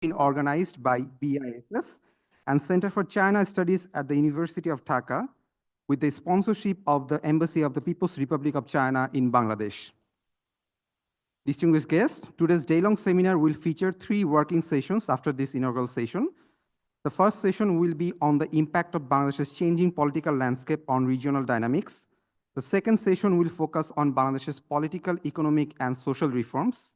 been organized by BISS and Center for China Studies at the University of Dhaka with the sponsorship of the Embassy of the People's Republic of China in Bangladesh. Distinguished guests, today's day-long seminar will feature 3 working sessions after this inaugural session. The first session will be on the impact of Bangladesh's changing political landscape on regional dynamics. The second session will focus on Bangladesh's political, economic, and social reforms.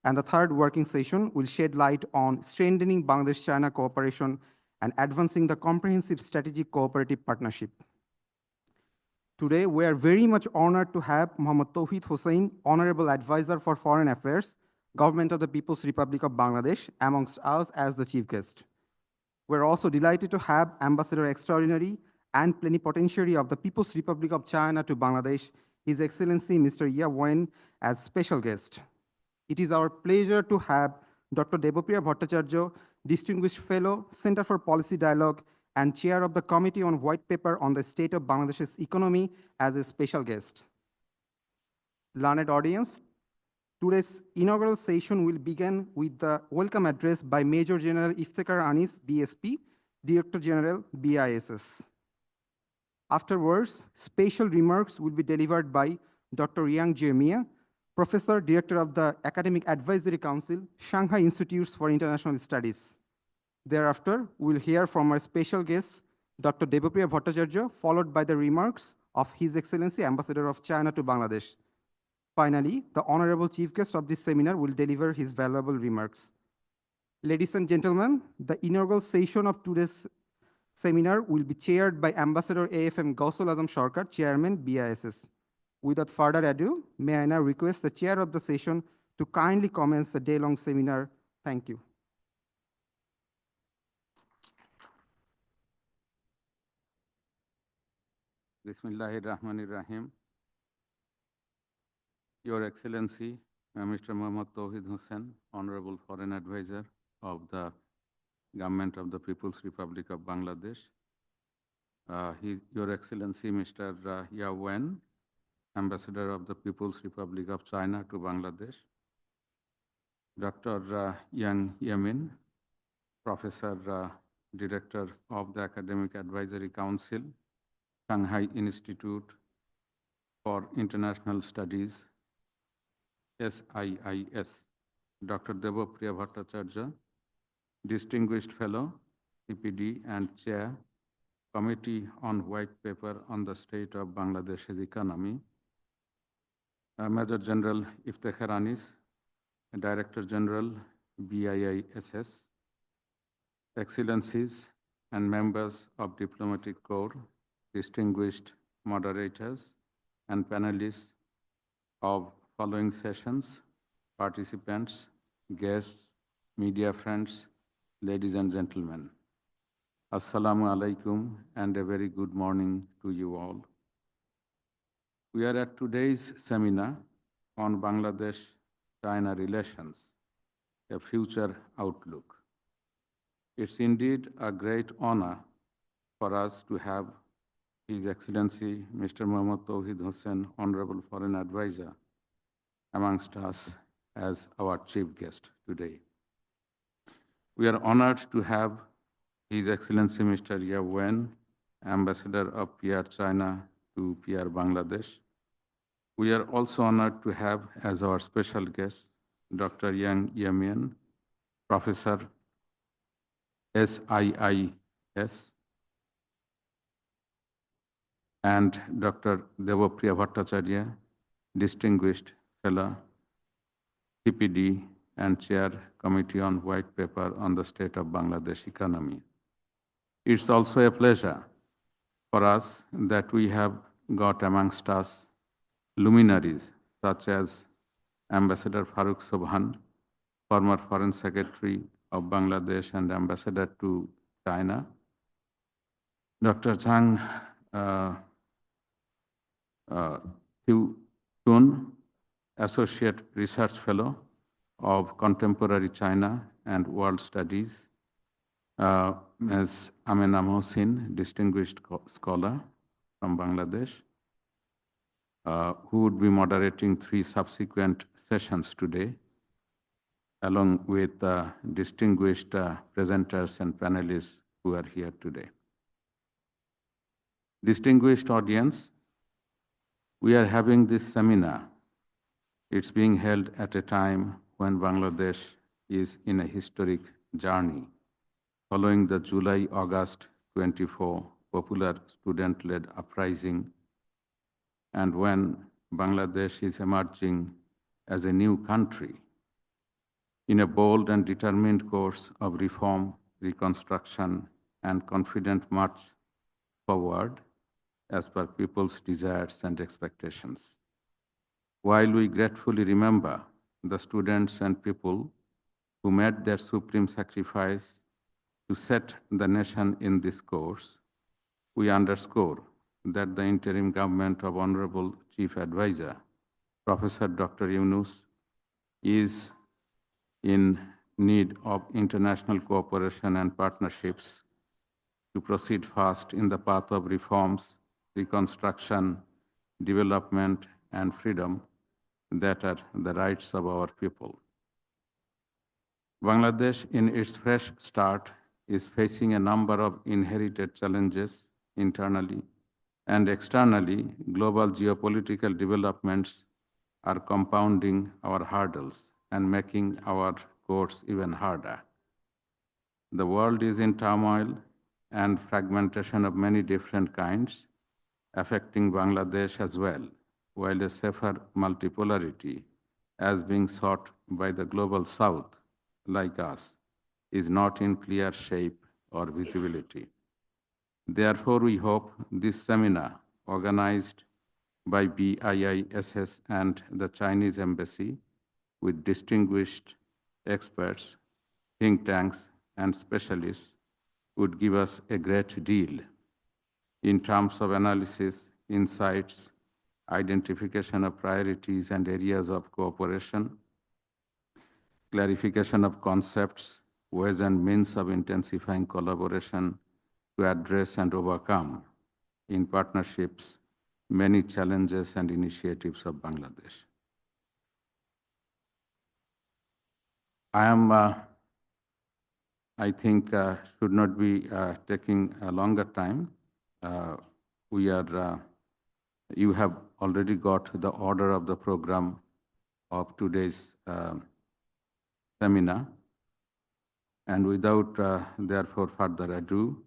And the third working session will shed light on strengthening Bangladesh-China cooperation and advancing the comprehensive strategic cooperative partnership. Today, we are very much honored to have Mohammad Tawhid Hussain, Honorable Advisor for Foreign Affairs, Government of the People's Republic of Bangladesh, amongst us as the chief guest. We're also delighted to have Ambassador Extraordinary and Plenipotentiary of the People's Republic of China to Bangladesh, His Excellency Mr. Ye Wen, as special guest. It is our pleasure to have Dr. Debopriya Bhattacharya, Distinguished Fellow, Center for Policy Dialogue, and Chair of the Committee on White Paper on the State of Bangladesh's Economy as a special guest. Learned audience, today's inaugural session will begin with the welcome address by Major General Iftekhar Anis, BSP, Director General, BISS. Afterwards, special remarks will be delivered by Dr. Yang Jemia, Professor, Director of the Academic Advisory Council, Shanghai Institutes for International Studies. Thereafter, we'll hear from our special guest, Dr. Debopriya Bhattacharya, followed by the remarks of His Excellency Ambassador of China to Bangladesh. Finally, the Honorable Chief Guest of this seminar will deliver his valuable remarks. Ladies and gentlemen, the inaugural session of today's seminar will be chaired by Ambassador AFM Gausul Azam Sarkar, Chairman, BISS. Without further ado, may I now request the chair of the session to kindly commence the day-long seminar. Thank you. Bismillahirrahmanirrahim. Your Excellency, Mr. Mohammad Tawhid Hussain, Honorable Foreign Advisor of the Government of the People's Republic of Bangladesh, Your Excellency, Mr. Ye Wen, Ambassador of the People's Republic of China to Bangladesh, Dr. Yang Yemin, Professor, Director of the Academic Advisory Council, Shanghai Institute for International Studies, SIIS, Dr. Debopriya Bhattacharya, Distinguished Fellow, CPD and Chair, Committee on White Paper on the State of Bangladesh's Economy, Major General Iftekhar Anis, Director General, BIISS, Excellencies and members of Diplomatic Corps, distinguished moderators and panelists of following sessions, participants, guests, media friends, ladies and gentlemen. Assalamu alaikum and a very good morning to you all. We are at today's seminar on Bangladesh-China relations, a future outlook. It's indeed a great honor for us to have His Excellency Mr. Mohammad Tawhid Hussain, Honorable Foreign Advisor, amongst us as our chief guest today. We are honored to have His Excellency Mr. Ye Wen, Ambassador of PR China to PR Bangladesh. We are also honored to have as our special guest Dr. Yang Yemin, Professor, SIIS, and Dr. Debopriya Bhattacharya, Distinguished Fellow, CPD and Chair, Committee on White Paper on the State of Bangladesh Economy. It's also a pleasure for us that we have got amongst us luminaries such as Ambassador Farooq Sobhan, former Foreign Secretary of Bangladesh and Ambassador to China, Dr. Zhang Tun, Associate Research Fellow of Contemporary China and World Studies, Ms. Amina Mohsin, Distinguished Scholar from Bangladesh, who would be moderating 3 subsequent sessions today, along with distinguished presenters and panelists who are here today. Distinguished audience, we are having this seminar. It's being held at a time when Bangladesh is in a historic journey following the July-August 24 popular student-led uprising, and when Bangladesh is emerging as a new country in a bold and determined course of reform, reconstruction, and confident march forward as per people's desires and expectations. While we gratefully remember the students and people who made their supreme sacrifice to set the nation in this course, we underscore that the interim government of Honorable Chief Advisor, Professor Dr. Yunus, is in need of international cooperation and partnerships to proceed fast in the path of reforms, reconstruction, development, and freedom that are the rights of our people. Bangladesh, in its fresh start, is facing a number of inherited challenges internally and externally. Global geopolitical developments are compounding our hurdles and making our course even harder. The world is in turmoil and fragmentation of many different kinds, affecting Bangladesh as well, while a safer multipolarity, as being sought by the global south, like us, is not in clear shape or visibility. Therefore, we hope this seminar, organized by BIISS and the Chinese Embassy, with distinguished experts, think tanks, and specialists, would give us a great deal in terms of analysis, insights, identification of priorities and areas of cooperation, clarification of concepts, ways and means of intensifying collaboration to address and overcome in partnerships many challenges and initiatives of Bangladesh. I think, should not be taking a longer time. You have already got the order of the program of today's seminar. And without, therefore, further ado,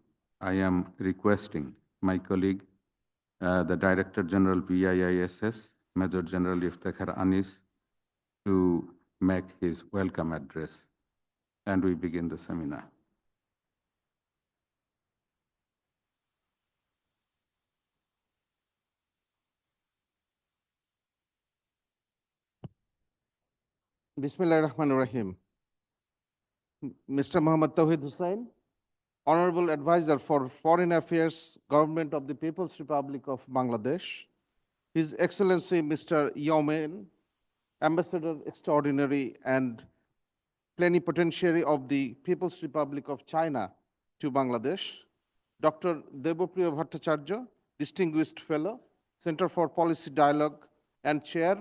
I am requesting my colleague, the Director General BIISS, Major General Iftekhar Anis, to make his welcome address. And we begin the seminar. Bismillahirrahmanirrahim. Mr. Muhammad Tawhid Hussain, Honorable Advisor for Foreign Affairs, Government of the People's Republic of Bangladesh, His Excellency Mr. Yaumen, Ambassador Extraordinary and Plenipotentiary of the People's Republic of China to Bangladesh, Dr. Debopriya Bhattacharya, Distinguished Fellow, Center for Policy Dialogue and Chair,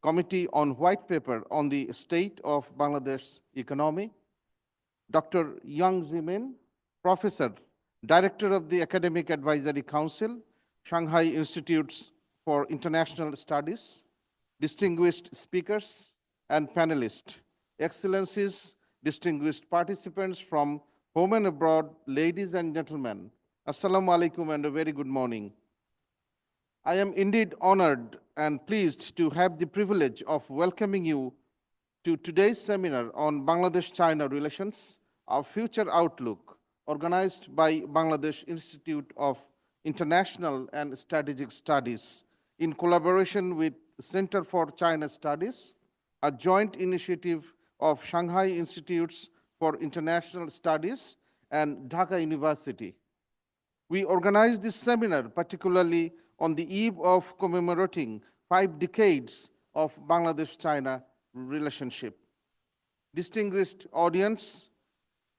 Committee on White Paper on the State of Bangladesh's Economy, Dr. Yang Zimin, Professor, Director of the Academic Advisory Council, Shanghai Institutes for International Studies, distinguished speakers and panelists, Excellencies, distinguished participants from home and abroad, ladies and gentlemen, Assalamu alaikum and a very good morning. I am indeed honored and pleased to have the privilege of welcoming you to today's seminar on Bangladesh-China relations, our future outlook, organized by Bangladesh Institute of International and Strategic Studies in collaboration with Center for China Studies, a joint initiative of Shanghai Institutes for International Studies and Dhaka University. We organized this seminar particularly on the eve of commemorating 5 decades of Bangladesh-China relationship. Distinguished audience,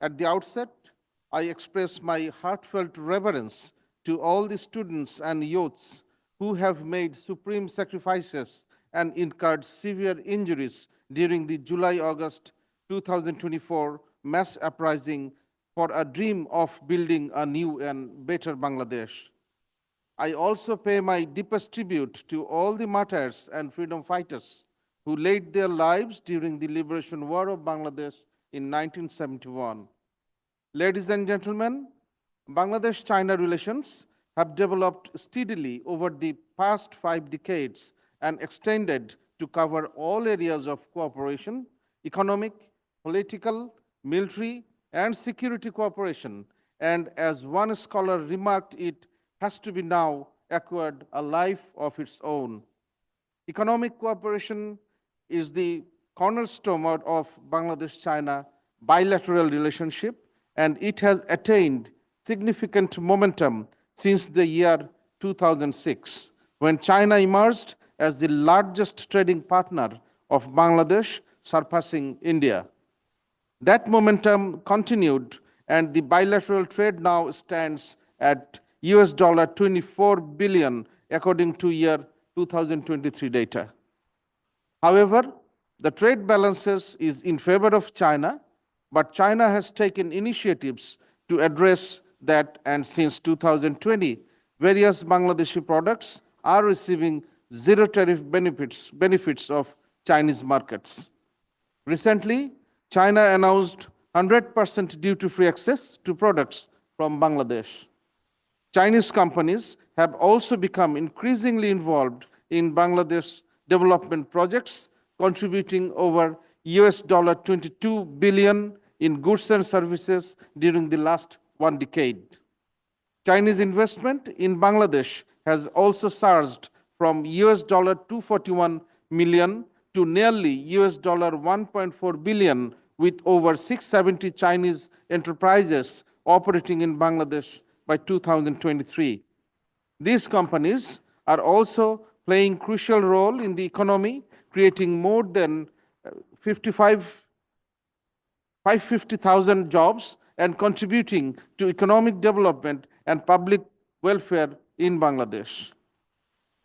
at the outset, I express my heartfelt reverence to all the students and youths who have made supreme sacrifices and incurred severe injuries during the July-August 2024 mass uprising for a dream of building a new and better Bangladesh. I also pay my deepest tribute to all the martyrs and freedom fighters who laid their lives during the Liberation War of Bangladesh in 1971. Ladies and gentlemen, Bangladesh-China relations have developed steadily over the past 5 decades and extended to cover all areas of cooperation: economic, political, military, and security cooperation. And as one scholar remarked, it has to be now acquired a life of its own. Economic cooperation is the cornerstone of Bangladesh-China bilateral relationship, and it has attained significant momentum since the year 2006, when China emerged as the largest trading partner of Bangladesh, surpassing India. That momentum continued, and the bilateral trade now stands at US $24 billion, according to year 2023 data. However, the trade balances is in favor of China, but China has taken initiatives to address that, and since 2020, various Bangladeshi products are receiving zero tariff benefits of Chinese markets. Recently, China announced 100% duty-free access to products from Bangladesh. Chinese companies have also become increasingly involved in Bangladesh development projects, contributing over US $22 billion in goods and services during the last 1 decade. Chinese investment in Bangladesh has also surged from US $241 million to nearly US $1.4 billion, with over 670 Chinese enterprises operating in Bangladesh by 2023. These companies are also playing crucial role in the economy, creating more than 550,000 jobs and contributing to economic development and public welfare in Bangladesh.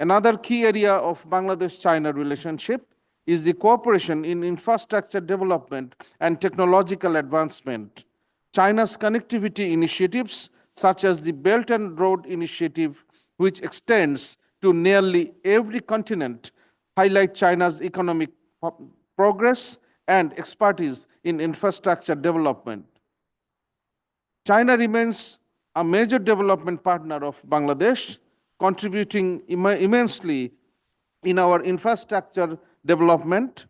Another key area of Bangladesh-China relationship is the cooperation in infrastructure development and technological advancement. China's connectivity initiatives, such as the Belt and Road Initiative, which extends to nearly every continent, highlight China's economic progress and expertise in infrastructure development. China remains a major development partner of Bangladesh, contributing immensely in our infrastructure development.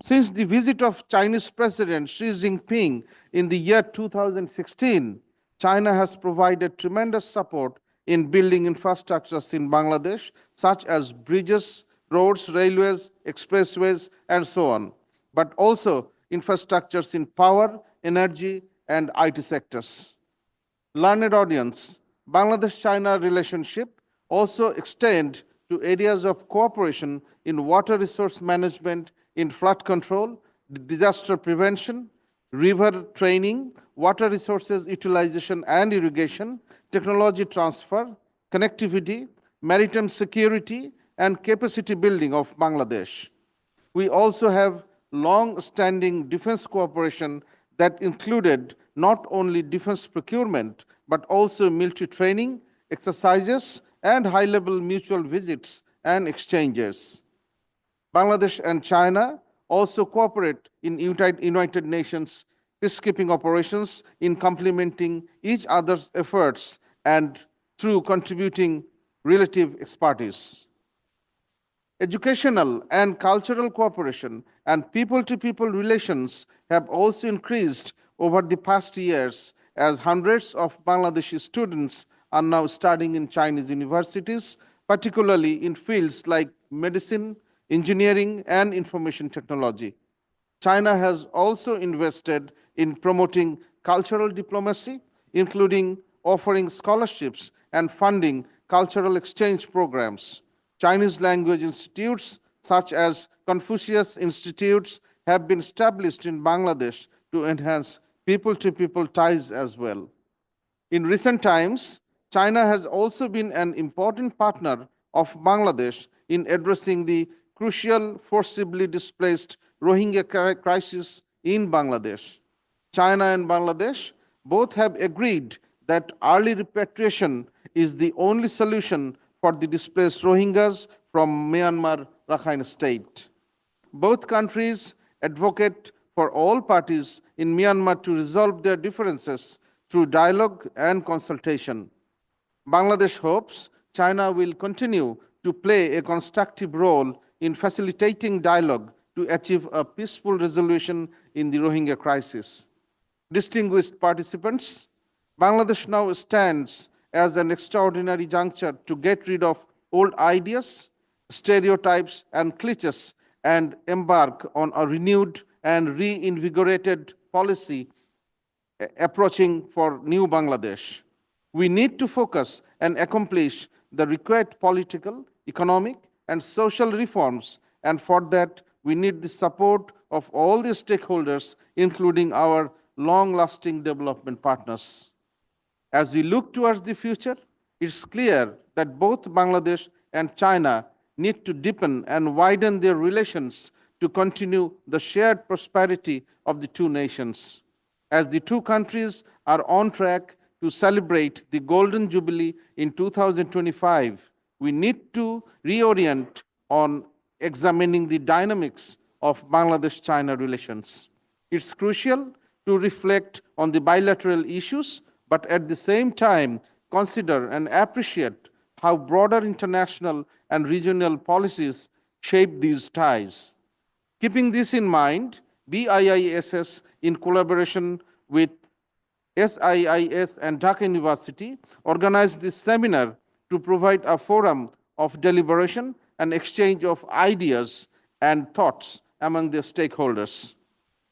Since the visit of Chinese President Xi Jinping in the year 2016, China has provided tremendous support in building infrastructures in Bangladesh, such as bridges, roads, railways, expressways, and so on, but also infrastructures in power, energy, and IT sectors. Learned audience, Bangladesh-China relationship also extend to areas of cooperation in water resource management, in flood control, disaster prevention, river training, water resources utilization and irrigation, technology transfer, connectivity, maritime security, and capacity building of Bangladesh. We also have long-standing defense cooperation that included not only defense procurement, but also military training, exercises, and high-level mutual visits and exchanges. Bangladesh and China also cooperate in United Nations peacekeeping operations in complementing each other's efforts and through contributing relative expertise. Educational and cultural cooperation and people-to-people relations have also increased over the past years, as hundreds of Bangladeshi students are now studying in Chinese universities, particularly in fields like medicine, engineering, and information technology. China has also invested in promoting cultural diplomacy, including offering scholarships and funding cultural exchange programs. Chinese language institutes, such as Confucius Institutes, have been established in Bangladesh to enhance people-to-people ties as well. In recent times, China has also been an important partner of Bangladesh in addressing the crucial forcibly displaced Rohingya crisis in Bangladesh. China and Bangladesh both have agreed that early repatriation is the only solution for the displaced Rohingyas from Myanmar Rakhine State. Both countries advocate for all parties in Myanmar to resolve their differences through dialogue and consultation. Bangladesh hopes China will continue to play a constructive role in facilitating dialogue to achieve a peaceful resolution in the Rohingya crisis. Distinguished participants, Bangladesh now stands as an extraordinary juncture to get rid of old ideas, stereotypes, and cliches and embark on a renewed and reinvigorated policy approaching for new Bangladesh. We need to focus and accomplish the required political, economic, and social reforms, and for that, we need the support of all the stakeholders, including our long-lasting development partners. As we look towards the future, it's clear that both Bangladesh and China need to deepen and widen their relations to continue the shared prosperity of the two nations. As the two countries are on track to celebrate the Golden Jubilee in 2025, we need to reorient on examining the dynamics of Bangladesh-China relations. It's crucial to reflect on the bilateral issues, but at the same time, consider and appreciate how broader international and regional policies shape these ties. Keeping this in mind, BIISS, in collaboration with SIIS and Dhaka University, organized this seminar to provide a forum of deliberation and exchange of ideas and thoughts among the stakeholders.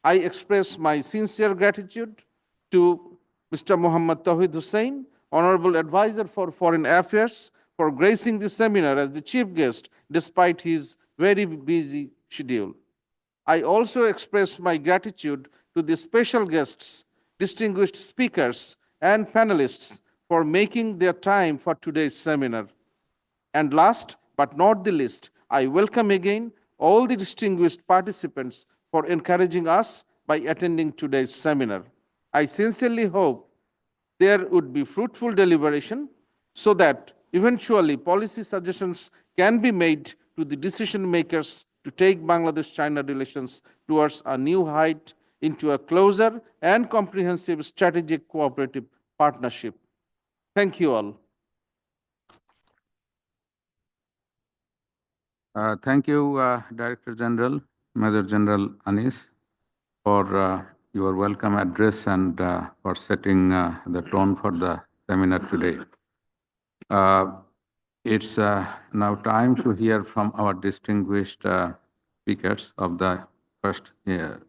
I express my sincere gratitude to Mr. Muhammad Tawhid Hussain, Honorable Advisor for Foreign Affairs, for gracing this seminar as the chief guest despite his very busy schedule. I also express my gratitude to the special guests, distinguished speakers, and panelists for making their time for today's seminar. And last but not the least, I welcome again all the distinguished participants for encouraging us by attending today's seminar. I sincerely hope there would be fruitful deliberation so that eventually policy suggestions can be made to the decision makers to take Bangladesh-China relations towards a new height into a closer and comprehensive strategic cooperative partnership. Thank you all. Thank you, Director General, Major General Anis, for your welcome address and for setting the tone for the seminar today. It's now time to hear from our distinguished speakers of the first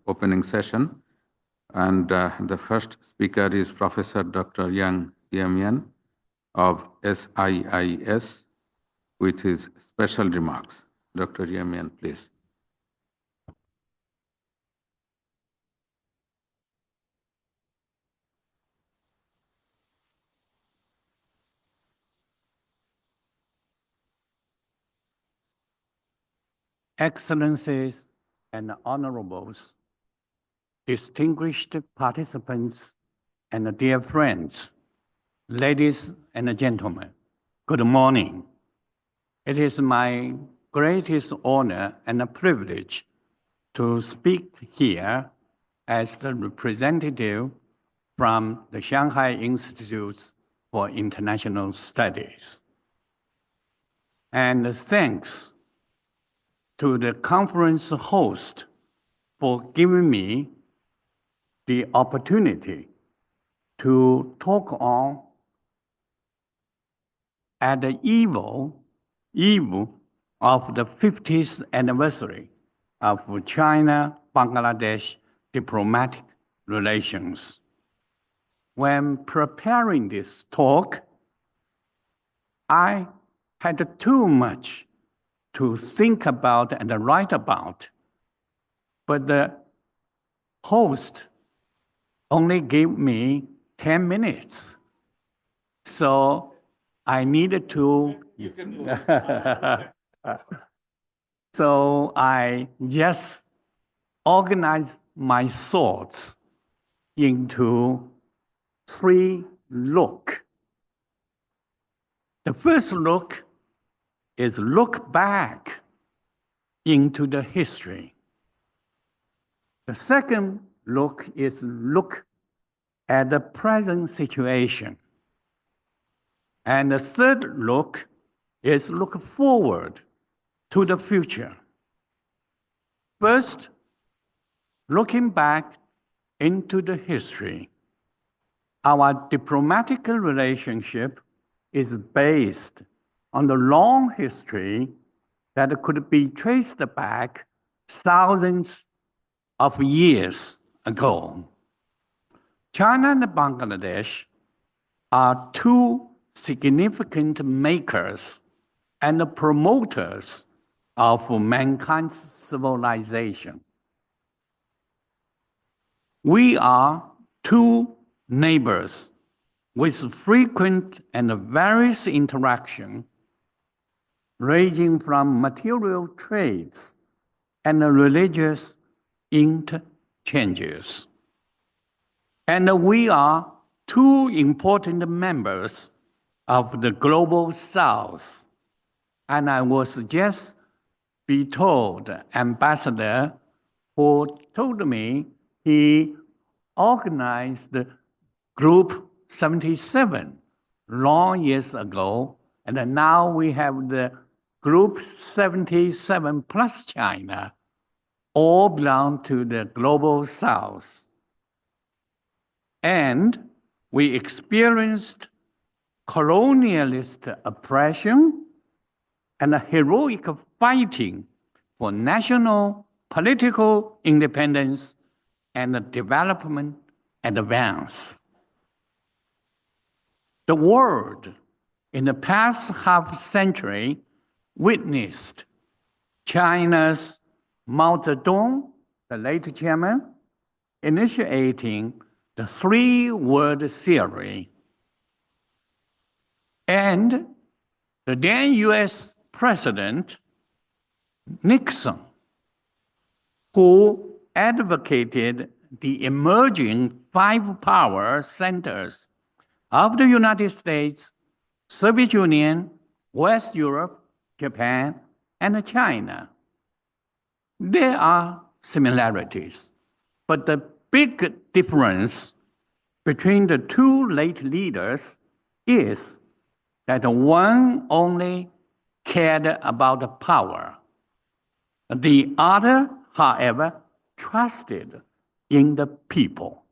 opening session. And the first speaker is Professor Dr. Yang Yamian of SIIS with his special remarks. Dr. Yamian, please. Excellencies and honorables, distinguished participants and dear friends, ladies and gentlemen, good morning. It is my greatest honor and a privilege to speak here as the representative from the Shanghai Institute for International Studies. And thanks to the conference host for giving me the opportunity to talk on at the eve of the 50th anniversary of China-Bangladesh diplomatic relations. When preparing this talk, I had too much to think about and write about, but the host only gave me 10 minutes. So I needed to, so I just organized my thoughts into three looks. The first look is look back into the history. The second look is look at the present situation. And the third look is look forward to the future. First, looking back into the history, our diplomatic relationship is based on the long history that could be traced back thousands of years ago. China and Bangladesh are two significant makers and promoters of mankind's civilization. We are two neighbors with frequent and various interaction, ranging from material trades and religious interchanges. And we are two important members of the global South. And I was just be told, ambassador who told me he organized Group 77 long years ago, and now we have the Group 77 plus China, all belong to the global South. And we experienced colonialist oppression and a heroic fighting for national political independence and development advance. The world in the past half century witnessed China's Mao Zedong, the late chairman, initiating the Three World Theory, and the then US President Nixon, who advocated the emerging five power centers of the United States, Soviet Union, West Europe, Japan, and China. There are similarities, but the big difference between the two late leaders is that one only cared about the power. The other, however, trusted in the people.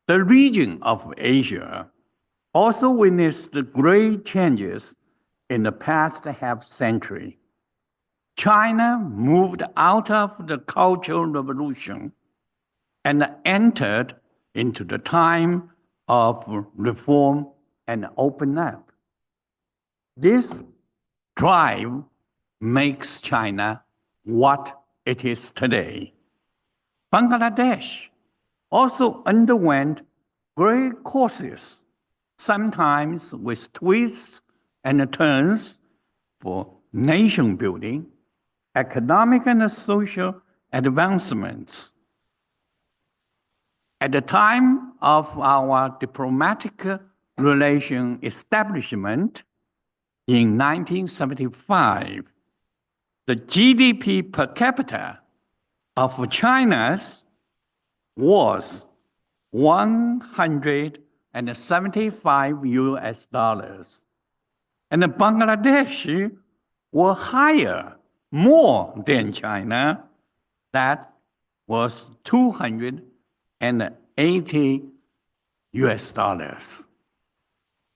The region of Asia also witnessed great changes in the past half century. China moved out of the Cultural Revolution and entered into the time of reform and open up. This drive makes China what it is today. Bangladesh also underwent great courses, sometimes with twists and turns for nation building, economic and social advancements. At the time of our diplomatic relation establishment in 1975, the GDP per capita of China's was 175 US dollars. And Bangladesh were higher, more than China. That was 280 US dollars.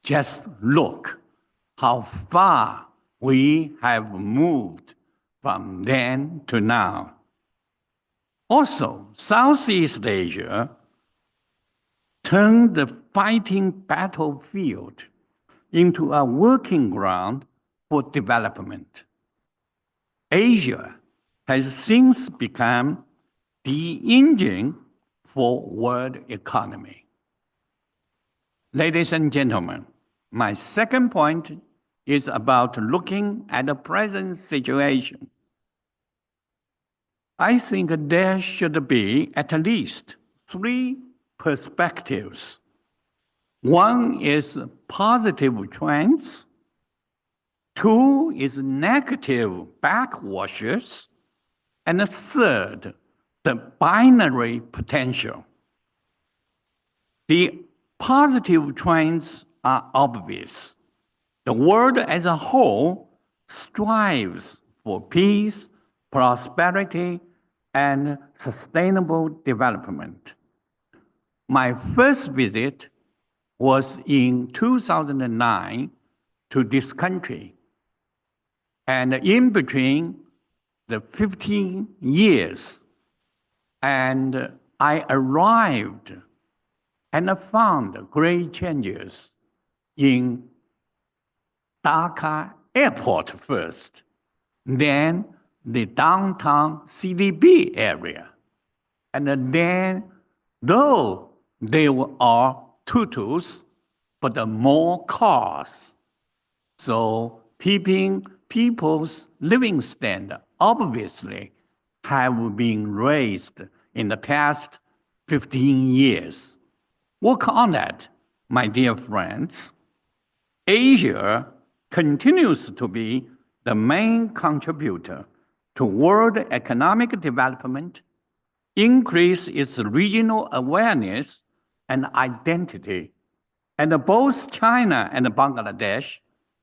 Just look how far we have moved from then to now. Also, Southeast Asia turned the fighting battlefield into a working ground for development. Asia has since become the engine for world economy. Ladies and gentlemen, my second point is about looking at the present situation. I think there should be at least three perspectives. One is positive trends, two is negative backwashes, and the third, the binary potential. The positive trends are obvious. The world as a whole strives for peace, prosperity, and sustainable development. My first visit was in 2009 to this country. And in between the 15 years, and I arrived and I found great changes in Dhaka airport first, then the downtown CBD area. And then, though there are tutus, but more cars. So people's living standard obviously have been raised in the past 15 years. Work on that, my dear friends. Asia continues to be the main contributor to world economic development, increase its regional awareness and identity. And both China and Bangladesh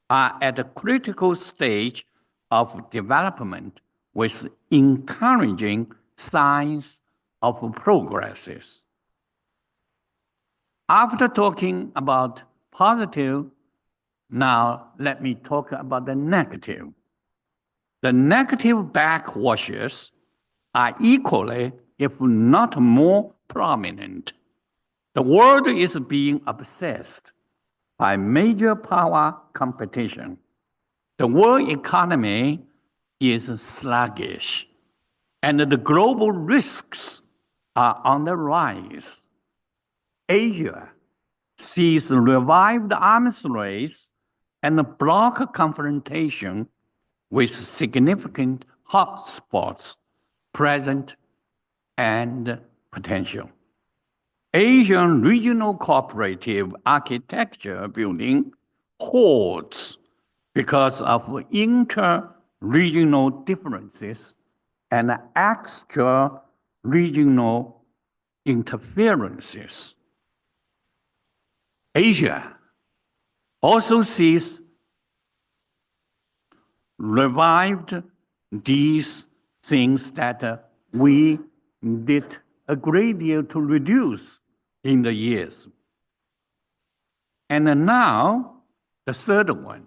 are at a critical stage of development with encouraging signs of progresses. After talking about positive, now let me talk about the negative. The negative backwashes are equally, if not more, prominent. The world is being obsessed by major power competition. The world economy is sluggish, and the global risks are on the rise. Asia sees revived arms race and bloc confrontation with significant hotspots present and potential. Asian regional cooperative architecture building halts because of inter-regional differences and extra-regional interferences. Asia also sees revived these things that we did a great deal to reduce in the years. And now, the third one,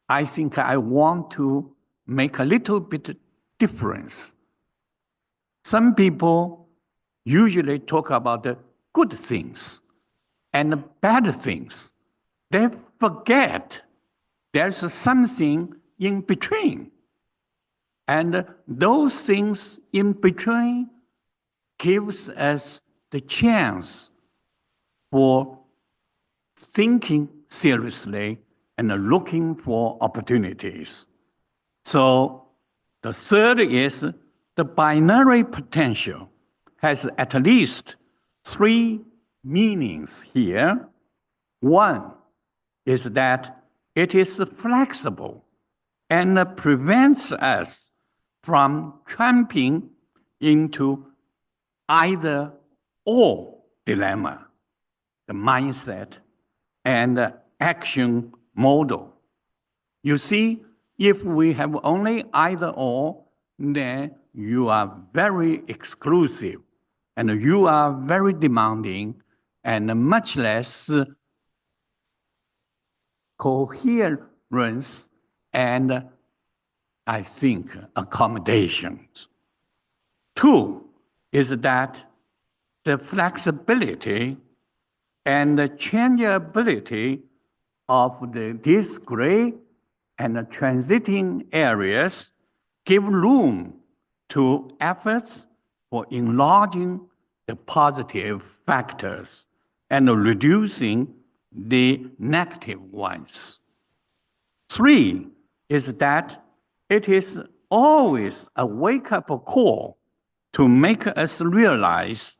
I think I want to make a little bit difference. Some people usually talk about the good things and the bad things. They forget there's something in between. And those things in between gives us the chance for thinking seriously and looking for opportunities. So the third is the binary potential has at least three meanings here. One is that it is flexible and prevents us from tramping into either or dilemma, the mindset and action model. You see, if we have only either or, then you are very exclusive and you are very demanding and much less coherence and, I think, accommodations. Two is that the flexibility and the changeability of these gray and transiting areas give room to efforts for enlarging the positive factors and reducing the negative ones. Three is that it is always a wake-up call to make us realize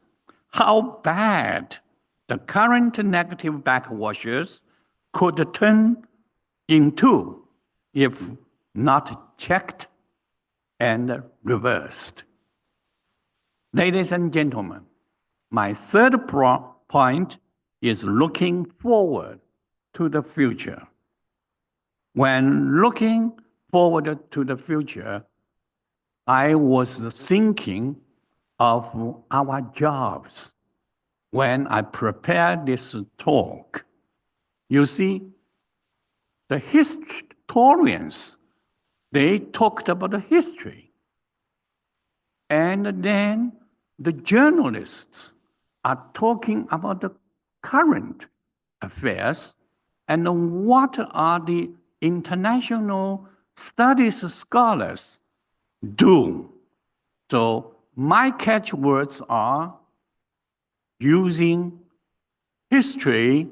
how bad the current negative backwashes could turn into if not checked and reversed. Ladies and gentlemen, my third point is looking forward to the future. When looking forward to the future, I was thinking of our jobs when I prepared this talk. You see, the historians, they talked about the history. And then the journalists are talking about the current affairs and what are the international studies scholars do. So my catchwords are using history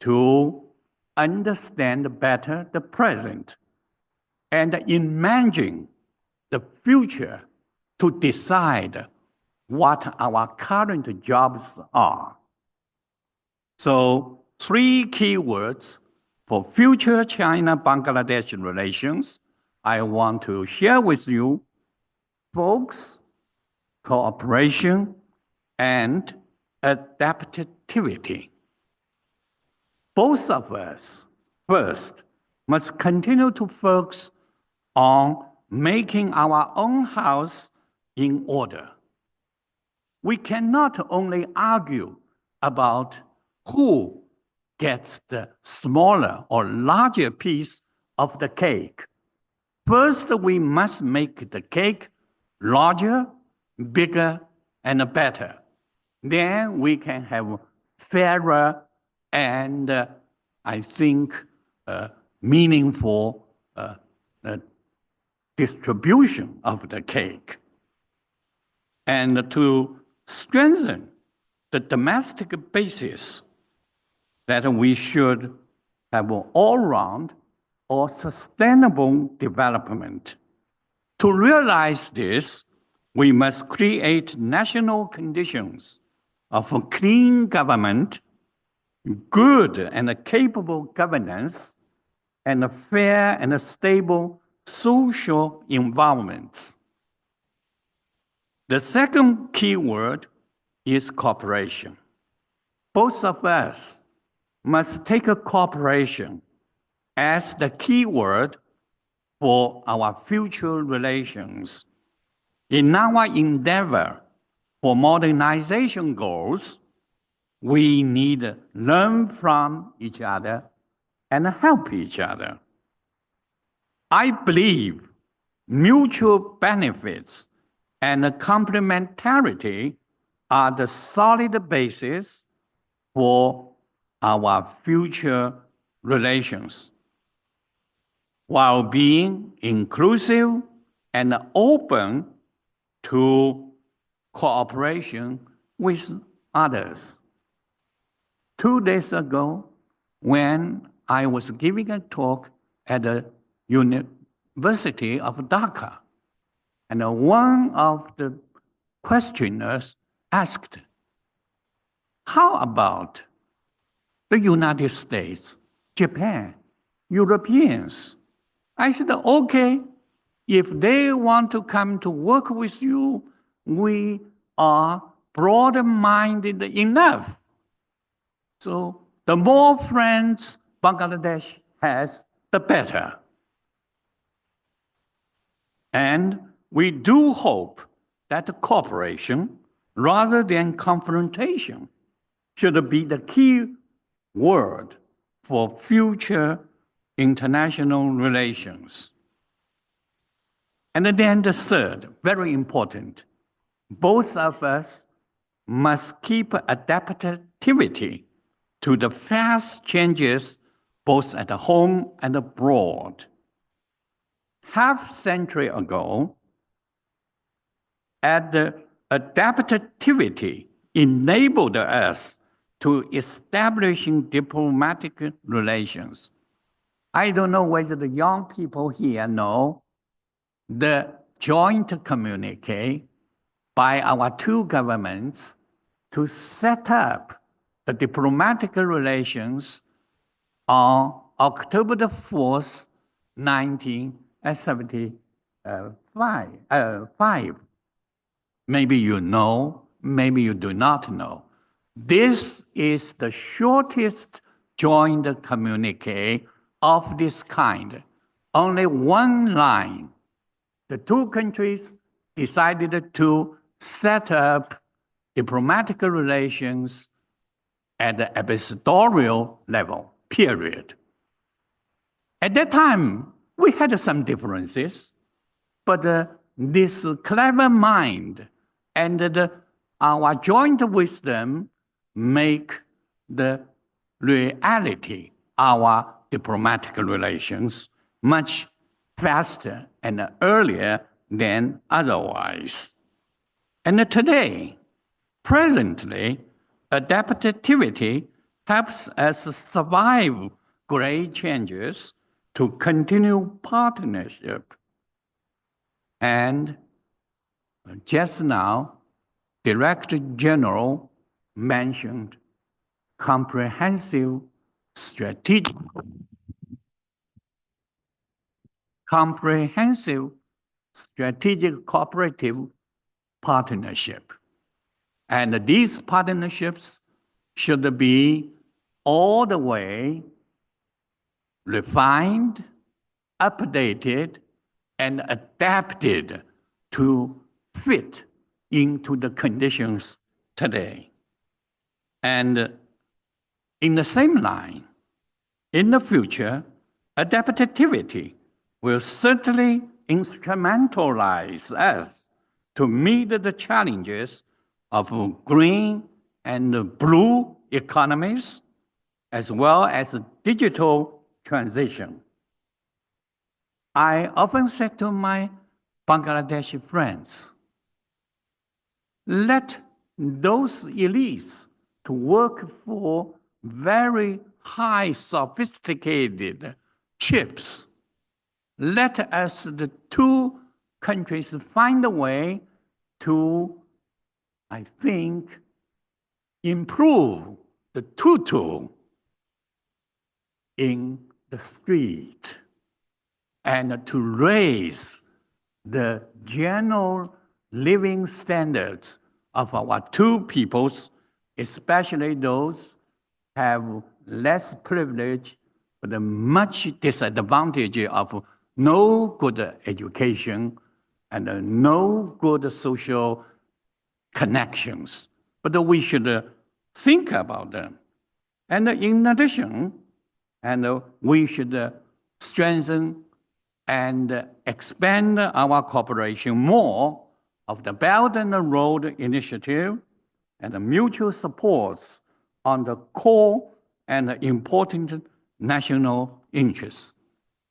to understand better the present and imagine the future to decide what our current jobs are. So 3 keywords for future China-Bangladesh relations I want to share with you: folks, cooperation, and adaptivity. Both of us, first, must continue to focus on making our own house in order. We cannot only argue about who gets the smaller or larger piece of the cake. First, we must make the cake larger, bigger, and better. Then we can have fairer and, I think, meaningful distribution of the cake. And to strengthen the domestic basis, that we should have an all-round or sustainable development. To realize this, we must create national conditions of a clean government, good and capable governance, and a fair and a stable social environment. The second key word is cooperation. Both of us must take a cooperation as the key word for our future relations. In our endeavor for modernization goals, we need to learn from each other and help each other. I believe mutual benefits and complementarity are the solid basis for our future relations, while being inclusive and open to cooperation with others. 2 days ago, when I was giving a talk at the University of Dhaka, and one of the questioners asked, how about the United States, Japan, Europeans? I said, okay, if they want to come to work with you, we are broad-minded enough. So the more friends Bangladesh has, the better. And we do hope that cooperation, rather than confrontation, should be the key word for future international relations. And then the third, very important, both of us must keep adaptivity to the fast changes both at home and abroad. Half-century ago, adaptivity enabled us to establishing diplomatic relations. I don't know whether the young people here know the joint communique by our two governments to set up the diplomatic relations on October the 4th, 1975. Maybe you know, maybe you do not know. This is the shortest joint communique of this kind. Only one line. The two countries decided to set up diplomatic relations at the ambassadorial level, period. At that time, we had some differences, but this clever mind and our joint wisdom make the reality our diplomatic relations much faster and earlier than otherwise. And today, presently, adaptivity helps us survive great changes to continue partnership. And just now, Director General mentioned comprehensive strategic cooperative partnership. And these partnerships should be all the way refined, updated, and adapted to fit into the conditions today. And in the same line, in the future, adaptivity will certainly instrumentalize us to meet the challenges of green and blue economies, as well as digital transition. I often say to my Bangladeshi friends, let those elites to work for very high sophisticated chips. Let us, the two countries, find a way to, I think, improve the tutu in the street and to raise the general living standards of our two peoples, especially those have less privilege but much disadvantage of no good education and no good social connections. But we should think about them. And in addition, we should strengthen and expand our cooperation more of the Belt and Road Initiative and the mutual supports on the core and important national interests.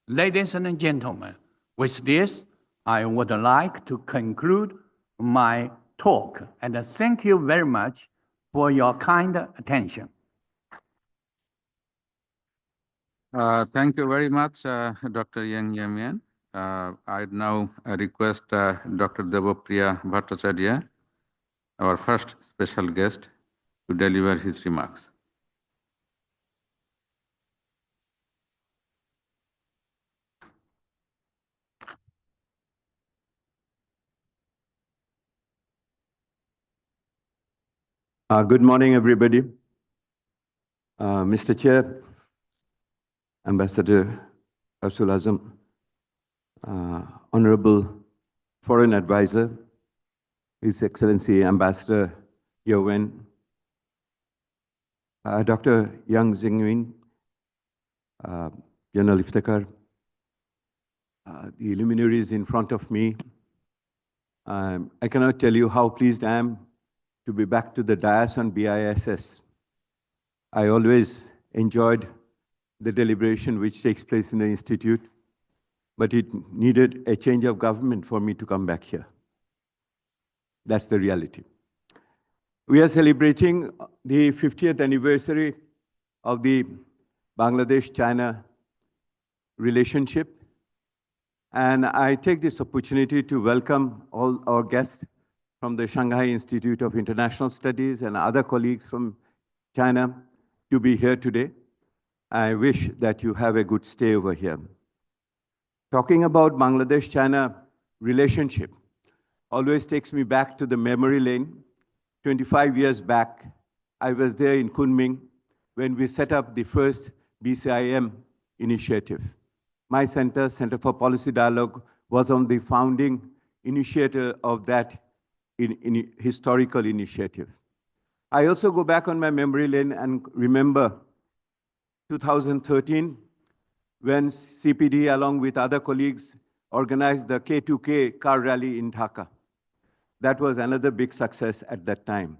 Ladies and gentlemen, with this, I would like to conclude my talk, and thank you very much for your kind attention. Thank you very much, Dr. Yang Yamian. I'd now request Dr. Devapriya Bhattacharya, our first special guest, to deliver his remarks. Good morning, everybody. Mr. Chair, Ambassador Rasul Azam, Honorable Foreign Advisor, His Excellency Ambassador Yowen, Dr. Yang Zhengwin, General Iftikhar, the luminaries in front of me. I cannot tell you how pleased I am to be back to the dais on BISS. I always enjoyed the deliberation which takes place in the Institute, but it needed a change of government for me to come back here. That's the reality. We are celebrating the 50th anniversary of the Bangladesh-China relationship. And I take this opportunity to welcome all our guests from the Shanghai Institute of International Studies and other colleagues from China to be here today. I wish that you have a good stay over here. Talking about Bangladesh-China relationship always takes me back to the memory lane. 25 years back, I was there in Kunming when we set up the first BCIM initiative. My center, Center for Policy Dialogue, was on the founding initiator of that historical initiative. I also go back on my memory lane and remember 2013, when CPD, along with other colleagues, organized the K2K car rally in Dhaka. That was another big success at that time.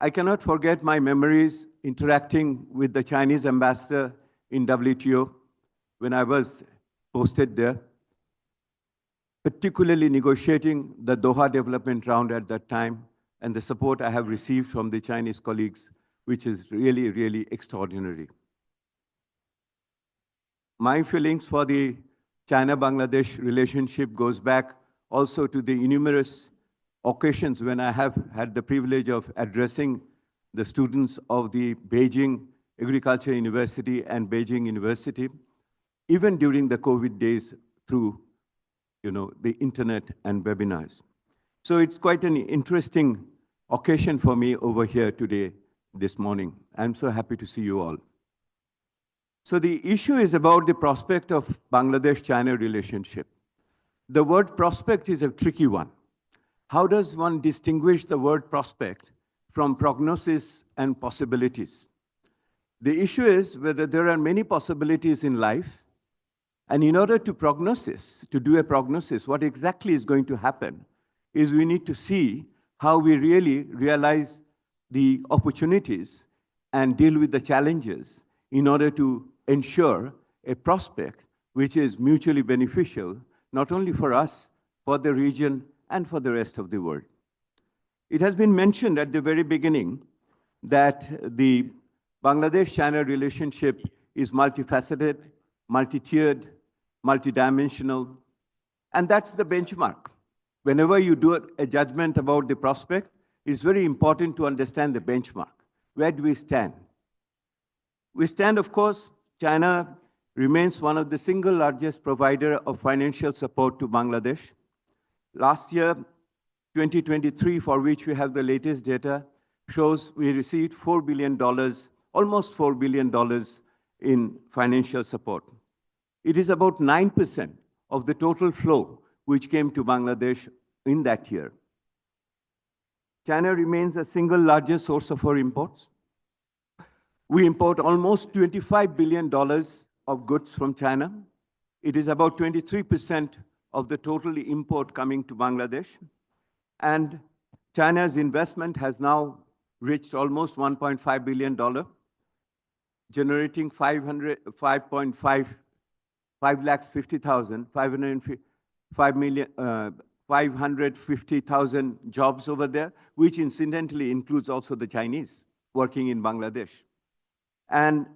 I cannot forget my memories interacting with the Chinese ambassador in WTO when I was posted there, particularly negotiating the Doha development round at that time and the support I have received from the Chinese colleagues, which is really, really extraordinary. My feelings for the China-Bangladesh relationship goes back also to the numerous occasions when I have had the privilege of addressing the students of the Beijing Agriculture University and Beijing University, even during the COVID days through the internet and webinars. So it's quite an interesting occasion for me over here today, this morning. I'm so happy to see you all. So the issue is about the prospect of Bangladesh-China relationship. The word prospect is a tricky one. How does one distinguish the word prospect from prognosis and possibilities? The issue is whether there are many possibilities in life, and in order to do a prognosis, what exactly is going to happen is we need to see how we really realize the opportunities and deal with the challenges in order to ensure a prospect which is mutually beneficial, not only for us, for the region, and for the rest of the world. It has been mentioned at the very beginning that the Bangladesh-China relationship is multifaceted, multi-tiered, multidimensional, and that's the benchmark. Whenever you do a judgment about the prospect, it's very important to understand the benchmark. Where do we stand? We stand, of course, China remains one of the single largest provider of financial support to Bangladesh. Last year, 2023, for which we have the latest data, shows we received $4 billion, almost $4 billion in financial support. It is about 9% of the total flow which came to Bangladesh in that year. China remains the single largest source of our imports. We import almost $25 billion of goods from China. It is about 23% of the total import coming to Bangladesh. And China's investment has now reached almost $1.5 billion, generating 550,000 jobs over there, which incidentally includes also the Chinese working in Bangladesh. And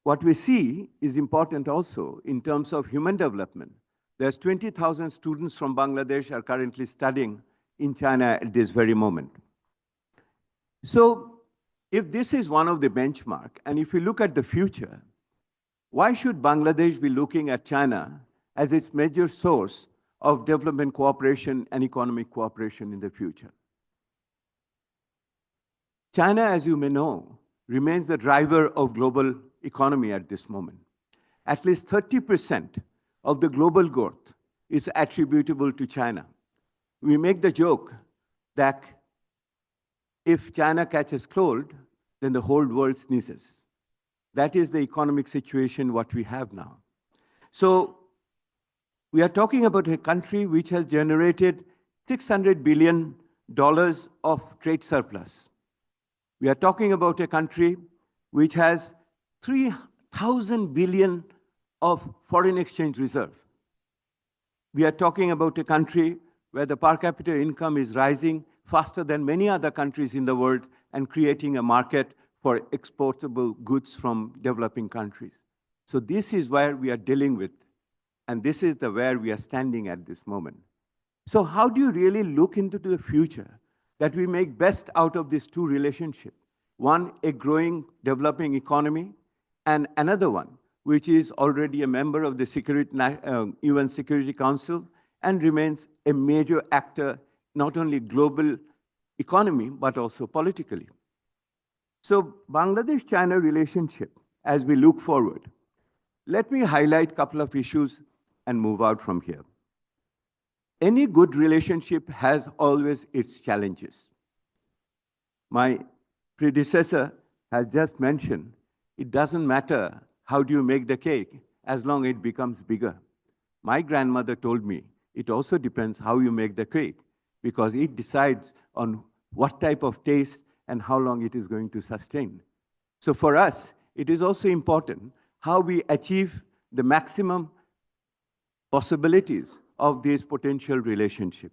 what we see is important also in terms of human development. There's 20,000 students from Bangladesh are currently studying in China at this very moment. So if this is one of the benchmark, and if we look at the future, why should Bangladesh be looking at China as its major source of development cooperation and economic cooperation in the future? China, as you may know, remains the driver of global economy at this moment. At least 30% of the global growth is attributable to China. We make the joke that if China catches cold, then the whole world sneezes. That is the economic situation what we have now. So we are talking about a country which has generated $600 billion of trade surplus. We are talking about a country which has 3,000 billion of foreign exchange reserve. We are talking about a country where the per capita income is rising faster than many other countries in the world and creating a market for exportable goods from developing countries. So this is where we are dealing with. And this is where we are standing at this moment. So how do you really look into the future that we make best out of these two relationships? One, a growing, developing economy, and another one, which is already a member of the UN Security Council and remains a major actor, not only global economy, but also politically. So Bangladesh-China relationship, as we look forward, let me highlight a couple of issues and move out from here. Any good relationship has always its challenges. My predecessor has just mentioned, it doesn't matter how do you make the cake as long as it becomes bigger. My grandmother told me it also depends how you make the cake because it decides on what type of taste and how long it is going to sustain. So for us, it is also important how we achieve the maximum possibilities of this potential relationship.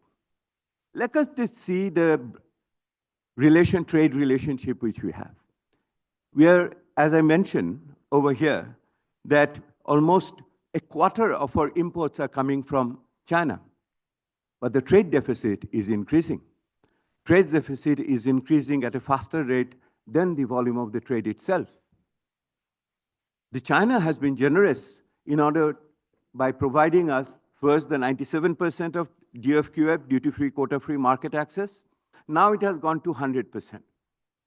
Let us just see the trade relationship which we have. We are, as I mentioned over here, that almost a quarter of our imports are coming from China, but the trade deficit is increasing. Trade deficit is increasing at a faster rate than the volume of the trade itself. The China has been generous by providing us first the 97% of DFQF, duty-free, quota-free market access. Now it has gone to 100%.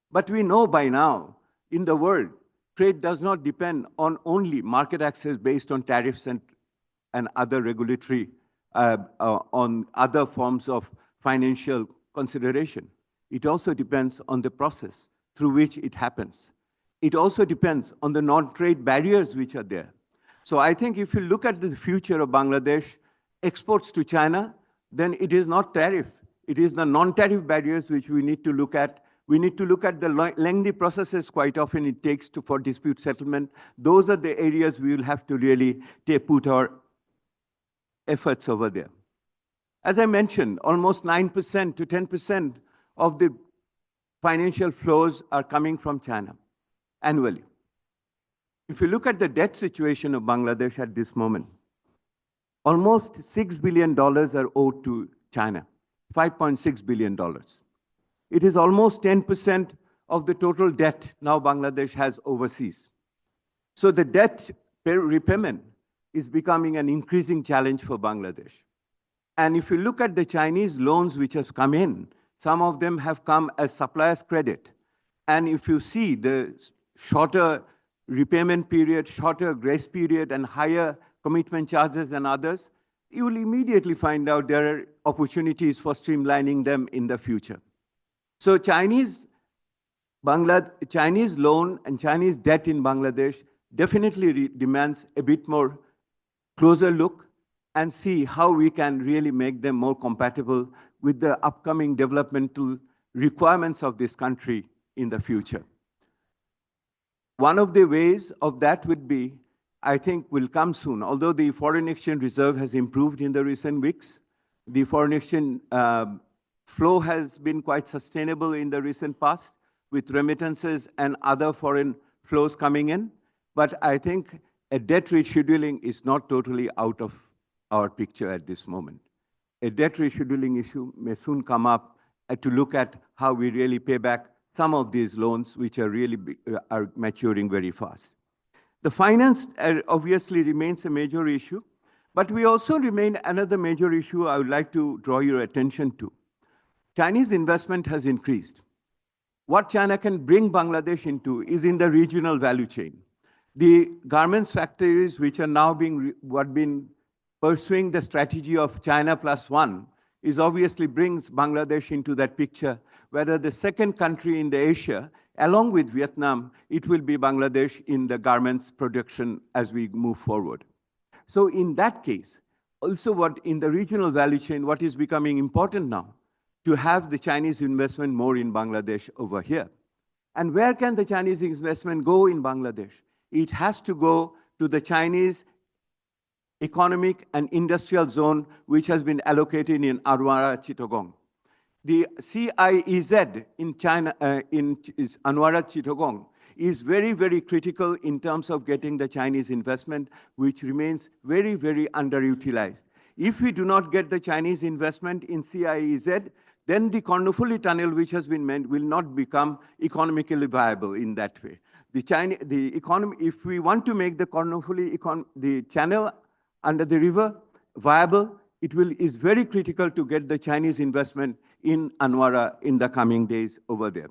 But we know by now, in the world, trade does not depend on only market access based on tariffs and other regulatory, on other forms of financial consideration. It also depends on the process through which it happens. It also depends on the non-trade barriers which are there. So I think if you look at the future of Bangladesh, exports to China, then it is not tariff. It is the non-tariff barriers which we need to look at. We need to look at the lengthy processes quite often it takes for dispute settlement. Those are the areas we will have to really put our efforts over there. As I mentioned, almost 9% to 10% of the financial flows are coming from China annually. If you look at the debt situation of Bangladesh at this moment, almost $6 billion are owed to China, $5.6 billion. It is almost 10% of the total debt now Bangladesh has overseas. So the debt repayment is becoming an increasing challenge for Bangladesh. And if you look at the Chinese loans which have come in, some of them have come as supplier's credit. And if you see the shorter repayment period, shorter grace period, and higher commitment charges than others, you will immediately find out there are opportunities for streamlining them in the future. So Chinese loan and Chinese debt in Bangladesh definitely demands a bit more closer look and see how we can really make them more compatible with the upcoming developmental requirements of this country in the future. One of the ways of that would be, I think will come soon, although the foreign exchange reserve has improved in the recent weeks, the foreign exchange flow has been quite sustainable in the recent past with remittances and other foreign flows coming in. But I think a debt rescheduling is not totally out of our picture at this moment. A debt rescheduling issue may soon come up to look at how we really pay back some of these loans which are really are maturing very fast. The finance obviously remains a major issue, but we also remain another major issue I would like to draw your attention to. Chinese investment has increased. What China can bring Bangladesh into is in the regional value chain. The garments factories which are now been pursuing the strategy of China plus one is obviously brings Bangladesh into that picture, whether the second country in the Asia, along with Vietnam, it will be Bangladesh in the garments production as we move forward. So in that case, also what in the regional value chain, what is becoming important now, to have the Chinese investment more in Bangladesh over here. And where can the Chinese investment go in Bangladesh? It has to go to the Chinese economic and industrial zone, which has been allocated in Arwara, Chittagong. the CIEZ in China, is Anwara Chittagong, is very, very critical in terms of getting the Chinese investment, which remains very, very underutilized. If we do not get the Chinese investment in CIEZ, then the Kornufuli tunnel, which has been meant, will not become economically viable in that way. The economy, if we want to make the Kornufuli, the channel under the river viable, is very critical to get the Chinese investment in Anwara in the coming days over there.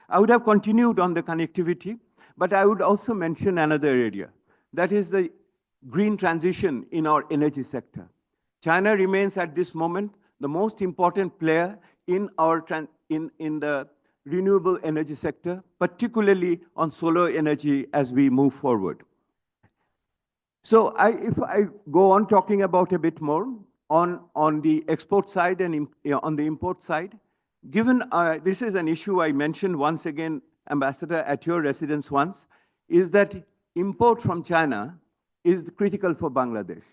I would have continued on the connectivity, but I would also mention another area. That is the green transition in our energy sector. China remains at this moment the most important player in the renewable energy sector, particularly on solar energy as we move forward. So if I go on talking about a bit more on the export side and on the import side, given this is an issue I mentioned once again, Ambassador, at your residence once, is that import from China is critical for Bangladesh.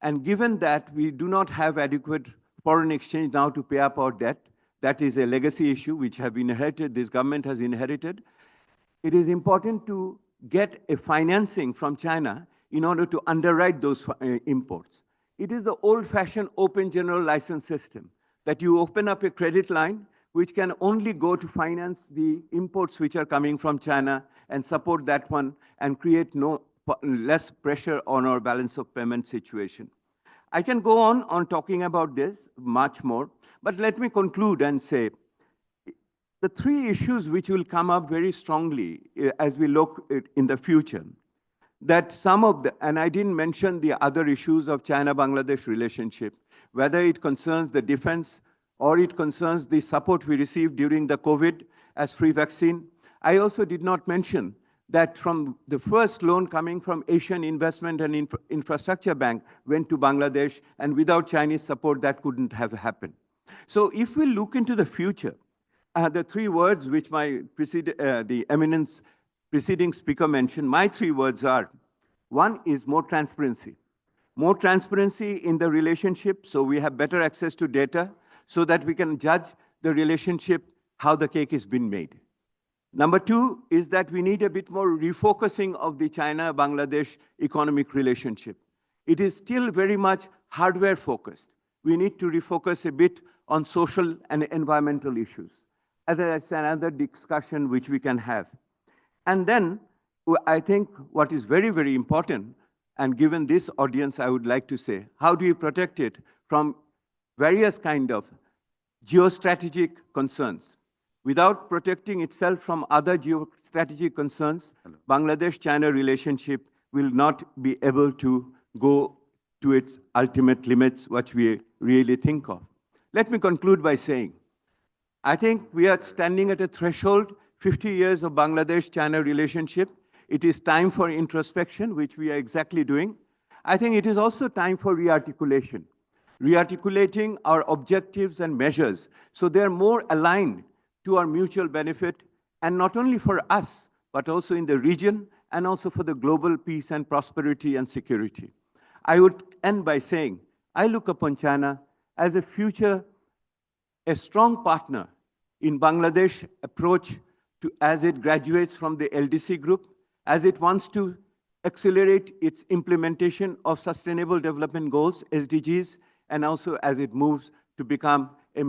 And given that we do not have adequate foreign exchange now to pay up our debt, that is a legacy issue which have inherited, this government has inherited. It is important to get a financing from China in order to underwrite those imports. It is the old-fashioned open general license system that you open up a credit line which can only go to finance the imports which are coming from China and support that one and create less pressure on our balance of payment situation. I can go on talking about this much more, but let me conclude and say the three issues which will come up very strongly as we look in the future, that some of the, and I didn't mention the other issues of China-Bangladesh relationship, whether it concerns the defense or it concerns the support we received during the COVID as free vaccine. I also did not mention that from the first loan coming from Asian Investment and Infrastructure Bank went to Bangladesh, and without Chinese support, that couldn't have happened. So if we look into the future, the three words which the eminence preceding speaker mentioned, my three words are, one is more transparency. More transparency in the relationship so we have better access to data so that we can judge the relationship, how the cake is being made. Number two is that we need a bit more refocusing of the China-Bangladesh economic relationship. It is still very much hardware focused. We need to refocus a bit on social and environmental issues. That's another discussion which we can have. And then I think what is very, very important, and given this audience, I would like to say, how do you protect it from various kind of geostrategic concerns? Without protecting itself from other geostrategic concerns, Bangladesh-China relationship will not be able to go to its ultimate limits, which we really think of. Let me conclude by saying, I think we are standing at a threshold, 50 years of Bangladesh-China relationship. It is time for introspection, which we are exactly doing. I think it is also time for rearticulation, rearticulating our objectives and measures so they are more aligned to our mutual benefit, and not only for us, but also in the region and also for the global peace and prosperity and security. I would end by saying, I look upon China as a future, a strong partner in Bangladesh approach to as it graduates from the LDC group, as it wants to accelerate its implementation of Sustainable Development Goals, SDGs, and also as it moves to become a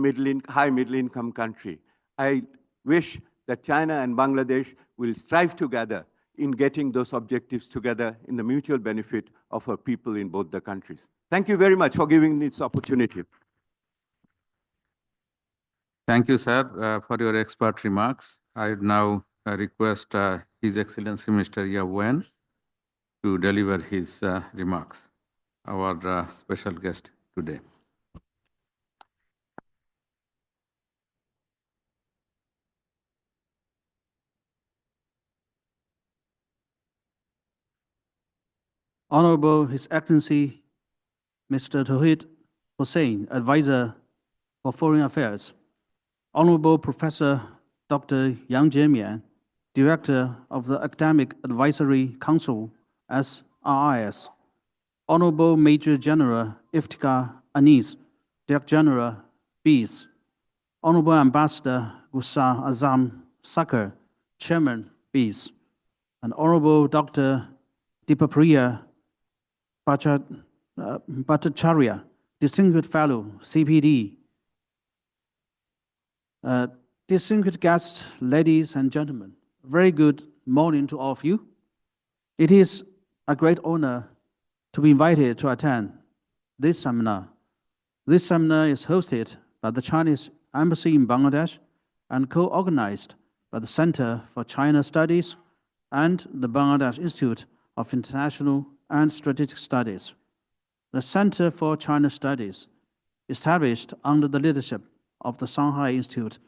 high middle-income country. I wish that China and Bangladesh will strive together in getting those objectives together in the mutual benefit of our people in both the countries. Thank you very much for giving me this opportunity. Thank you, sir, for your expert remarks. I would now request His Excellency Mr. Yuen to deliver his remarks, our special guest today. Honorable His Excellency Mr. Tauhid Hussain, Advisor for Foreign Affairs, Honorable Professor Dr. Yang Jiemian, Director of the Academic Advisory Council, SRIS, Honorable Major General Iftikhar Anis, Director General, Peace, Honorable Ambassador Gusar Azam Sakar, Chairman, BEAS, and Honorable Dr. Dipapriya Bhattacharya, Distinguished Fellow, CPD, distinguished guests, ladies and gentlemen, very good morning to all of you. It is a great honor to be invited to attend this seminar. This seminar is hosted by the Chinese Embassy in Bangladesh and co-organized by the Center for China Studies and the Bangladesh Institute of International and Strategic Studies. The Center for China Studies, established under the leadership of the Shanghai Institute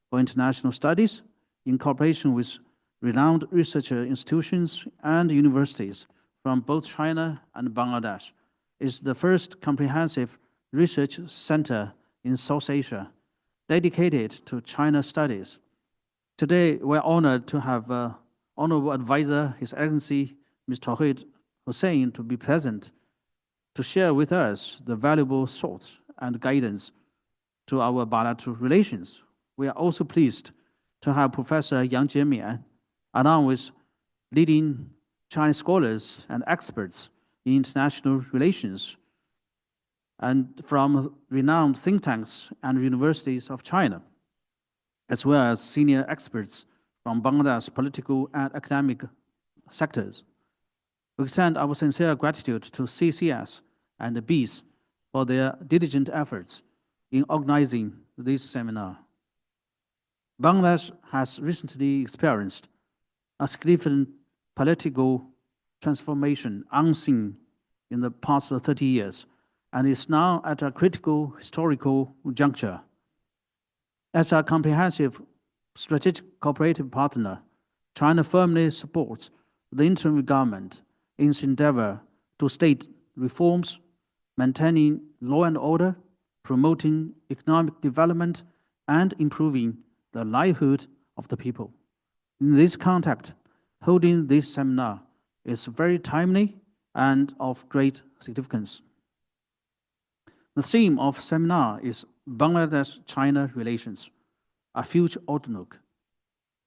for International Studies, in cooperation with renowned research institutions and universities from both China and Bangladesh, is the first comprehensive research center in South Asia dedicated to China studies. Today, we're honored to have Honorable Advisor, His Excellency Mr. Tauhid Hussein, to be present to share with us the valuable thoughts and guidance to our bilateral relations. We are also pleased to have Professor Yang Jiemian, along with leading Chinese scholars and experts in international relations, and from renowned think tanks and universities of China, as well as senior experts from Bangladesh political and academic sectors. We extend our sincere gratitude to CCS and the BEAS for their diligent efforts in organizing this seminar. Bangladesh has recently experienced a significant political transformation unseen in the past 30 years and is now at a critical historical juncture. As a comprehensive strategic cooperative partner, China firmly supports the interim government in its endeavor to state reforms, maintaining law and order, promoting economic development, and improving the livelihood of the people. In this context, holding this seminar is very timely and of great significance. The theme of the seminar is Bangladesh-China relations, a future outlook.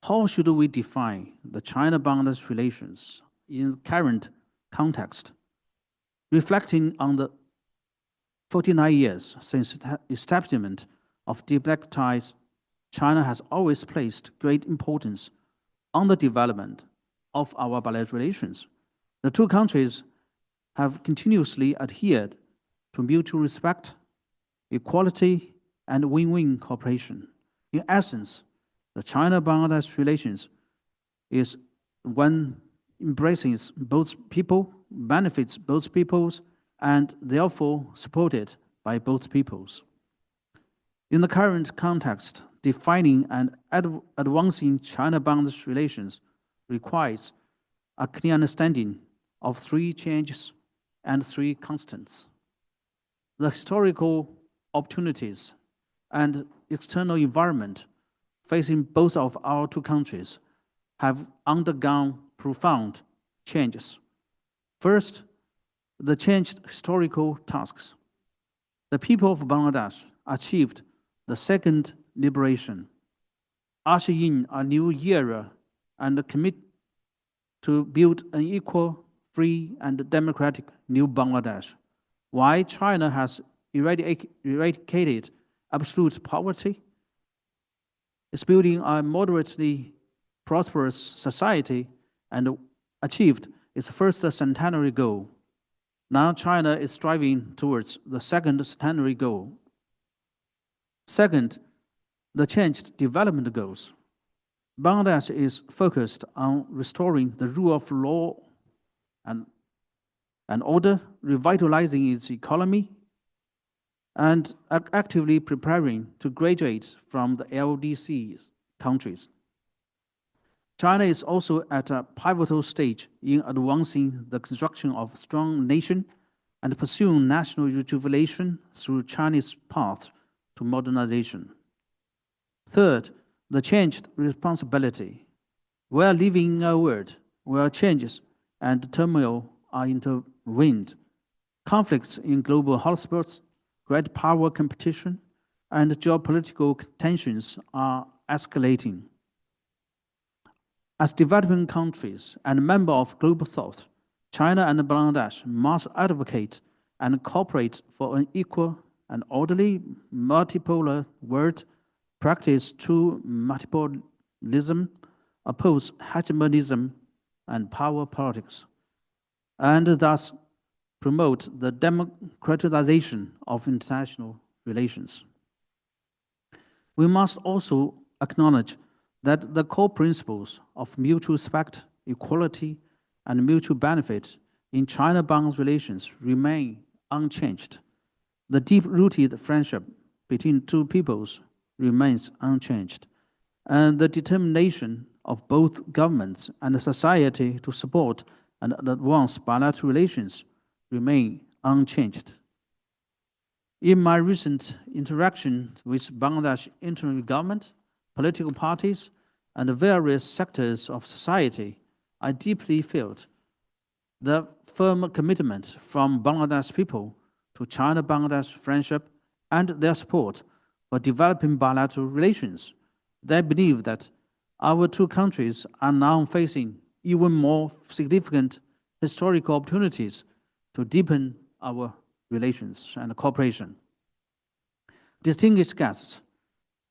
How should we define the China-Bangladesh relations in the current context? Reflecting on the 49 years since the establishment of diplomatic ties, China has always placed great importance on the development of our bilateral relations. The two countries have continuously adhered to mutual respect, equality, and win-win cooperation. In essence, the China-Bangladesh relations is one embraces both people, benefits both peoples, and therefore supported by both peoples. In the current context, defining and advancing China-Bangladesh relations requires a clear understanding of three changes and three constants. The historical opportunities and external environment facing both of our two countries have undergone profound changes. First, the changed historical tasks. The people of Bangladesh achieved the second liberation, usher in a new era, and commit to build an equal, free, and democratic new Bangladesh. While China has eradicated absolute poverty, is building a moderately prosperous society and achieved its first centenary goal. Now China is striving towards the second centenary goal. Second, the changed development goals. Bangladesh is focused on restoring the rule of law and order, revitalizing its economy, and actively preparing to graduate from the LDC countries. China is also at a pivotal stage in advancing the construction of a strong nation and pursuing national rejuvenation through Chinese path to modernization. Third, the changed responsibility. We are living in a world where changes and turmoil are intertwined. Conflicts in global hotspots, great power competition, and geopolitical tensions are escalating. As developing countries and member of Global South, China and Bangladesh must advocate and cooperate for an equal and orderly multipolar world, practice true multipolism, oppose hegemonism and power politics, and thus promote the democratization of international relations. We must also acknowledge that the core principles of mutual respect, equality, and mutual benefit in China-Bangladesh relations remain unchanged. The deep-rooted friendship between two peoples remains unchanged, and the determination of both governments and society to support and advance bilateral relations remain unchanged. In my recent interaction with Bangladesh interim government, political parties, and various sectors of society, I deeply felt the firm commitment from Bangladesh people to China-Bangladesh friendship and their support for developing bilateral relations. They believe that our two countries are now facing even more significant historical opportunities to deepen our relations and cooperation. Distinguished guests,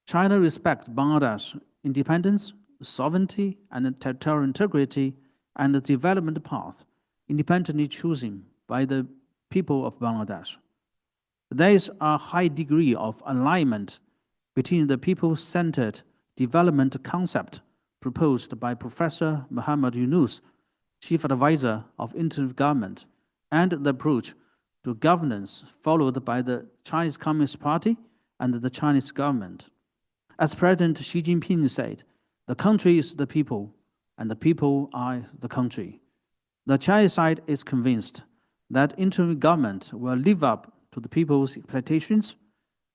China respects Bangladesh independence, sovereignty, and territorial integrity, and the development path independently chosen by the people of Bangladesh. There is a high degree of alignment between the people-centered development concept proposed by Professor Muhammad Yunus, Chief Advisor of Interim Government, and the approach to governance followed by the Chinese Communist Party and the Chinese government. As President Xi Jinping said, the country is the people, and the people are the country. The Chinese side is convinced that interim government will live up to the people's expectations,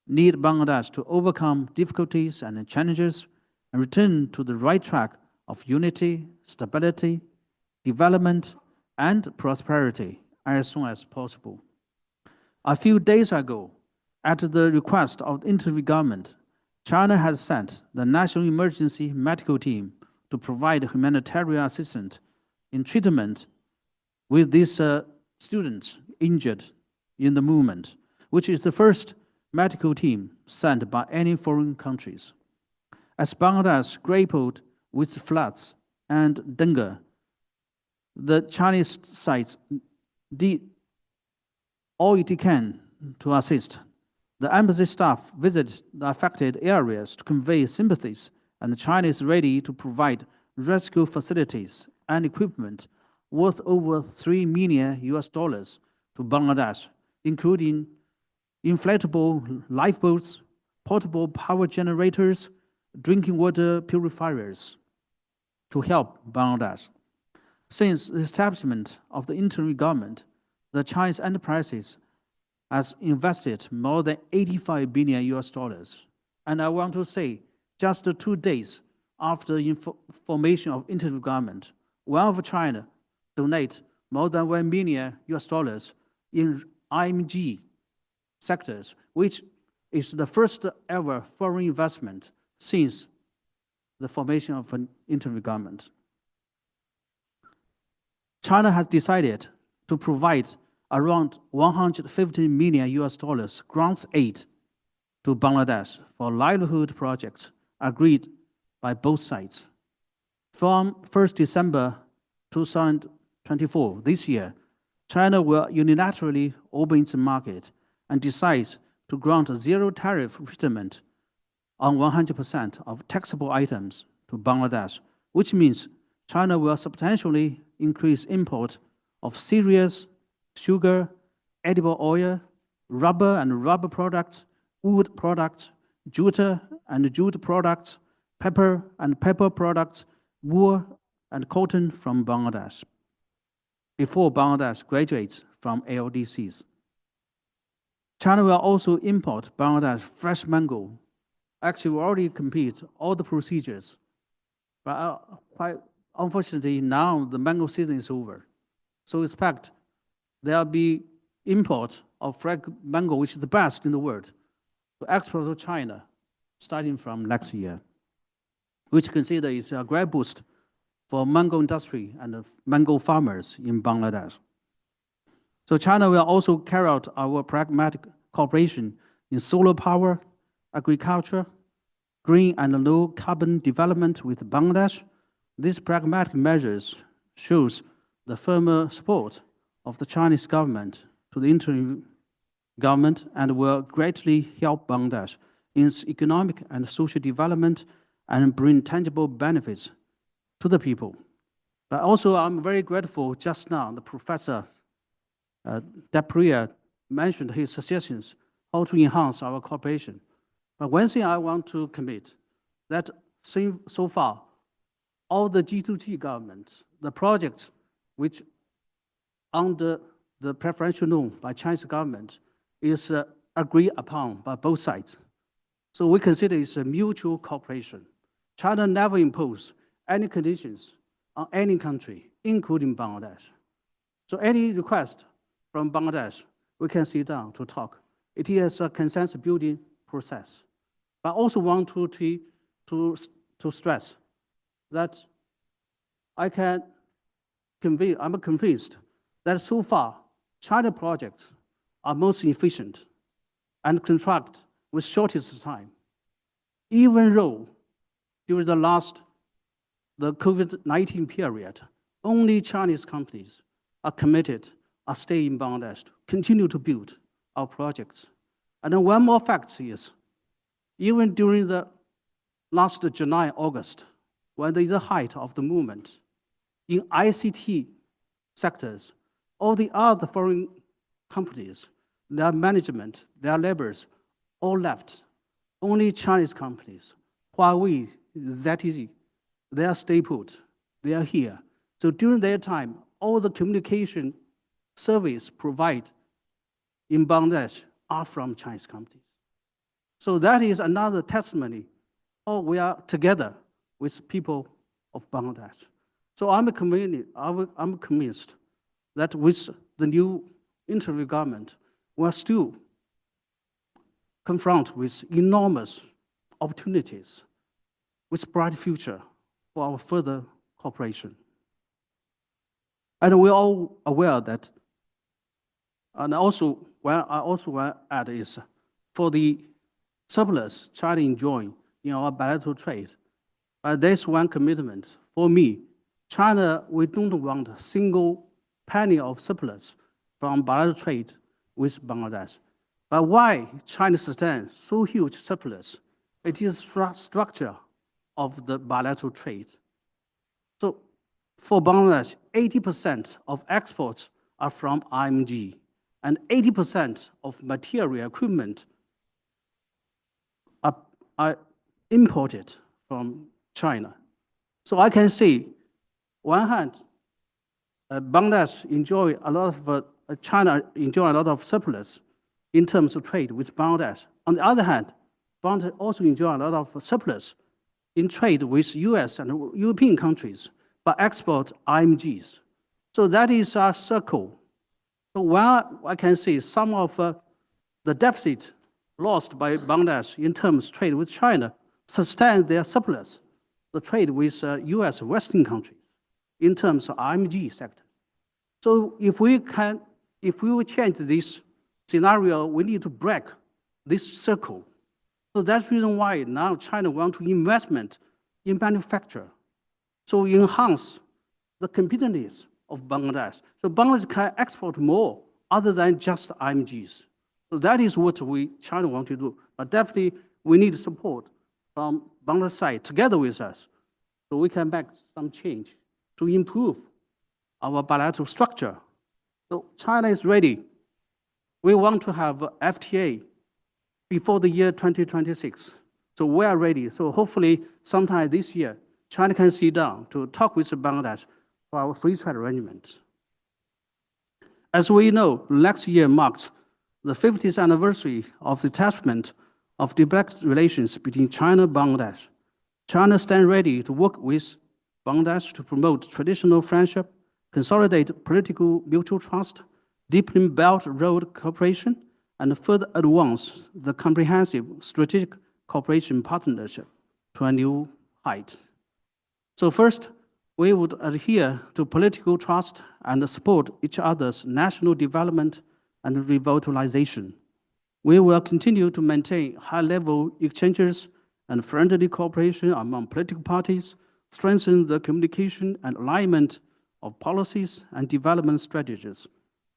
lead Bangladesh to overcome difficulties and challenges, and return to the right track of unity, stability, development, and prosperity as soon as possible. A few days ago, at the request of the interim government, China has sent the National Emergency Medical Team to provide humanitarian assistance in treatment with these students injured in the movement, which is the first medical team sent by any foreign countries. As Bangladesh grappled with floods and dengue, the Chinese side did all it can to assist. The embassy staff visited the affected areas to convey sympathies, and China is ready to provide rescue facilities and equipment worth over $3 million to Bangladesh, including inflatable lifeboats, portable power generators, drinking water purifiers, to help Bangladesh. Since the establishment of the interim government, the Chinese enterprises has invested more than $85 billion. And I want to say, just 2 days after the formation of interim government, one of China donate more than $1 million in IMG sectors, which is the first ever foreign investment since the formation of an interim government. China has decided to provide around $150 million grants aid to Bangladesh for livelihood projects agreed by both sides. From 1st December 2024, this year, China will unilaterally open its market and decides to grant zero tariff treatment on 100% of taxable items to Bangladesh, which means China will substantially increase import of cereals, sugar, edible oil, rubber and rubber products, wood products, jute and jute products, pepper and pepper products, wool and cotton from Bangladesh, before Bangladesh graduates from LDCs. China will also import Bangladesh fresh mango. Actually, we already complete all the procedures, but quite unfortunately, now the mango season is over. So expect there will be import of fresh mango, which is the best in the world, to export to China starting from next year, which consider is a great boost for mango industry and mango farmers in Bangladesh. So China will also carry out our pragmatic cooperation in solar power, agriculture, green and low carbon development with Bangladesh. These pragmatic measures shows the firmer support of the Chinese government to the interim government and will greatly help Bangladesh in its economic and social development and bring tangible benefits to the people. But also, I'm very grateful just now, the Professor Dapria mentioned his suggestions how to enhance our cooperation. But one thing I want to commit, that so far, all the G2G governments, the projects which under the preferential loan by Chinese government is agreed upon by both sides. So we consider it's a mutual cooperation. China never imposed any conditions on any country, including Bangladesh. So any request from Bangladesh, we can sit down to talk. It is a consensus building process. But I also want to stress that I'm convinced that so far, China projects are most efficient and contract with shortest time. Even though during the COVID-19 period, only Chinese companies are committed, are staying in Bangladesh, to continue to build our projects. And then one more fact is, even during the last July, August, when there is the height of the movement, in ICT sectors, all the other foreign companies, their management, their laborers, all left. Only Chinese companies, Huawei, ZTE, they are stay put, they are here. So during their time, all the communication service provided in Bangladesh are from Chinese companies. So that is another testimony. Oh, we are together with people of Bangladesh. So I'm convinced that with the new interim government, we're still confronted with enormous opportunities with bright future for our further cooperation. And we're all aware that, and also, what I also want to add is, for the surplus China enjoying in our bilateral trade, there's one commitment for me. China, we don't want a single penny of surplus from bilateral trade with Bangladesh. But why China sustains so huge surplus? It is structure of the bilateral trade. So for Bangladesh, 80% of exports are from IMG, and 80% of material equipment are imported from China. So I can see, one hand, Bangladesh enjoy a lot of, China enjoy a lot of surplus in terms of trade with Bangladesh. On the other hand, Bangladesh also enjoy a lot of surplus in trade with US and European countries, but export IMGs. So that is a circle. So while I can see some of the deficit lost by Bangladesh in terms of trade with China sustain their surplus, the trade with US Western countries in terms of IMG sectors. So if we will change this scenario, we need to break this circle. So that's the reason why now China wants to investment in manufacture. So enhance the competitiveness of Bangladesh. So Bangladesh can export more other than just IMGs. So that is what China want to do. But definitely we need support from Bangladesh side together with us, so we can make some change to improve our bilateral structure. So China is ready. We want to have FTA before the year 2026. So we are ready. So hopefully sometime this year, China can sit down to talk with Bangladesh for our free trade arrangement. As we know, next year marks the 50th anniversary of the attachment of diplomatic relations between China and Bangladesh. China stands ready to work with Bangladesh to promote traditional friendship, consolidate political mutual trust, deepen Belt Road cooperation, and further advance the comprehensive strategic cooperation partnership to a new height. So first, we would adhere to political trust and support each other's national development and revitalization. We will continue to maintain high-level exchanges and friendly cooperation among political parties, strengthen the communication and alignment of policies and development strategies,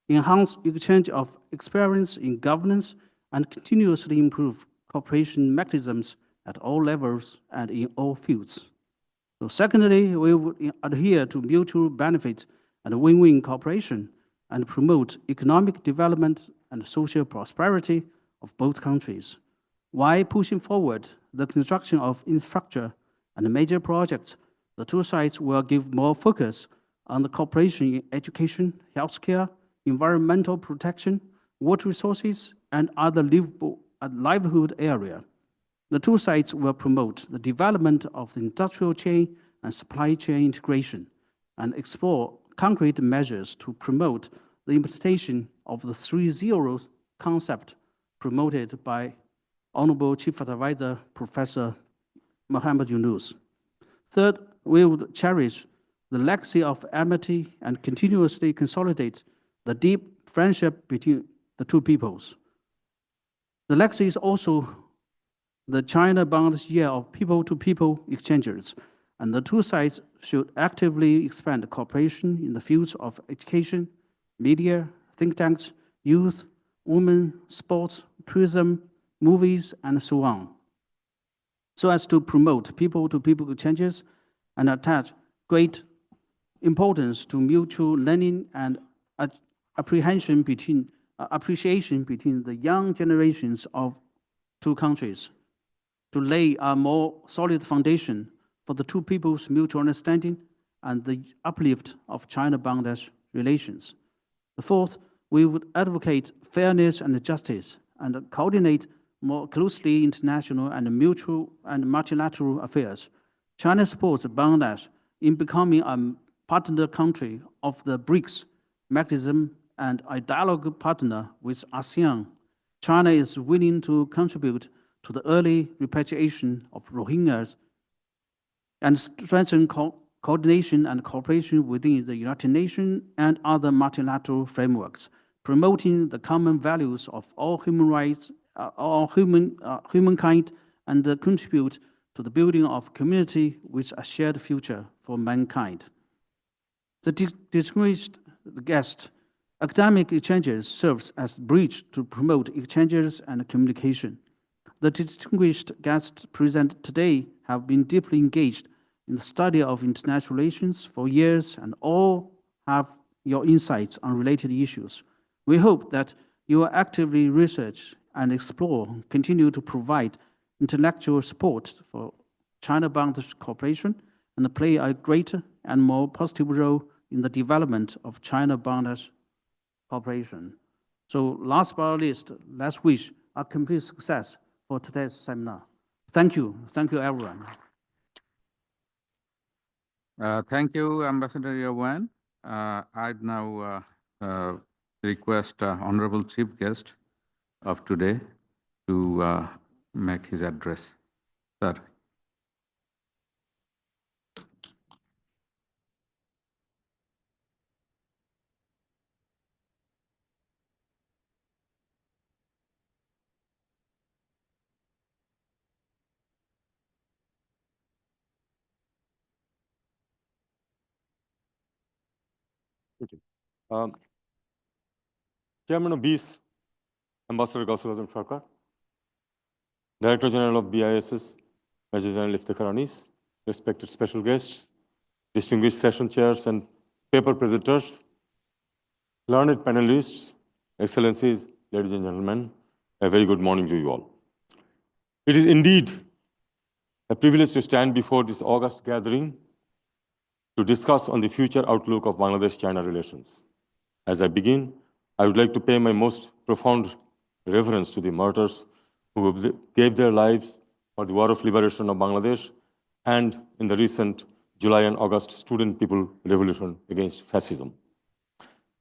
enhance exchange of experience in governance, and continuously improve cooperation mechanisms at all levels and in all fields. So secondly, we would adhere to mutual benefit and win-win cooperation and promote economic development and social prosperity of both countries, while pushing forward the construction of infrastructure and major projects. The two sides will give more focus on the cooperation in education, healthcare, environmental protection, water resources, and other livelihood area. The two sides will promote the development of the industrial chain and supply chain integration and explore concrete measures to promote the implementation of the 3 zeros concept promoted by Honorable Chief Advisor Professor Muhammad Yunus. Third, we would cherish the legacy of amity and continuously consolidate the deep friendship between the two peoples. The legacy is also the China-bound year of people-to-people exchanges, and the two sides should actively expand cooperation in the fields of education, media, think tanks, youth, women, sports, tourism, movies, and so on, so as to promote people-to-people exchanges and attach great importance to mutual learning and appreciation between the young generations of two countries, to lay a more solid foundation for the two people's mutual understanding and the uplift of China-Bangladesh relations. The fourth, we would advocate fairness and justice and coordinate more closely international and mutual and multilateral affairs. China supports Bangladesh in becoming a partner country of the BRICS mechanism and a dialogue partner with ASEAN. China is willing to contribute to the early repatriation of Rohingyas and strengthen coordination and cooperation within the United Nations and other multilateral frameworks, promoting the common values of all human rights, humankind, and contribute to the building of a community with a shared future for mankind. The distinguished guest, academic exchanges serves as a bridge to promote exchanges and communication. The distinguished guests present today have been deeply engaged in the study of international relations for years and all have your insights on related issues. We hope that you will actively research and explore, continue to provide intellectual support for China-Bangladesh cooperation and play a greater and more positive role in the development of China-Bangladesh cooperation. So last but not least, let's wish a complete success for today's seminar. Thank you. Thank you, everyone. Thank you, Ambassador Yawan. I'd now request Honorable Chief Guest of today to make his address. Sir. Okay. Chairman of BIS, Ambassador Gausul Sarkar, Director General of BISS, Major General Iftikhar Anis, respected special guests, distinguished session chairs and paper presenters, learned panelists, excellencies, ladies and gentlemen, a very good morning to you all. It is indeed a privilege to stand before this august gathering to discuss on the future outlook of Bangladesh-China relations. As I begin, I would like to pay my most profound reverence to the martyrs who gave their lives for the war of liberation of Bangladesh and in the recent July and August student people revolution against fascism.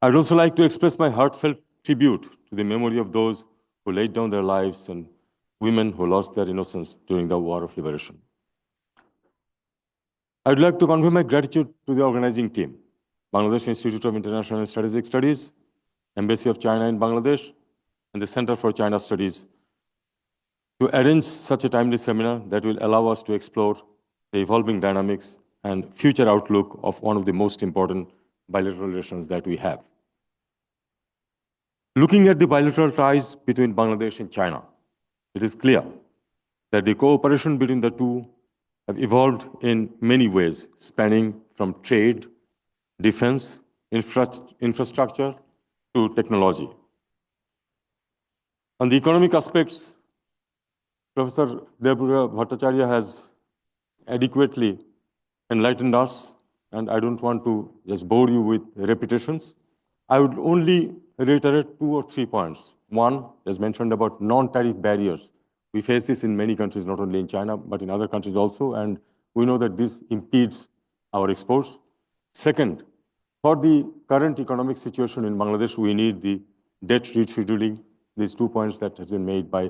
I would also like to express my heartfelt tribute to the memory of those who laid down their lives and women who lost their innocence during the War of Liberation. I would like to convey my gratitude to the organizing team, Bangladesh Institute of International and Strategic Studies, Embassy of China in Bangladesh, and the Center for China Studies to arrange such a timely seminar that will allow us to explore the evolving dynamics and future outlook of one of the most important bilateral relations that we have. Looking at the bilateral ties between Bangladesh and China, it is clear that the cooperation between the two have evolved in many ways, spanning from trade, defense, infrastructure to technology. On the economic aspects, Professor Devbruya Bhattacharya has adequately enlightened us, and I don't want to just bore you with repetitions. I would only reiterate 2 or 3 points. One, as mentioned about non-tariff barriers. We face this in many countries, not only in China, but in other countries also, and we know that this impedes our exports. Second, for the current economic situation in Bangladesh, we need the debt rescheduling, these 2 points that has been made by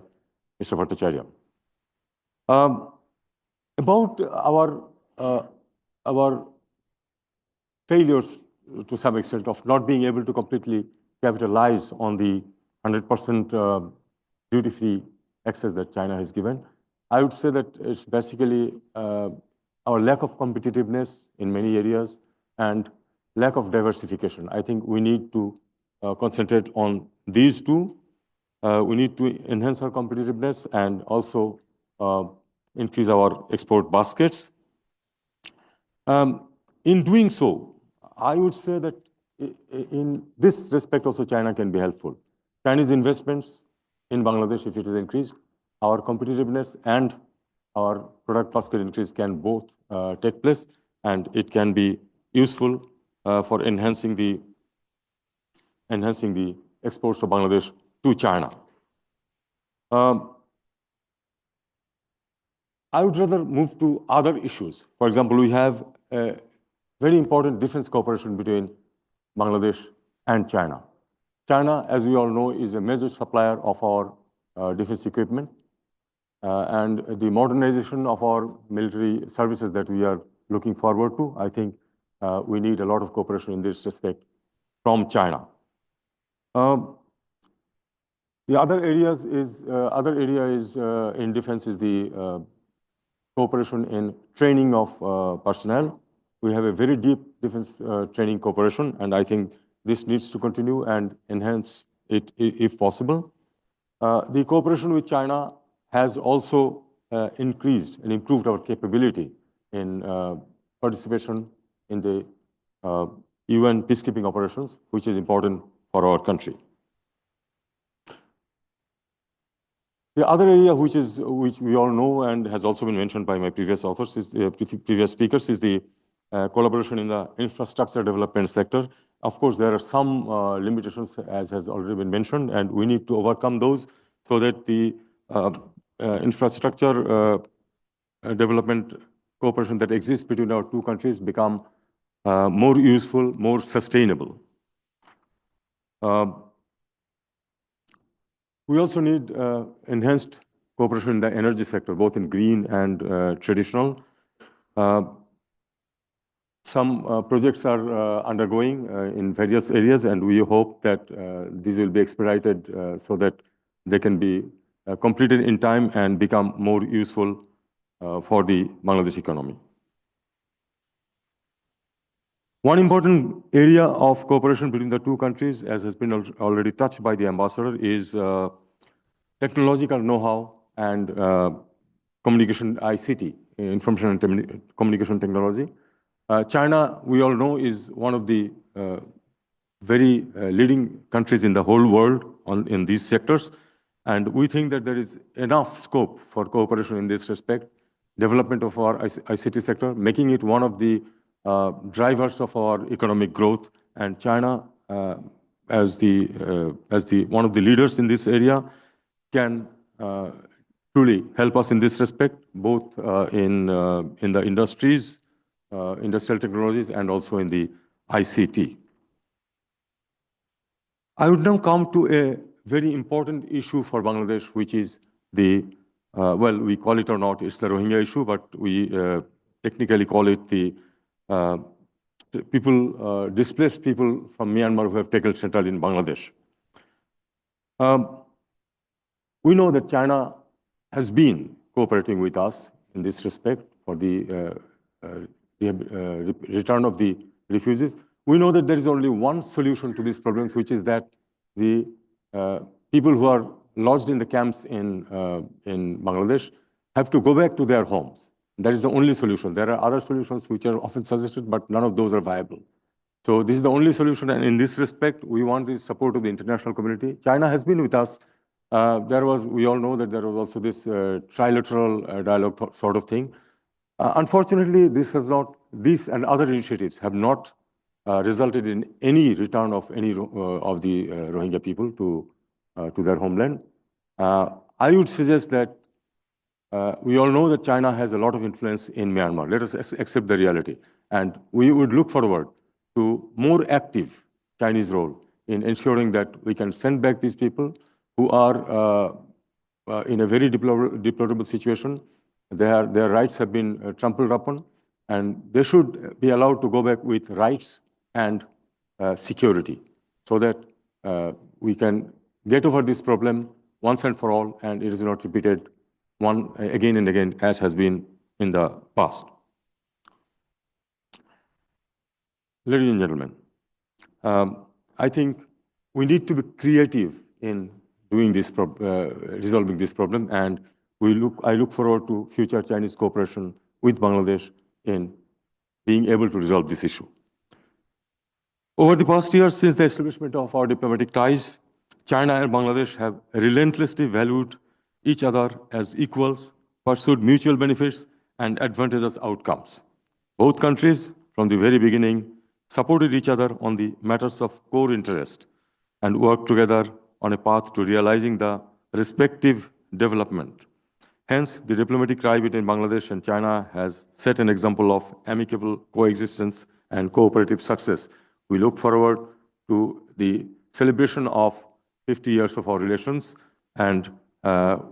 Mr. Bhattacharya. About our failures to some extent of not being able to completely capitalize on the 100% duty-free access that China has given, I would say that it's basically our lack of competitiveness in many areas and lack of diversification. I think we need to concentrate on these two. We need to enhance our competitiveness and also increase our export baskets. In doing so, I would say that in this respect also China can be helpful. Chinese investments in Bangladesh, if it is increased, our competitiveness and our product basket increase can both take place, and it can be useful for enhancing the exports of Bangladesh to China. I would rather move to other issues. For example, we have a very important defense cooperation between Bangladesh and China. China, as we all know, is a major supplier of our defense equipment, and the modernization of our military services that we are looking forward to. I think we need a lot of cooperation in this respect from China. The other area is in defense is the cooperation in training of personnel. We have a very deep defense training cooperation, and I think this needs to continue and enhance it if possible. The cooperation with China has also increased and improved our capability in participation in the UN peacekeeping operations, which is important for our country. The other area which we all know and has also been mentioned by my previous authors, previous speakers, is the collaboration in the infrastructure development sector. Of course, there are some limitations, as has already been mentioned, and we need to overcome those so that the infrastructure development cooperation that exists between our two countries become more useful, more sustainable. We also need enhanced cooperation in the energy sector, both in green and traditional. Some projects are undergoing in various areas, and we hope that these will be expedited so that they can be completed in time and become more useful for the Bangladesh economy. One important area of cooperation between the two countries, as has been already touched by the ambassador, is technological know-how and communication ICT, information and communication technology. China, we all know, is one of the very leading countries in the whole world in these sectors. And we think that there is enough scope for cooperation in this respect, development of our ICT sector, making it one of the drivers of our economic growth. And China, as one of the leaders in this area, can truly help us in this respect, both in the industries, industrial technologies, and also in the ICT. I would now come to a very important issue for Bangladesh, which is the, well, we call it or not, it's the Rohingya issue, but we technically call it the people, displaced people from Myanmar who have taken shelter in Bangladesh. We know that China has been cooperating with us in this respect for the return of the refugees. We know that there is only one solution to this problem, which is that the people who are lodged in the camps in Bangladesh have to go back to their homes. That is the only solution. There are other solutions which are often suggested, but none of those are viable. So this is the only solution, and in this respect, we want the support of the international community. China has been with us. We all know that there was also this trilateral dialogue sort of thing. Unfortunately, this and other initiatives have not resulted in any return of any of the Rohingya people to their homeland. I would suggest that we all know that China has a lot of influence in Myanmar. Let us accept the reality. And we would look forward to more active Chinese role in ensuring that we can send back these people who are in a very deplorable situation. Their rights have been trampled upon, and they should be allowed to go back with rights and security so that we can get over this problem once and for all, and it is not repeated again and again as has been in the past. Ladies and gentlemen, I think we need to be creative in doing this resolving this problem, and I look forward to future Chinese cooperation with Bangladesh in being able to resolve this issue. Over the past years, since the establishment of our diplomatic ties, China and Bangladesh have relentlessly valued each other as equals, pursued mutual benefits and advantageous outcomes. Both countries, from the very beginning, supported each other on the matters of core interest and worked together on a path to realizing the respective development. Hence, the diplomatic tie between Bangladesh and China has set an example of amicable coexistence and cooperative success. We look forward to the celebration of 50 years of our relations, and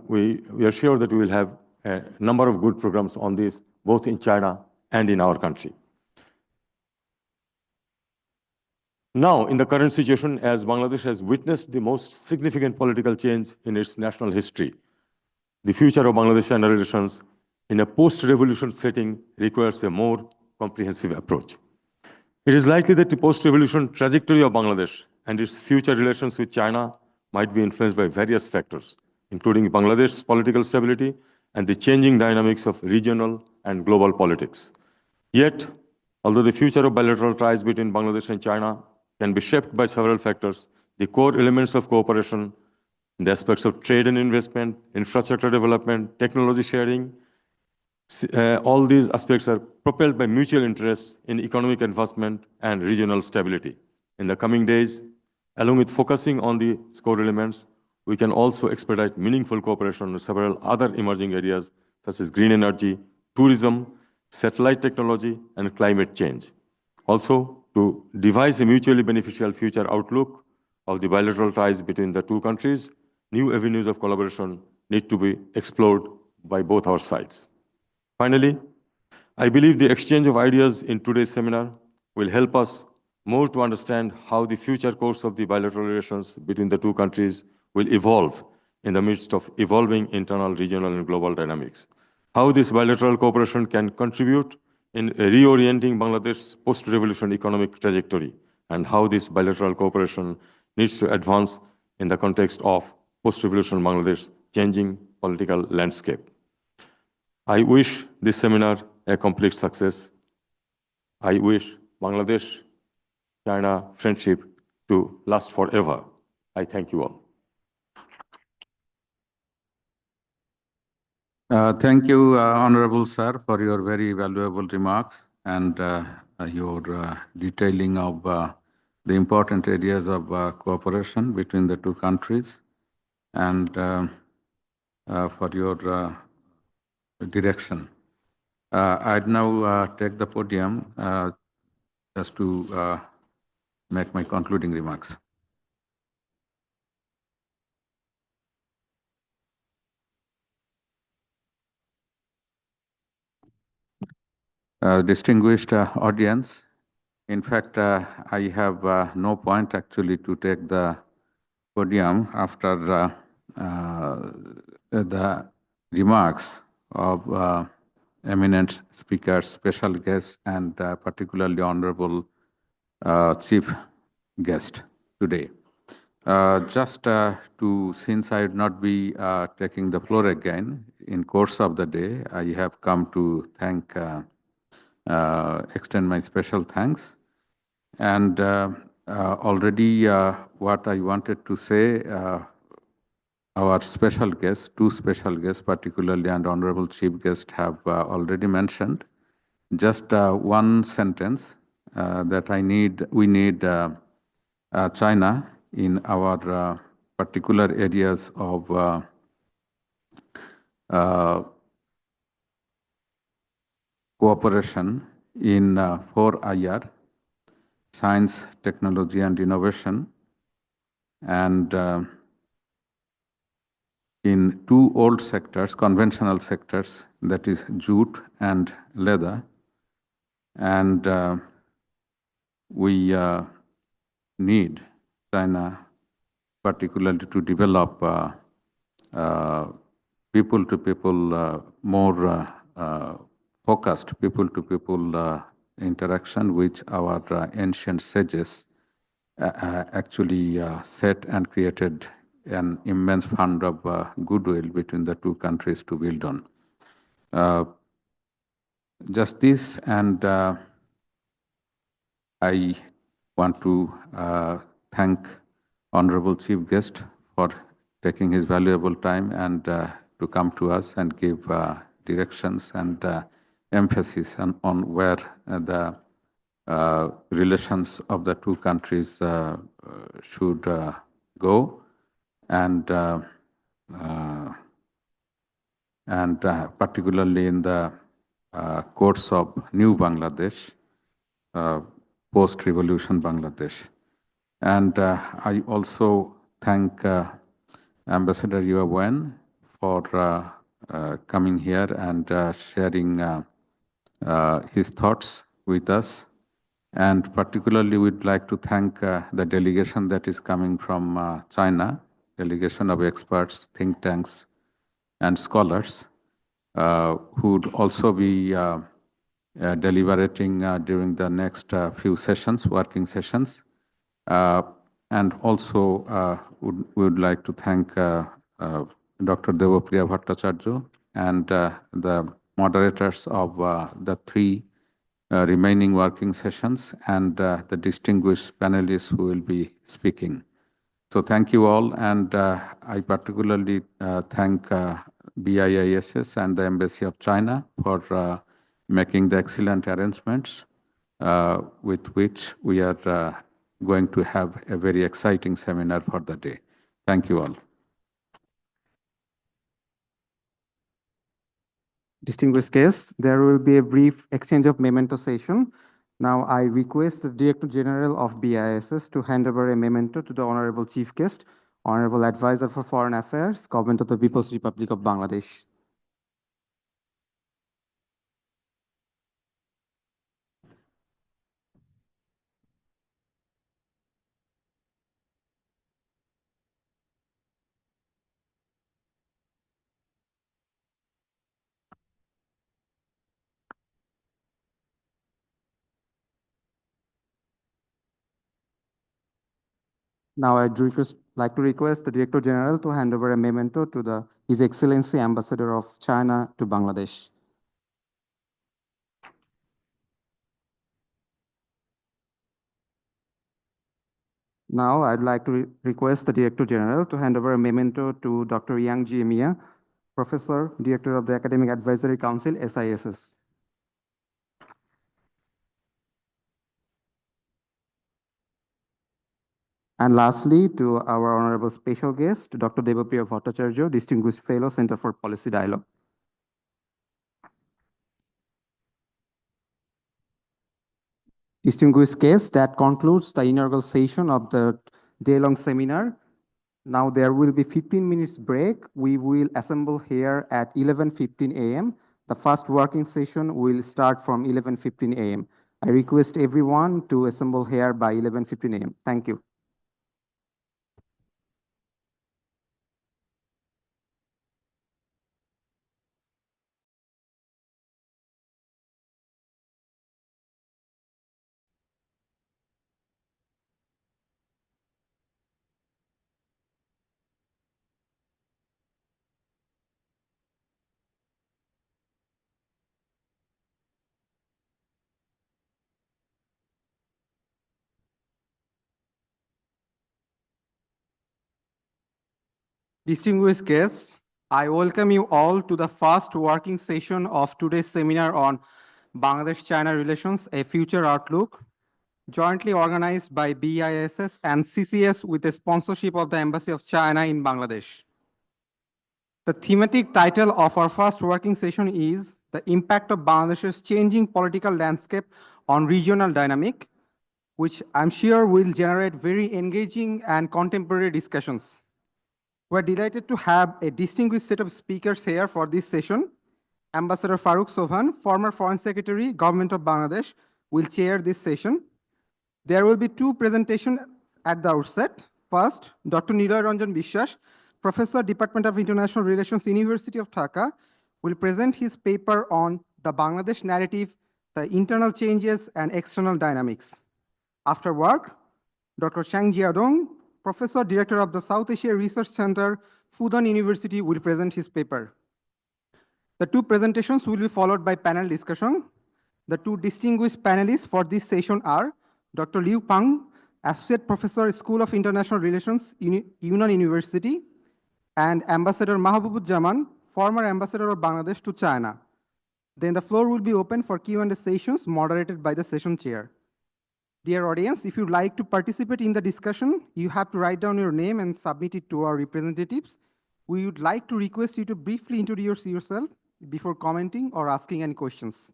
we are sure that we will have a number of good programs on this, both in China and in our country. Now, in the current situation, as Bangladesh has witnessed the most significant political change in its national history, the future of Bangladesh-China relations in a post-revolution setting requires a more comprehensive approach. It is likely that the post-revolution trajectory of Bangladesh and its future relations with China might be influenced by various factors, including Bangladesh's political stability and the changing dynamics of regional and global politics. Yet, although the future of bilateral ties between Bangladesh and China can be shaped by several factors, the core elements of cooperation in the aspects of trade and investment, infrastructure development, technology sharing, all these aspects are propelled by mutual interests in economic advancement and regional stability. In the coming days, along with focusing on the core elements, we can also expedite meaningful cooperation with several other emerging areas such as green energy, tourism, satellite technology, and climate change. Also, to devise a mutually beneficial future outlook of the bilateral ties between the two countries, new avenues of collaboration need to be explored by both our sides. Finally, I believe the exchange of ideas in today's seminar will help us more to understand how the future course of the bilateral relations between the two countries will evolve in the midst of evolving internal, regional, and global dynamics. How this bilateral cooperation can contribute in reorienting Bangladesh's post-revolution economic trajectory, and how this bilateral cooperation needs to advance in the context of post-revolution Bangladesh's changing political landscape. I wish this seminar a complete success. I wish Bangladesh-China friendship to last forever. I thank you all. Thank you, Honorable Sir, for your very valuable remarks and your detailing of the important areas of cooperation between the two countries, and for your direction. I'd now take the podium just to make my concluding remarks. Distinguished audience, in fact, I have no point actually to take the podium after the remarks of eminent speakers, special guests, and particularly honorable chief guest today. Just since I would not be taking the floor again in course of the day, I have come to extend my special thanks. And already what I wanted to say, our special guests, two special guests particularly, and honorable chief guest have already mentioned. Just one sentence that we need China in our particular areas of cooperation in 4IR, science, technology, and innovation, and in two old sectors, conventional sectors, that is jute and leather. And we need China particularly to develop people-to-people, more focused people-to-people interaction, which our ancient sages actually set and created an immense fund of goodwill between the two countries to build on. Just this, and I want to thank Honorable Chief Guest for taking his valuable time and to come to us and give directions and emphasis on where the relations of the two countries should go, and particularly in the course of new Bangladesh, post-revolution Bangladesh. And I also thank Ambassador Yua Wen for coming here and sharing his thoughts with us. And particularly, we'd like to thank the delegation that is coming from China, delegation of experts, think tanks, and scholars, who would also be deliberating during the next few sessions, working sessions. And also, we would like to thank Dr. Devopriya Bhattacharya and the moderators of the three remaining working sessions, and the distinguished panelists who will be speaking. So thank you all, and I particularly thank BIISS and the Embassy of China for making the excellent arrangements with which we are going to have a very exciting seminar for the day. Thank you all. Distinguished guests, there will be a brief exchange of memento session. Now I request the Director General of BISS to hand over a memento to the Honorable Chief Guest, Honorable Advisor for Foreign Affairs, Government of the People's Republic of Bangladesh. Now I'd like to request the Director General to hand over a memento to His Excellency Ambassador of China to Bangladesh. Now I'd like to request the Director General to hand over a memento to Dr. Yang Jiemia, Professor, Director of the Academic Advisory Council, SISS. And lastly, to our honorable special guest, Dr. Devopriya Bhattacharya, Distinguished Fellow, Center for Policy Dialogue. Distinguished guests, that concludes the inaugural session of the day-long seminar. Now there will be 15 minutes break. We will assemble here at 11:15 a.m. The first working session will start from 11:15 a.m. I request everyone to assemble here by 11:15 a.m. Thank you. Distinguished guests, I welcome you all to the first working session of today's seminar on Bangladesh-China relations, a future outlook, jointly organized by BISS and CCS with the sponsorship of the Embassy of China in Bangladesh. The thematic title of our first working session is The Impact of Bangladesh's Changing Political Landscape on Regional Dynamic, which I'm sure will generate very engaging and contemporary discussions. We're delighted to have a distinguished set of speakers here for this session. Ambassador Farooq Sobhan, former Foreign Secretary, Government of Bangladesh, will chair this session. There will be two presentations at the outset. First, Dr. Niloy Ranjan Bishwas, Professor, Department of International Relations, University of Dhaka, will present his paper on the Bangladesh narrative, the internal changes and external dynamics. Afterward, Dr. Shang Jiadong, Professor, Director of the South Asia Research Center, Fudan University, will present his paper. The two presentations will be followed by panel discussion. The two distinguished panelists for this session are Dr. Liu Pang, Associate Professor, School of International Relations, Yunnan University, and Ambassador Mahbubuzzaman, former Ambassador of Bangladesh to China. Then the floor will be open for Q&A sessions moderated by the session chair. Dear audience, if you'd like to participate in the discussion, you have to write down your name and submit it to our representatives. We would like to request you to briefly introduce yourself before commenting or asking any questions.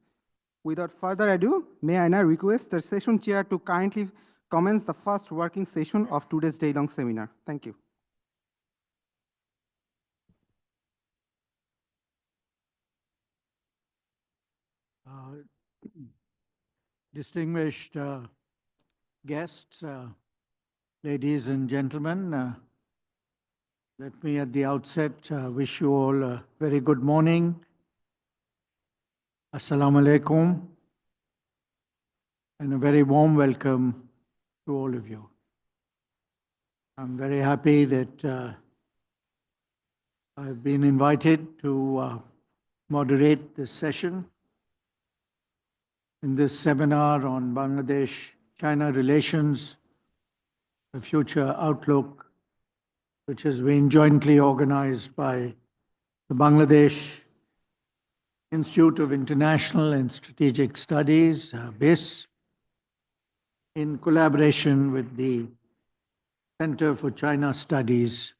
Without further ado, may I now request the session chair to kindly commence the first working session of today's day-long seminar. Thank you. Distinguished guests, ladies and gentlemen, let me at the outset wish you all a very good morning. Assalamu alaikum, and a very warm welcome to all of you. I'm very happy that I've been invited to moderate this session in this seminar on Bangladesh-China relations, the future outlook, which has been jointly organized by the Bangladesh Institute of International and Strategic Studies, BIS, in collaboration with the Center for China Studies.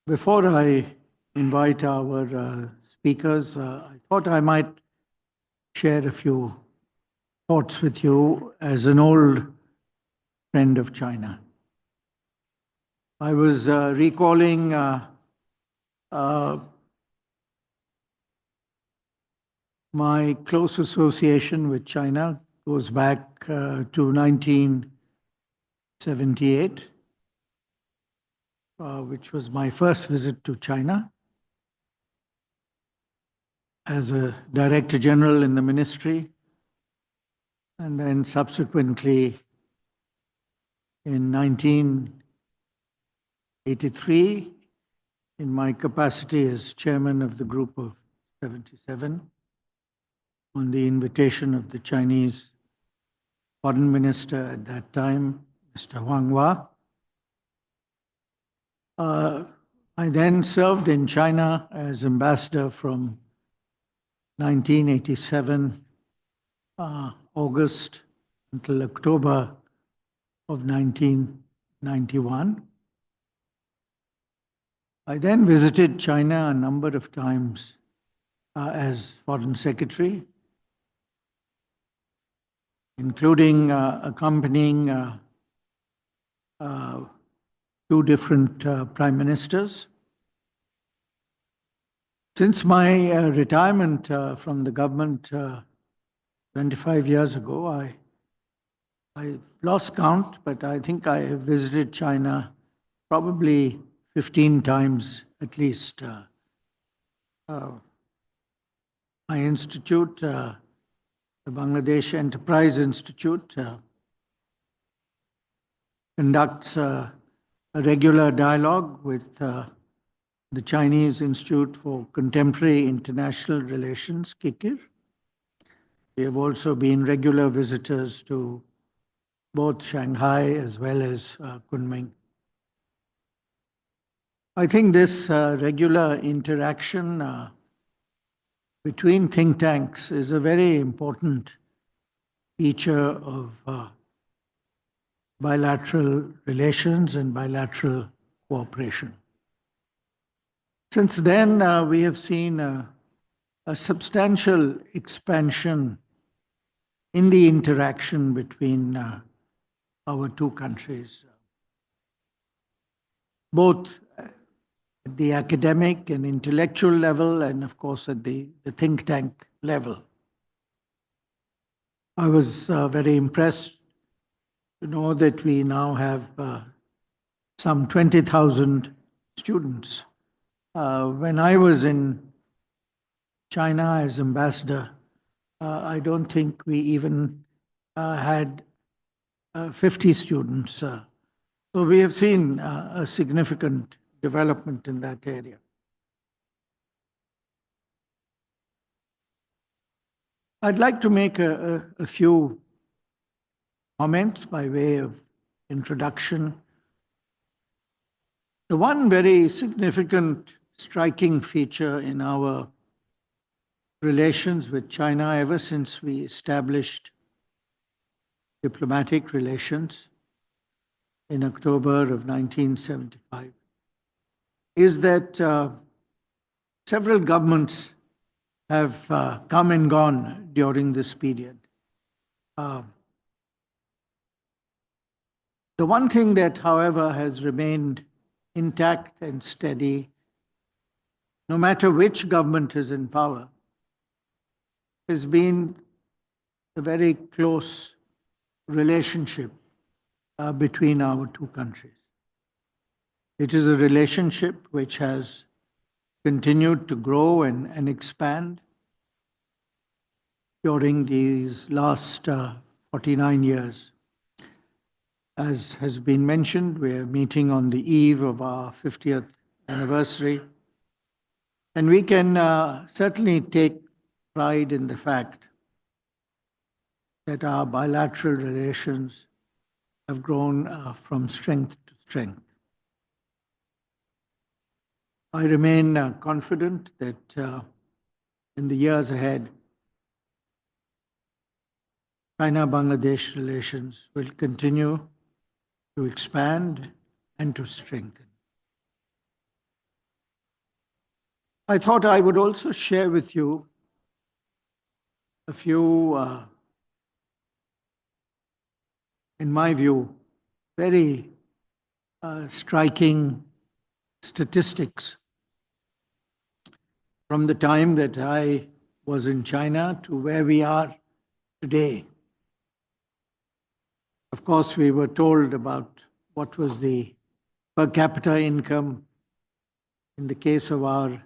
Before I invite our speakers, I thought I might share a few thoughts with you as an old friend of China. I was recalling my close association with China goes back to 1978. Which was my first visit to China as a Director General in the ministry, and then subsequently in 1983 in my capacity as Chairman of the Group of 77 on the invitation of the Chinese Foreign Minister at that time, Mr. Wang Wa. I then served in China as ambassador from 1987, August until October of 1991. I then visited China a number of times as Foreign Secretary, including accompanying two different prime ministers. Since my retirement from the government 25 years ago, I lost count, but I think I have visited China probably 15 times at least. My institute, the Bangladesh Enterprise Institute, conducts a regular dialogue with the Chinese Institute for Contemporary International Relations, KIKIR. We have also been regular visitors to both Shanghai as well as Kunming. I think this regular interaction between think tanks is a very important feature of bilateral relations and bilateral cooperation. Since then, we have seen a substantial expansion in the interaction between our two countries, both at the academic and intellectual level, and of course at the think tank level. I was very impressed to know that we now have some 20,000 students. When I was in China as ambassador, I don't think we even had 50 students. So we have seen a significant development in that area. I'd like to make a few comments by way of introduction. The one very significant, striking feature in our relations with China ever since we established diplomatic relations in October of 1975 is that several governments have come and gone during this period. The one thing that, however, has remained intact and steady, no matter which government is in power, has been a very close relationship between our two countries. It is a relationship which has continued to grow and expand during these last 49 years. As has been mentioned, we are meeting on the eve of our 50th anniversary, and we can certainly take pride in the fact that our bilateral relations have grown from strength to strength. I remain confident that in the years ahead, China-Bangladesh relations will continue to expand and to strengthen. I thought I would also share with you a few, in my view, very striking statistics from the time that I was in China to where we are today. Of course, we were told about what was the per capita income in the case of our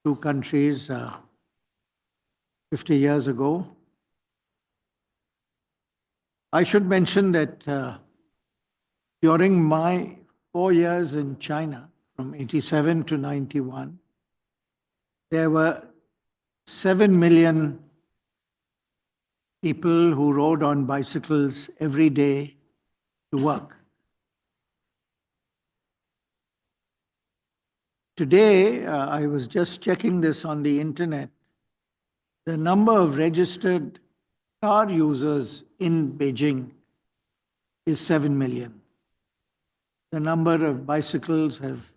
two countries 50 years ago. I should mention that during my 4 years in China, from 87 to 91, there were 7 million people who rode on bicycles every day to work. Today, I was just checking this on the internet. The number of registered car users in Beijing is 7 million. The number of bicycles have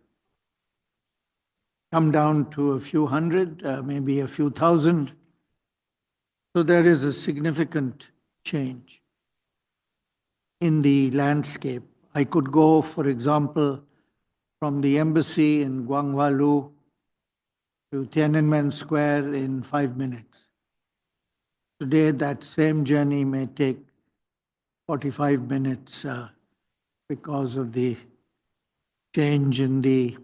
come down to a few hundred, maybe a few thousand. So there is a significant change in the landscape, I could go, for example, from the embassy in Guangwalu to Tiananmen Square in 5 minutes. Today, that same journey may take 45 minutes because of the change in the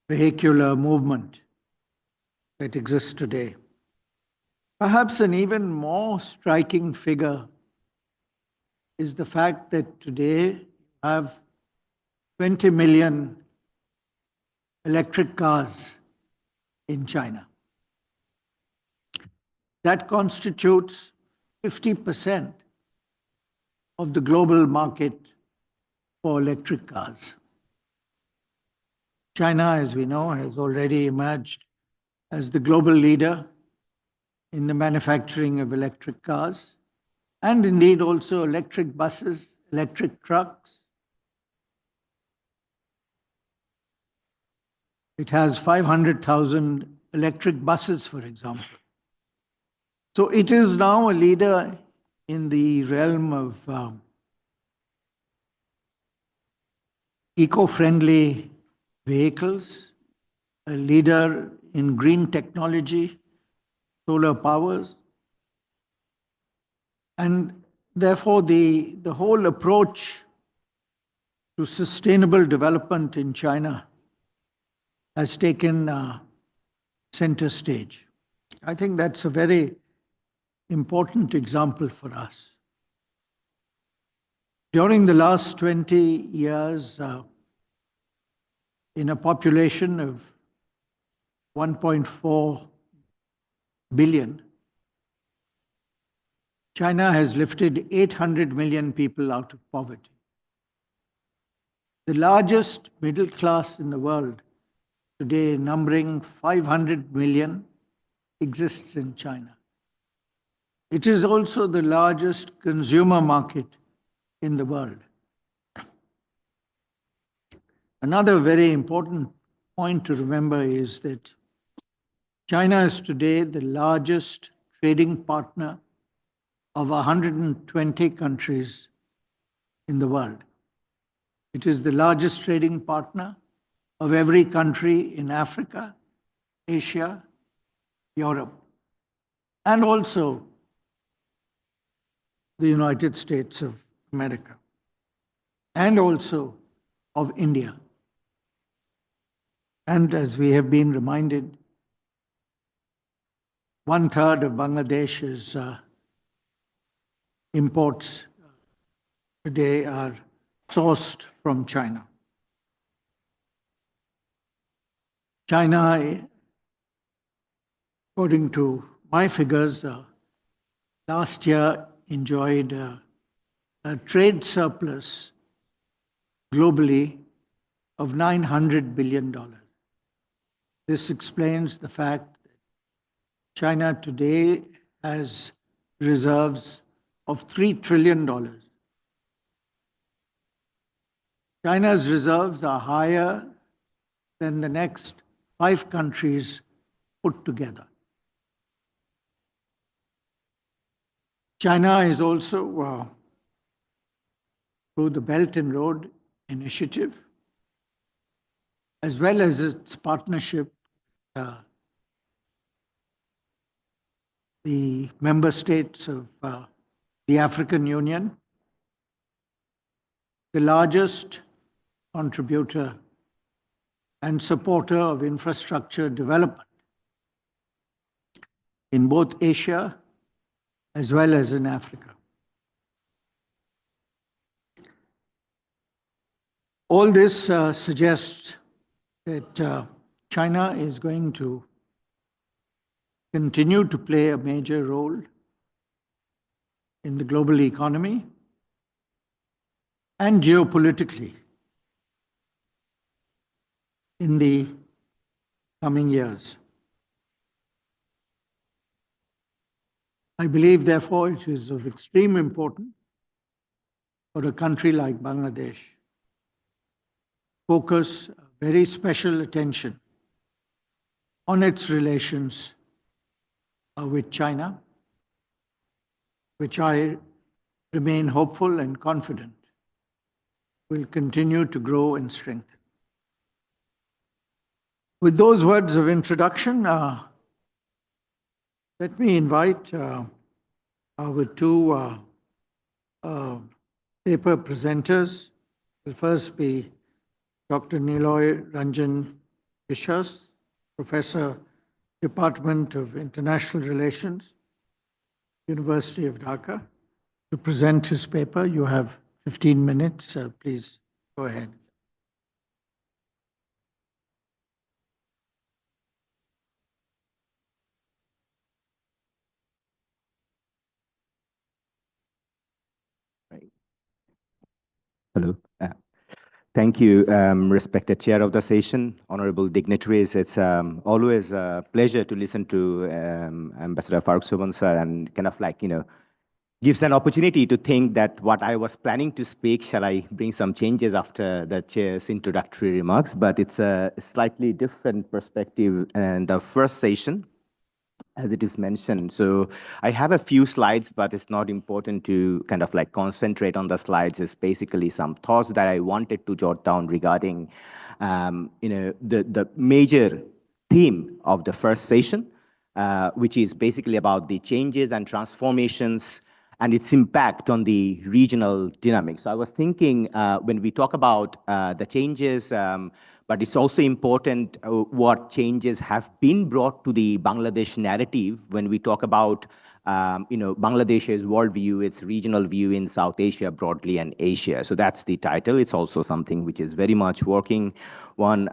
vehicular movement that exists today. Perhaps an even more striking figure is the fact that today you have 20 million electric cars in China. That constitutes 50% of the global market for electric cars. China, as we know, has already emerged as the global leader in the manufacturing of electric cars, and indeed also electric buses, electric trucks. It has 500,000 electric buses, for example. So it is now a leader in the realm of eco-friendly vehicles, a leader in green technology, solar powers. And therefore, the whole approach to sustainable development in China has taken center stage. I think that's a very important example for us. During the last 20 years, in a population of 1.4 billion, China has lifted 800 million people out of poverty. The largest middle class in the world today, numbering 500 million, exists in China. It is also the largest consumer market in the world. Another very important point to remember is that China is today the largest trading partner of 120 countries in the world. It is the largest trading partner of every country in Africa, Asia, Europe, and also the United States of America, and also of India. And as we have been reminded, 1/3 of Bangladesh's imports today are sourced from China. China, according to my figures, last year enjoyed a trade surplus globally of $900 billion. This explains the fact that China today has reserves of $3 trillion. China's reserves are higher than the next 5 countries put together. China is also, through the Belt and Road Initiative, as well as its partnership, the member states of the African Union, the largest contributor and supporter of infrastructure development in both Asia as well as in Africa. All this suggests that China is going to continue to play a major role in the global economy and geopolitically in the coming years. I believe, therefore, it is of extreme importance for a country like Bangladesh focus very special attention on its relations with China, which I remain hopeful and confident will continue to grow and strengthen. With those words of introduction, let me invite our two paper presenters. Will first be Dr. Niloy Ranjan Vishwas, Professor, Department of International Relations, University of Dhaka, to present his paper. You have 15 minutes. Please go ahead. Hello. Thank you, respected chair of the session, honorable dignitaries. It's always a pleasure to listen to Ambassador Faruk Sobhan sir, and kind of like, gives an opportunity to think that what I was planning to speak, shall I bring some changes after the chair's introductory remarks, but it's a slightly different perspective and the first session, as it is mentioned. So I have a few slides, but it's not important to kind of like concentrate on the slides. It's basically some thoughts that I wanted to jot down regarding, the major theme of the first session, which is basically about the changes and transformations and its impact on the regional dynamics. So I was thinking when we talk about the changes, but it's also important what changes have been brought to the Bangladesh narrative when we talk about Bangladesh's worldview, its regional view in South Asia broadly and Asia. So that's the title. It's also something which is very much working one.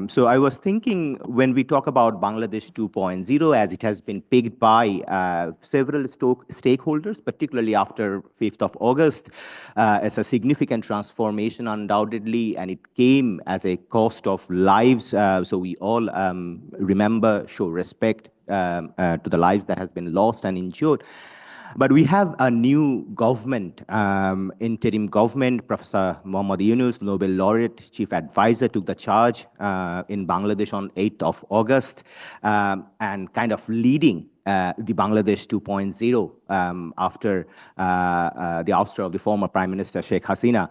So I was thinking when we talk about Bangladesh 2.0, as it has been picked by several stakeholders, particularly after 5th of August, it's a significant transformation undoubtedly, and it came as a cost of lives. So we all remember, show respect to the lives that has been lost and injured. But we have a new government, interim government. Professor Muhammad Yunus, Nobel laureate, chief advisor, took the charge in Bangladesh on 8th of August and kind of leading the Bangladesh 2.0 after the ouster of the former Prime Minister Sheikh Hasina,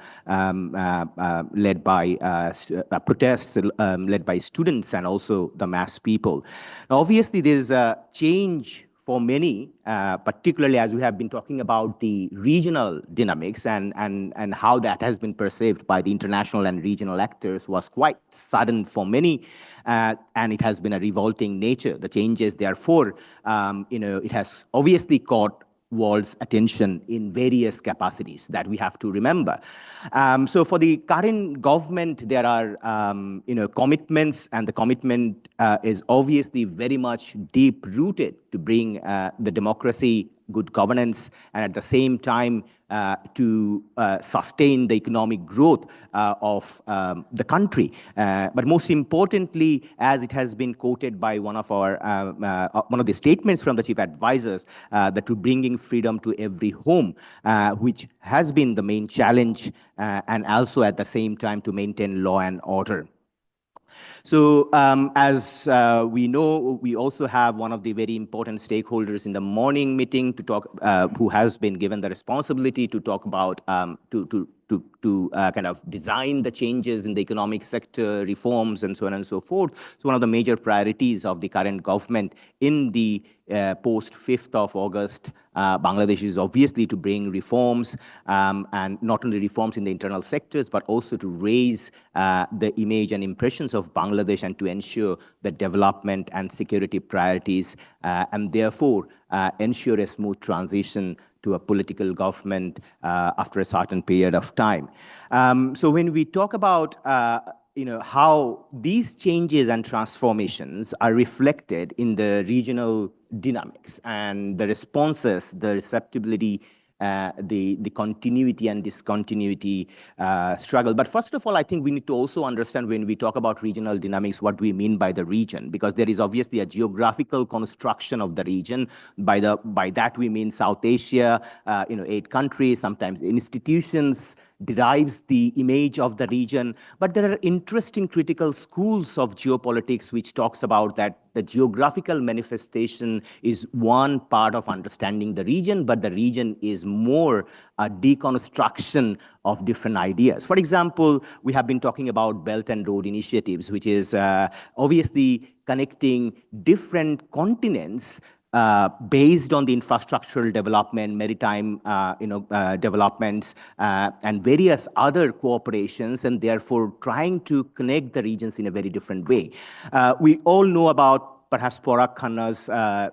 led by protests led by students and also the mass people. Now, obviously, there's a change for many, particularly as we have been talking about the regional dynamics and how that has been perceived by the international and regional actors, was quite sudden for many, and it has been a revolting nature. The changes, therefore, it has obviously caught world's attention in various capacities that we have to remember. So for the current government, there are commitments, and the commitment is obviously very much deep-rooted to bring the democracy, good governance, and at the same time to sustain the economic growth of the country. But most importantly, as it has been quoted by one of the statements from the chief advisors, that to bringing freedom to every home, which has been the main challenge, and also at the same time to maintain law and order. So as we know, we also have one of the very important stakeholders in the morning meeting to talk, who has been given the responsibility to talk about, to kind of design the changes in the economic sector, reforms, and so on and so forth. So one of the major priorities of the current government in the post 5th of August, Bangladesh is obviously to bring reforms, and not only reforms in the internal sectors, but also to raise the image and impressions of Bangladesh and to ensure the development and security priorities, and therefore ensure a smooth transition to a political government after a certain period of time. So when we talk about how these changes and transformations are reflected in the regional dynamics and the responses, the receptibility, the continuity and discontinuity struggle. But first of all, I think we need to also understand when we talk about regional dynamics, what we mean by the region, because there is obviously a geographical construction of the region. By that we mean South Asia, 8 countries, sometimes institutions, derives the image of the region. But there are interesting critical schools of geopolitics which talks about that the geographical manifestation is one part of understanding the region, but the region is more a deconstruction of different ideas. For example, we have been talking about Belt and Road initiatives, which is obviously connecting different continents based on the infrastructural development, maritime developments, and various other cooperations, and therefore trying to connect the regions in a very different way. We all know about perhaps Parag Khanna's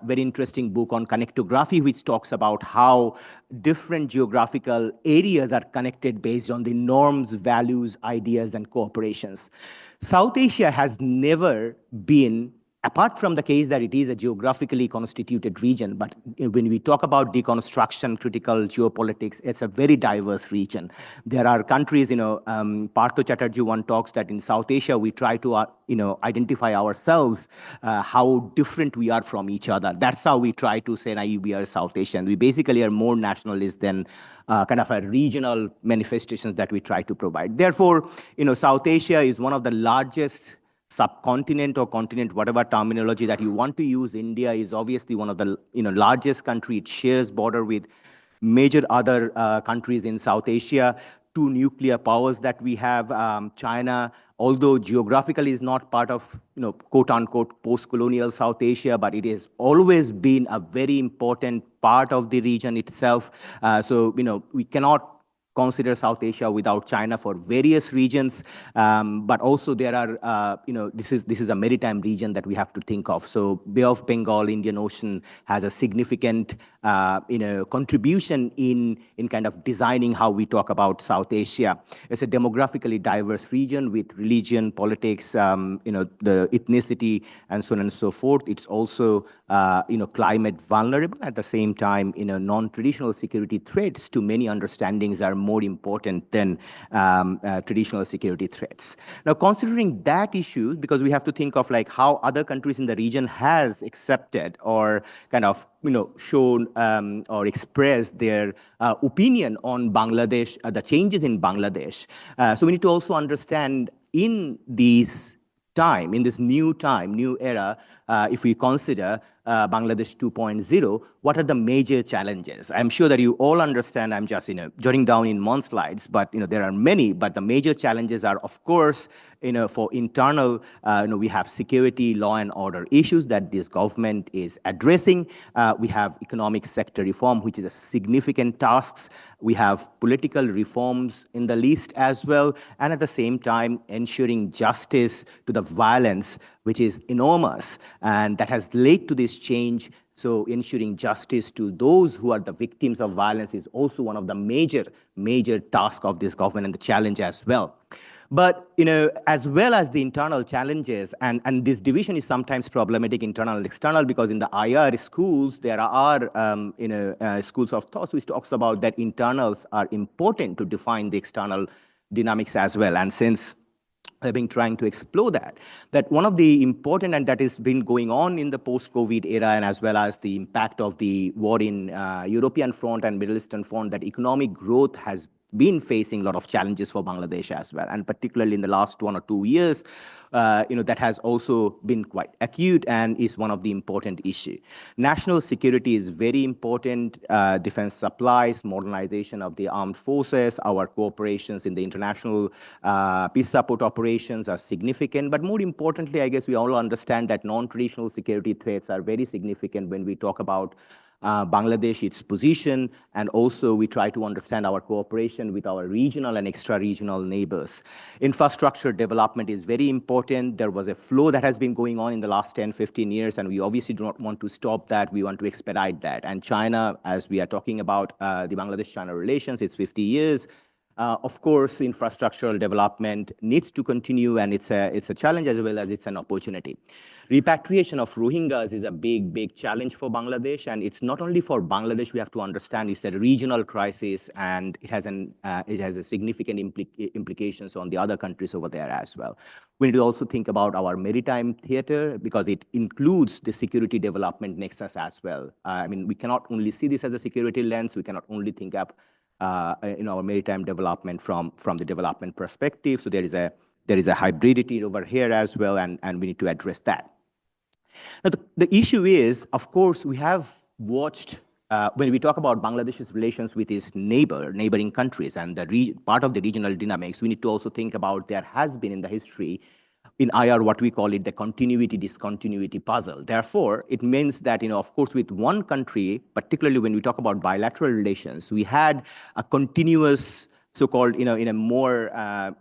very interesting book on connectography, which talks about how different geographical areas are connected based on the norms, values, ideas, and cooperations. South Asia has never been, apart from the case that it is a geographically constituted region, but when we talk about deconstruction, critical geopolitics, it's a very diverse region. There are countries, Partho Chatterjee one talks that in South Asia, we try to, identify ourselves, how different we are from each other. That's how we try to say, we are South Asian. We basically are more nationalist than kind of a regional manifestations that we try to provide. Therefore, South Asia is one of the largest subcontinent or continent, whatever terminology that you want to use. India is obviously one of the largest country. It shares border with major other countries in South Asia. Two nuclear powers that we have, China, although geographically is not part of quote unquote post-colonial South Asia, but it has always been a very important part of the region itself. So we cannot consider South Asia without China for various regions, but also there are, this is a maritime region that we have to think of. So Bay of Bengal, Indian Ocean has a significant, contribution in kind of designing how we talk about South Asia. It's a demographically diverse region with religion, politics, the ethnicity, and so on and so forth. It's also, climate vulnerable. At the same time, non-traditional security threats to many understandings are more important than traditional security threats. Now, considering that issue, because we have to think of like how other countries in the region has accepted or kind of shown or expressed their opinion on Bangladesh, the changes in Bangladesh. So we need to also understand in this new era, if we consider Bangladesh 2.0, what are the major challenges? I'm sure that you all understand, I'm just jotting down in one slides, but there are many, but the major challenges are, of course, for internal, we have security, law and order issues that this government is addressing. We have economic sector reform, which is a significant task. We have political reforms in the list as well, and at the same time, ensuring justice to the violence, which is enormous, and that has led to this change. So ensuring justice to those who are the victims of violence is also one of the major tasks of this government and the challenge as well. But, as well as the internal challenges, and this division is sometimes problematic, internal and external, because in the IR schools, there are, schools of thought which talks about that internals are important to define the external dynamics as well. And since I've been trying to explore that one of the important, and that has been going on in the post-COVID era, and as well as the impact of the war in European front and Middle Eastern front, that economic growth has been facing a lot of challenges for Bangladesh as well. And particularly in the last 1 or 2 years, that has also been quite acute and is one of the important issues. National security is very important. Defense supplies, modernization of the armed forces, our cooperations in the international peace support operations are significant. But more importantly, I guess we all understand that non-traditional security threats are very significant when we talk about Bangladesh, its position, and also we try to understand our cooperation with our regional and extra-regional neighbors. Infrastructure development is very important. There was a flow that has been going on in the last 10, 15 years, and we obviously do not want to stop that. We want to expedite that. And China, as we are talking about the Bangladesh-China relations, it's 50 years. Of course, infrastructural development needs to continue, and it's a challenge as well as it's an opportunity. Repatriation of Rohingyas is a big challenge for Bangladesh, and it's not only for Bangladesh. We have to understand it's a regional crisis, and it has a significant implications on the other countries over there as well. We need to also think about our maritime theater because it includes the security development nexus as well. I mean, we cannot only see this as a security lens. We cannot only think our maritime development from the development perspective. So there is a hybridity over here as well, and we need to address that. Now, the issue is, of course, we have watched, when we talk about Bangladesh's relations with its neighboring countries and part of the regional dynamics, we need to also think about there has been in the history in IR what we call it the continuity-discontinuity puzzle. Therefore, it means that, of course, with one country, particularly when we talk about bilateral relations, we had a continuous so-called, in a more,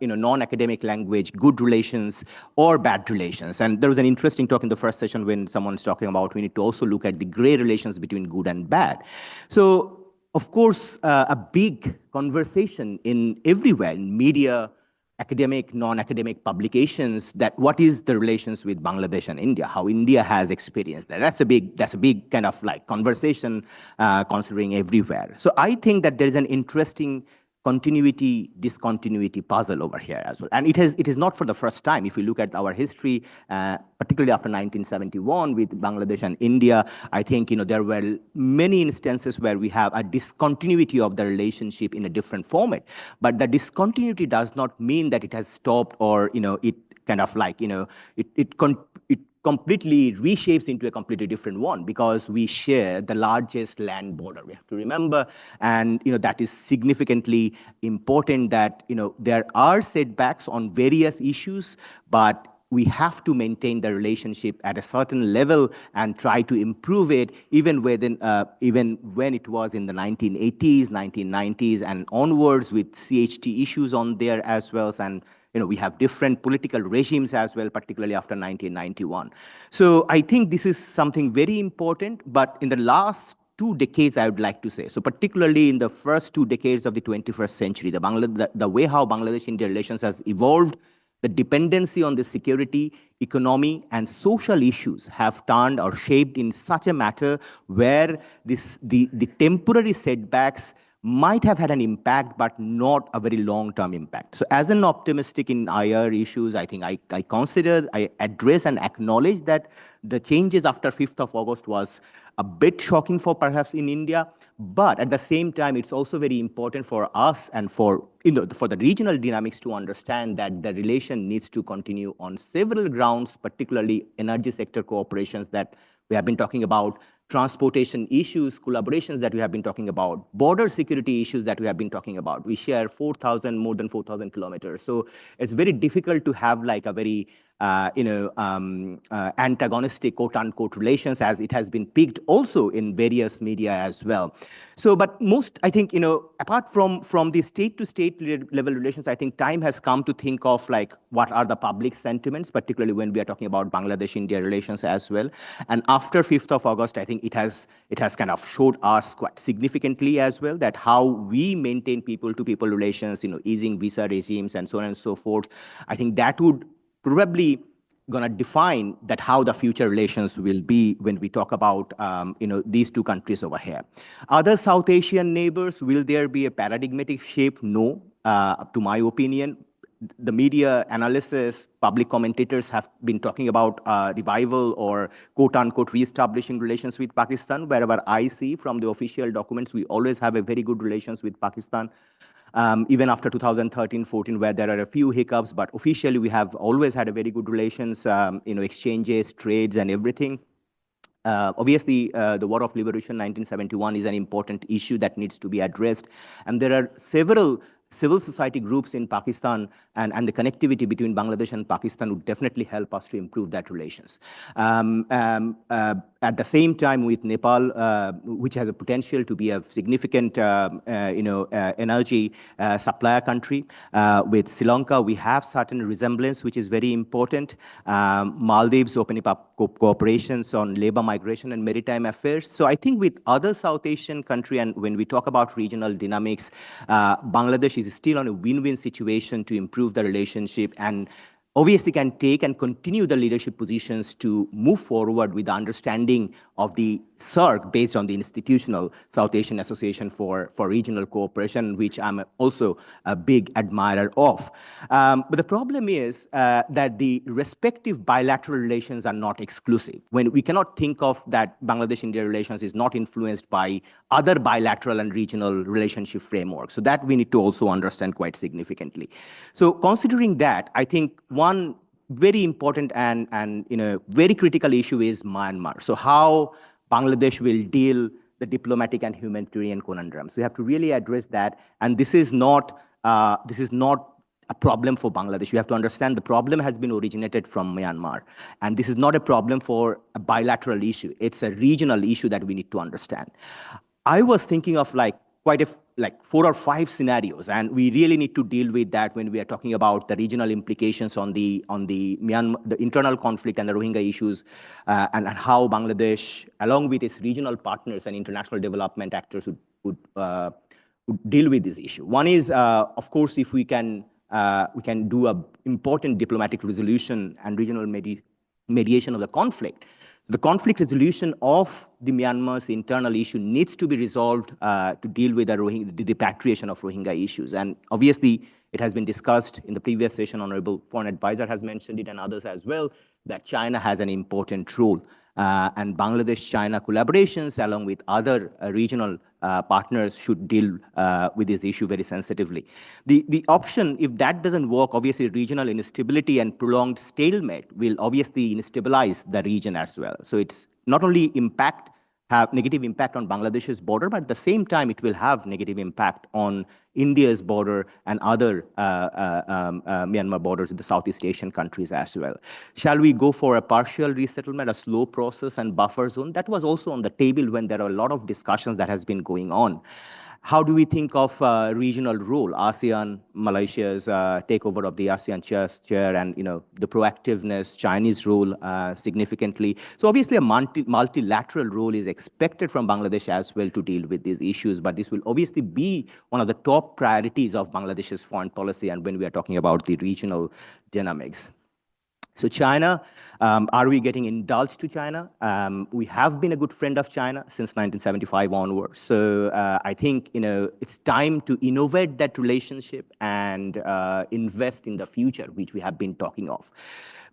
non-academic language, good relations or bad relations. And there was an interesting talk in the first session when someone's talking about we need to also look at the gray relations between good and bad. So, of course, a big conversation everywhere in media, academic, non-academic publications, that what is the relations with Bangladesh and India, how India has experienced that. That's a big kind of like conversation considering everywhere. So I think that there is an interesting continuity, discontinuity puzzle over here as well. And it is not for the first time. If you look at our history, particularly after 1971 with Bangladesh and India, I think, there were many instances where we have a discontinuity of the relationship in a different format. But the discontinuity does not mean that it has stopped or, it kind of like, it completely reshapes into a completely different one because we share the largest land border. We have to remember, and that is significantly important that there are setbacks on various issues, but we have to maintain the relationship at a certain level and try to improve it even when it was in the 1980s, 1990s and onwards with CHT issues on there as well. And we have different political regimes as well, particularly after 1991. So I think this is something very important, but in the last 2 decades, I would like to say, so particularly in the first 2 decades of the 21st century, the way how Bangladesh-India relations has evolved, the dependency on the security, economy, and social issues have turned or shaped in such a matter where the temporary setbacks might have had an impact, but not a very long-term impact. So as an optimistic in IR issues, I think I address and acknowledge that the changes after 5th of August was a bit shocking for perhaps in India, but at the same time, it's also very important for us and for the regional dynamics to understand that the relation needs to continue on several grounds, particularly energy sector cooperations that we have been talking about, transportation issues, collaborations that we have been talking about, border security issues that we have been talking about. We share more than 4,000 kilometers. So it's very difficult to have like a very, antagonistic quote-unquote relations as it has been picked also in various media as well. So, but I think, apart from the state-to-state level relations, I think time has come to think of like what are the public sentiments, particularly when we are talking about Bangladesh-India relations as well. And after 5th of August, I think it has kind of showed us quite significantly as well that how we maintain people-to-people relations, easing visa regimes and so on and so forth. I think that would probably going to define that how the future relations will be when we talk about these 2 countries over here. Other South Asian neighbors, will there be a paradigmatic shape? No, to my opinion. The media analysis, public commentators have been talking about revival or quote-unquote reestablishing relations with Pakistan. Wherever I see from the official documents, we always have a very good relations with Pakistan. Even after 2013-14, where there are a few hiccups, but officially we have always had a very good relations, exchanges, trades, and everything. Obviously, the War of Liberation 1971 is an important issue that needs to be addressed, and there are several civil society groups in Pakistan, and the connectivity between Bangladesh and Pakistan would definitely help us to improve that relations. At the same time, with Nepal, which has a potential to be a significant, energy supplier country, with Sri Lanka, we have certain resemblance, which is very important. Maldives opening up cooperations on labor migration and maritime affairs. So I think with other South Asian country, and when we talk about regional dynamics, Bangladesh is still on a win-win situation to improve the relationship and obviously can take and continue the leadership positions to move forward with the understanding of the SARC, based on the institutional South Asian Association for Regional Cooperation, which I'm also a big admirer of. But the problem is that the respective bilateral relations are not exclusive. When we cannot think of that Bangladesh-India relations is not influenced by other bilateral and regional relationship frameworks. So that we need to also understand quite significantly. So considering that, I think one very important and very critical issue is Myanmar. So how Bangladesh will deal the diplomatic and humanitarian conundrums. We have to really address that, and this is not a problem for Bangladesh. You have to understand the problem has been originated from Myanmar, and this is not a problem for a bilateral issue. It's a regional issue that we need to understand. I was thinking of quite 4 or 5 scenarios, and we really need to deal with that when we are talking about the regional implications on the Myanmar, the internal conflict and the Rohingya issues, and how Bangladesh, along with its regional partners and international development actors, would deal with this issue. One is, of course, if we can do an important diplomatic resolution and regional mediation of the conflict. The conflict resolution of the Myanmar's internal issue needs to be resolved to deal with the repatriation of Rohingya issues. And obviously, it has been discussed in the previous session. Honorable Foreign Advisor has mentioned it, and others as well, that China has an important role. And Bangladesh-China collaborations, along with other regional partners, should deal with this issue very sensitively. The option, if that doesn't work, obviously regional instability and prolonged stalemate will obviously instabilize the region as well. So it's not only have negative impact on Bangladesh's border, but at the same time, it will have negative impact on India's border and other Myanmar borders in the Southeast Asian countries as well. Shall we go for a partial resettlement, a slow process and buffer zone? That was also on the table when there are a lot of discussions that has been going on. How do we think of regional role? ASEAN, Malaysia's takeover of the ASEAN chair, and the proactiveness, Chinese role significantly. So obviously a multilateral role is expected from Bangladesh as well to deal with these issues, but this will obviously be one of the top priorities of Bangladesh's foreign policy, and when we are talking about the regional dynamics. So China, are we getting indulged to China? We have been a good friend of China since 1975 onwards. So I think it's time to innovate that relationship and invest in the future, which we have been talking of.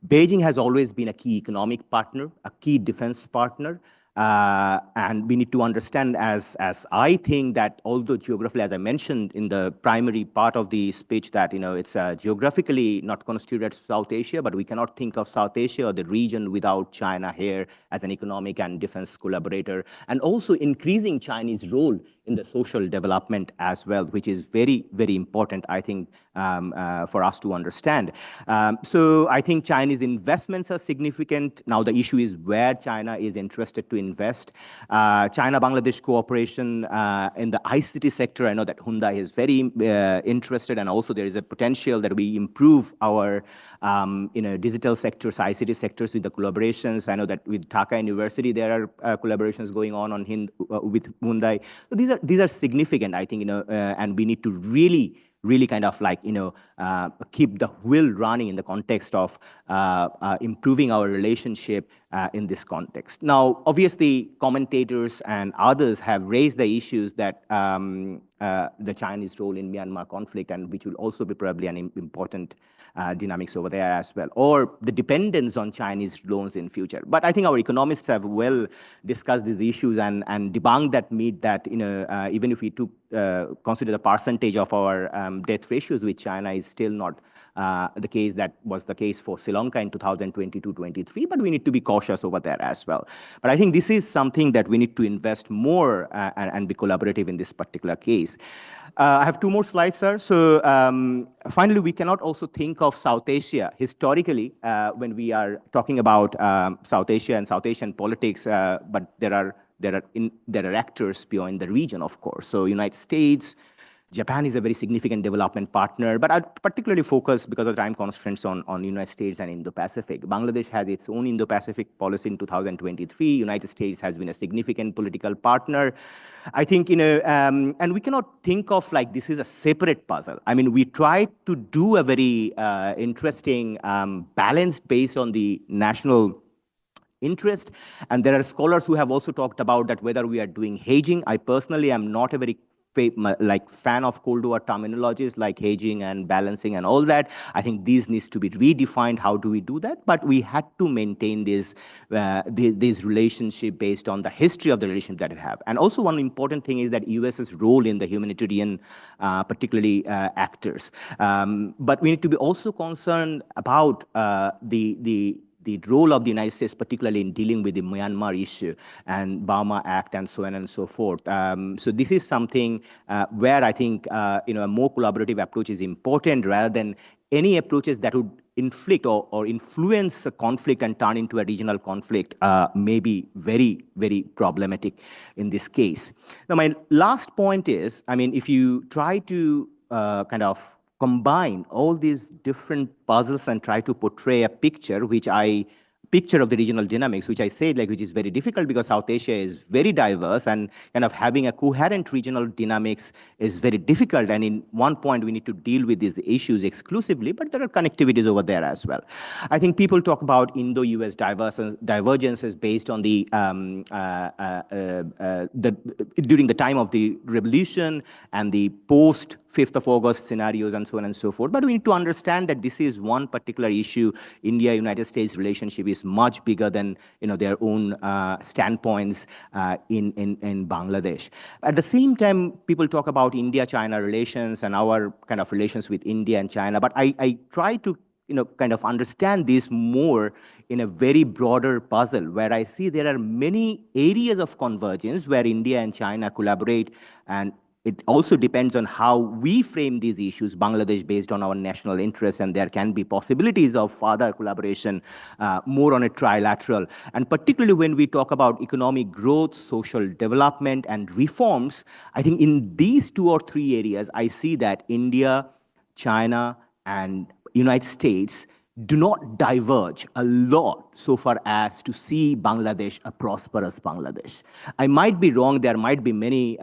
Beijing has always been a key economic partner, a key defense partner. And we need to understand, as I think that although geographically, as I mentioned in the primary part of the speech, that it's geographically not constituted South Asia, but we cannot think of South Asia or the region without China here as an economic and defense collaborator, and also increasing Chinese role in the social development as well, which is very, very important, I think, for us to understand. So I think Chinese investments are significant. Now the issue is where China is interested to invest. China-Bangladesh cooperation in the ICT sector, I know that Hyundai is very interested, and also there is a potential that we improve our digital sectors, ICT sectors with the collaborations. I know that with Dhaka University, there are collaborations going on with Hyundai. So these are significant, I think, and we need to really kind of keep the wheel running in the context of improving our relationship in this context. Now, obviously, commentators and others have raised the issues that the Chinese role in Myanmar conflict, and which will also be probably an important dynamics over there as well, or the dependence on Chinese loans in future. But I think our economists have well discussed these issues and debunked that myth that even if we consider the percentage of our debt ratios with China is still not the case. That was the case for Sri Lanka in 2022-23, but we need to be cautious over there as well. But I think this is something that we need to invest more and be collaborative in this particular case. I have 2 more slides, sir. So finally, we cannot also think of South Asia historically when we are talking about South Asia and South Asian politics, but there are actors beyond the region, of course. So United States, Japan is a very significant development partner, but I'd particularly focus, because of time constraints, on United States and Indo-Pacific. Bangladesh has its own Indo-Pacific policy in 2023. United States has been a significant political partner. I think, and we cannot think of this is a separate puzzle. I mean, we try to do a very interesting balance based on the national interest. And there are scholars who have also talked about that whether we are doing hedging. I personally am not a very fan of Cold War terminologies like hedging and balancing and all that. I think these needs to be redefined. How do we do that? But we had to maintain this relationship based on the history of the relationship that we have. And also one important thing is that US's role in the humanitarian, particularly actors. But we need to be also concerned about the role of the United States, particularly in dealing with the Myanmar issue and Burma Act and so on and so forth. So this is something where I think a more collaborative approach is important rather than any approaches that would inflict or influence a conflict and turn into a regional conflict may be very, very problematic in this case. Now, my last point is, I mean, if you try to kind of combine all these different puzzles and try to portray a picture of the regional dynamics, which I said, which is very difficult because South Asia is very diverse and kind of having a coherent regional dynamics is very difficult. And in one point, we need to deal with these issues exclusively, but there are connectivities over there as well. I think people talk about Indo-US divergences based on during the time of the revolution and the post 5th of August scenarios and so on and so forth. But we need to understand that this is one particular issue. India-United States relationship is much bigger than their own standpoints in Bangladesh. At the same time, people talk about India-China relations and our kind of relations with India and China. But I try to kind of understand this more in a very broader puzzle where I see there are many areas of convergence where India and China collaborate, and it also depends on how we frame these issues, Bangladesh based on our national interests, and there can be possibilities of further collaboration more on a trilateral. And particularly when we talk about economic growth, social development, and reforms, I think in these 2 or 3 areas, I see that India, China, and United States do not diverge a lot so far as to see Bangladesh a prosperous Bangladesh. I might be wrong. There might be many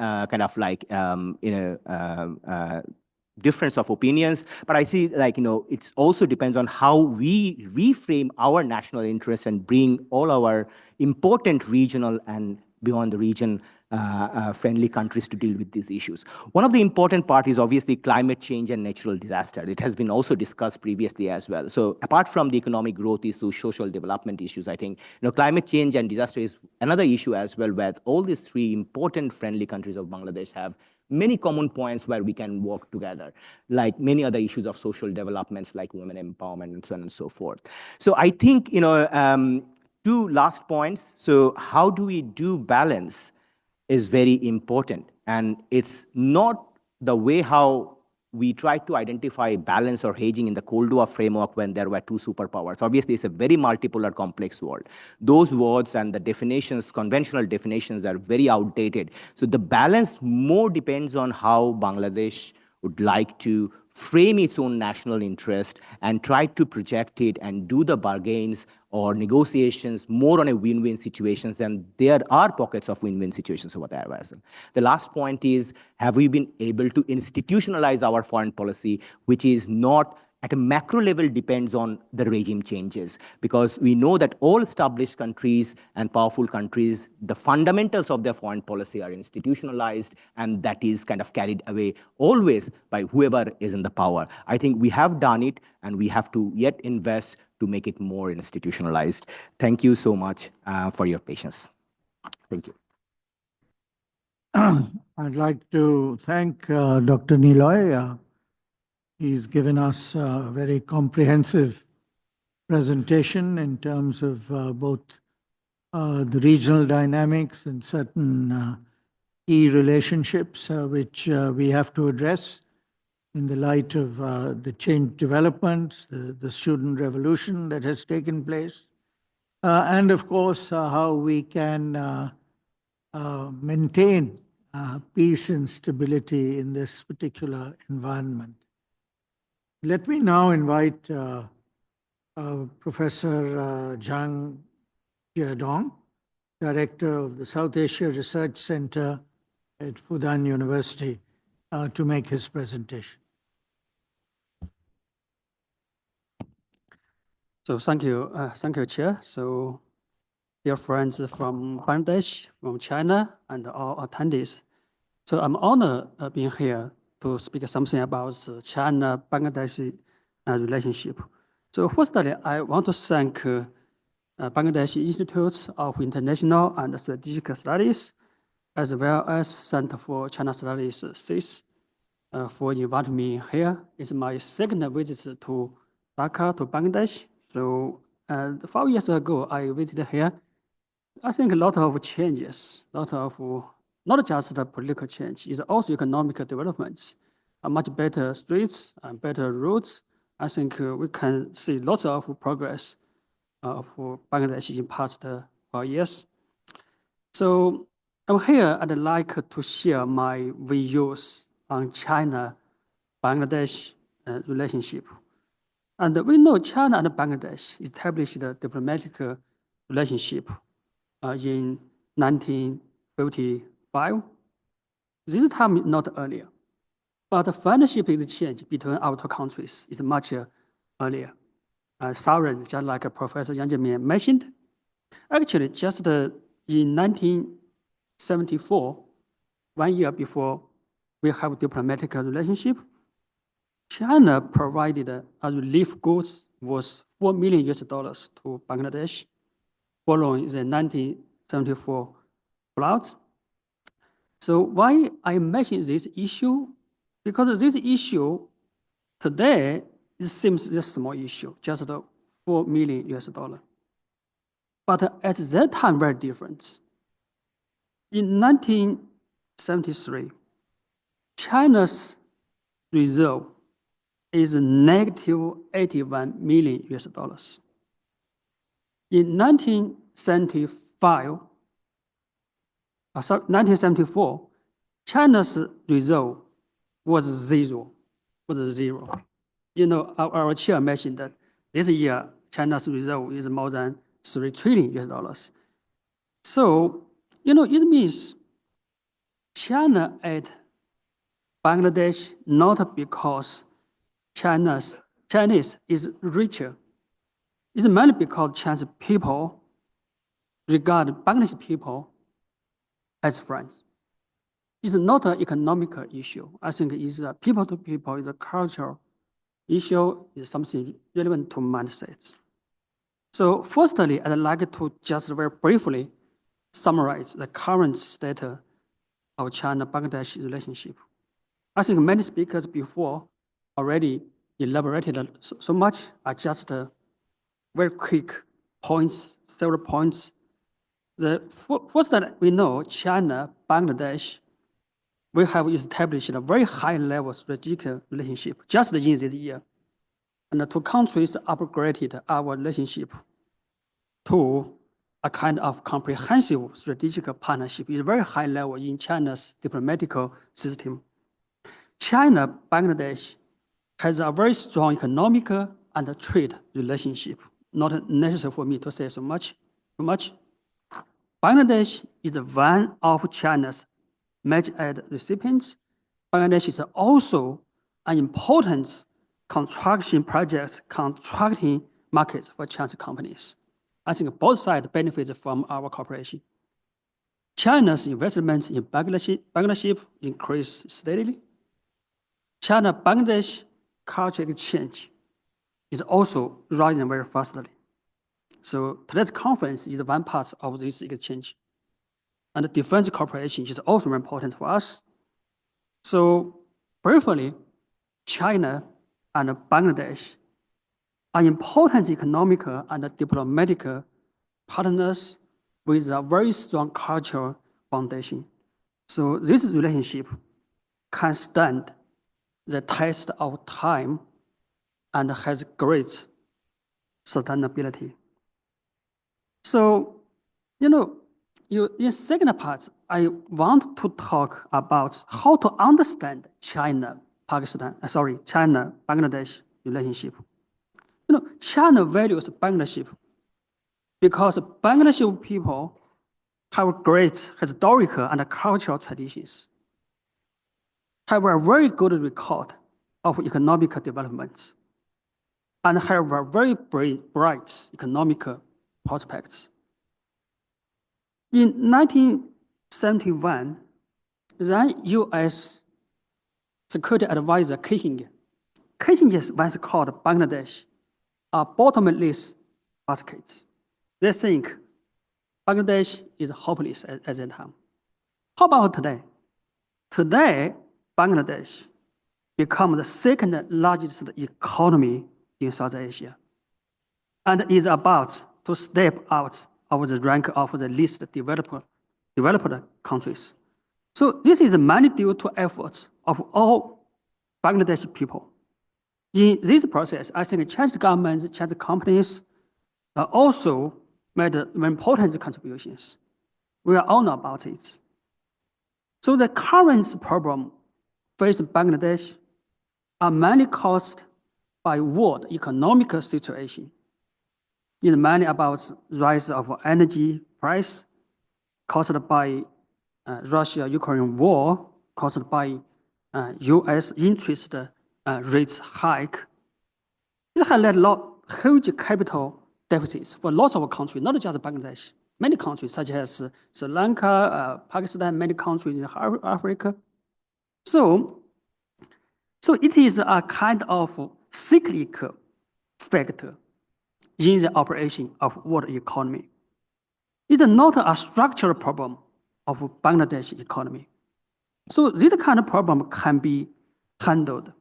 difference of opinions, but I see it also depends on how we reframe our national interests and bring all our important regional and beyond the region friendly countries to deal with these issues. One of the important part is obviously climate change and natural disaster. It has been also discussed previously as well. So apart from the economic growth issues, social development issues, I think climate change and disaster is another issue as well, where all these 3 important friendly countries of Bangladesh have many common points where we can work together, like many other issues of social developments like women empowerment and so on and so forth. So I think 2 last points. So how do we do balance is very important. And it's not the way how we try to identify balance or hedging in the Cold War framework when there were 2 superpowers. Obviously, it's a very multipolar, complex world. Those words and the definitions, conventional definitions, are very outdated. So the balance more depends on how Bangladesh would like to frame its own national interest and try to project it and do the bargains or negotiations more on a win-win situations, and there are pockets of win-win situations over there. The last point is, have we been able to institutionalize our foreign policy, which is not at a macro level depends on the regime changes, because we know that all established countries and powerful countries, the fundamentals of their foreign policy are institutionalized, and that is kind of carried away always by whoever is in the power. I think we have done it, and we have to yet invest to make it more institutionalized. Thank you so much for your patience. Thank you. I'd like to thank Dr. Niloy. He's given us a very comprehensive presentation in terms of both the regional dynamics and certain key relationships which we have to address in the light of the change developments, the student revolution that has taken place, and of course how we can maintain peace and stability in this particular environment. Let me now invite Professor Zhang Jiadong, Director of the South Asia Research Center at Fudan University, to make his presentation. So thank you, Chair. So dear friends from Bangladesh, from China, and all attendees. So I'm honored being here to speak something about China-Bangladesh relationship. So firstly, I want to thank Bangladesh Institute of International and Strategic Studies, as well as Center for China Studies, CIS, for inviting me here. It's my second visit to Dhaka, to Bangladesh. So 5 years ago, I visited here. I think a lot of changes, not just the political change, it's also economic developments, much better streets and better roads. I think we can see lots of progress for Bangladesh in past 5 years. So I'm here, I'd like to share my views on China-Bangladesh relationship. And we know China and Bangladesh established a diplomatic relationship in 1955. This time not earlier, but the friendship exchange between our two countries is much earlier. Sovereign, just like Professor Yang Jianmin mentioned, actually just in 1974, 1 year before we have diplomatic relationship, China provided as relief goods worth $4 million to Bangladesh following the 1974 floods. So why I mention this issue? Because this issue today, it seems a small issue, just $4 million. But at that time, very different. In 1973, China's reserve is negative $81 million. In 1974, China's reserve was zero. You know, our chair mentioned that this year, China's reserve is more than $3 trillion. So, you know, it means China aid Bangladesh not because Chinese is richer. It's mainly because Chinese people regard Bangladeshi people as friends. It's not an economic issue. I think it's a people to people, it's a cultural issue, is something relevant to mindsets. So firstly, I'd like to just very briefly summarize the current status of China-Bangladesh relationship. I think many speakers before already elaborated so much. I just very quick points, several points. First that we know, China, Bangladesh, we have established a very high level strategic relationship just in this year. And the two countries upgraded our relationship to a kind of comprehensive strategic partnership at a very high level in China's diplomatic system. China, Bangladesh has a very strong economic and trade relationship. Not necessary for me to say so much. Bangladesh is one of China's major aid recipients. Bangladesh is also an important construction market for Chinese companies. I think both sides benefit from our cooperation. China's investment in Bangladesh increased steadily. China-Bangladesh culture exchange is also rising very fastly. So today's conference is one part of this exchange. And the defense cooperation is also very important for us. So briefly, China and Bangladesh are important economic and diplomatic partners with a very strong cultural foundation. So this relationship can stand the test of time and has great sustainability. So, you know, in second part, I want to talk about how to understand China-Bangladesh relationship. You know, China values Bangladesh because Bangladeshi people have great historical and cultural traditions, have a very good record of economic development, and have a very bright economic prospects. In 1971, then U.S. Security Advisor Kissinger once called Bangladesh a bottomless basket. They think Bangladesh is hopeless at that time. How about today? Today, Bangladesh become the second largest economy in South Asia and is about to step out of the rank of the least developed countries. So this is mainly due to efforts of all Bangladeshi people. In this process, I think Chinese government, Chinese companies also made very important contributions. We are all know about it. So the current problem facing Bangladesh are mainly caused by world economic situation. It's mainly about rise of energy price caused by Russia-Ukraine war, caused by U.S. interest rates hike. It has led huge capital deficits for lots of countries, not just Bangladesh. Many countries, such as Sri Lanka, Pakistan, many countries in Africa. So it is a kind of cyclical factor in the operation of world economy. It is not a structural problem of Bangladesh economy. So this kind of problem can be handled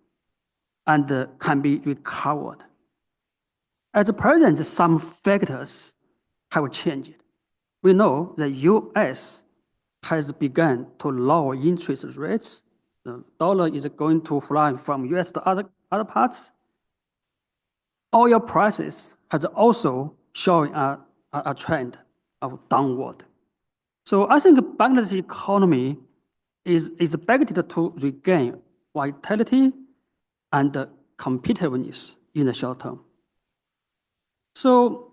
and can be recovered. At present, some factors have changed. We know the U.S. has begun to lower interest rates. The dollar is going to fly from U.S. to other parts. Oil prices has also shown a trend of downward. So I think Bangladesh economy is expected to regain vitality and competitiveness in the short term. So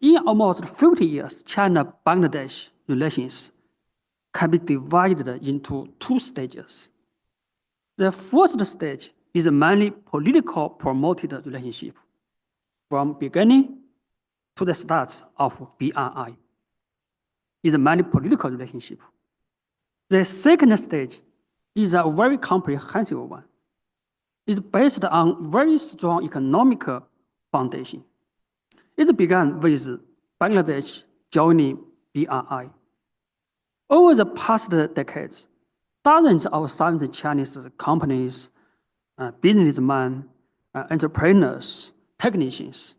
in almost 50 years, China-Bangladesh relations can be divided into two stages. The first stage is a mainly political promoted relationship from beginning to the start of BRI. It's a mainly political relationship. The second stage is a very comprehensive one. It's based on very strong economic foundation. It began with Bangladesh joining BRI. Over the past decades, dozens of Southern Chinese companies, businessmen, entrepreneurs, technicians,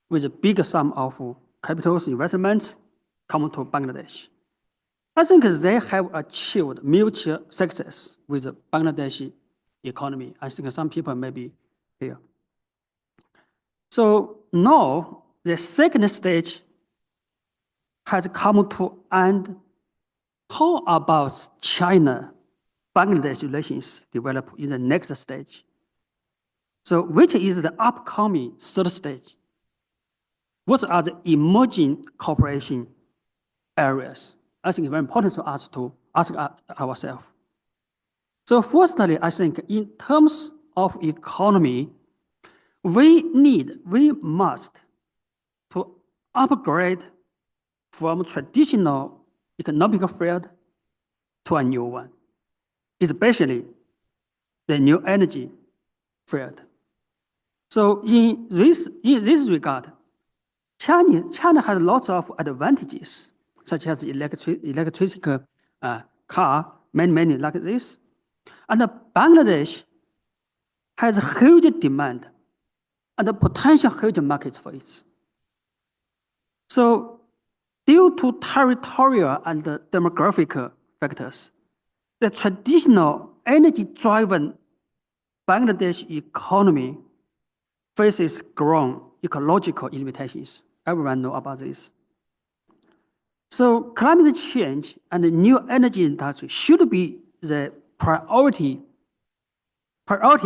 with a big sum of capital investments come to Bangladesh. I think they have achieved mutual success with the Bangladeshi economy. I think some people may be here. So now the second stage has come to end. How about China-Bangladesh relations develop in the next stage? So which is the upcoming third stage? What are the emerging cooperation areas? I think it's very important to ask ourselves. So firstly, I think in terms of economy, we must to upgrade from traditional economic field to a new one, especially the new energy field. So in this regard, China has lots of advantages, such as electric car, many like this. And Bangladesh has a huge demand and a potential huge market for it. So due to territorial and demographic factors, the traditional energy-driven Bangladesh economy faces growing ecological limitations. Everyone knows about this. So climate change and the new energy industry should be the priority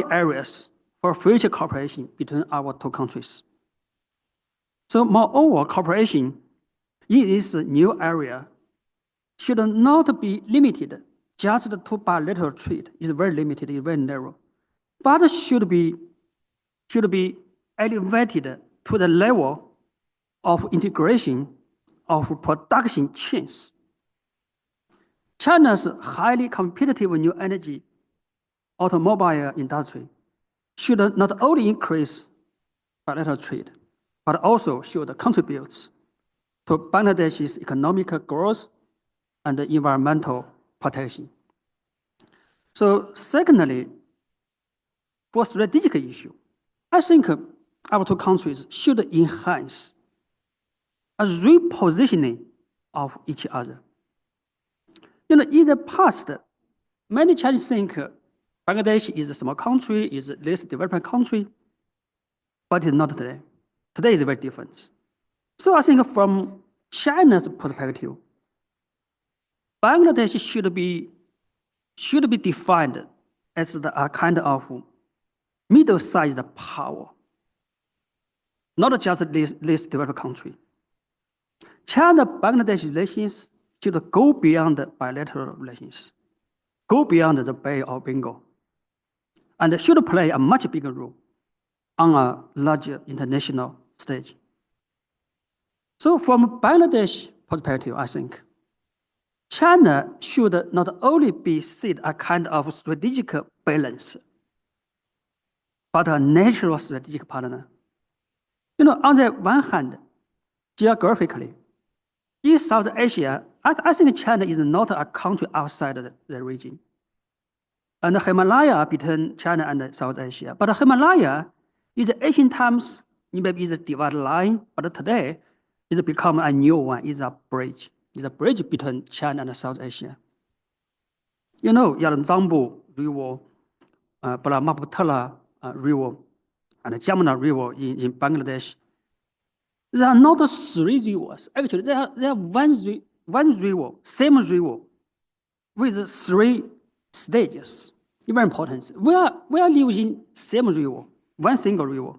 areas for future cooperation between our two countries. So moreover, cooperation in this new area should not be limited just to bilateral trade. It's very limited, it's very narrow, but should be elevated to the level of integration of production chains China's highly competitive new energy automobile industry should not only increase bilateral trade, but also should contribute to Bangladesh's economic growth and environmental protection. So secondly, for strategic issue, I think our two countries should enhance a repositioning of each other. In the past, many Chinese think Bangladesh is a small country, is a less developed country, but it's not today. Today is very different. So I think from China's perspective, Bangladesh should be defined as a kind of middle-sized power, not just this developed country. China-Bangladesh relations should go beyond bilateral relations, go beyond the Bay of Bengal, and should play a much bigger role on a larger international stage. So from Bangladesh perspective, I think China should not only be seen a kind of strategic balance, but a natural strategic partner. On the one hand, geographically, in South Asia, I think China is not a country outside the region. And the Himalaya between China and South Asia. But the Himalaya in the ancient times, maybe is a divided line, but today it's become a new one, it's a bridge. It's a bridge between China and South Asia. Yalanzambu River, Brahmaputra River, and the Jamuna River in Bangladesh. There are not three rivers. Actually, there are one river, same river, with three stages. It's very important. We are living in same river, one single river.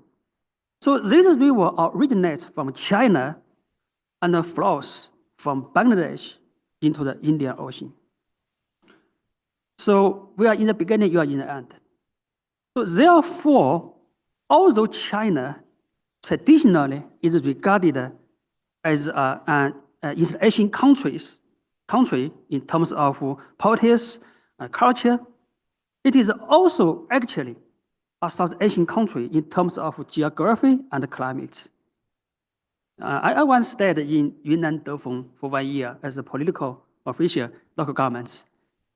So this river originates from China and flows from Bangladesh into the Indian Ocean. So we are in the beginning, you are in the end. So therefore, although China traditionally is regarded as an East Asian country in terms of politics and culture, it is also actually a South Asian country in terms of geography and climate. I once stayed in Yunnan Defeng for 1 year as a political official, local governments.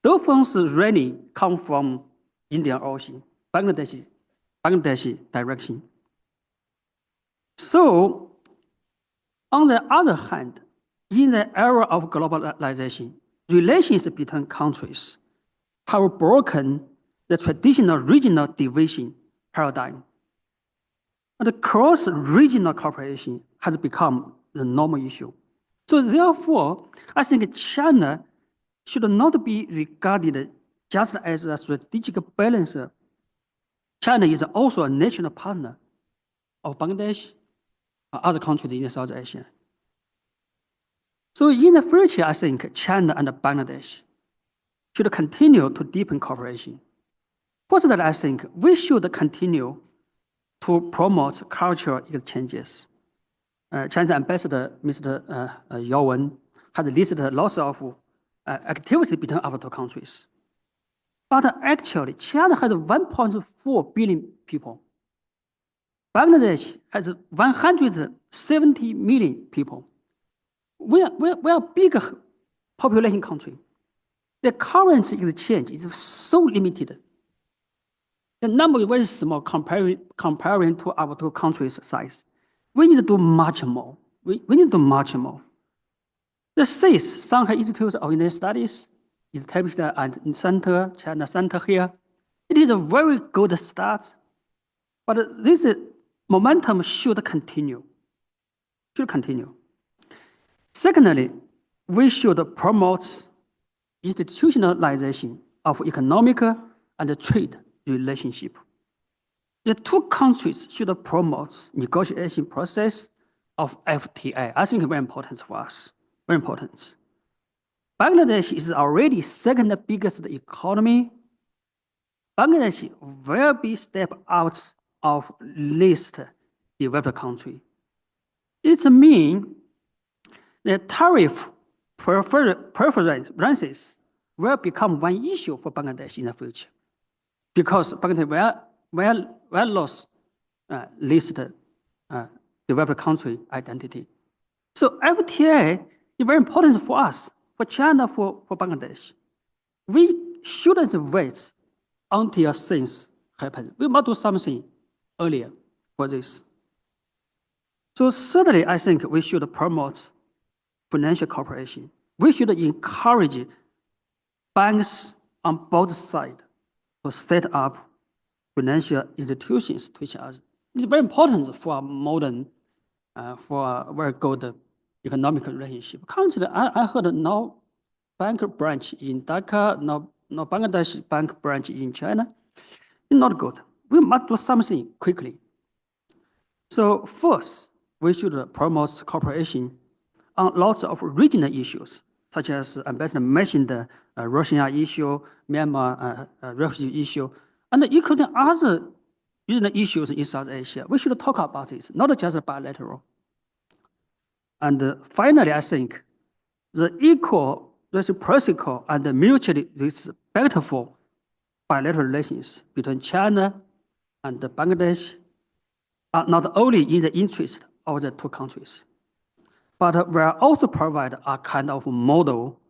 Defeng's rain come from Indian Ocean, Bangladesh direction. So, on the other hand, in the era of globalization, relations between countries have broken the traditional regional division paradigm. And cross-regional cooperation has become the normal issue. So therefore, I think China should not be regarded just as a strategic balancer. China is also a national partner of Bangladesh or other countries in South Asia. So in the future, I think China and Bangladesh should continue to deepen cooperation. First, I think we should continue to promote cultural exchanges. China's ambassador, Mr. Yao Wen, has listed lots of activity between our two countries. But actually, China has 1.4 billion people. Bangladesh has 170 million people. We are a big population country. The currency exchange is so limited. The number is very small comparing to our two countries' size. We need to do much more. We need to do much more. The CIS, Shanghai Institute of International Studies, is established at Center, China Center here. It is a very good start, but this momentum should continue. Secondly, we should promote institutionalization of economic and trade relationship. The two countries should promote negotiation process of FTA. I think very important for us, very important. Bangladesh is already second biggest economy. Bangladesh will be step out of least developed country. It means the tariff preferences will become one issue for Bangladesh in the future, because Bangladesh will lose listed developed country identity. So FTA is very important for us, for China, for Bangladesh. We shouldn't wait until things happen. We must do something earlier for this. So certainly, I think we should promote financial cooperation. We should encourage banks on both sides to set up financial institutions to each other. It's very important for modern, for a very good economic relationship. Currently, I heard no bank branch in Dhaka, no Bangladesh bank branch in China. It's not good. We must do something quickly. So first, we should promote cooperation on lots of regional issues, such as Ambassador mentioned the Rohingya issue, Myanmar refugee issue, and including other regional issues in South Asia. We should talk about it, not just bilateral. And finally, I think the equal, reciprocal, and mutually respectful bilateral relations between China and Bangladesh are not only in the interest of the two countries, but will also provide a kind of model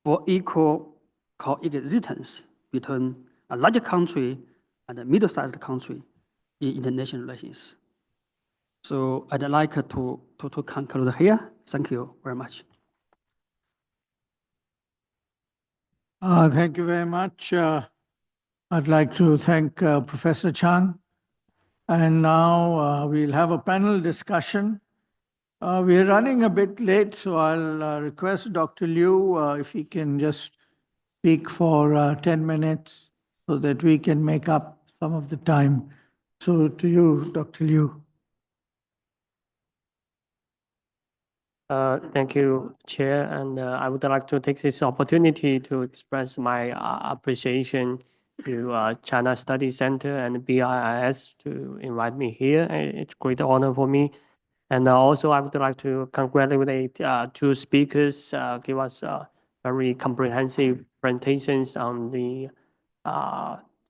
for equal coexistence between a larger country and a middle-sized country in international relations. So I'd like to conclude here. Thank you very much. Thank you very much. I'd like to thank Professor Chang. And now we'll have a panel discussion. We're running a bit late, so I'll request Dr. Liu if he can just speak for 10 minutes so that we can make up some of the time. So to you, Dr. Liu. Thank you, Chair. And I would like to take this opportunity to express my appreciation to China Study Center and BIIS to invite me here. It's a great honor for me. And also, I would like to congratulate two speakers, give us very comprehensive presentations on the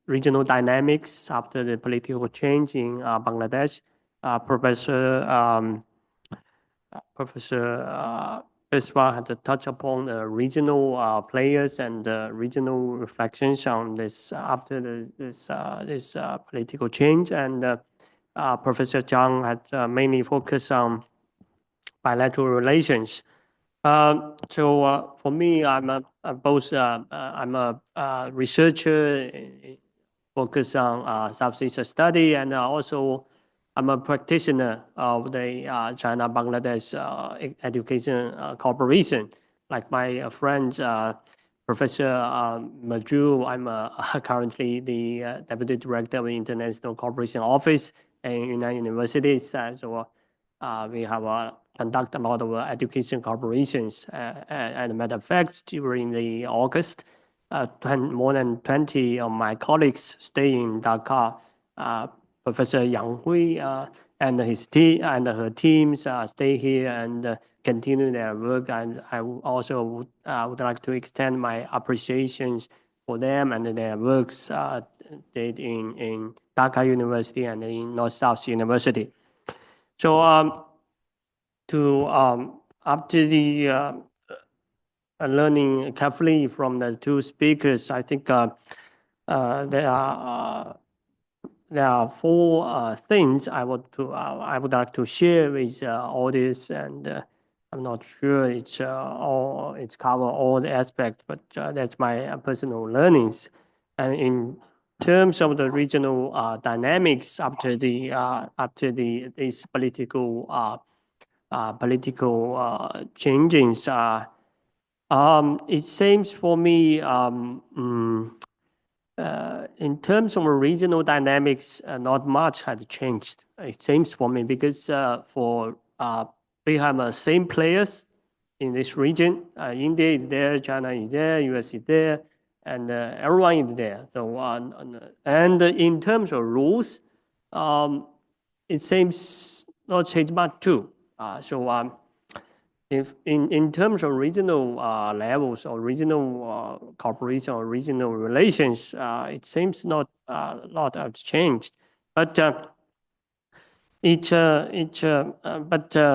regional dynamics after the political change in Bangladesh. Professor Biswa had touched upon the regional players and regional reflections on this after this political change, and Professor Zhang had mainly focused on bilateral relations. So for me, I'm a researcher focused on South Asia study, and also I'm a practitioner of the China-Bangladesh education cooperation. Like my friend, Professor Maju, I'm currently the Deputy Director of the International Cooperation Office in United Universities. So we have conducted a lot of education cooperations. As a matter of fact, during the August, more than 20 of my colleagues stay in Dhaka. Professor Yang Hui and his team and her teams stay here and continue their work. And I also would like to extend my appreciations for them and their works did in Dhaka University and in North-South University. So after the learning carefully from the two speakers, I think there are four things I would like to share with all this, and I'm not sure it's cover all the aspects, but that's my personal learnings. And in terms of the regional dynamics after these political changes, it seems for me. In terms of regional dynamics, not much had changed. It seems for me because we have the same players in this region. India is there, China is there, US is there, and everyone is there. So and in terms of rules, it seems not change much too. So if in terms of regional levels or regional cooperation or regional relations, it seems not a lot has changed, but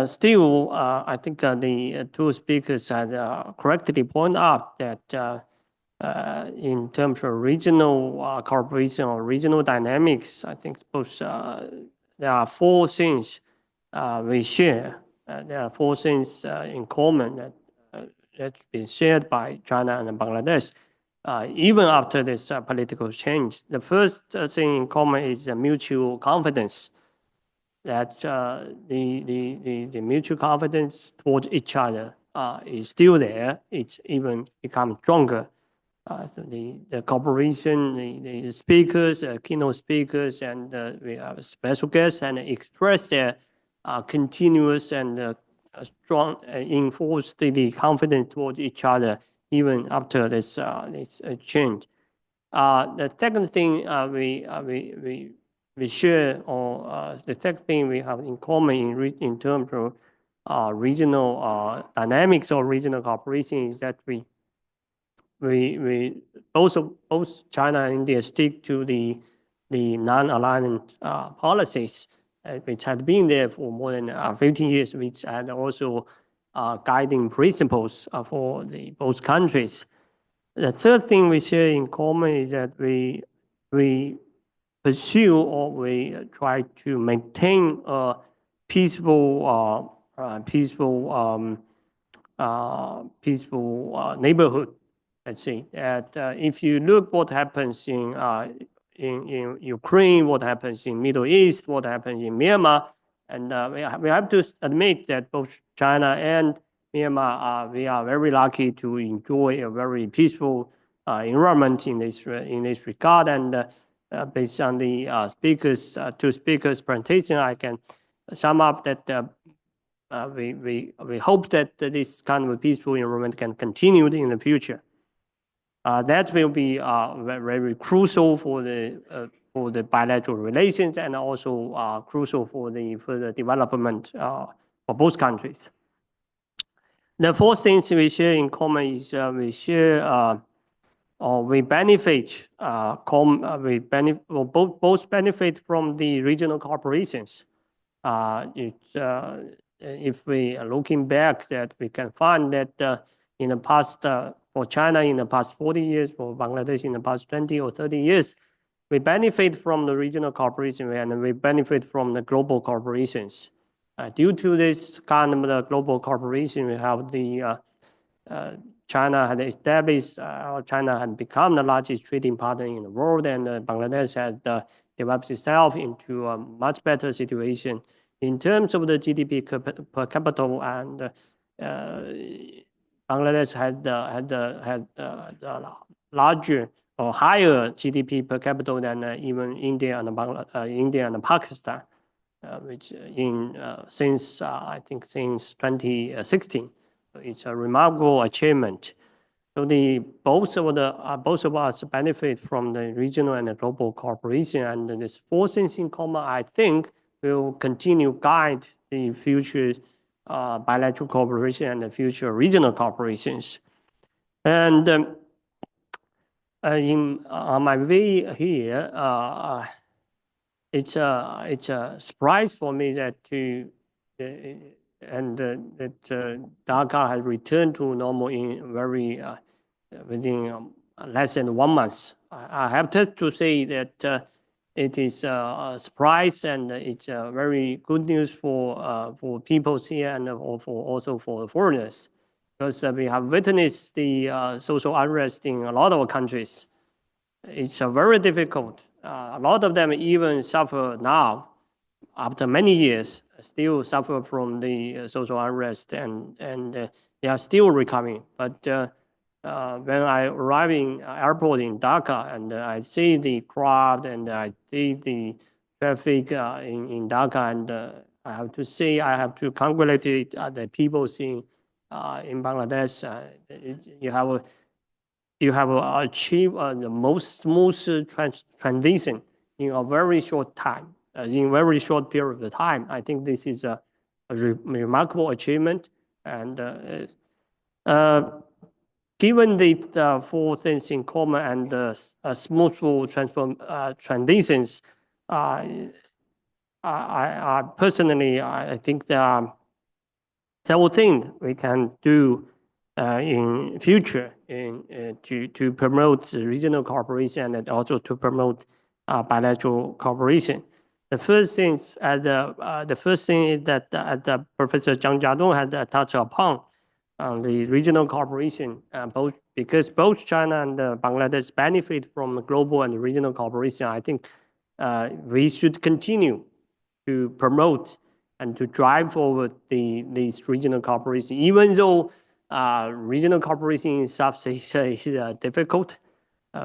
still, I think the two speakers had correctly pointed out that in terms of regional cooperation or regional dynamics, I think both there are four things we share. There are four things in common that's been shared by China and Bangladesh, even after this political change. The first thing in common is mutual confidence. That the mutual confidence towards each other is still there. It's even become stronger. So the cooperation, the speakers, keynote speakers, and we have special guests, and express their continuous and strong, enforced the confidence towards each other even after this change. The second thing we share, or the second thing we have in common in terms of regional dynamics or regional cooperation is that we both China and India stick to the non-alignment policies, which had been there for more than 15 years, which had also guiding principles for both countries. The third thing we share in common is that we pursue or we try to maintain a peaceful neighborhood. Let's see that if you look what happens in Ukraine, what happens in Middle East, what happens in Myanmar, and we have to admit that both China and Myanmar, we are very lucky to enjoy a very peaceful environment in this regard. And based on the two speakers' presentation, I can sum up that we hope that this kind of a peaceful environment can continue in the future. That will be very crucial for the bilateral relations, and also crucial for the further development for both countries. The fourth thing we share in common is we share or we benefit. Both benefit from the regional corporations. If we are looking back, that we can find that in the past, for China in the past 40 years, for Bangladesh in the past 20 or 30 years, we benefit from the regional cooperation and we benefit from the global corporations. Due to this kind of the global cooperation, we have the China had established, China had become the largest trading partner in the world, and Bangladesh had developed itself into a much better situation in terms of the GDP per capita, and Bangladesh had larger or higher GDP per capita than even India and Pakistan, which since I think since 2016. It's a remarkable achievement. So both of us benefit from the regional and the global cooperation, and this four things in common, I think, will continue guide the future bilateral cooperation and the future regional cooperations. And on my way here, it's a surprise for me that Dhaka has returned to normal in within less than 1 month. I have to say that it is a surprise, and it's very good news for people here and also for the foreigners, because we have witnessed the social unrest in a lot of countries. It's very difficult. A lot of them even suffer now, after many years, still suffer from the social unrest, and they are still recovering. But when I arrive in airport in Dhaka, and I see the crowd and I see the traffic in Dhaka, and I have to say, I have to congratulate the people in Bangladesh. You have achieved the most smooth transition in a very short time, in a very short period of time. I think this is a remarkable achievement. And given the four things in common and the smooth transitions, I personally, I think there are several things we can do in future to promote the regional cooperation and also to promote bilateral cooperation. The first thing is that Professor Zhang Jiadong had touched upon the regional cooperation, because both China and Bangladesh benefit from the global and regional cooperation. I think we should continue to promote and to drive forward these regional cooperation, even though regional cooperation in South Asia is difficult.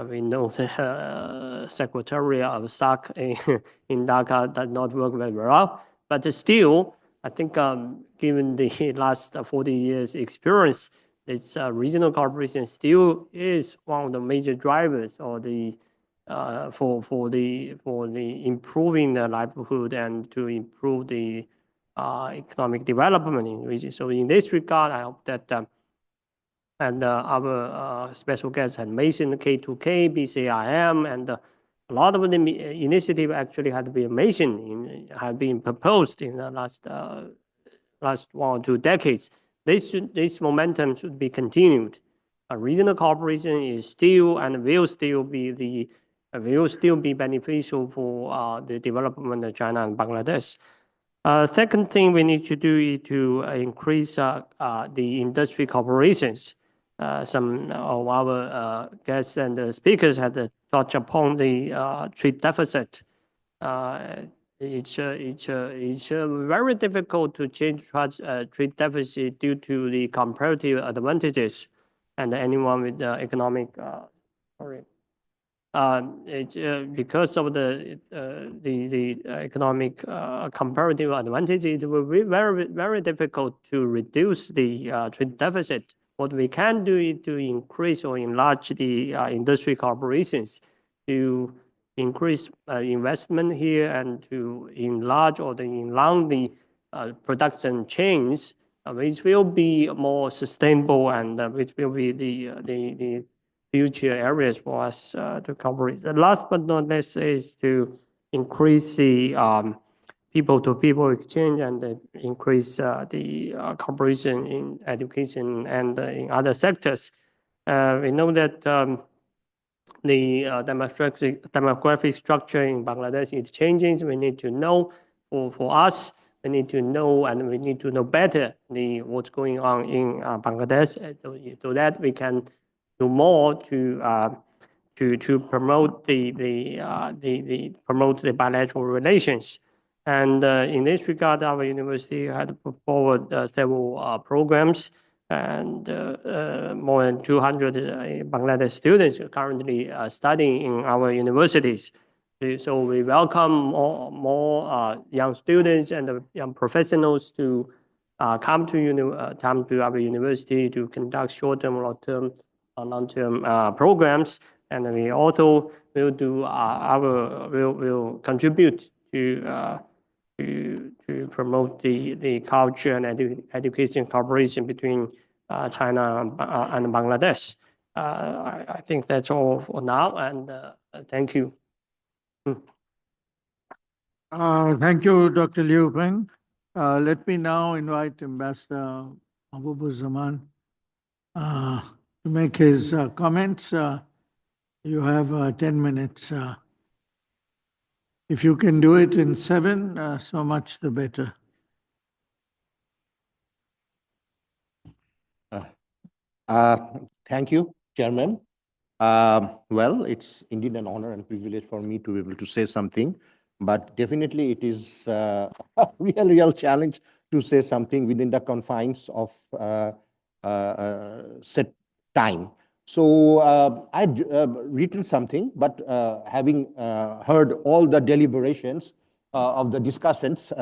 We know the Secretariat of SAC in Dhaka does not work very well, but still, I think given the last 40 years experience, this regional cooperation still is one of the major drivers or for the improving the livelihood and to improve the economic development in the region. So in this regard, I hope that and our special guest had mentioned K2K, BCIM, and a lot of the initiative actually had been mentioned, have been proposed in the last 1 or 2 decades. This momentum should be continued. Regional cooperation is still and will still be beneficial for the development of China and Bangladesh. Second thing we need to do is to increase the industry cooperations. Some of our guests and speakers had touched upon the trade deficit. It's very difficult to change trade deficit due to the comparative advantages, and anyone with economic because of the economic comparative advantage, it will be very difficult to reduce the trade deficit. What we can do is to increase or enlarge the industry corporations, to increase investment here and to enlarge or enlarge the production chains, which will be more sustainable and which will be the future areas for us to cover. The last but not least is to increase the people-to-people exchange and increase the cooperation in education and in other sectors. We know that the demographic structure in Bangladesh is changing. We need to know, for us, we need to know and we need to know better what's going on in Bangladesh, so that we can do more to promote the bilateral relations. And in this regard, our university had put forward several programs, and more than 200 Bangladesh students are currently studying in our universities. So we welcome more young students and young professionals to come to our university to conduct short-term, long-term programs, and we also will contribute to promote the culture and education cooperation between China and Bangladesh. I think that's all for now, and thank you. Thank you, Dr. Liu Peng. Let me now invite Ambassador Mahbub-uz-Zaman to make his comments. You have 10 minutes. If you can do it in 7, so much the better. Thank you, Chairman. Well, it's indeed an honor and privilege for me to be able to say something, but definitely it is a real challenge to say something within the confines of set time. So I'd written something, but having heard all the deliberations of the discussants,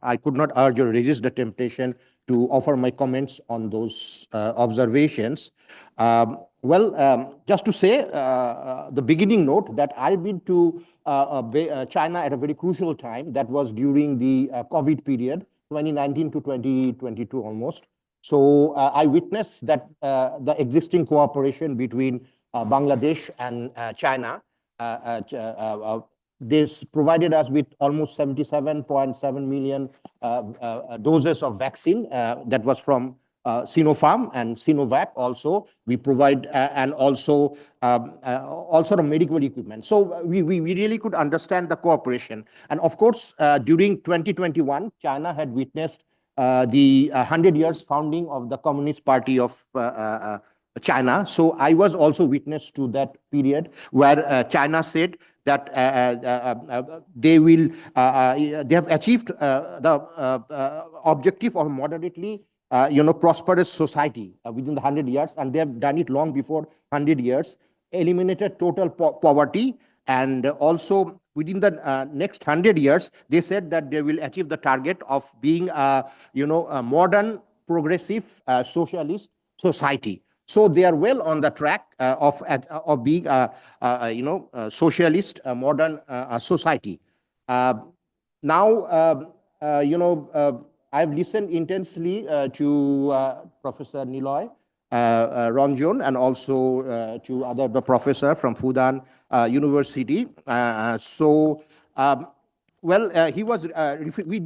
I could not urge or resist the temptation to offer my comments on those observations. Just to say the beginning note that I've been to China at a very crucial time. That was during the COVID period, 2019 to 2022 almost. So I witnessed that the existing cooperation between Bangladesh and China. This provided us with almost 77.7 million doses of vaccine that was from Sinopharm and Sinovac also. We provide and also all sort of medical equipment. So we really could understand the cooperation. And of course, during 2021, China had witnessed the 100 years founding of the Communist Party of China. So I was also witness to that period where China said that they have achieved the objective of moderately prosperous society within the 100 years, and they have done it long before 100 years, eliminated total poverty, and also within the next 100 years, they said that they will achieve the target of being a modern, progressive, socialist society. So they are well on the track of being a socialist, modern society. Now, I've listened intensely to Professor Niloy Ranjan and also to the professor from Fudan University. He was. We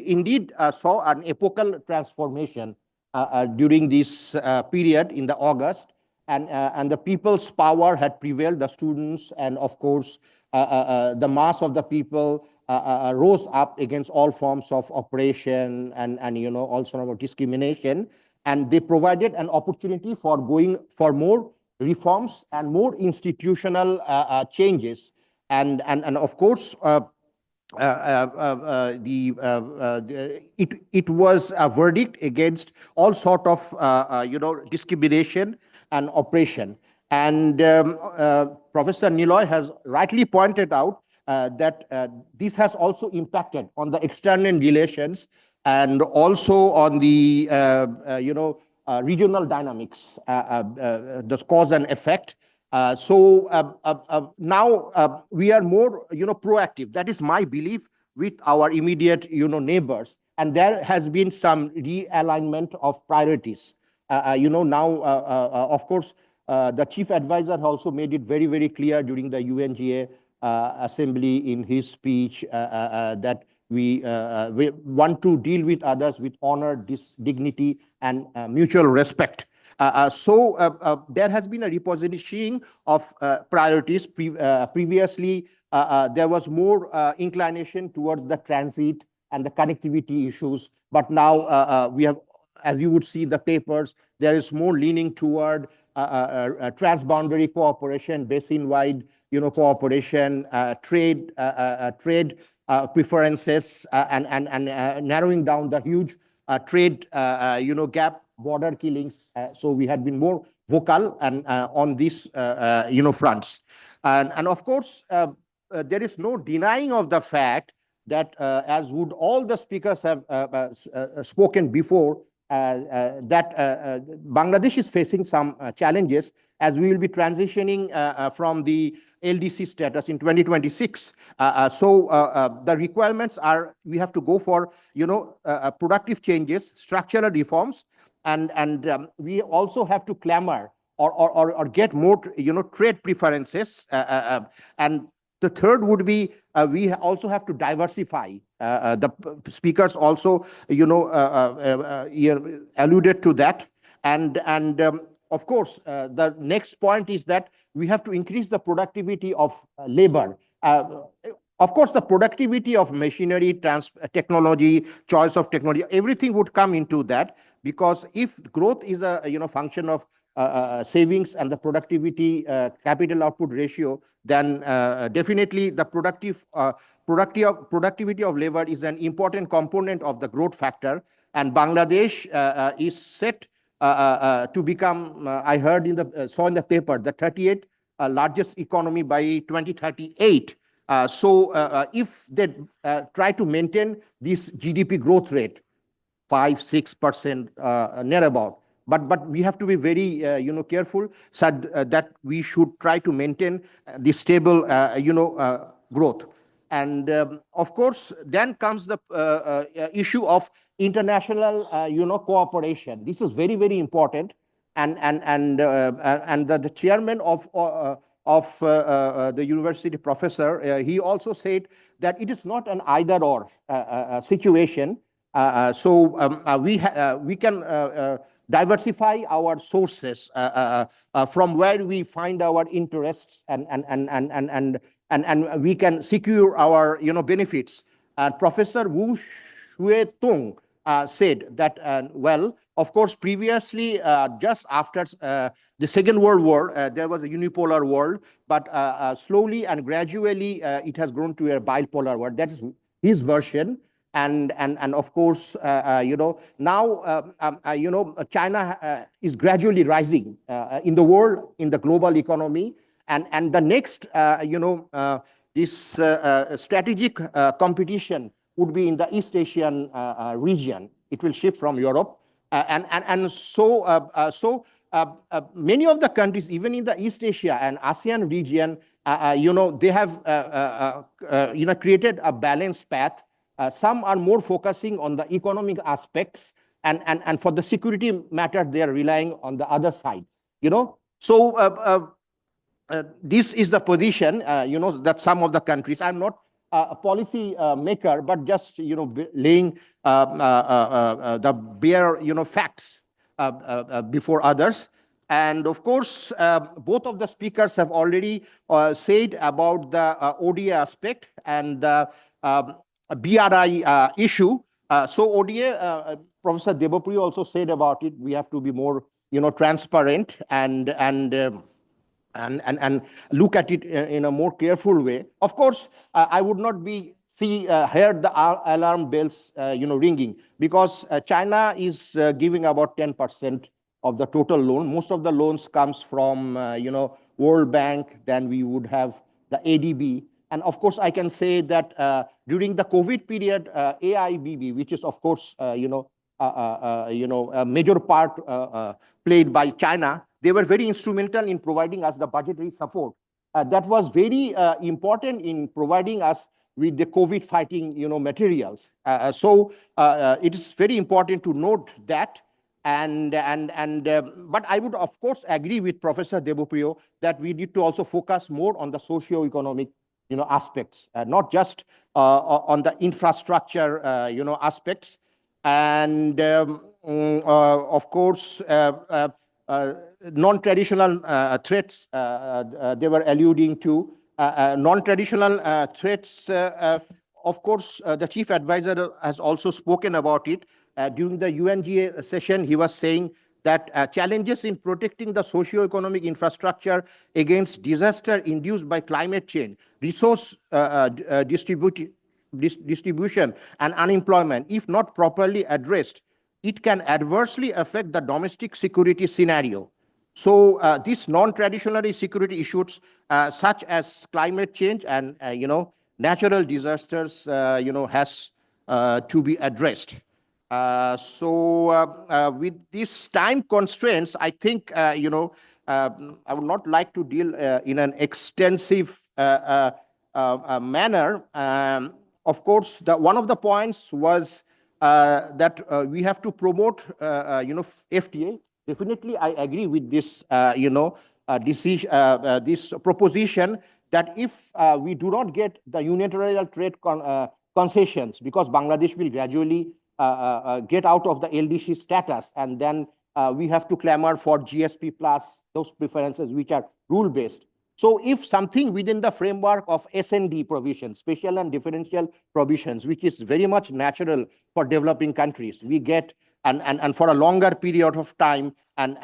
indeed saw an epochal transformation during this period in the August, and the people's power had prevailed. The students and of course the mass of the people rose up against all forms of oppression and all sort of discrimination, and they provided an opportunity for going for more reforms and more institutional changes, and of course. It was a verdict against all sort of discrimination and oppression. And Professor Niloy has rightly pointed out that this has also impacted on the external relations and also on the regional dynamics, the cause and effect. Now we are more proactive. That is my belief with our immediate neighbors, and there has been some realignment of priorities. Now of course the chief advisor also made it very, very clear during the UNGA assembly in his speech that we want to deal with others with honor, dignity, and mutual respect. There has been a repositioning of priorities. Previously, there was more inclination towards the transit and the connectivity issues, but now we have, as you would see in the papers, there is more leaning toward transboundary cooperation, basin-wide cooperation, trade preferences, and narrowing down the huge trade gap, border killings. So we had been more vocal and on these fronts, and of course there is no denying of the fact that as would all the speakers have spoken before, that Bangladesh is facing some challenges as we will be transitioning from the LDC status in 2026. The requirements are we have to go for productive changes, structural reforms, and we also have to clamor or get more trade preferences, and the third would be we also have to diversify. The speakers also alluded to that, and of course the next point is that we have to increase the productivity of labor. Of course, the productivity of machinery, technology, choice of technology, everything would come into that, because if growth is a function of savings and the productivity capital output ratio, then definitely the productivity of labor is an important component of the growth factor. And Bangladesh is set to become, I heard saw in the paper, the 38th largest economy by 2038. If they try to maintain this GDP growth rate, 5-6% near about, but we have to be very careful that we should try to maintain the stable growth. And of course, then comes the issue of international, cooperation. This is very, very important. And the chairman of the university professor, he also said that it is not an either-or situation. We can diversify our sources from where we find our interests, and we can secure our benefits. Professor Wu Shui-tung said that, well, of course, previously, just after the Second World War, there was a unipolar world, but slowly and gradually, it has grown to a bipolar world. That is his version. And of course, now, China is gradually rising in the world, in the global economy. And the next, this strategic competition would be in the East Asian region. It will shift from Europe. So many of the countries, even in the East Asia and ASEAN region, they have created a balanced path. Some are more focusing on the economic aspects, and for the security matter, they are relying on the other side. So this is the position, that some of the countries. I'm not a policy maker, but just laying the bare facts before others. And of course, both of the speakers have already said about the ODA aspect and the BRI issue. So ODA, Professor Debapriya also said about it. We have to be more, transparent and look at it in a more careful way. Of course, I would not hear the alarm bells, ringing, because China is giving about 10% of the total loan. Most of the loans comes from, World Bank. Then we would have the ADB. And of course, I can say that during the COVID period, AIBB, which is of course, a major part played by China, they were very instrumental in providing us the budgetary support. That was very important in providing us with the COVID fighting, materials. So it is very important to note that. But I would of course agree with Professor Debapriya that we need to also focus more on the socio-economic, aspects, not just on the infrastructure, aspects. And of course, non-traditional threats they were alluding to. Non-traditional threats, of course, the chief advisor has also spoken about it. During the UNGA session, he was saying that challenges in protecting the socio-economic infrastructure against disaster induced by climate change, resource distribution, and unemployment, if not properly addressed, it can adversely affect the domestic security scenario. So these non-traditional security issues, such as climate change and natural disasters, has to be addressed. So with these time constraints, I think I would not like to deal in an extensive manner. Of course, one of the points was that we have to promote, FTA. Definitely, I agree with this, decision, this proposition that if we do not get the unilateral trade concessions, because Bangladesh will gradually get out of the LDC status, and then we have to clamor for GSP plus, those preferences which are rule-based. So if something within the framework of S&D provisions, special and differential provisions, which is very much natural for developing countries, we get and for a longer period of time and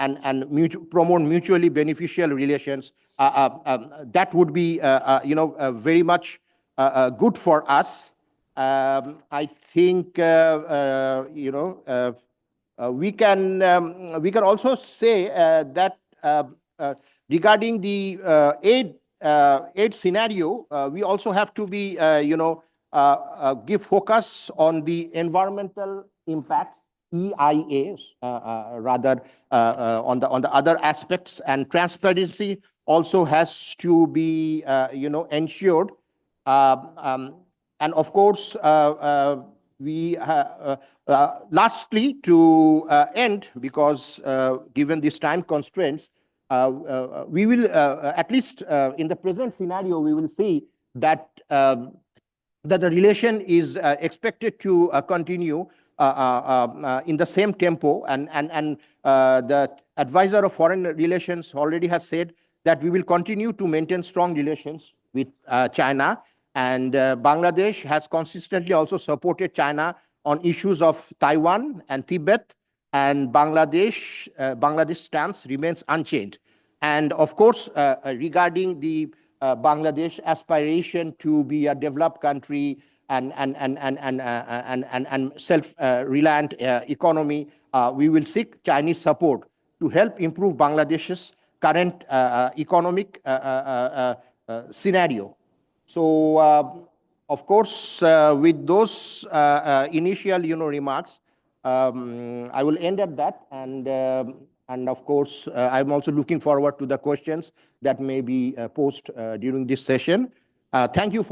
promote mutually beneficial relations, that would be very much good for us. I think we can also say that regarding the aid scenario, we also have to be give focus on the environmental impacts, EIAs, rather on the other aspects, and transparency also has to be ensured. And of course, lastly, to end, because given these time constraints, we will, at least in the present scenario, we will see that that the relation is expected to continue in the same tempo, and the advisor of foreign relations already has said that we will continue to maintain strong relations with China, and Bangladesh has consistently also supported China on issues of Taiwan and Tibet, and Bangladesh stance remains unchanged. And of course, regarding the Bangladesh aspiration to be a developed country and self-reliant economy, we will seek Chinese support to help improve Bangladesh's current economic scenario. So, of course, with those initial, remarks, I will end at that, and of course, I'm also looking forward to the questions that may be posed during this session. Thank you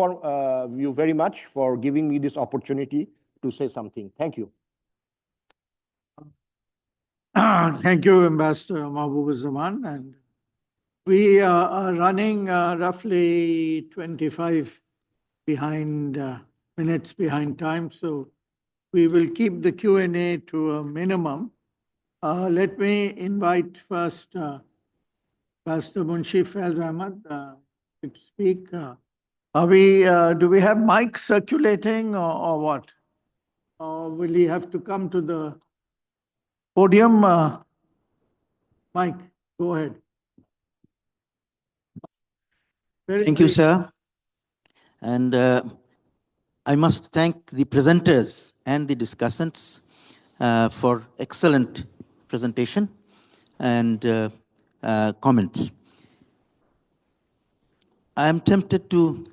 very much for giving me this opportunity to say something. Thank you. Thank you, Ambassador Mahbub-uz-Zaman. And we are running roughly 25 minutes behind time, so we will keep the Q&A to a minimum. Let me invite first Pastor Munshi Faiz Ahmad to speak. Do we have mics circulating or what? Or will he have to come to the podium? Mike, go ahead. Thank you, sir. And I must thank the presenters and the discussants for excellent presentation and comments. I am tempted to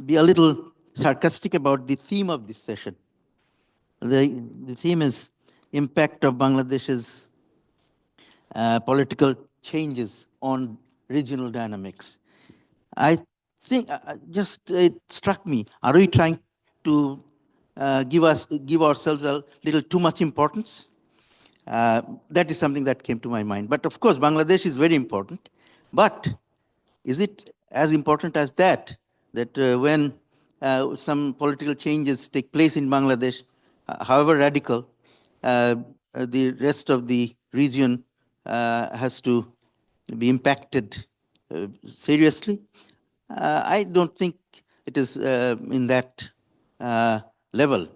be a little sarcastic about the theme of this session. The theme is impact of Bangladesh's political changes on regional dynamics. I think it struck me, are we trying to give ourselves a little too much importance? That is something that came to my mind. But of course, Bangladesh is very important. But is it as important as that when some political changes take place in Bangladesh, however radical, the rest of the region has to be impacted seriously? I don't think it is in that level.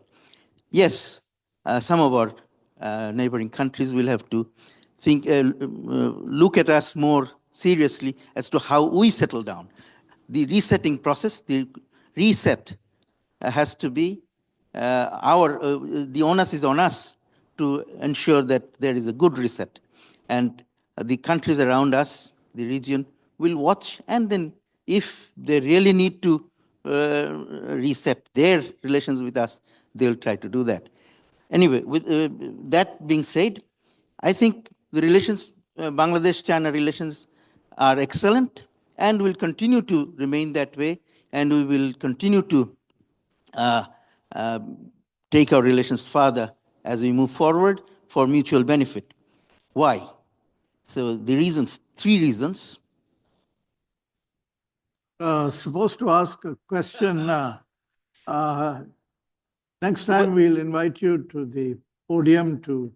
Yes, some of our neighboring countries will have to look at us more seriously as to how we settle down. The resetting process, the reset has to be the onus is on us to ensure that there is a good reset. And the countries around us, the region, will watch, and then if they really need to reset their relations with us, they'll try to do that. Anyway, with that being said, I think the relations, Bangladesh-China relations are excellent and will continue to remain that way, and we will continue to take our relations further as we move forward for mutual benefit. Why? So the reasons, 3 reasons. Supposed to ask a question. Next time we'll invite you to the podium to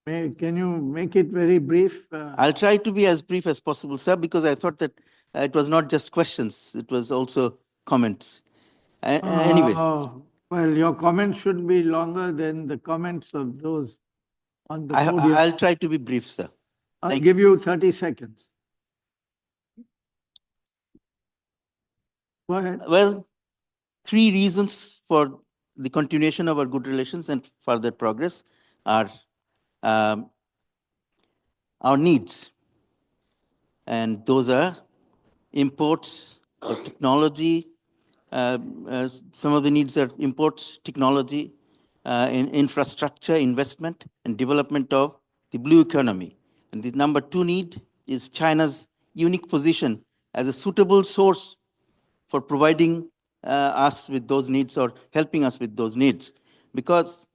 can you make it very brief? I'll try to be as brief as possible, sir, because I thought that it was not just questions, it was also comments. Anyway. Well, your comments should be longer than the comments of those on the podium. I'll try to be brief, sir. I'll give you 30 seconds. Go ahead. Well, 3 reasons for the continuation of our good relations and further progress are our needs. And those are imports of technology. Some of the needs are imports, technology, in infrastructure, investment, and development of the blue economy. And the number 2 need is China's unique position as a suitable source for providing us with those needs or helping us with those needs. Because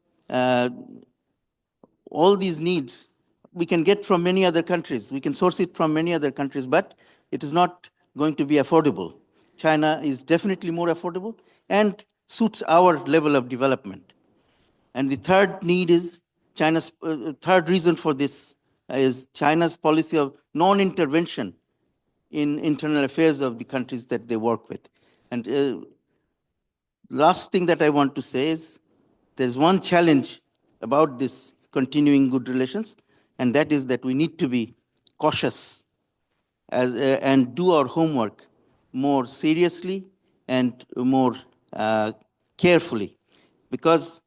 all these needs we can get from many other countries. We can source it from many other countries, but it is not going to be affordable. China is definitely more affordable and suits our level of development. And the third need is China's third reason for this is China's policy of non-intervention in internal affairs of the countries that they work with. And last thing that I want to say is there's one challenge about this continuing good relations, and that is that we need to be cautious and do our homework more seriously and more carefully. Because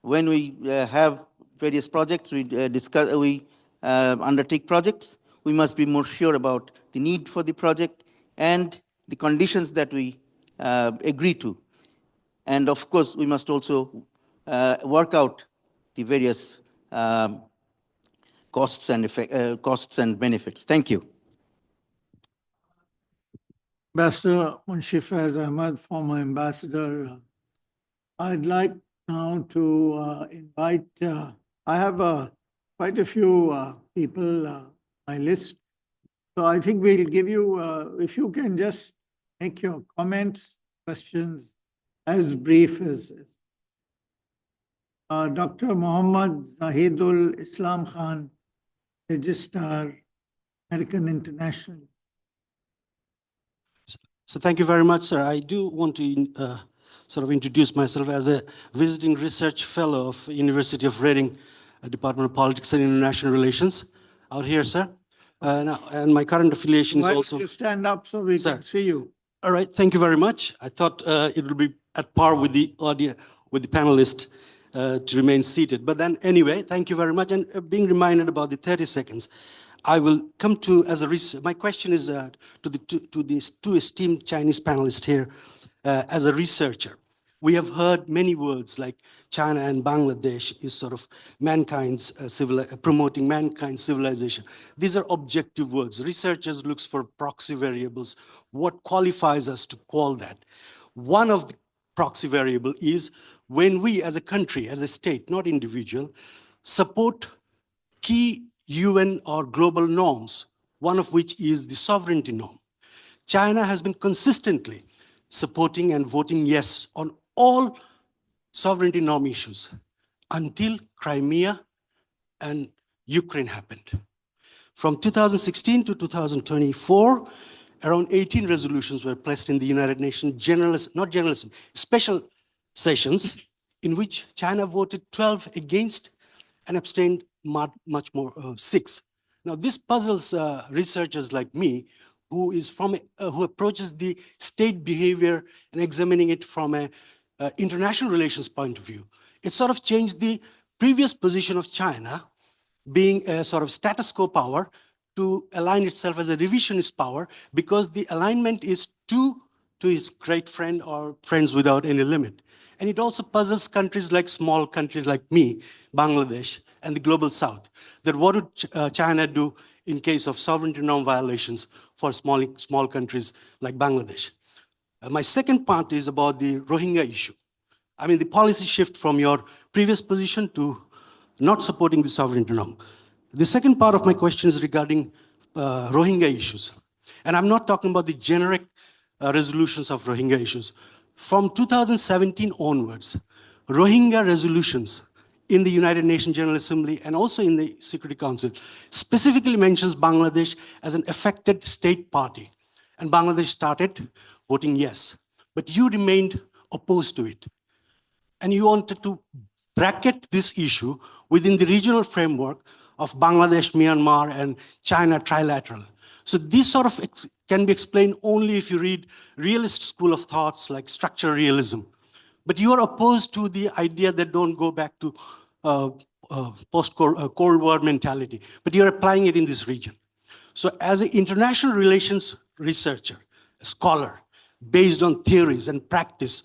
when we have various projects, we undertake projects, we must be more sure about the need for the project and the conditions that we agree to. And of course, we must also work out the various costs and benefits. Thank you. Ambassador Munshi Faiz Ahmad, former ambassador, I'd like now to invite, I have quite a few people on my list. So I think we'll give you, if you can just make your comments, questions as brief as Dr. Muhammad Zahidul Islam Khan, Registrar, American International. So thank you very much, sir. I do want to sort of introduce myself as a visiting research fellow of University of Reading, Department of Politics and International Relations, out here, sir. And my current affiliation is Why also. don't you stand up so we can see you? All right, thank you very much. I thought it would be at par with the audience, with the panelists to remain seated. But then anyway, thank you very much. And being reminded about the 30 seconds, I will come to as a research. My question is to these two esteemed Chinese panelists here. As a researcher, we have heard many words like China and Bangladesh is sort of mankind's promoting mankind's civilization. These are objective words. Researchers looks for proxy variables. What qualifies us to call that? One of the proxy variable is when we as a country, as a state, not individual, support key UN or global norms, one of which is the sovereignty norm. China has been consistently supporting and voting yes on all sovereignty norm issues until Crimea and Ukraine happened. From 2016 to 2024, around 18 resolutions were placed in the United Nations special sessions in which China voted 12 against and abstained much more, 6. Now this puzzles researchers like me who approaches the state behavior and examining it from an international relations point of view. It sort of changed the previous position of China being a sort of status quo power to align itself as a revisionist power because the alignment is to his great friend or friends without any limit. And it also puzzles countries like small countries like me, Bangladesh, and the global south, that what would China do in case of sovereignty norm violations for small countries like Bangladesh. My second part is about the Rohingya issue. I mean, the policy shift from your previous position to not supporting the sovereignty norm. The second part of my question is regarding Rohingya issues. And I'm not talking about the generic resolutions of Rohingya issues. From 2017 onwards, Rohingya resolutions in the United Nations General Assembly and also in the Security Council specifically mentions Bangladesh as an affected state party. And Bangladesh started voting yes, but you remained opposed to it. And you wanted to bracket this issue within the regional framework of Bangladesh, Myanmar, and China trilateral. So this sort of can be explained only if you read realist school of thoughts like structural realism. But you are opposed to the idea that don't go back to post-Cold War mentality, but you're applying it in this region. So as an international relations researcher, a scholar, based on theories and practice,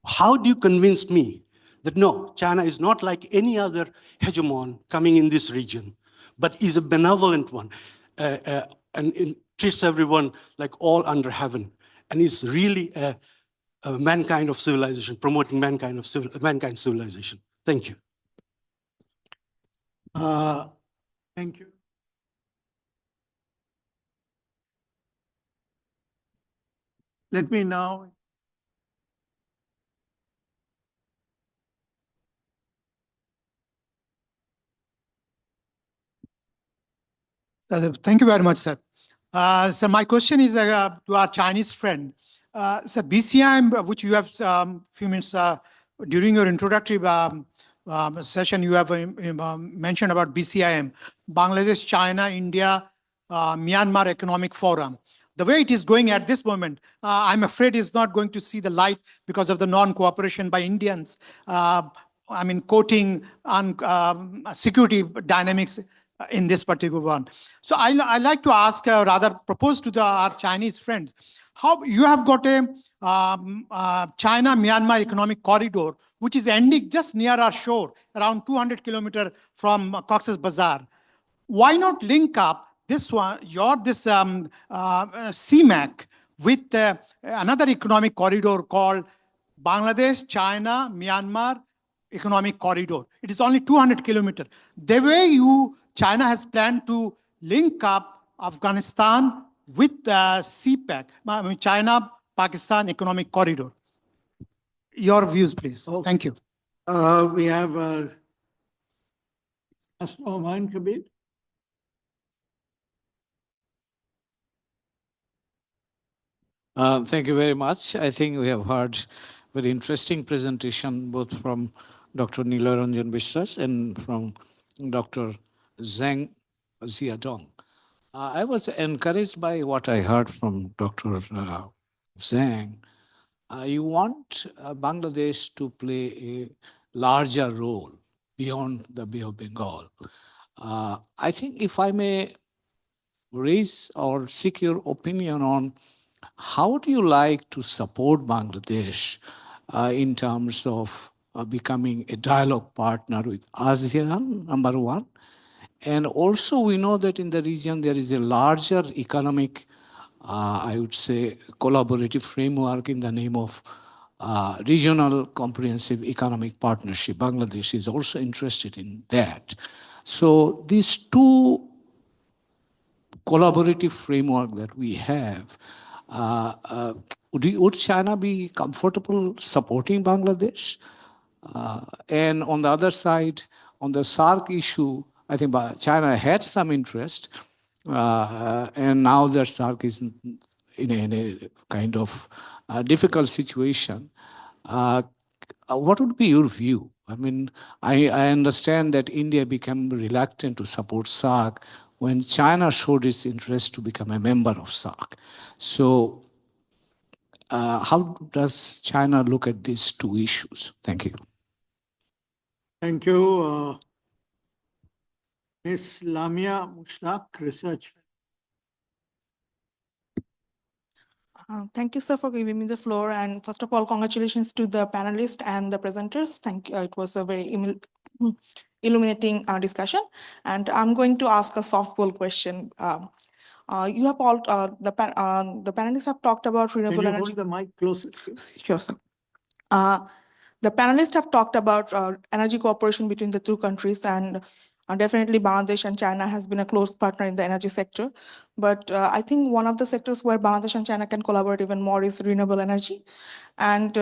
how do you convince me that no, China is not like any other hegemon coming in this region, but is a benevolent one and treats everyone like all under heaven and is really a mankind of civilization, promoting mankind civilization. Thank you. Thank you. Let me now Thank you very much, sir. So my question is to our Chinese friend. Sir, BCIM, which you have few minutes during your introductory session, you have mentioned about BCIM, Bangladesh, China, India, Myanmar Economic Forum. The way it is going at this moment, I'm afraid is not going to see the light because of the non-cooperation by Indians. Quoting on security dynamics in this particular one. So I like to ask, rather propose to our Chinese friends, how you have got a China-Myanmar economic corridor, which is ending just near our shore, around 200 kilometers from Cox's Bazar. Why not link up this one, CMAC with another economic corridor called Bangladesh, China, Myanmar economic corridor? It is only 200 kilometers. The way China has planned to link up Afghanistan with CPAC, China-Pakistan Economic Corridor. Your views, please. Thank you. We have Oman Kabir. Thank you very much. I think we have heard very interesting presentation both from Dr. Nilaranjan Biswas and from Dr. Zhang Xiaodong. I was encouraged by what I heard from Dr. Zhang. You want Bangladesh to play a larger role beyond the Bay of Bengal. I think if I may raise or seek your opinion on how do you like to support Bangladesh in terms of becoming a dialogue partner with ASEAN, number one. And also we know that in the region there is a larger economic, I would say, collaborative framework in the name of Regional Comprehensive Economic Partnership. Bangladesh is also interested in that. So these two collaborative framework that we have, would China be comfortable supporting Bangladesh? And on the other side, on the SAARC issue, I think China had some interest, and now that SAARC is in a kind of difficult situation. What would be your view? I mean, I understand that India became reluctant to support SAARC when China showed its interest to become a member of SAARC. So how does China look at these two issues? Thank you. Thank you. Ms. Lamia Mushtaq, Research. Thank you, sir, for giving me the floor. And first of all, congratulations to the panelists and the presenters. Thank you. It was a very illuminating discussion. And I'm going to ask a softball question. You have all, the panelists have talked about renewable energy. Can you hold the mic closer? Sure, sir. The panelists have talked about energy cooperation between the two countries, and definitely Bangladesh and China has been a close partner in the energy sector. But I think one of the sectors where Bangladesh and China can collaborate even more is renewable energy. And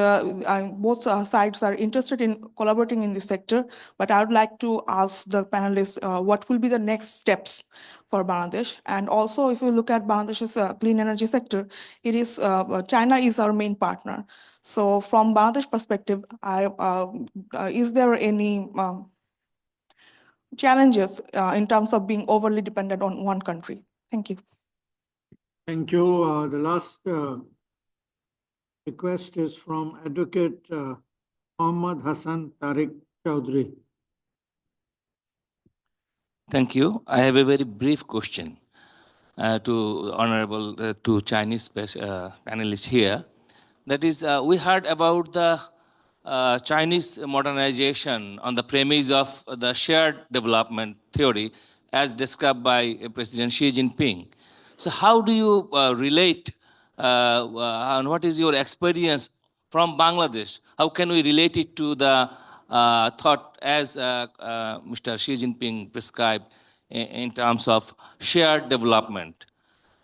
both sides are interested in collaborating in this sector. But I would like to ask the panelists, what will be the next steps for Bangladesh? And also, if you look at Bangladesh's clean energy sector, it is China is our main partner. So from Bangladesh perspective, is there any challenges in terms of being overly dependent on one country? Thank you. Thank you. The last request is from Advocate Mohammad Hassan Tariq Chowdhury. Thank you. I have a very brief question to Chinese panelists here. That is, we heard about the Chinese modernization on the premise of the shared development theory as described by President Xi Jinping. So how do you relate and what is your experience from Bangladesh? How can we relate it to the thought as Mr. Xi Jinping prescribed in terms of shared development?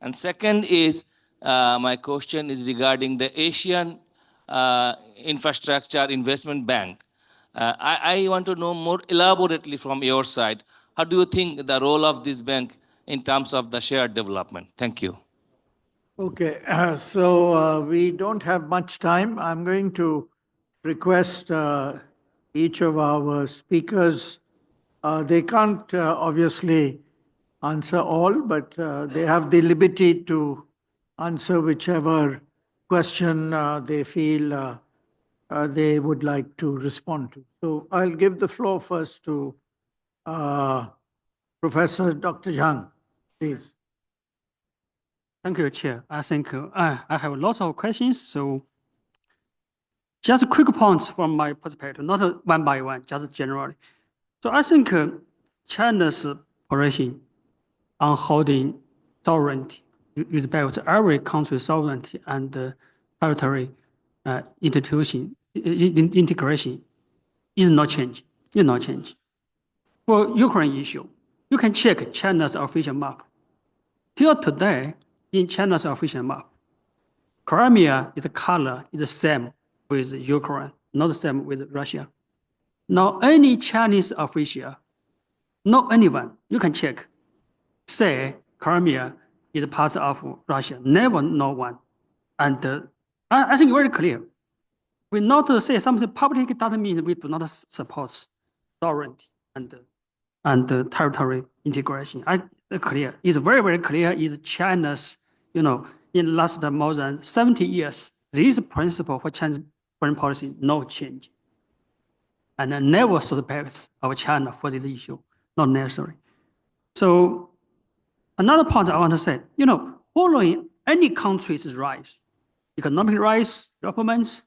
And second is, my question is regarding the Asian Infrastructure Investment Bank. I want to know more elaborately from your side, how do you think the role of this bank in terms of the shared development? Thank you. Okay, so we don't have much time. I'm going to request each of our speakers. They can't obviously answer all, but they have the liberty to answer whichever question they feel they would like to respond to. So I'll give the floor first to Professor Dr. Zhang, please. Thank you, Chair. I think I have lots of questions, so just quick points from my perspective, not one by one, just generally. So I think China's position on holding sovereignty, respect every country's sovereignty and territory integration is not changing. Is not changing. For Ukraine issue, you can check China's official map. Till today, in China's official map, Crimea is the color is the same with Ukraine, not the same with Russia. Now, any Chinese official, not anyone, you can check, say Crimea is part of Russia. Never, no one. And I think very clear. We not say something public doesn't mean we do not support sovereignty and territory integration. Clear. It's very, very clear. Is China's, in last more than 70 years, this principle for Chinese foreign policy no change. And never suspects of China for this issue, not necessary. So another point I want to say, following any country's rise, economic rise, developments,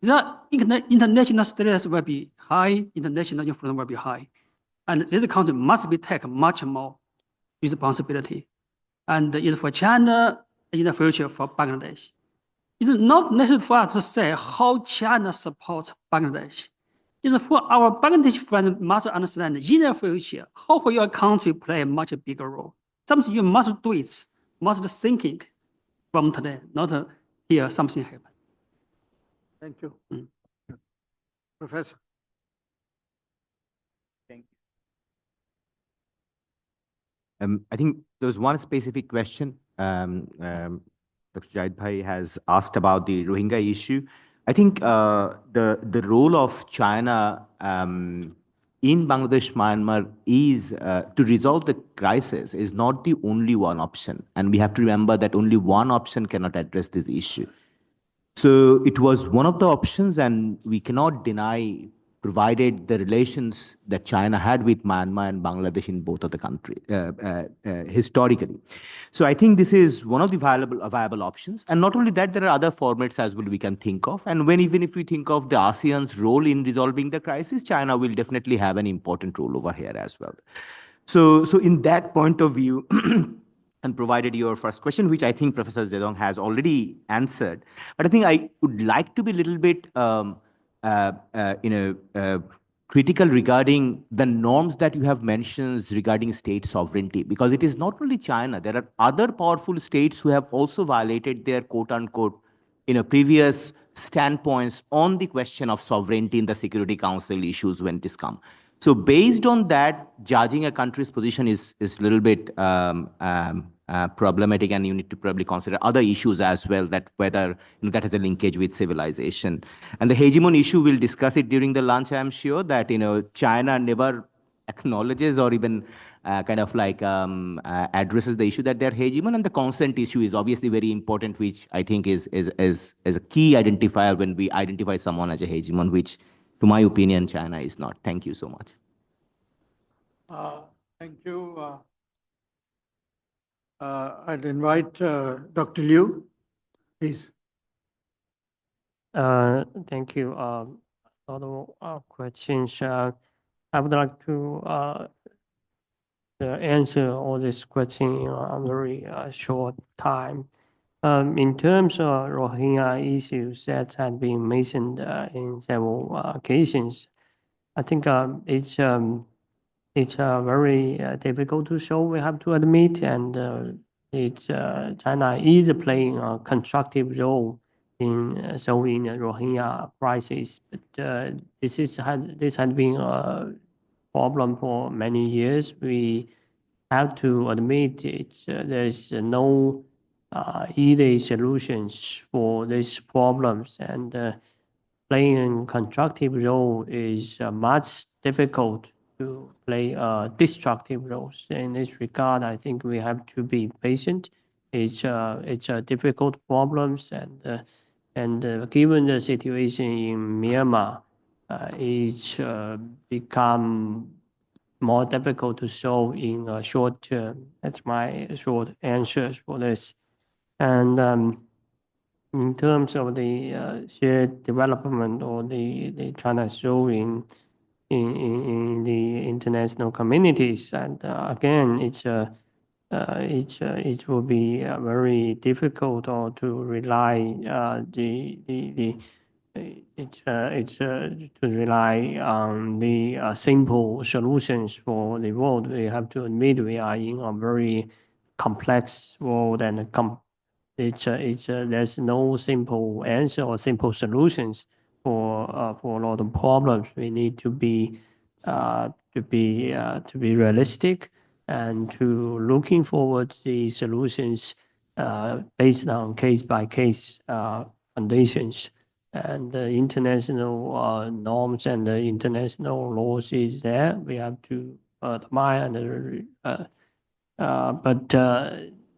the international status will be high, international influence will be high. And this country must be take much more responsibility. And it's for China, in the future for Bangladesh. It is not necessary for us to say how China supports Bangladesh. It's for our Bangladesh friends must understand in the future, how will your country play a much bigger role? Something you must do it, must think it from today, not here something happen. Thank you. Professor. Thank you. I think there was one specific question Dr. Jahid Bhai has asked about the Rohingya issue. I think the role of China in Bangladesh, Myanmar is to resolve the crisis is not the only one option. And we have to remember that only one option cannot address this issue. So it was one of the options, and we cannot deny, provided the relations that China had with Myanmar and Bangladesh in both of the countries historically. So I think this is one of the viable options. And not only that, there are other formats as well we can think of. And even if we think of the ASEAN's role in resolving the crisis, China will definitely have an important role over here as well. So in that point of view, and provided your first question, which I think Professor Zedong has already answered. But I think I would like to be a little bit critical regarding the norms that you have mentioned regarding state sovereignty, because it is not only China. There are other powerful states who have also violated their quote-unquote previous standpoints on the question of sovereignty in the Security Council issues when it is come. So based on that, judging a country's position is a little bit problematic, and you need to probably consider other issues as well, that whether that has a linkage with civilization. And the hegemon issue, we'll discuss it during the lunch. I'm sure that China never acknowledges or even addresses the issue that they're hegemon, and the consent issue is obviously very important, which I think is a key identifier when we identify someone as a hegemon, which, to my opinion, China is not. Thank you so much. Thank you. I'd invite Dr. Liu, please. Thank you. Other questions. I would like to answer all these questions in a very short time. In terms of Rohingya issues that have been mentioned in several occasions, I think it's very difficult to solve, we have to admit, and China is playing a constructive role in solving the Rohingya crisis. But this has been a problem for many years. We have to admit there's no easy solutions for these problems, and playing a constructive role is much difficult to play destructive roles. In this regard, I think we have to be patient. It's a difficult problems, and given the situation in Myanmar, it's become more difficult to solve in a short term. That's my short answers for this. And in terms of the shared development or the China's role in the international communities, and again, it will be very difficult or to rely to rely on the simple solutions for the world. We have to admit we are in a very complex world, and there's no simple answer or simple solutions for a lot of problems. We need to be realistic and to looking forward the solutions based on case by case conditions. And the international norms and the international laws is there. We have to admire and but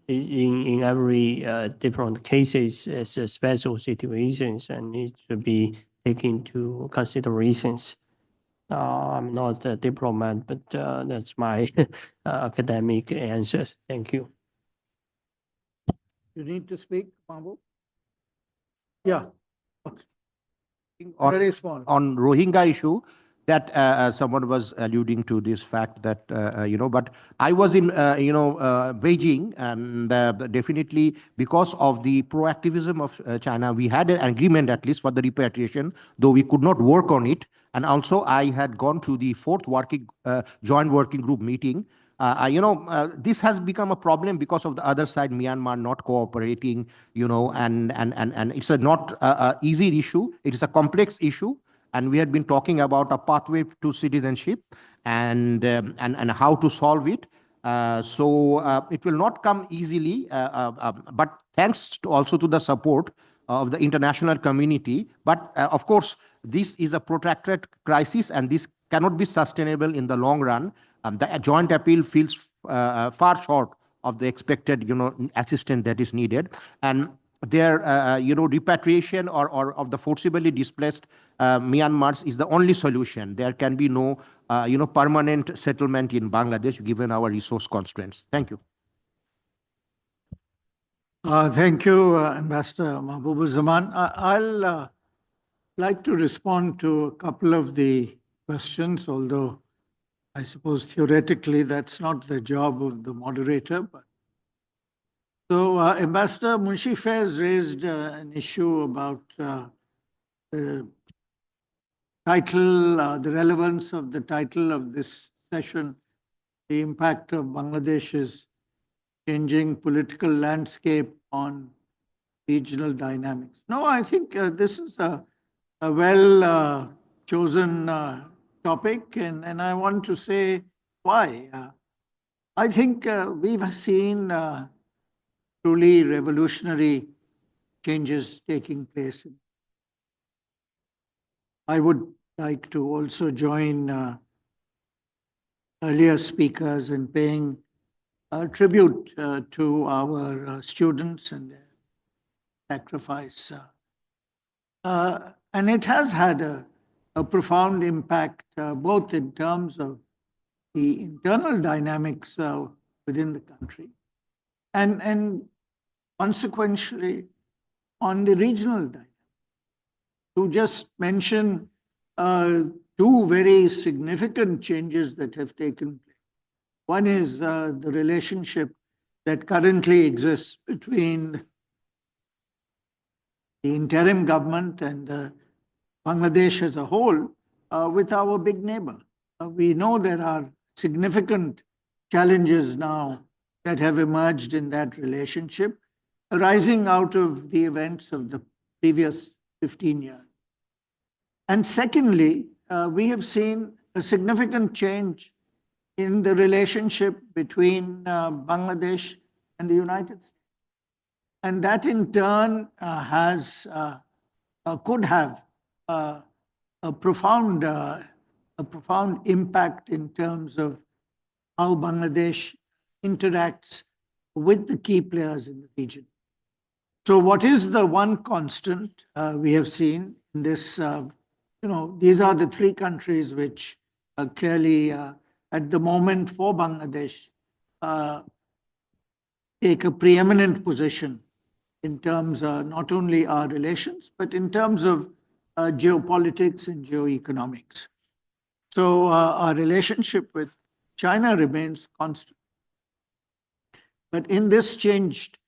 in every different cases, it's special situations and needs to be taken into considerations. I'm not a diplomat, but that's my academic answers. Thank you. You need to speak, Babu? Yeah. On, Very small. on Rohingya issue, that someone was alluding to this fact that, but I was in, Beijing, and definitely because of the proactivism of China, we had an agreement at least for the repatriation, though we could not work on it. And also I had gone to the fourth joint working group meeting. This has become a problem because of the other side, Myanmar not cooperating, and it's not a easy issue. It is a complex issue. And we had been talking about a pathway to citizenship and how to solve it. So it will not come easily, but thanks also to the support of the international community. But of course, this is a protracted crisis, and this cannot be sustainable in the long run. The joint appeal feels far short of the expected, assistance that is needed. And their, repatriation or of the forcibly displaced Myanmars is the only solution. There can be no, permanent settlement in Bangladesh given our resource constraints. Thank you. Thank you, Ambassador Mahbub-uz-Zaman. I'll like to respond to a couple of the questions, although I suppose theoretically that's not the job of the moderator. But so Ambassador Munshi Faiz raised an issue about the title, the relevance of the title of this session, the impact of Bangladesh's changing political landscape on regional dynamics. No, I think this is a well chosen topic, and I want to say why. I think we've seen truly revolutionary changes taking place. I would like to also join earlier speakers in paying tribute to our students and their sacrifice. And it has had a profound impact, both in terms of the internal dynamics within the country and consequentially on the regional dynamics. To just mention two very significant changes that have taken place. One is the relationship that currently exists between the interim government and Bangladesh as a whole with our big neighbor. We know there are significant challenges now that have emerged in that relationship, arising out of the events of the previous 15 years. And secondly, we have seen a significant change in the relationship between Bangladesh and the United States. And that in turn could have a profound impact in terms of how Bangladesh interacts with the key players in the region. So what is the one constant we have seen in this, these are the three countries which clearly at the moment for Bangladesh take a preeminent position in terms of not only our relations, but in terms of geopolitics and geoeconomics. So our relationship with China remains constant. But in this changed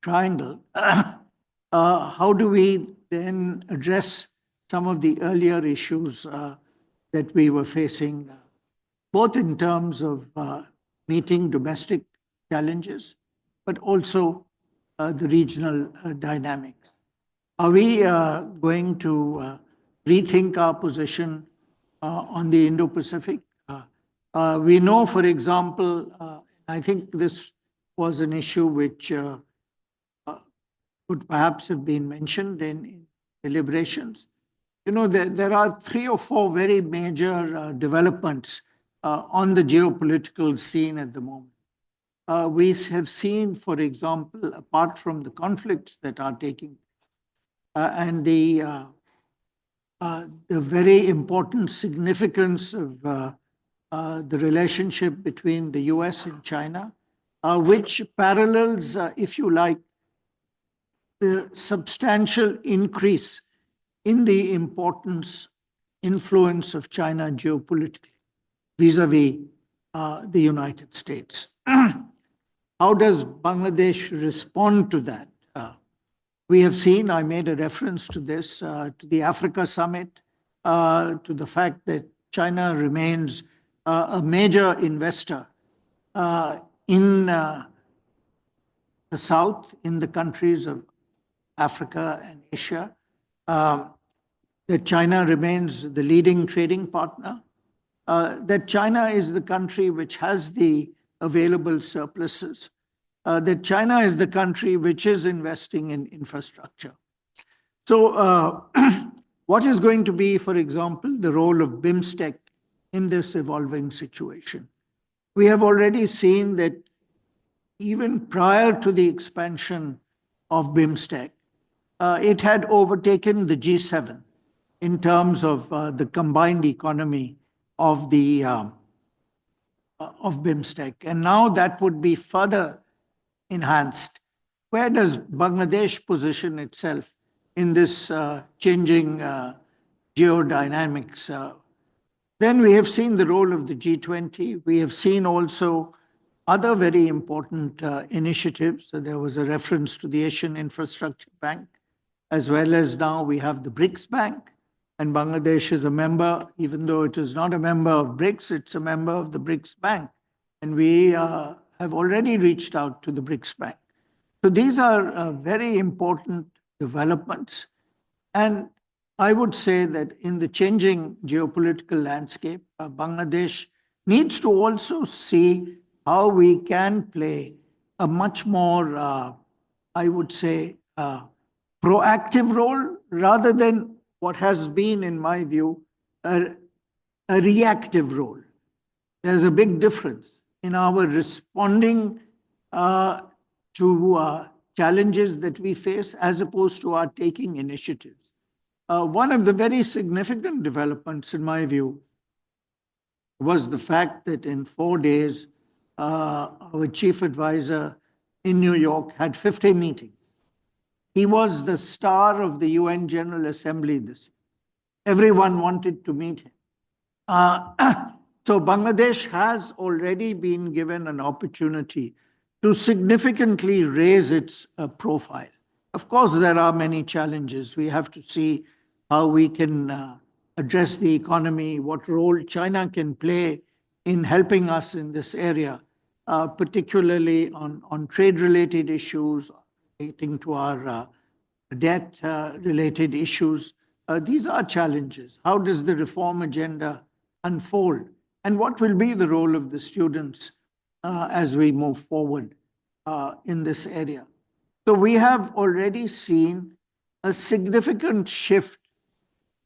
triangle, how do we then address some of the earlier issues that we were facing, both in terms of meeting domestic challenges, but also the regional dynamics? Are we going to rethink our position on the Indo-Pacific? We know, for example, I think this was an issue which could perhaps have been mentioned in deliberations. There are 3 or 4 very major developments on the geopolitical scene at the moment. We have seen, for example, apart from the conflicts that are taking and the very important significance of the relationship between the US and China, which parallels, if you like, the substantial increase in the importance, influence of China geopolitically vis-a-vis the United States. How does Bangladesh respond to that? We have seen, I made a reference to this, to the Africa Summit, to the fact that China remains a major investor in the South, in the countries of Africa and Asia, that China remains the leading trading partner, that China is the country which has the available surpluses, that China is the country which is investing in infrastructure. So what is going to be, for example, the role of BIMSTEC in this evolving situation? We have already seen that even prior to the expansion of BIMSTEC, it had overtaken the G7 in terms of the combined economy of the of BIMSTEC. And now that would be further enhanced. Where does Bangladesh position itself in this changing geodynamics? Then we have seen the role of the G20. We have seen also other very important initiatives. So there was a reference to the Asian Infrastructure Bank, as well as now we have the BRICS Bank. And Bangladesh is a member, even though it is not a member of BRICS, it's a member of the BRICS Bank. And we have already reached out to the BRICS Bank. So these are very important developments. And I would say that in the changing geopolitical landscape, Bangladesh needs to also see how we can play a much more, I would say, proactive role rather than what has been, in my view, a reactive role. There's a big difference in our responding to challenges that we face as opposed to our taking initiatives. One of the very significant developments, in my view, was the fact that in 4 days, our chief advisor in New York had 50 meetings. He was the star of the UN General Assembly this year. Everyone wanted to meet him. So Bangladesh has already been given an opportunity to significantly raise its profile. Of course, there are many challenges. We have to see how we can address the economy, what role China can play in helping us in this area, particularly on trade-related issues relating to our debt-related issues. These are challenges. How does the reform agenda unfold? And what will be the role of the students as we move forward in this area? So we have already seen a significant shift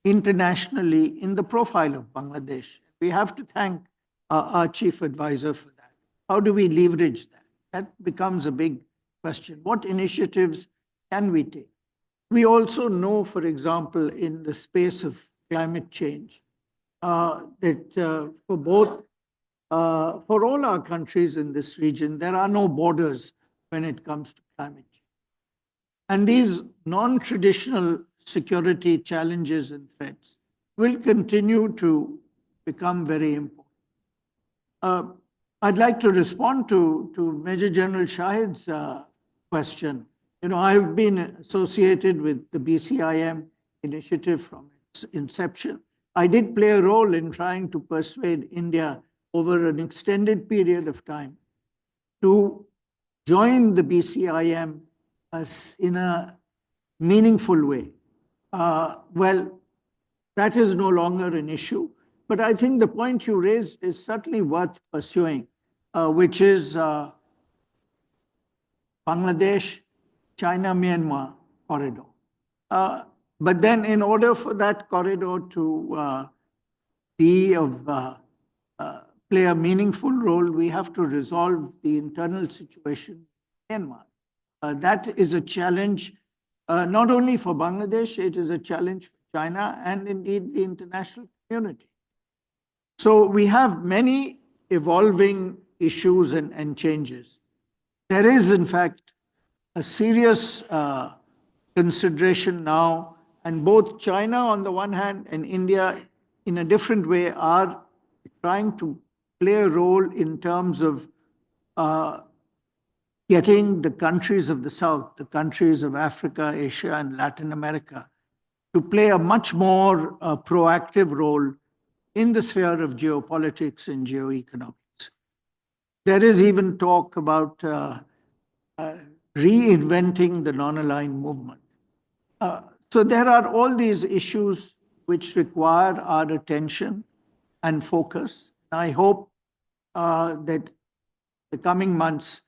internationally in the profile of Bangladesh. We have to thank our chief advisor for that. How do we leverage that? That becomes a big question. What initiatives can we take? We also know, for example, in the space of climate change, that for all our countries in this region, there are no borders when it comes to climate change. And these non-traditional security challenges and threats will continue to become very important. I'd like to respond to Major General Shahid's question. You know, I've been associated with the BCIM initiative from its inception. I did play a role in trying to persuade India over an extended period of time to join the BCIM as in a meaningful way. Well, that is no longer an issue. But I think the point you raised is certainly worth pursuing, which is Bangladesh, China, Myanmar corridor. But then in order for that corridor to play a meaningful role, we have to resolve the internal situation in Myanmar. That is a challenge, not only for Bangladesh, it is a challenge for China and indeed the international community. So we have many evolving issues and changes. There is, in fact, a serious consideration now, and both China on the one hand and India in a different way are trying to play a role in terms of getting the countries of the South, the countries of Africa, Asia, and Latin America, to play a much more proactive role in the sphere of geopolitics and geoeconomics. There is even talk about reinventing the non-aligned movement. So there are all these issues which require our attention and focus. I hope that the coming months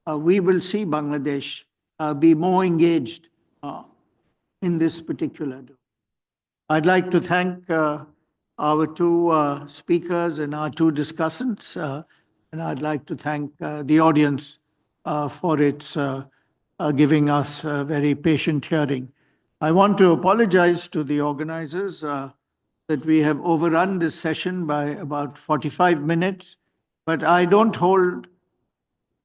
we will see Bangladesh be more engaged in this particular domain. I'd like to thank our two speakers and our two discussants, and I'd like to thank the audience for its giving us a very patient hearing. I want to apologize to the organizers that we have overrun this session by about 45 minutes, but I don't hold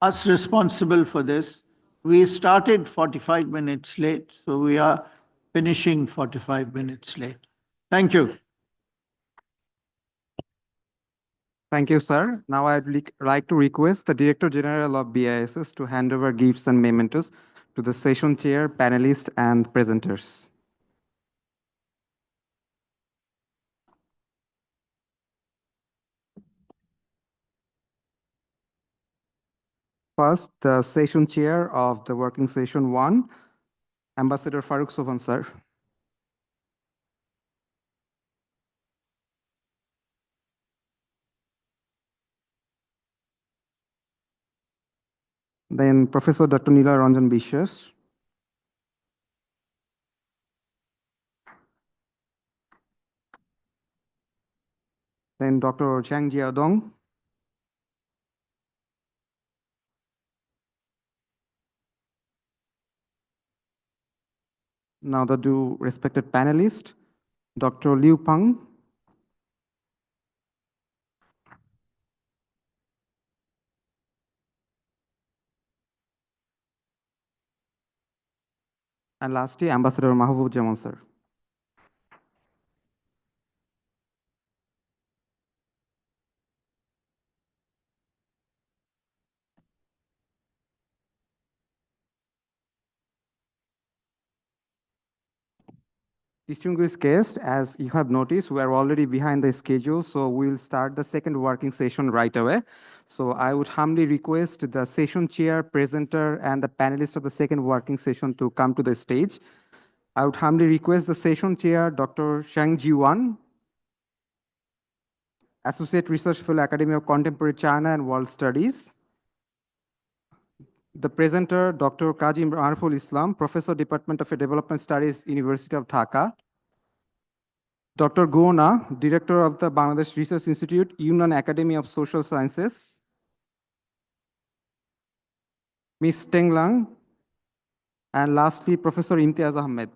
us responsible for this. We started 45 minutes late, so we are finishing 45 minutes late. Thank you. Thank you, sir. Now I'd like to request the Director General of BISS to hand over gifts and mementos to the session chair, panelists, and presenters. First, the session chair of the working session 1, Ambassador Faruk Sovan, sir. Then Professor Dr. Nila Ranjan Bishwas. Then Dr. Chang Jiadong. Now the two respected panelists, Dr. Liu Pang. And lastly, Ambassador Mahbub Jaman, sir. Distinguished guests, as you have noticed, we are already behind the schedule, so we'll start the second working session right away. So I would humbly request the session chair, presenter, and the panelists of the second working session to come to the stage. I would humbly request the session chair, Dr. Shang Jiwan, Associate Research Fellow, Academy of Contemporary China and World Studies. The presenter, Dr. Kaji Ariful Islam, Professor, Department of Development Studies, University of Dhaka. Dr. Gona, Director of the Bangladesh Research Institute, Yunnan Academy of Social Sciences. Ms. Teng Lang. And lastly, Professor Imtiaz Ahmed.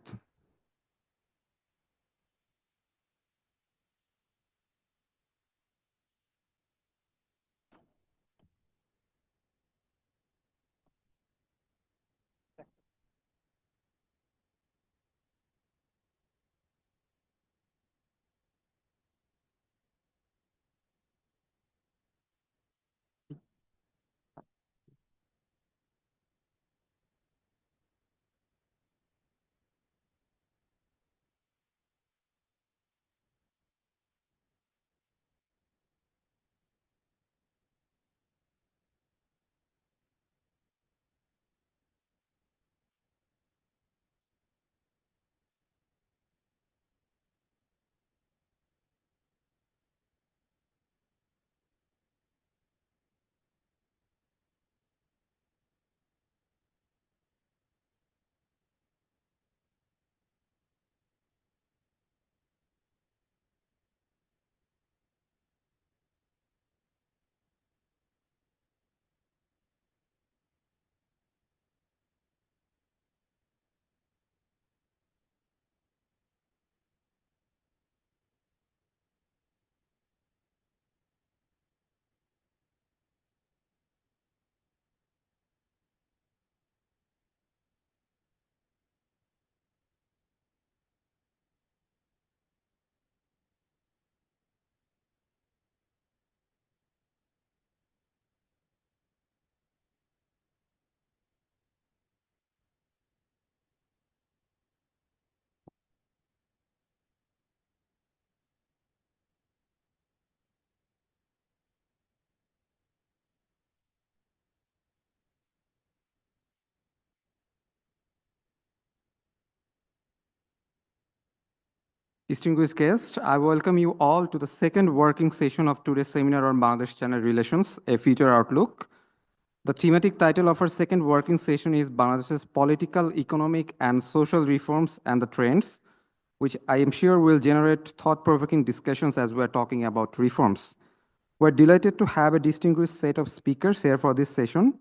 Distinguished guests, I welcome you all to the second working session of today's seminar on Bangladesh-China relations, a future outlook. The thematic title of our second working session is Bangladesh's political, economic, and social reforms and the trends, which I am sure will generate thought-provoking discussions as we're talking about reforms. We're delighted to have a distinguished set of speakers here for this session.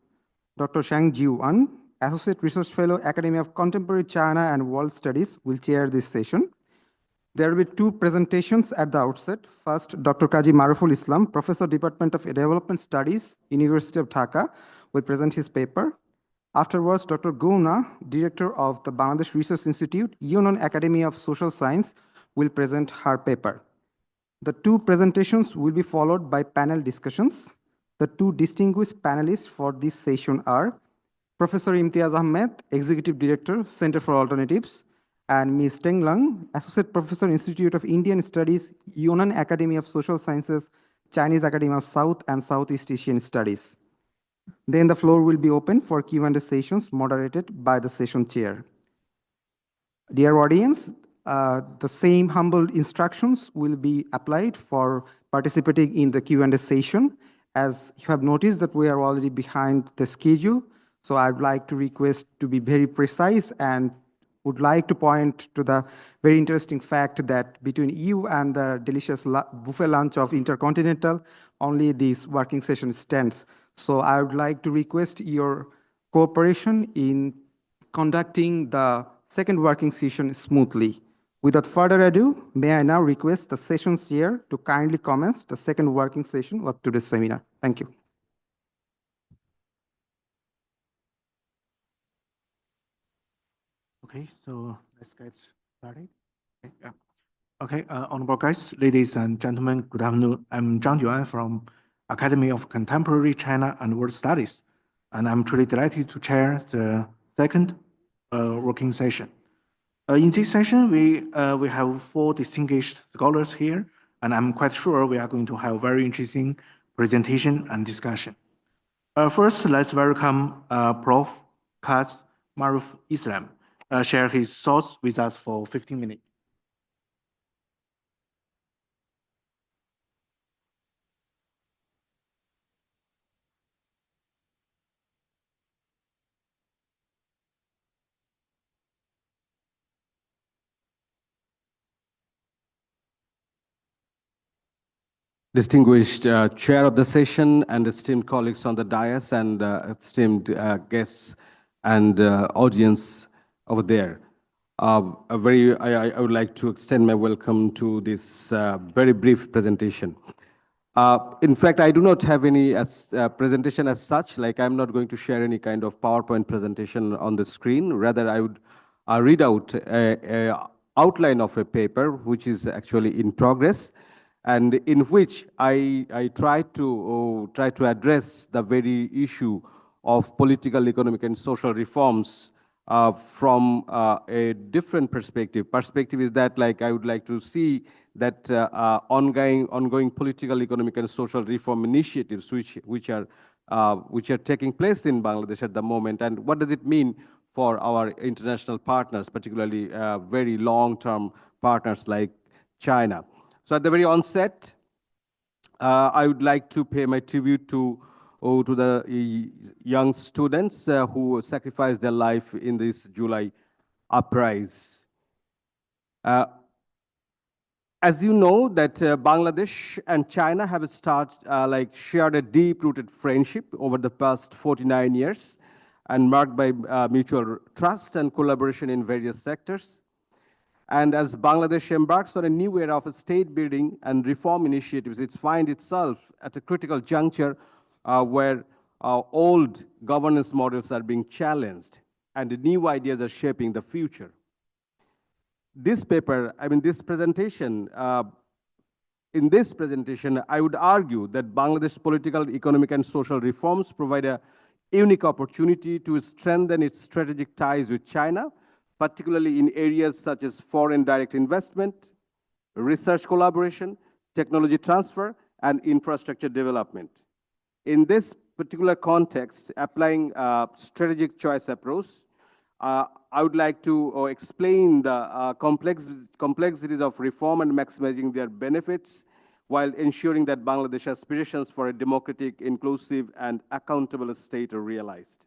Dr. Shang Jiwan, Associate Research Fellow, Academy of Contemporary China and World Studies, will chair this session. There will be two presentations at the outset. First, Dr. Kaji Maruful Islam, Professor, Department of Development Studies, University of Dhaka, will present his paper. Afterwards, Dr. Guna, Director of the Bangladesh Research Institute, Yunnan Academy of Social Science, will present her paper. The two presentations will be followed by panel discussions. The two distinguished panelists for this session are Professor Imtiaz Ahmed, Executive Director, Center for Alternatives, and Ms. Teng Lang, Associate Professor, Institute of Indian Studies, Yunnan Academy of Social Sciences, Chinese Academy of South and Southeast Asian Studies. Then the floor will be open for Q&A sessions moderated by the session chair. Dear audience, the same humble instructions will be applied for participating in the Q&A session. As you have noticed that we are already behind the schedule, so I'd like to request to be very precise and would like to point to the very interesting fact that between you and the delicious buffet lunch of InterContinental, only this working session stands. So I would like to request your cooperation in conducting the second working session smoothly. Without further ado, may I now request the session chair to kindly commence the second working session of today's seminar. Thank you. Okay, so let's get started. Okay, yeah. Okay, honorable guests, ladies and gentlemen, good afternoon. I'm Zhang Juan from Academy of Contemporary China and World Studies, and I'm truly delighted to chair the second working session. In this session, we have 4 distinguished scholars here, and I'm quite sure we are going to have very interesting presentation and discussion. First, let's welcome Prof. Kaz Maruf Islam, share his thoughts with us for 15 minutes. Distinguished chair of the session and esteemed colleagues on the dais and esteemed guests and audience over there. I would like to extend my welcome to this very brief presentation. In fact, I do not have any presentation as such, like I'm not going to share any kind of PowerPoint presentation on the screen. Rather, I would read out a outline of a paper, which is actually in progress, and in which I try to address the very issue of political, economic, and social reforms from a different perspective. Perspective is that, like, I would like to see that ongoing political, economic, and social reform initiatives which are taking place in Bangladesh at the moment, and what does it mean for our international partners, particularly very long-term partners like China. So at the very onset, I would like to pay my tribute to the young students who sacrificed their life in this July uprising. As you know, that Bangladesh and China have shared a deep-rooted friendship over the past 49 years, and marked by mutual trust and collaboration in various sectors. And as Bangladesh embarks on a new era of state building and reform initiatives, it finds itself at a critical juncture where old governance models are being challenged and new ideas are shaping the future. This paper, in this presentation, I would argue that Bangladesh's political, economic, and social reforms provide a unique opportunity to strengthen its strategic ties with China, particularly in areas such as foreign direct investment, research collaboration, technology transfer, and infrastructure development. In this particular context, applying strategic choice approach, I would like to explain the complexities of reform and maximizing their benefits while ensuring that Bangladesh aspirations for a democratic, inclusive, and accountable state are realized.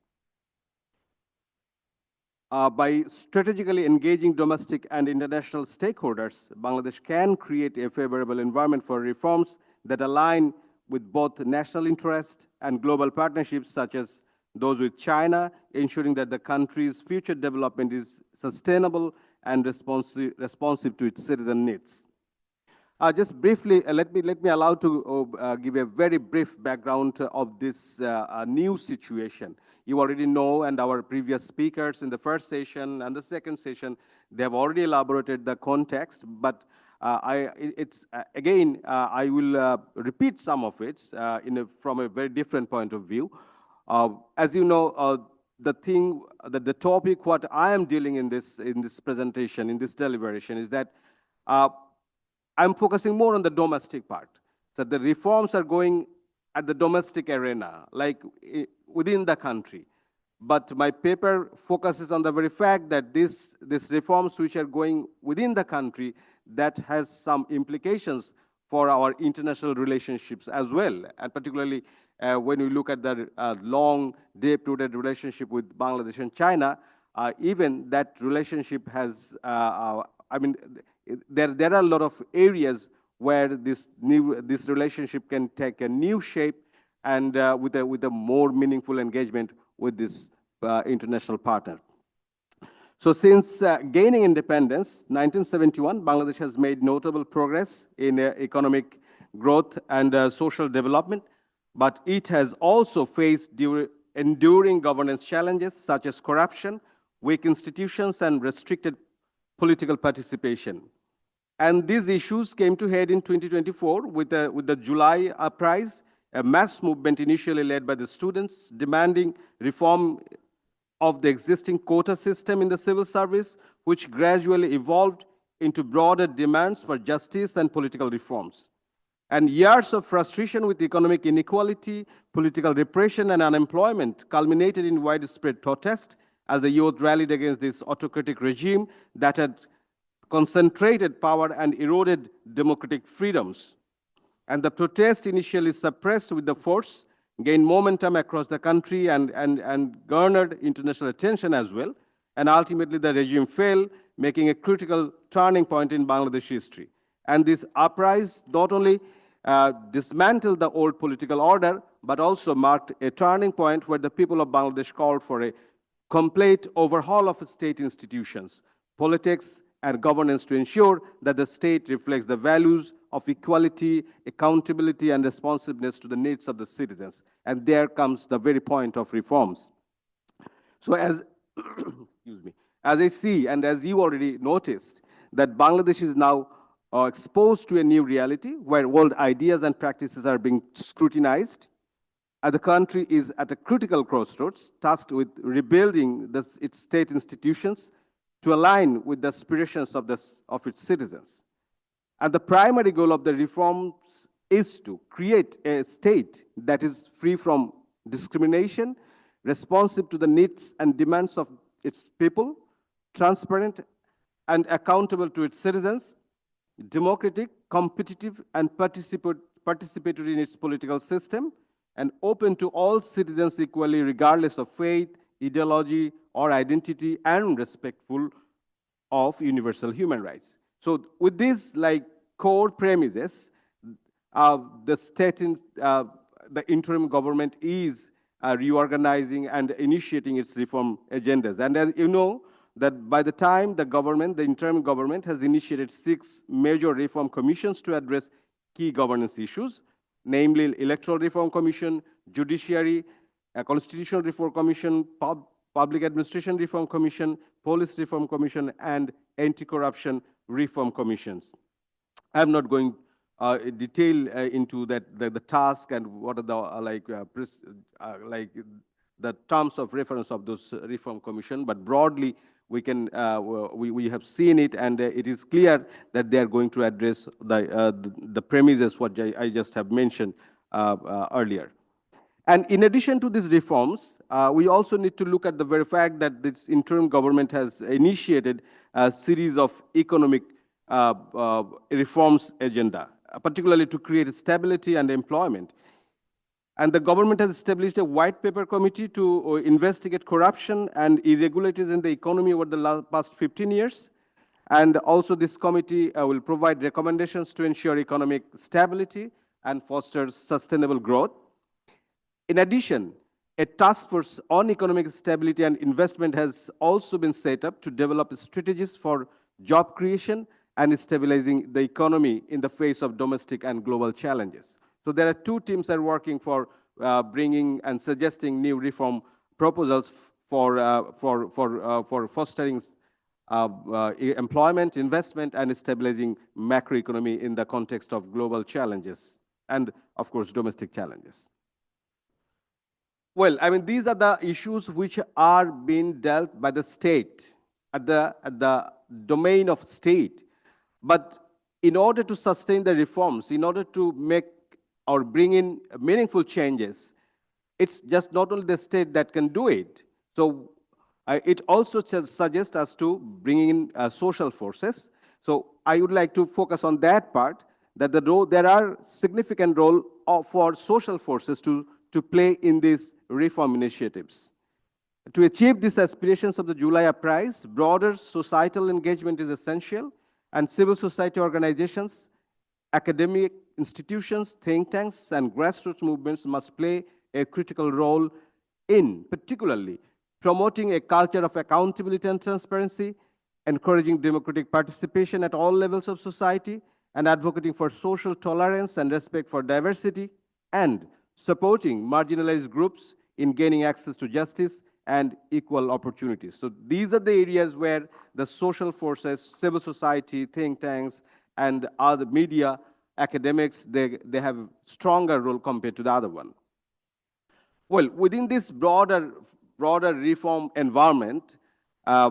By strategically engaging domestic and international stakeholders, Bangladesh can create a favorable environment for reforms that align with both national interest and global partnerships such as those with China, ensuring that the country's future development is sustainable and responsive to its citizen needs. Just briefly, let me allow to give a very brief background of this new situation. You already know, and our previous speakers in the first session and the second session, they have already elaborated the context, but I will repeat some of it from a very different point of view. As you know, the topic what I am dealing in this presentation, in this deliberation, is that I'm focusing more on the domestic part. So the reforms are going at the domestic arena, like within the country. But my paper focuses on the very fact that these reforms which are going within the country, that has some implications for our international relationships as well. And particularly when we look at the long, deep-rooted relationship with Bangladesh and China, even that relationship has, there are a lot of areas where this relationship can take a new shape and with a more meaningful engagement with this international partner. So since gaining independence, 1971, Bangladesh has made notable progress in economic growth and social development, but it has also faced enduring governance challenges such as corruption, weak institutions, and restricted political participation. And these issues came to head in 2024 with the July uprising, a mass movement initially led by the students demanding reform of the existing quota system in the civil service, which gradually evolved into broader demands for justice and political reforms. And years of frustration with economic inequality, political repression, and unemployment culminated in widespread protest as the youth rallied against this autocratic regime that had concentrated power and eroded democratic freedoms. And the protest, initially suppressed with the force, gained momentum across the country and garnered international attention as well. And ultimately, the regime fell, making a critical turning point in Bangladesh history. And this uprising not only dismantled the old political order, but also marked a turning point where the people of Bangladesh called for a complete overhaul of state institutions, politics, and governance to ensure that the state reflects the values of equality, accountability, and responsiveness to the needs of the citizens. And there comes the very point of reforms. So as, excuse me, as I see, and as you already noticed, that Bangladesh is now exposed to a new reality where old ideas and practices are being scrutinized. The country is at a critical crossroads, tasked with rebuilding its state institutions to align with the aspirations of its citizens. And the primary goal of the reforms is to create a state that is free from discrimination, responsive to the needs and demands of its people, transparent and accountable to its citizens, democratic, competitive, and participatory in its political system, and open to all citizens equally, regardless of faith, ideology, or identity, and respectful of universal human rights. So with these core premises, the interim government is reorganizing and initiating its reform agendas. And as you know, that by the time the interim government has initiated 6 major reform commissions to address key governance issues, namely Electoral Reform Commission, Judiciary, Constitutional Reform Commission, Public Administration Reform Commission, Police Reform Commission, and Anti-Corruption Reform Commissions. I'm not going detail into the task and what are the terms of reference of those reform commission, but broadly we have seen it, and it is clear that they are going to address the premises what I just have mentioned earlier. And in addition to these reforms, we also need to look at the very fact that this interim government has initiated a series of economic reforms agenda, particularly to create stability and employment. And the government has established a white paper committee to investigate corruption and irregularities in the economy over the past 15 years. And also this committee will provide recommendations to ensure economic stability and foster sustainable growth. In addition, a task force on economic stability and investment has also been set up to develop strategies for job creation and stabilizing the economy in the face of domestic and global challenges. So there are 2 teams that are working for bringing and suggesting new reform proposals for fostering employment, investment, and stabilizing macroeconomy in the context of global challenges and, of course, domestic challenges. Well, I mean, these are the issues which are being dealt by the state at the domain of state. But in order to sustain the reforms, in order to make or bring in meaningful changes, it's just not only the state that can do it. So it also suggests us to bring in social forces. So I would like to focus on that part, that there are significant role for social forces to play in these reform initiatives. To achieve these aspirations of the July uprising, broader societal engagement is essential, and civil society organizations, academic institutions, think tanks, and grassroots movements must play a critical role in particularly promoting a culture of accountability and transparency, encouraging democratic participation at all levels of society, and advocating for social tolerance and respect for diversity, and supporting marginalized groups in gaining access to justice and equal opportunities. So these are the areas where the social forces, civil society, think tanks, and other media, academics, they have a stronger role compared to the other one. Well, within this broader broader reform environment, I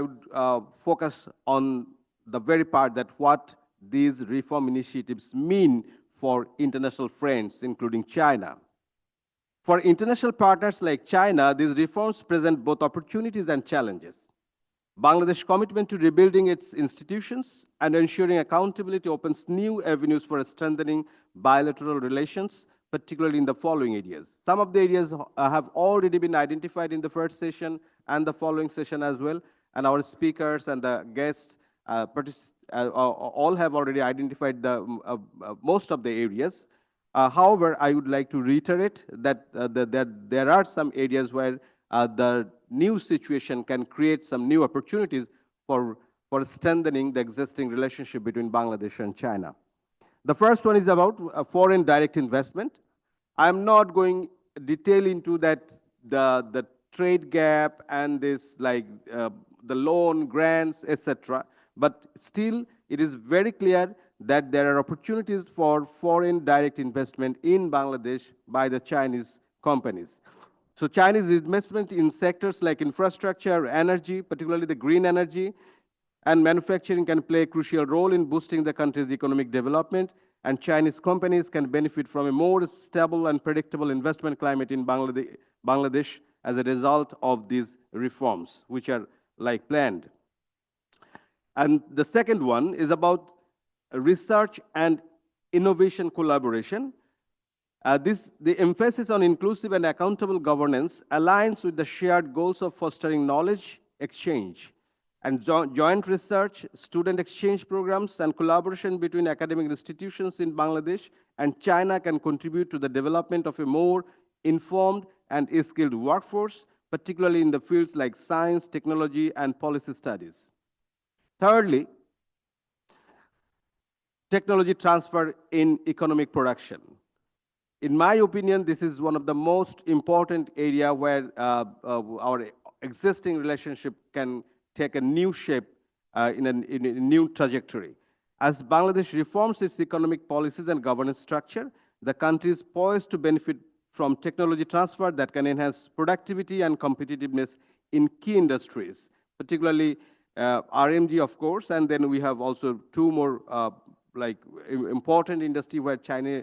would focus on the very part that what these reform initiatives mean for international friends, including China. For international partners like China, these reforms present both opportunities and challenges. Bangladesh's commitment to rebuilding its institutions and ensuring accountability opens new avenues for strengthening bilateral relations, particularly in the following areas. Some of the areas have already been identified in the first session and the following session as well, and our speakers and the guests all have already identified most of the areas. However, I would like to reiterate that there are some areas where the new situation can create some new opportunities for strengthening the existing relationship between Bangladesh and China. The first one is about foreign direct investment. I'm not going detail into that, the trade gap and this like the loan, grants, etc. But still, it is very clear that there are opportunities for foreign direct investment in Bangladesh by the Chinese companies. So Chinese investment in sectors like infrastructure, energy, particularly the green energy, and manufacturing can play a crucial role in boosting the country's economic development, and Chinese companies can benefit from a more stable and predictable investment climate in Bangladesh as a result of these reforms, which are like planned. And the second one is about research and innovation collaboration. The emphasis on inclusive and accountable governance aligns with the shared goals of fostering knowledge exchange. And joint research, student exchange programs, and collaboration between academic institutions in Bangladesh and China can contribute to the development of a more informed and skilled workforce, particularly in the fields like science, technology, and policy studies. Thirdly, technology transfer in economic production. In my opinion, this is one of the most important area where our existing relationship can take a new shape in a new trajectory. As Bangladesh reforms its economic policies and governance structure, the country is poised to benefit from technology transfer that can enhance productivity and competitiveness in key industries, particularly RMG, of course, and then we have also two more like important industry where China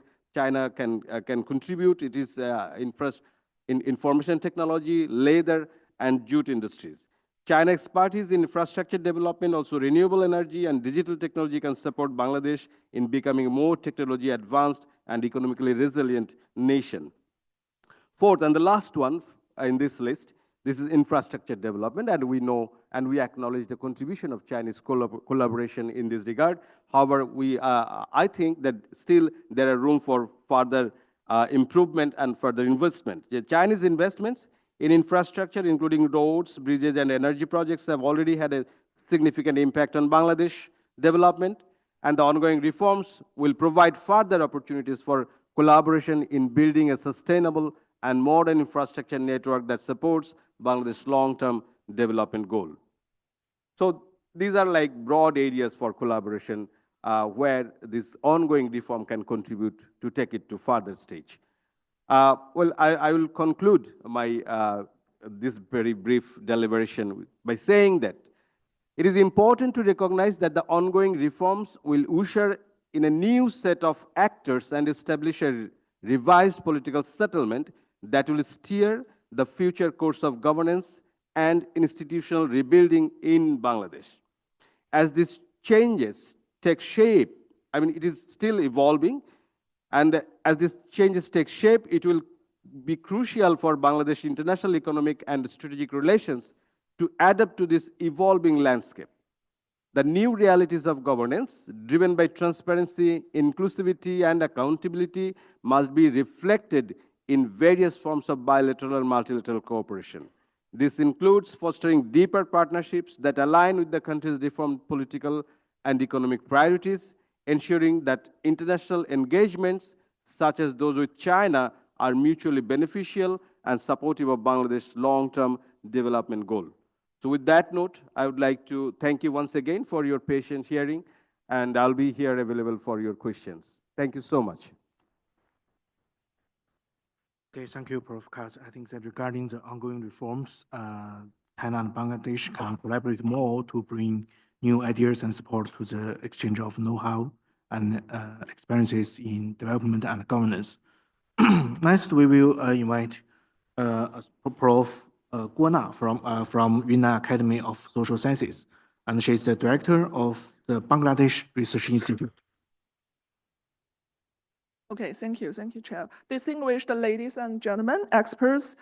can contribute. It is in information technology, leather, and jute industries. China expertise in infrastructure development, also renewable energy and digital technology can support Bangladesh in becoming a more technology advanced and economically resilient nation. Fourth, and the last one in this list, this is infrastructure development, and we know and we acknowledge the contribution of Chinese collaboration in this regard. However, I think that still there are room for further improvement and further investment. The Chinese investments in infrastructure, including roads, bridges, and energy projects, have already had a significant impact on Bangladesh development, and the ongoing reforms will provide further opportunities for collaboration in building a sustainable and modern infrastructure network that supports Bangladesh's long-term development goal. So these are like broad areas for collaboration where this ongoing reform can contribute to take it to further stage. Well, I will conclude my this very brief deliberation by saying that it is important to recognize that the ongoing reforms will usher in a new set of actors and establish a revised political settlement that will steer the future course of governance and institutional rebuilding in Bangladesh. As these changes take shape, I mean, it is still evolving, and as these changes take shape, it will be crucial for Bangladesh international economic and strategic relations to adapt to this evolving landscape. The new realities of governance, driven by transparency, inclusivity, and accountability, must be reflected in various forms of bilateral and multilateral cooperation. This includes fostering deeper partnerships that align with the country's reformed political and economic priorities, ensuring that international engagements, such as those with China, are mutually beneficial and supportive of Bangladesh's long-term development goal. So with that note, I would like to thank you once again for your patient hearing, and I'll be here available for your questions. Thank you so much. Okay, thank you, Prof. Katz. I think that regarding the ongoing reforms, China and Bangladesh can collaborate more to bring new ideas and support to the exchange of know-how and experiences in development and governance. Next, we will invite Prof. Guo Na from Yunnan Academy of Social Sciences, and she's the director of the Bangladesh Research Institute. Okay, thank you, Chair. Distinguished ladies and gentlemen, experts,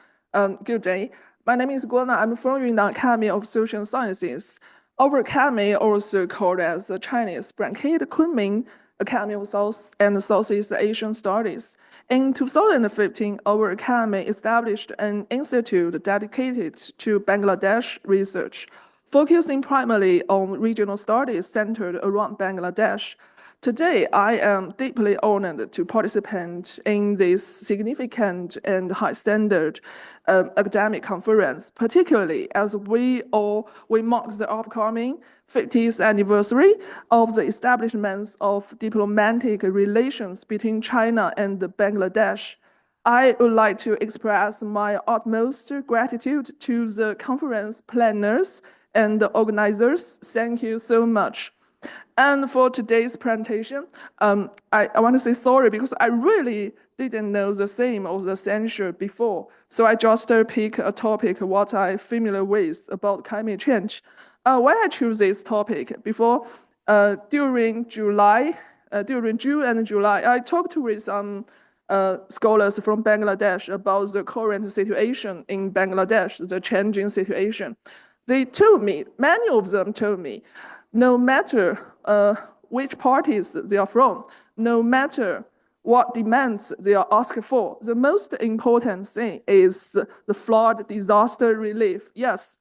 good day. My name is Guo Na. I'm from Yunnan Academy of Social Sciences. Our academy, also called as the Chinese Brancated Kunming Academy of South and Southeast Asian Studies. In 2015, our academy established an institute dedicated to Bangladesh research, focusing primarily on regional studies centered around Bangladesh. Today, I am deeply honored to participate in this significant and high-standard academic conference, particularly as we mark the upcoming 50th anniversary of the establishment of diplomatic relations between China and Bangladesh. I would like to express my utmost gratitude to the conference planners and the organizers. Thank you so much. And for today's presentation, I want to say sorry because I really didn't know the theme of the censure before. So I just pick a topic what I'm familiar with about climate change. Why I choose this topic? Before, during June and July, I talked with some scholars from Bangladesh about the current situation in Bangladesh, the changing situation. They told me, many of them told me, no matter which parties they are from, no matter what demands they are asking for, the most important thing is the flood disaster relief. Yes,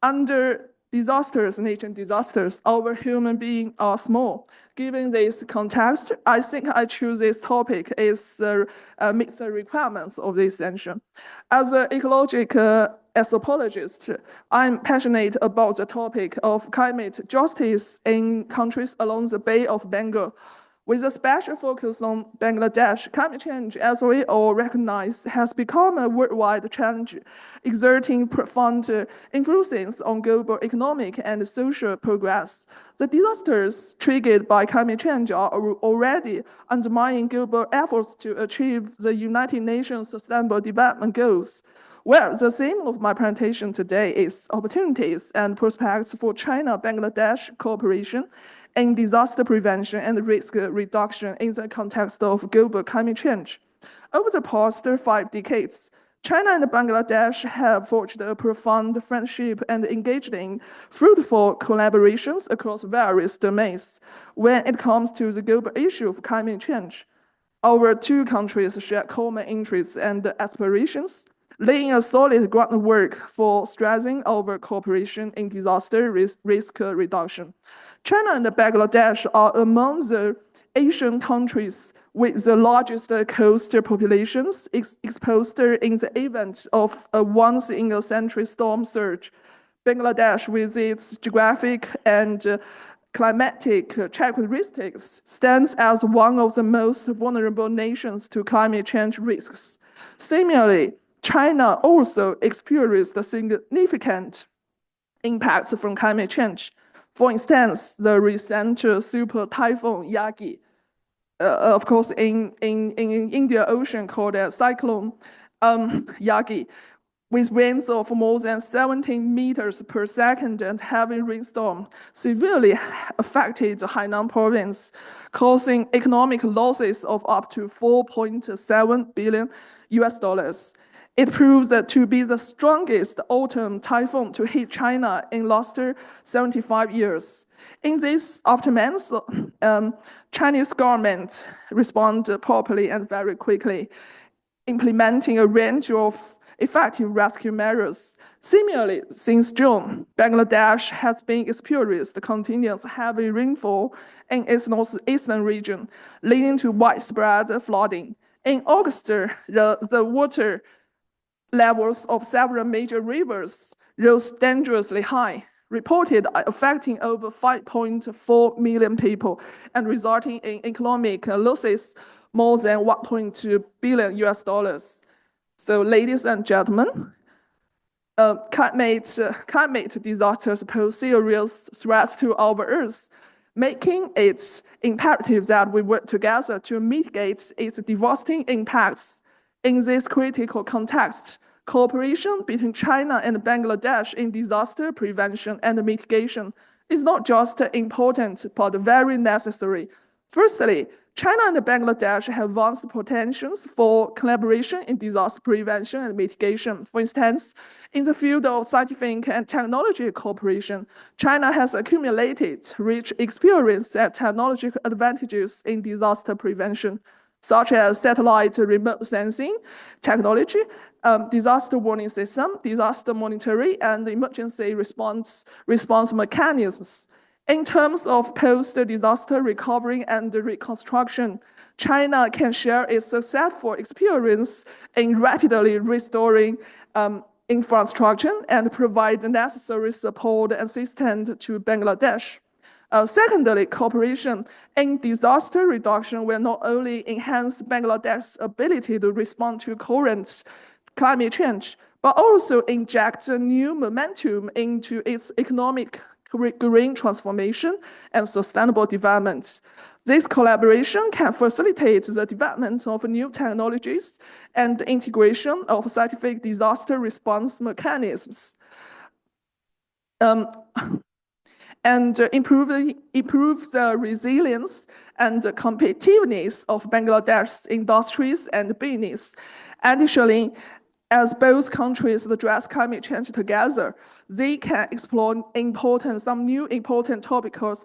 under disasters, nature disasters, our human beings are small. Given this context, I think I choose this topic is meets the requirements of this session. As an ecological anthropologist, I'm passionate about the topic of climate justice in countries along the Bay of Bengal. With a special focus on Bangladesh, climate change, as we all recognize, has become a worldwide challenge, exerting profound influence on global economic and social progress. The disasters triggered by climate change are already undermining global efforts to achieve the United Nations Sustainable Development Goals. Well, the theme of my presentation today is opportunities and prospects for China-Bangladesh cooperation in disaster prevention and risk reduction in the context of global climate change. Over the past 5 decades, China and Bangladesh have forged a profound friendship and engaged in fruitful collaborations across various domains when it comes to the global issue of climate change. Our two countries share common interests and aspirations, laying a solid groundwork for strengthening our cooperation in disaster risk reduction. China and Bangladesh are among the Asian countries with the largest coastal populations exposed in the event of a once-in-a-century storm surge. Bangladesh, with its geographic and climatic characteristics, stands as one of the most vulnerable nations to climate change risks. Similarly, China also experienced significant impacts from climate change. For instance, the recent super typhoon Yagi, of course, in Indian Ocean called a cyclone Yagi, with winds of more than 17 meters per second and heavy rainstorm, severely affected the Hainan province, causing economic losses of up to $4.7 billion. It proves that to be the strongest autumn typhoon to hit China in last 75 years. In this aftermath, Chinese government responded properly and very quickly, implementing a range of effective rescue measures. Similarly, since June, Bangladesh has been experiencing continuous heavy rainfall in its northeastern region, leading to widespread flooding. In August, the water levels of several major rivers rose dangerously high, reported affecting over 5.4 million people and resulting in economic losses more than $1.2 billion. So, ladies and gentlemen, climate disasters pose serious threats to our Earth, making it imperative that we work together to mitigate its devastating impacts. In this critical context, cooperation between China and Bangladesh in disaster prevention and mitigation is not just important, but very necessary. Firstly, China and Bangladesh have vast potentials for collaboration in disaster prevention and mitigation. For instance, in the field of scientific and technology cooperation, China has accumulated rich experience and technological advantages in disaster prevention, such as satellite remote sensing technology, disaster warning system, disaster monitoring, and emergency response mechanisms. In terms of post-disaster recovery and reconstruction, China can share its successful experience in rapidly restoring infrastructure and provide the necessary support and assistance to Bangladesh. Secondly, cooperation in disaster reduction will not only enhance Bangladesh's ability to respond to current climate change, but also inject a new momentum into its economic green transformation and sustainable development. This collaboration can facilitate the development of new technologies and integration of scientific disaster response mechanisms. And improve the resilience and the competitiveness of Bangladesh's industries and business. Additionally, as both countries address climate change together, they can explore some new important topics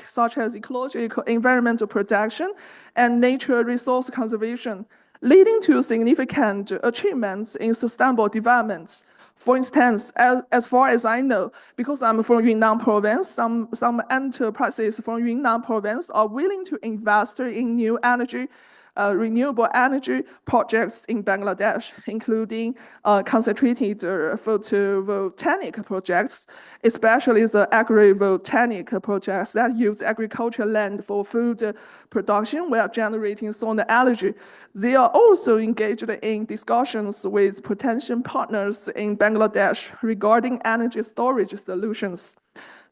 such as ecological environmental protection and nature resource conservation, leading to significant achievements in sustainable development. For instance, as far as I know, because I'm from Yunnan province, some enterprises from Yunnan province are willing to invest in new energy renewable energy projects in Bangladesh, including concentrated photovoltaic projects, especially the agrivoltaic projects that use agricultural land for food production while generating solar energy. They are also engaged in discussions with potential partners in Bangladesh regarding energy storage solutions.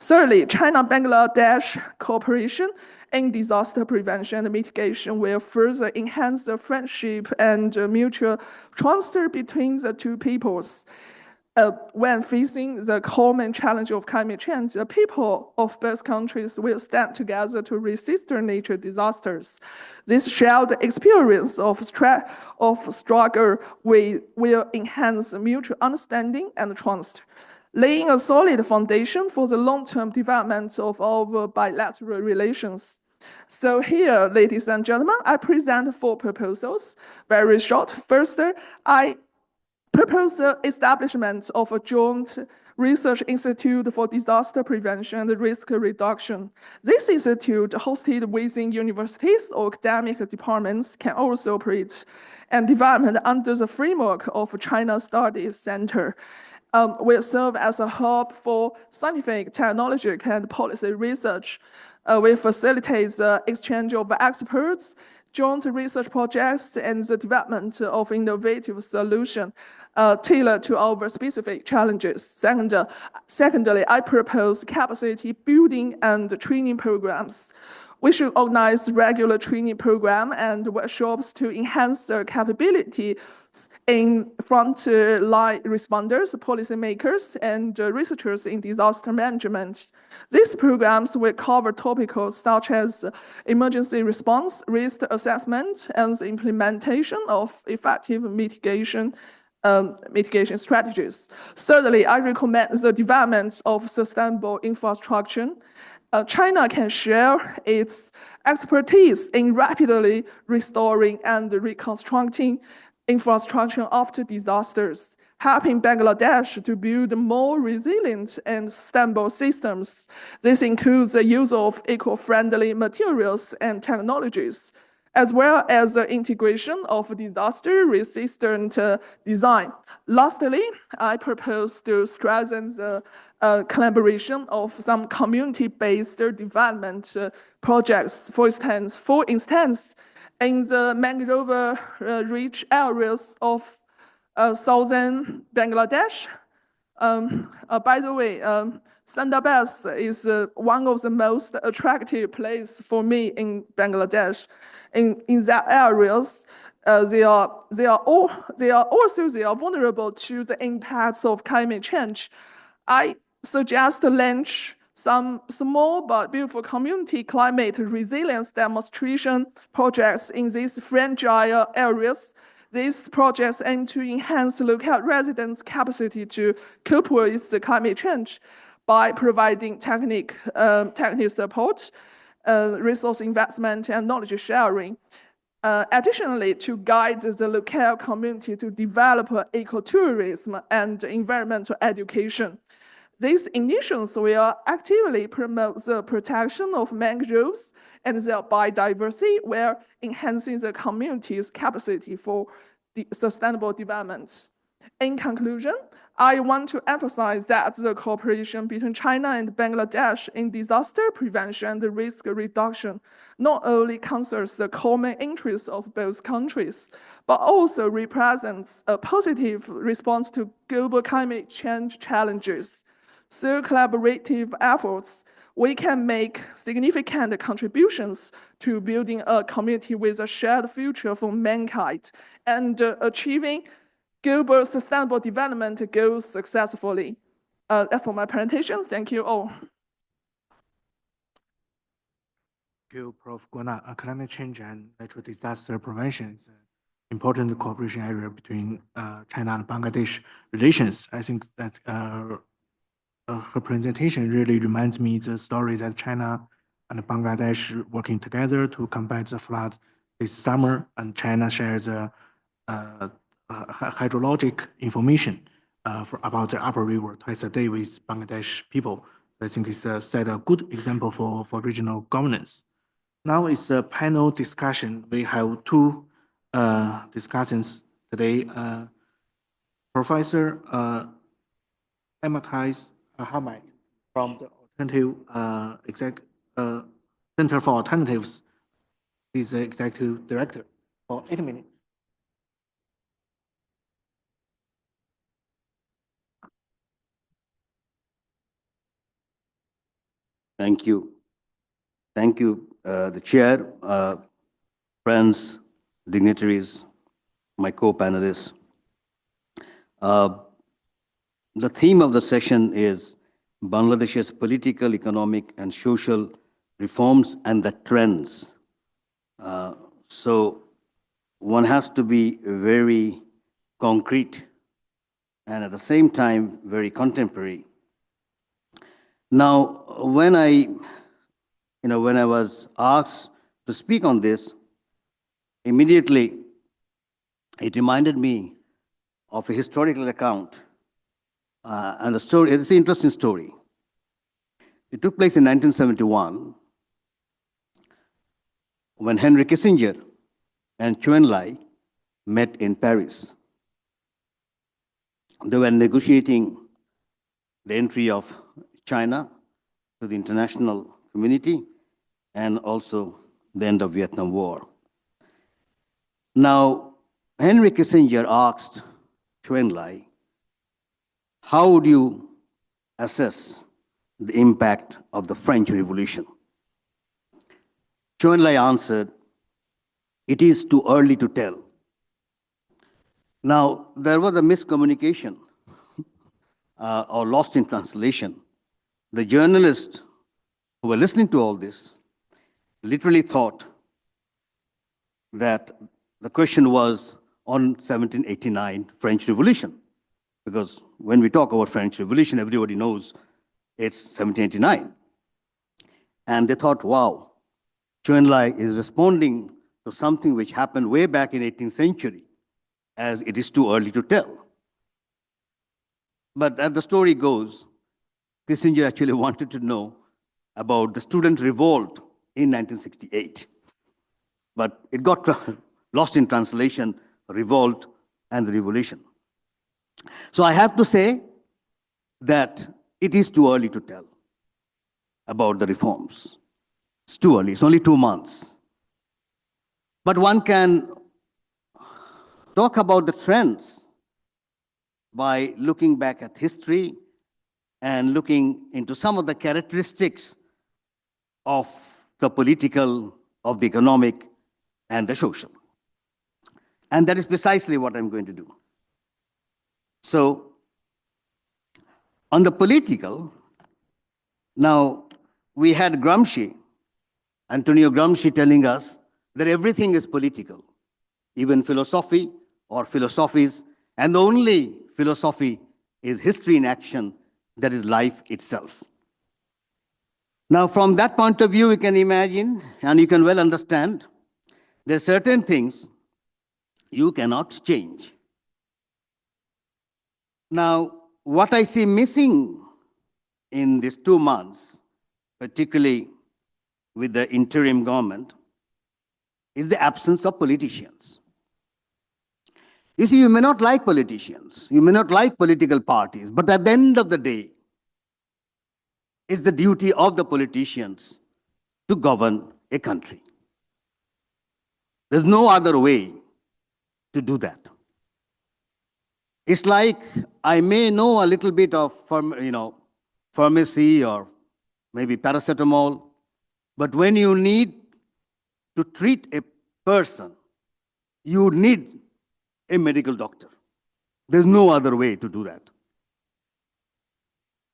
Thirdly, China-Bangladesh cooperation in disaster prevention and mitigation will further enhance the friendship and mutual trust between the two peoples. When facing the common challenge of climate change, the people of both countries will stand together to resist nature disasters. This shared experience of struggle will enhance mutual understanding and trust, laying a solid foundation for the long-term development of our bilateral relations. So here, ladies and gentlemen, I present 4 proposals, very short. First, I propose the establishment of a joint research institute for disaster prevention and risk reduction. This institute, hosted within universities or academic departments, can also operate and develop under the framework of China Studies Center. Will serve as a hub for scientific, technological, and policy research. We facilitate the exchange of experts, joint research projects, and the development of innovative solutions tailored to our specific challenges. Secondly, I propose capacity building and training programs. We should organize regular training programs and workshops to enhance their capability in front-line responders, policymakers, and researchers in disaster management. These programs will cover topics such as emergency response, risk assessment, and the implementation of effective mitigation strategies. Thirdly, I recommend the development of sustainable infrastructure. China can share its expertise in rapidly restoring and reconstructing infrastructure after disasters, helping Bangladesh to build more resilient and sustainable systems. This includes the use of eco-friendly materials and technologies, as well as the integration of disaster-resistant design. Lastly, I propose to strengthen the collaboration of some community-based development projects. For instance, in the mangrove-rich areas of southern Bangladesh. By the way, Sandabas is one of the most attractive places for me in Bangladesh. In that areas, they are vulnerable to the impacts of climate change. I suggest to launch some small but beautiful community climate resilience demonstration projects in these fragile areas. These projects aim to enhance local residents' capacity to cope with the climate change by providing technical support, resource investment, and knowledge sharing. Additionally, to guide the local community to develop ecotourism and environmental education. These initiatives will actively promote the protection of mangroves and their biodiversity while enhancing the community's capacity for sustainable development. In conclusion, I want to emphasize that the cooperation between China and Bangladesh in disaster prevention and risk reduction not only concerns the common interests of both countries, but also represents a positive response to global climate change challenges. Through collaborative efforts, we can make significant contributions to building a community with a shared future for mankind and achieving global sustainable development goals successfully. That's all my presentation. Thank you all. Thank you, Prof. Guana. Climate change and natural disaster prevention is an important cooperation area between China and Bangladesh relations. I think that her presentation really reminds me the story that China and Bangladesh working together to combat the flood this summer, and China shares hydrologic information about the upper river twice a day with Bangladesh people. I think it's set a good example for regional governance. Now it's a panel discussion. We have two discussions today. Professor Amatais Hamid from the Center for Alternatives is the executive director for 8 minutes. Thank you. Thank you, the chair, friends, dignitaries, my co-panelists. The theme of the session is Bangladesh's political, economic, and social reforms and the trends. So one has to be very concrete and at the same time very contemporary. Now, when I was asked to speak on this, immediately it reminded me of a historical account. And the story, it's an interesting story. It took place in 1971 when Henry Kissinger and Zhou Enlai met in Paris. They were negotiating the entry of China to the international community and also the end of Vietnam War. Now, Henry Kissinger asked Zhou Enlai, how would you assess the impact of the French Revolution? Zhou Enlai answered, it is too early to tell. Now, there was a miscommunication or lost in translation. The journalists who were listening to all this literally thought that the question was on 1789 French Revolution. Because when we talk about French Revolution, everybody knows it's 1789. And they thought, wow, Zhou Enlai is responding to something which happened way back in 18th century, as it is too early to tell. But as the story goes, Kissinger actually wanted to know about the student revolt in 1968. But it got lost in translation, revolt and the revolution. So I have to say that it is too early to tell about the reforms. It's too early, it's only 2 months. But one can talk about the trends by looking back at history and looking into some of the characteristics of the political, of the economic, and the social. And that is precisely what I'm going to do. So, on the political, now we had Gramsci, Antonio Gramsci, telling us that everything is political, even philosophy or philosophies, and the only philosophy is history in action, that is life itself. Now, from that point of view, you can imagine and you can well understand there are certain things you cannot change. Now, what I see missing in these 2 months, particularly with the interim government, is the absence of politicians. You see, you may not like politicians, you may not like political parties, but at the end of the day, it's the duty of the politicians to govern a country. There's no other way to do that. It's like I may know a little bit of pharmacy or maybe paracetamol, but when you need to treat a person, you need a medical doctor. There's no other way to do that.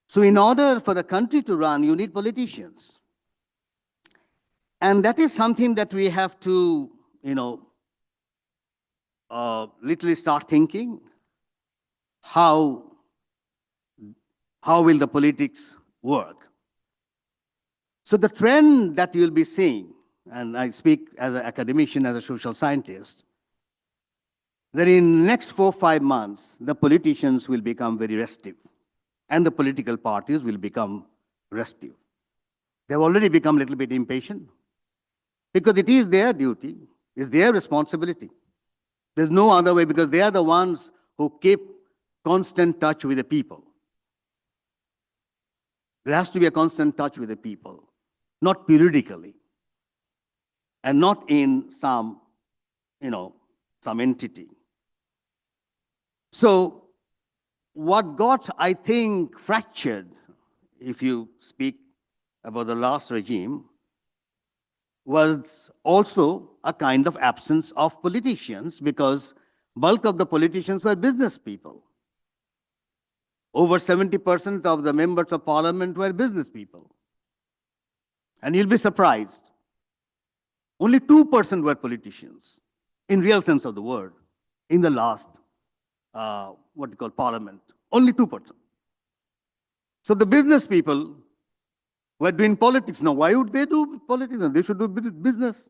So in order for the country to run, you need politicians. And that is something that we have to, literally start thinking. How will the politics work? So the trend that you'll be seeing, and I speak as an academician, as a social scientist, that in the next 4 or 5 months, the politicians will become very restive, and the political parties will become restive. They've already become a little bit impatient, because it is their duty, it's their responsibility. There's no other way, because they are the ones who keep constant touch with the people. There has to be a constant touch with the people, not periodically, and not in some entity. So what got, I think, fractured, if you speak about the last regime, was also a kind of absence of politicians, because bulk of the politicians were business people. Over 70% of the members of parliament were business people. And you'll be surprised, only 2% were politicians, in real sense of the word, in the last, parliament. Only 2%. So the business people were doing politics. Now, why would they do politics? They should do business.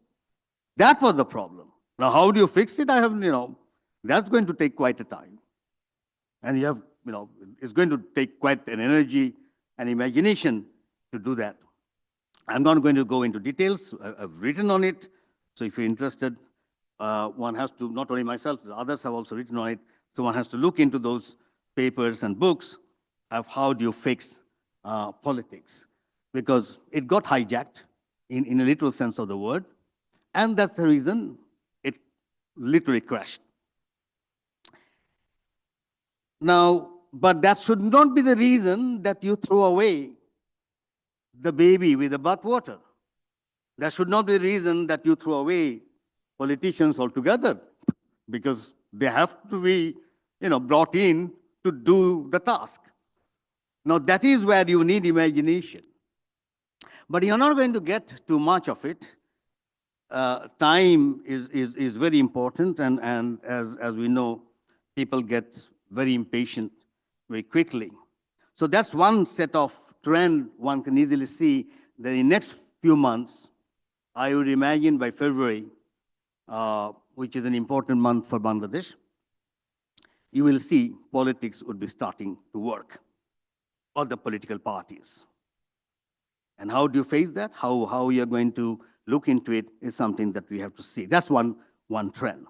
That was the problem. Now, how do you fix it? That's going to take quite a time. And you have, it's going to take quite an energy and imagination to do that. I'm not going to go into details. I've written on it. So if you're interested, one has to, not only myself, others have also written on it. So one has to look into those papers and books of how do you fix politics. Because it got hijacked in a literal sense of the word. And that's the reason it literally crashed. Now, but that should not be the reason that you throw away the baby with the bathwater. That should not be the reason that you throw away politicians altogether, because they have to be, brought in to do the task. Now, that is where you need imagination. But you're not going to get too much of it. Time is very important, and as we know, people get very impatient very quickly. So that's one set of trend one can easily see, that in the next few months, I would imagine by February, which is an important month for Bangladesh, you will see politics would be starting to work, all the political parties. And how do you face that? How you're going to look into it is something that we have to see. That's one trend.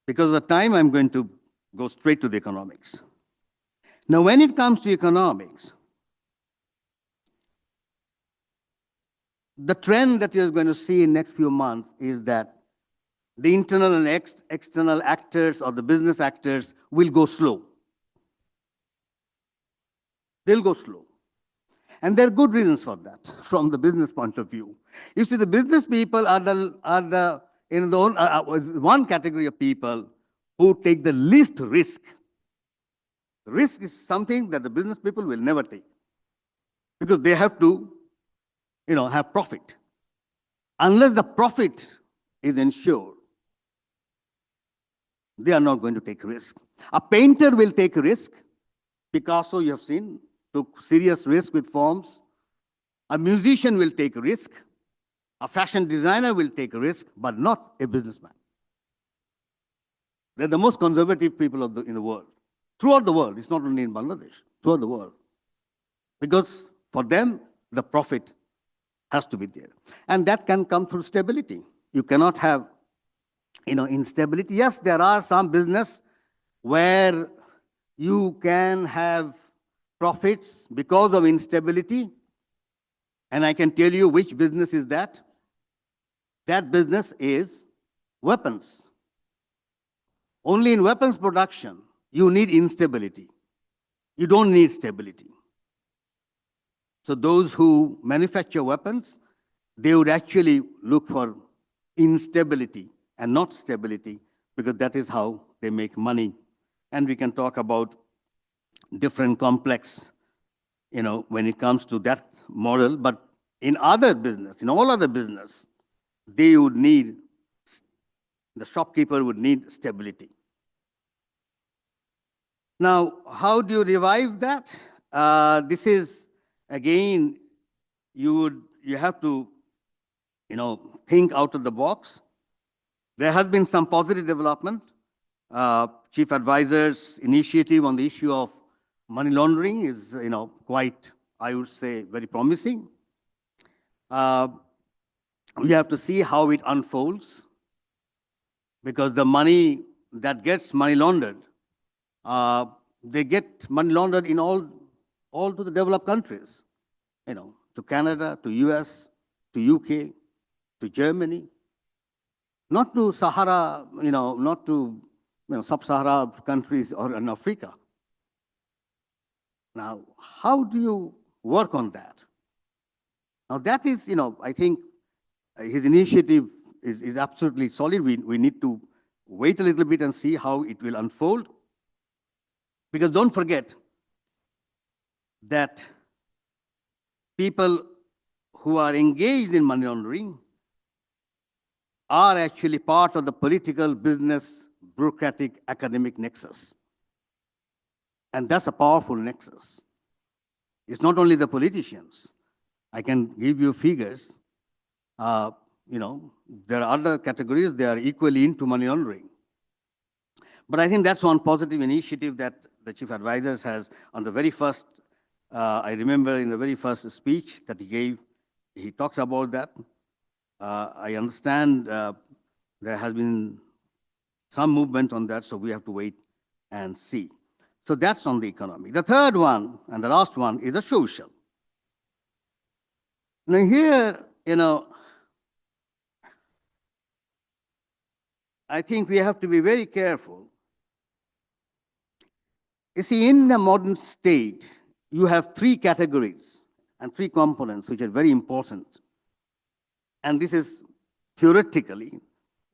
Because of the time, I'm going to go straight to the economics. Now, when it comes to economics, the trend that you're going to see in the next few months is that the internal and external actors or the business actors will go slow. They'll go slow. And there are good reasons for that from the business point of view. You see, the business people are one category of people who take the least risk. Risk is something that the business people will never take because they have to, have profit. Unless the profit is ensured, they are not going to take risk. A painter will take a risk. Picasso, you have seen, took serious risk with forms. A musician will take a risk. A fashion designer will take a risk, but not a businessman. They're the most conservative people in the world. Throughout the world, it's not only in Bangladesh, throughout the world. Because for them, the profit has to be there. And that can come through stability. You cannot have, instability. Yes, there are some business where you can have profits because of instability. And I can tell you which business is that. That business is weapons. Only in weapons production, you need instability. You don't need stability. So those who manufacture weapons, they would actually look for instability and not stability, because that is how they make money. And we can talk about different complex, when it comes to that model. But in other business, in all other business, they would need, the shopkeeper would need stability. Now, how do you revive that? This is, again, you have to, think out of the box. There has been some positive development. Chief Advisor's initiative on the issue of money laundering is, quite, I would say, very promising. We have to see how it unfolds, because the money that gets money laundered, they get money laundered in all to the developed countries, to Canada, to US, to UK, to Germany, not to Sahara, not to sub-Sahara countries or in Africa. Now, how do you work on that? Now, that is, I think his initiative is absolutely solid. We need to wait a little bit and see how it will unfold. Because don't forget that people who are engaged in money laundering are actually part of the political, business, bureaucratic, academic nexus. And that's a powerful nexus. It's not only the politicians. I can give you figures. There are other categories, they are equally into money laundering. But I think that's one positive initiative that the Chief Advisor has on the very first, I remember in the very first speech that he gave, he talked about that. I understand there has been some movement on that, so we have to wait and see. So that's on the economy. The third one, and the last one, is the social. Now here, I think we have to be very careful. You see, in the modern state, you have three categories and three components which are very important. And this is theoretically,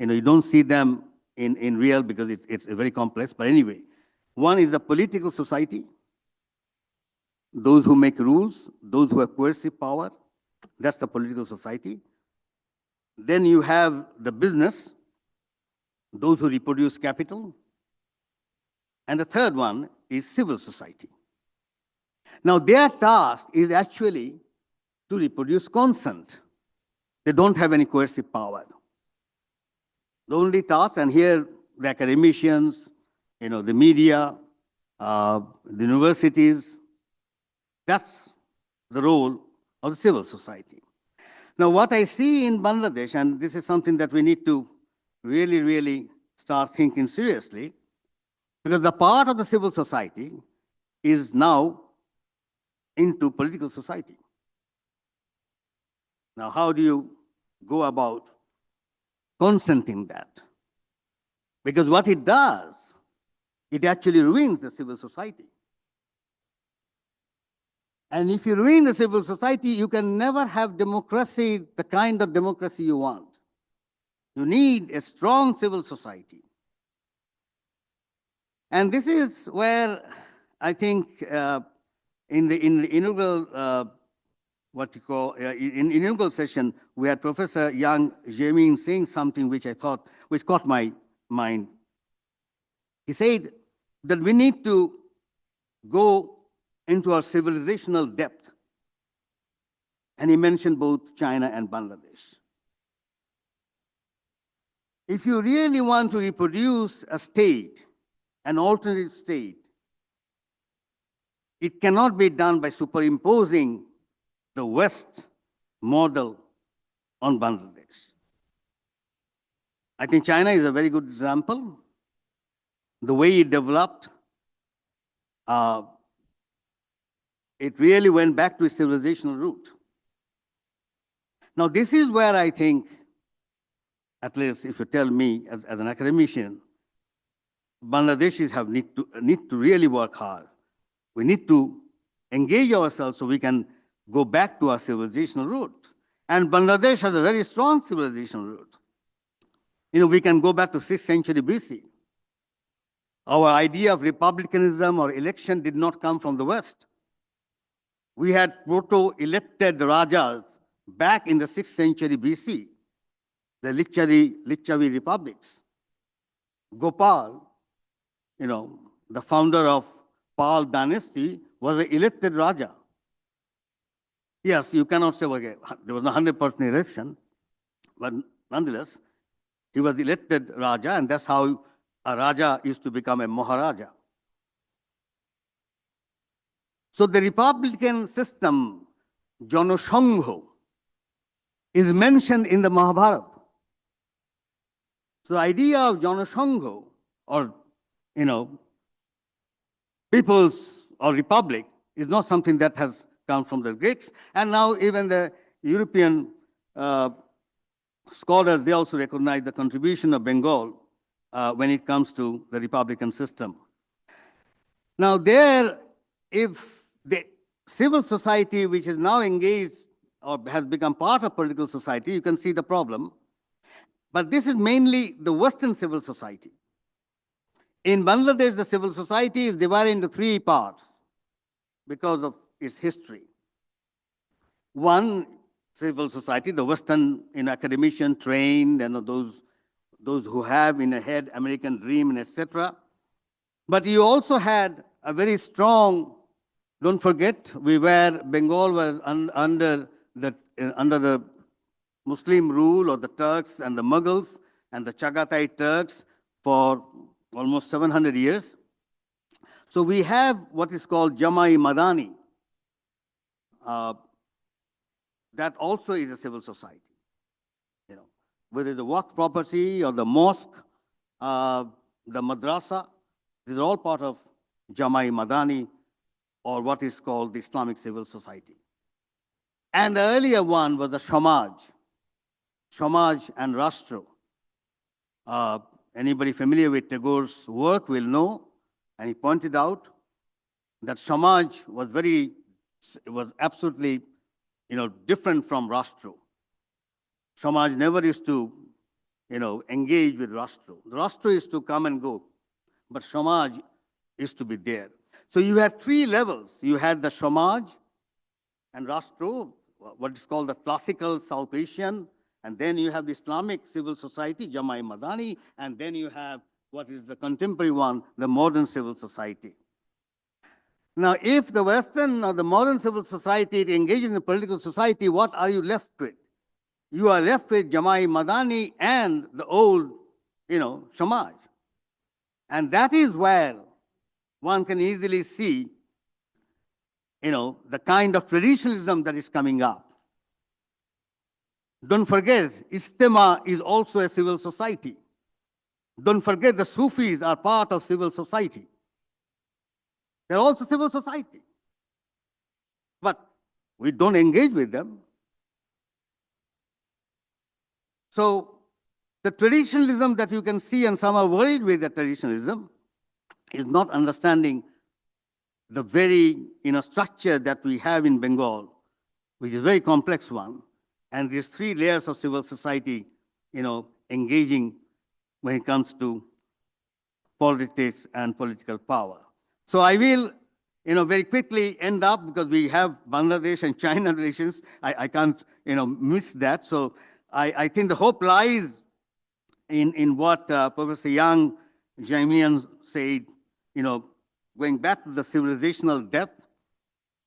you don't see them in real because it's very complex. But anyway, one is the political society, those who make rules, those who have coercive power. That's the political society. Then you have the business, those who reproduce capital. And the third one is civil society. Now, their task is actually to reproduce consent. They don't have any coercive power. The only task, and here the academicians, the media, the universities, that's the role of the civil society. Now, what I see in Bangladesh, and this is something that we need to really, really start thinking seriously, because the part of the civil society is now into political society. Now, how do you go about consenting that? Because what it does, it actually ruins the civil society. And if you ruin the civil society, you can never have democracy, the kind of democracy you want. You need a strong civil society. And this is where I think in the inaugural, what you call, in inaugural session, we had Professor Yang Zemin saying something which I thought, which caught my mind. He said that we need to go into our civilizational depth. And he mentioned both China and Bangladesh. If you really want to reproduce a state, an alternative state, it cannot be done by superimposing the West model on Bangladesh. I think China is a very good example. The way it developed, it really went back to its civilizational root. Now, this is where I think, at least if you tell me as an academician, Bangladeshis need to really work hard. We need to engage ourselves so we can go back to our civilizational root. And Bangladesh has a very strong civilizational root. You know, we can go back to 6th century BC. Our idea of republicanism or election did not come from the West. We had proto-elected Rajas back in the 6th century BC, the Lichavi republics. Gopal, you know, the founder of Pal dynasty, was an elected Raja. Yes, you cannot say, okay, there was a 100% election, but nonetheless, he was elected Raja, and that's how a Raja used to become a Maharaja. So the republican system, Janasangho, is mentioned in the Mahabharata. So the idea of Janasangho, or, you know, people's or republic, is not something that has come from the Greeks. And now even the European scholars, they also recognize the contribution of Bengal when it comes to the republican system. Now there, if the civil society, which is now engaged or has become part of political society, you can see the problem. But this is mainly the Western civil society. In Bangladesh, the civil society is divided into 3 parts because of its history. One, civil society, the Western academician trained, and those who have in a head American dream and etc. But you also had a very strong, don't forget, Bengal was under the Muslim rule of the Turks and the Mughals and the Chagatai Turks for almost 700 years. So we have what is called Jamai Madani. That also is a civil society. You know, whether the waqf property or the mosque, the madrasa, these are all part of Jamai Madani, or what is called the Islamic civil society. And the earlier one was the Samaj and Rashtra. Anybody familiar with Tagore's work will know, and he pointed out that Samaj was absolutely, different from Rashtra. Samaj never used to, engage with Rashtra. Rashtra is to come and go, but Samaj is to be there. So you had 3 levels. You had the Samaj and Rashtra, what is called the classical South Asian, and then you have the Islamic civil society, Jamai Madani, and then you have what is the contemporary one, the modern civil society. Now, if the Western or the modern civil society engages in the political society, what are you left with? You are left with Jamai Madani and the old, Samaj. And that is where one can easily see, the kind of traditionalism that is coming up. Don't forget, Ijtima is also a civil society. Don't forget, the Sufis are part of civil society. They're also civil society. But we don't engage with them. So The traditionalism that you can see, and some are worried with the traditionalism, is not understanding the very structure that we have in Bengal, which is a very complex one, and these three layers of civil society, engaging when it comes to politics and political power. So I will, very quickly end up, because we have Bangladesh and China relations. I can't, miss that. So I think the hope lies in what Professor Yang Jaimian said, going back to the civilizational depth.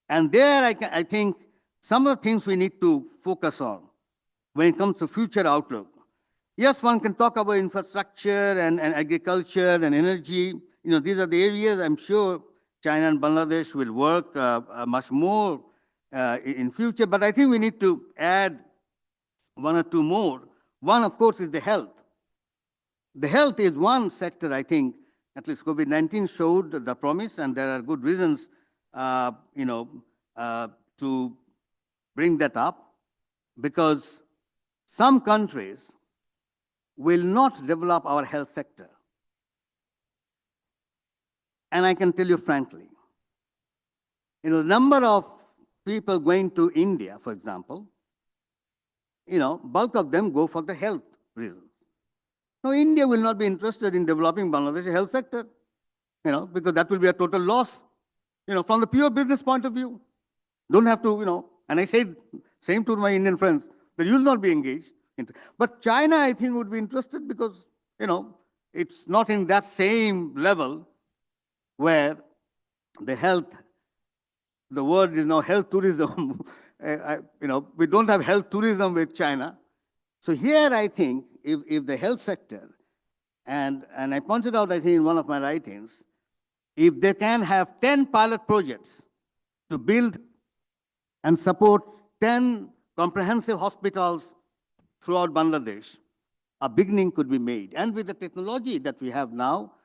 And there I think some of the things we need to focus on when it comes to future outlook. Yes, one can talk about infrastructure and agriculture and energy. These are the areas I'm sure China and Bangladesh will work much more in future. But I think we need to add one or two more. One, of course, is the health. The health is one sector, I think, at least COVID-19 showed the promise, and there are good reasons, to bring that up, because some countries will not develop our health sector. And I can tell you frankly, the number of people going to India, for example, bulk of them go for the health reasons. Now, India will not be interested in developing Bangladesh's health sector, because that will be a total loss, from the pure business point of view. Don't have to, and I said same to my Indian friends, that you will not be engaged. But China, I think, would be interested because, it's not in that same level where the health, the word is now health tourism. We don't have health tourism with China. So here, I think, if the health sector, and I pointed out, I think, in one of my writings, if they can have 10 pilot projects to build and support 10 comprehensive hospitals throughout Bangladesh, a beginning could be made. And with the technology that we have now,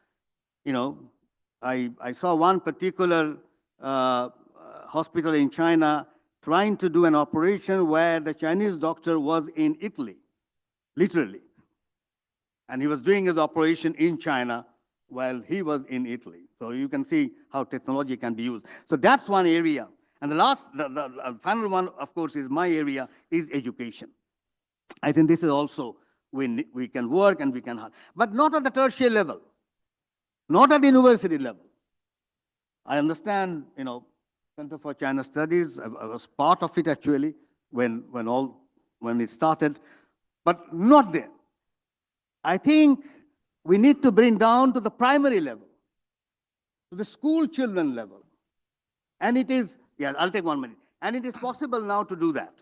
I saw one particular hospital in China trying to do an operation where the Chinese doctor was in Italy, literally. And he was doing his operation in China while he was in Italy. So you can see how technology can be used. So that's one area. And the final one, of course, is my area, is education. I think this is also we can work and we can have, but not at the tertiary level, not at the university level. I understand, Center for China Studies, I was part of it actually when it started, but not there. I think we need to bring down to the primary level, to the school children level. And it is, I'll take 1 minute. And it is possible now to do that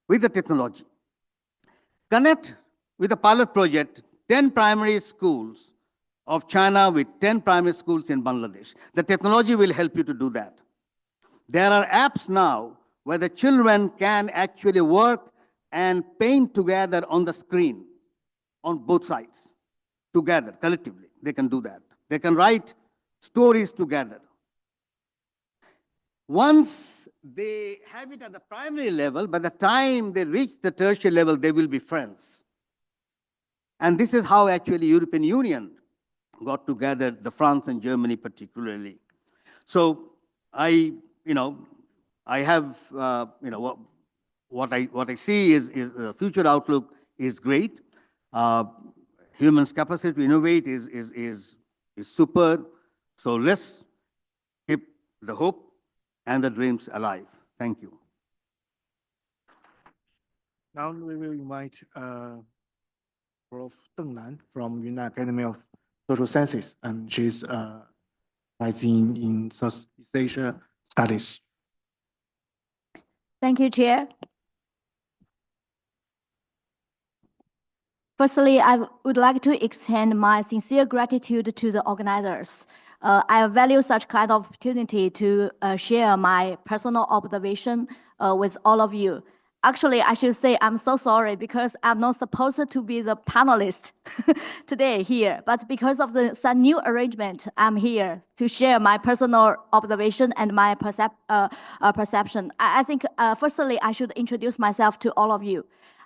with the technology. Connect with a pilot project, 10 primary schools of China with 10 primary schools in Bangladesh. The technology will help you to do that. There are apps now where the children can actually work and paint together on the screen, on both sides, together, collectively. They can do that. They can write stories together. Once they have it at the primary level, by the time they reach the tertiary level, they will be friends. And this is how actually European Union got together, the France and Germany particularly. So I have, what I see is the future outlook is great. Humans' capacity to innovate is super. So let's keep the hope and the dreams alive. Thank you. Now we will invite Prof. Deng Nan from Yunnan Academy of Social Sciences, and she's writing in Southeast Asia Studies. Thank you, Chair. Firstly, I would like to extend my sincere gratitude to the organizers. I value such kind of opportunity to share my personal observation with all of you. Actually, I should say I'm so sorry because I'm not supposed to be the panelist today here, but because of some new arrangement, I'm here to share my personal observation and my perception. I think, firstly, I should introduce myself to all of you.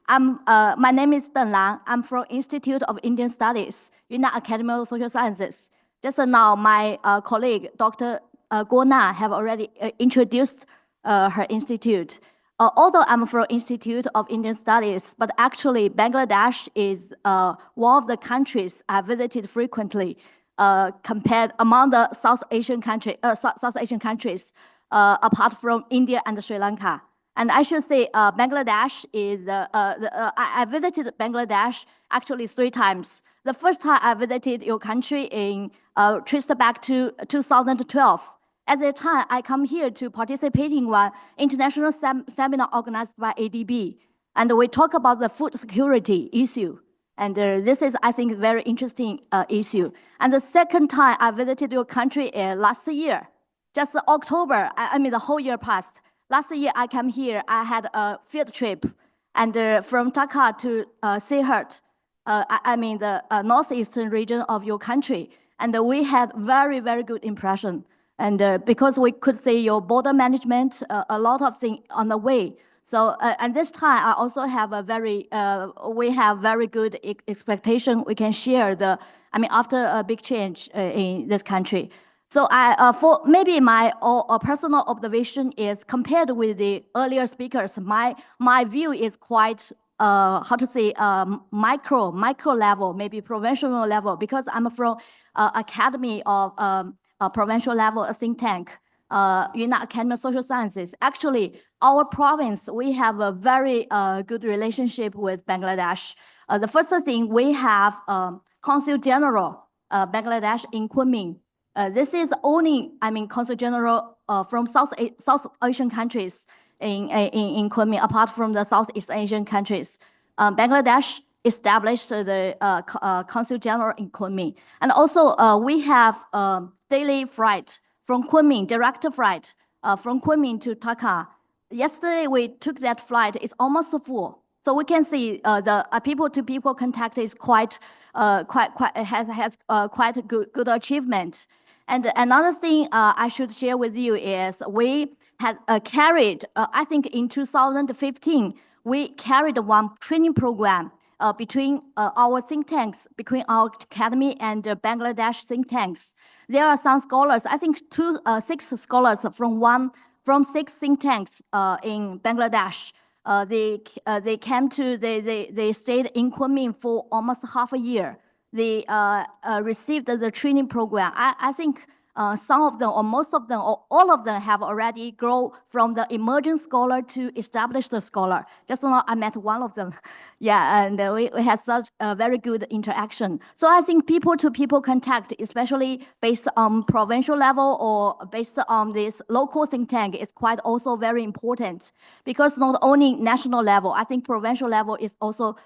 My name is Deng Lang. I'm from Institute of Indian Studies, Yunnan Academy of Social Sciences. Just now, my colleague, Dr. Guo Na, have already introduced her institute. Although I'm from Institute of Indian Studies, but actually Bangladesh is one of the countries I visited frequently, compared among the South Asian countries, apart from India and Sri Lanka. And I should say, Bangladesh is, I visited Bangladesh actually 3 times. The first time I visited your country in, traced back to 2012. At that time, I come here to participate in one international seminar organized by ADB. And we talk about the food security issue. And this is, I think, a very interesting issue. And the second time I visited your country last year, just October, I mean the whole year passed. Last year I came here, I had a field trip, and from Dhaka to Sylhet, I mean the northeastern region of your country, and we had very, very good impression. And because we could see your border management, a lot of things on the way. So, and this time I also have a very, we have very good expectation. We can share the, I mean, after a big change in this country. So for maybe my personal observation is compared with the earlier speakers, my view is quite, how to say, micro level, maybe provincial level, because I'm from Academy of provincial level, a think tank, Yunnan Academy of Social Sciences. Actually, our province, we have a very good relationship with Bangladesh. The first thing, we have Consul General Bangladesh in Kunming. This is only, I mean, Consul General from South Asian countries in Kunming, apart from the Southeast Asian countries. Bangladesh established the Consul General in Kunming. And also, we have daily flight from Kunming, direct flight from Kunming to Dhaka. Yesterday, we took that flight. It's almost full. So we can see the people-to-people contact is quite has quite a good achievement. And another thing I should share with you is we had carried, I think in 2015, we carried one training program between our think tanks, between our academy and Bangladesh think tanks. There are some scholars, I think 6 scholars from 6 think tanks in Bangladesh. They came to, they stayed in Kunming for almost half a year. They received the training program. I think some of them, or most of them, or all of them have already grown from the emerging scholar to established scholar. Just now I met one of them. Yeah, and we had such a very good interaction. So I think people-to-people contact, especially based on provincial level or based on this local think tank, is quite also very important. Because not only national level, I think provincial level is also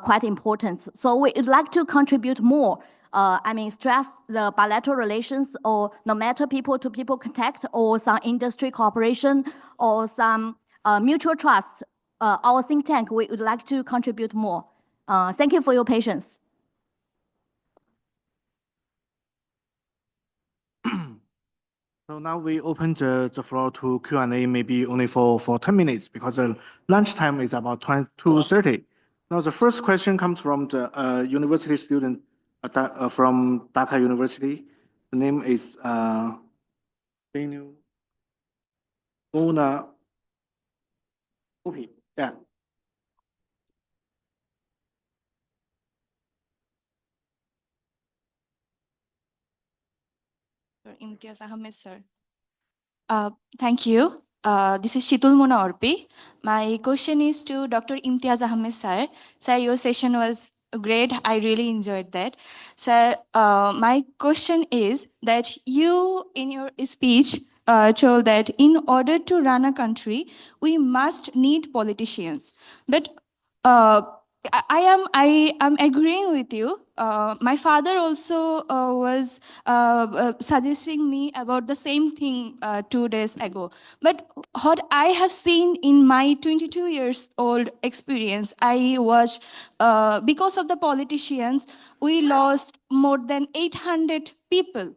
quite important. So we would like to contribute more. I mean, stress the bilateral relations, or no matter people-to-people contact, or some industry cooperation, or some mutual trust. Our think tank, we would like to contribute more. Thank you for your patience. So now we open the floor to Q&A, maybe only for 10 minutes, because the lunchtime is about 2:30. Now the first question comes from the university student from Dhaka University. The name is Daniel Mona Opi. Yeah. Imtiaz Ahmed, sir. Thank you. This is Shitul Mona Orpi. My question is to Dr. Imtiaz Ahmed, sir. Sir, your session was great. I really enjoyed that. Sir, my question is that you, in your speech, told that in order to run a country, we must need politicians. But I am agreeing with you. My father also was suggesting me about the same thing 2 days ago. But what I have seen in my 22 years old experience, I was, because of the politicians, we lost more than 800 people.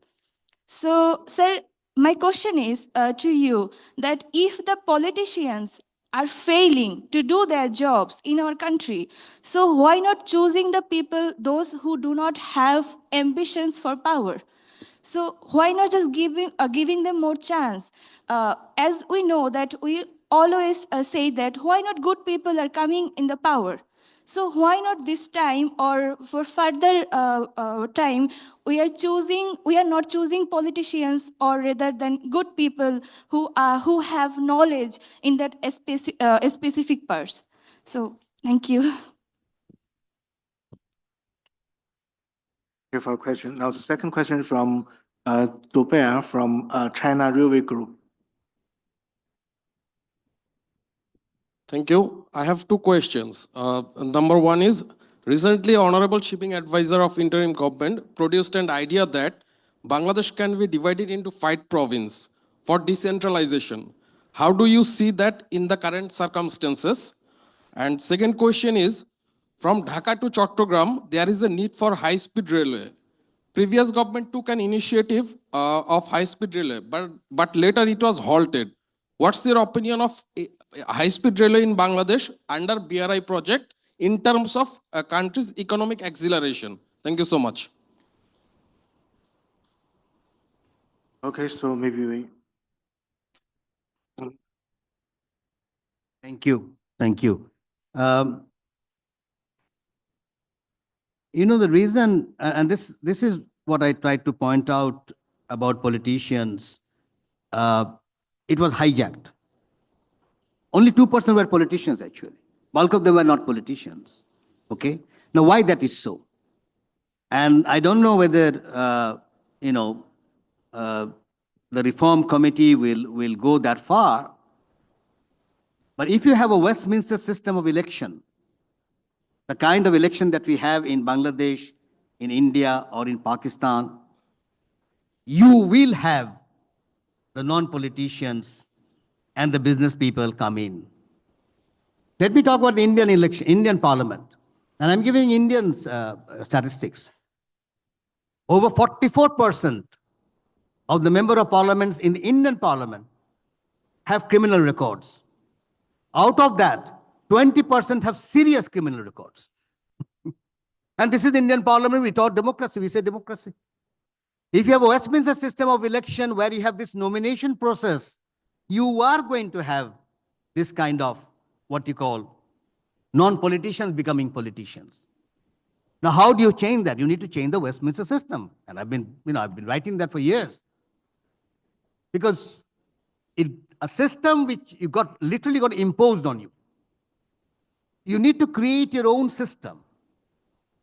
So, sir, my question is to you that if the politicians are failing to do their jobs in our country. So why not choosing the people, those who do not have ambitions for power? So why not just giving them more chance? As we know that we always say that why not good people are coming in the power? So why not this time or for further time we are not choosing politicians or rather than good people who have knowledge in that specific parts. So thank you. Thank you for your question. Now, the second question is from Tupea from China Railway Group. Thank you. I have two questions. Number one is, recently Honorable Shipping Advisor of Interim Government produced an idea that Bangladesh can be divided into 5 provinces for decentralization. How do you see that in the current circumstances? And second question is, from Dhaka to Chattogram, there is a need for high-speed railway. Previous government took an initiative of high-speed railway, but later it was halted. What's your opinion of high-speed railway in Bangladesh under BRI project in terms of country's economic acceleration? Thank you so much. Okay, so maybe we. Thank you. Thank you. You know, the reason, and this is what I tried to point out about politicians, it was hijacked. Only 2% were politicians, actually. Bulk of them were not politicians. Okay? Now, why that is so? And I don't know whether, the reform committee will go that far. But if you have a Westminster system of election, the kind of election that we have in Bangladesh, in India, or in Pakistan, you will have the non-politicians and the business people come in. Let me talk about the Indian election, Indian Parliament. And I'm giving Indian statistics. Over 44% of the member of parliaments in the Indian Parliament have criminal records. Out of that, 20% have serious criminal records. And this is the Indian Parliament. We talk democracy. We say democracy. If you have a Westminster system of election where you have this nomination process, you are going to have this kind of what you call non-politicians becoming politicians. Now, how do you change that? You need to change the Westminster system. And I've been writing that for years. Because a system which you literally got imposed on you. You need to create your own system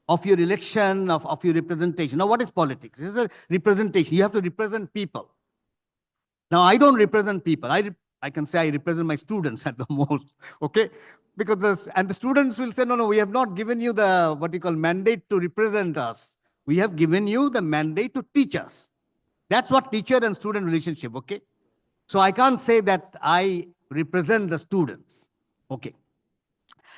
of your election, of your representation. Now, what is politics? This is a representation. You have to represent people. Now, I don't represent people. I can say I represent my students at the most, okay? Because the students will say, no, we have not given you the, what you call, mandate to represent us. We have given you the mandate to teach us. That's what teacher and student relationship, okay? So I can't say that I represent the students, okay?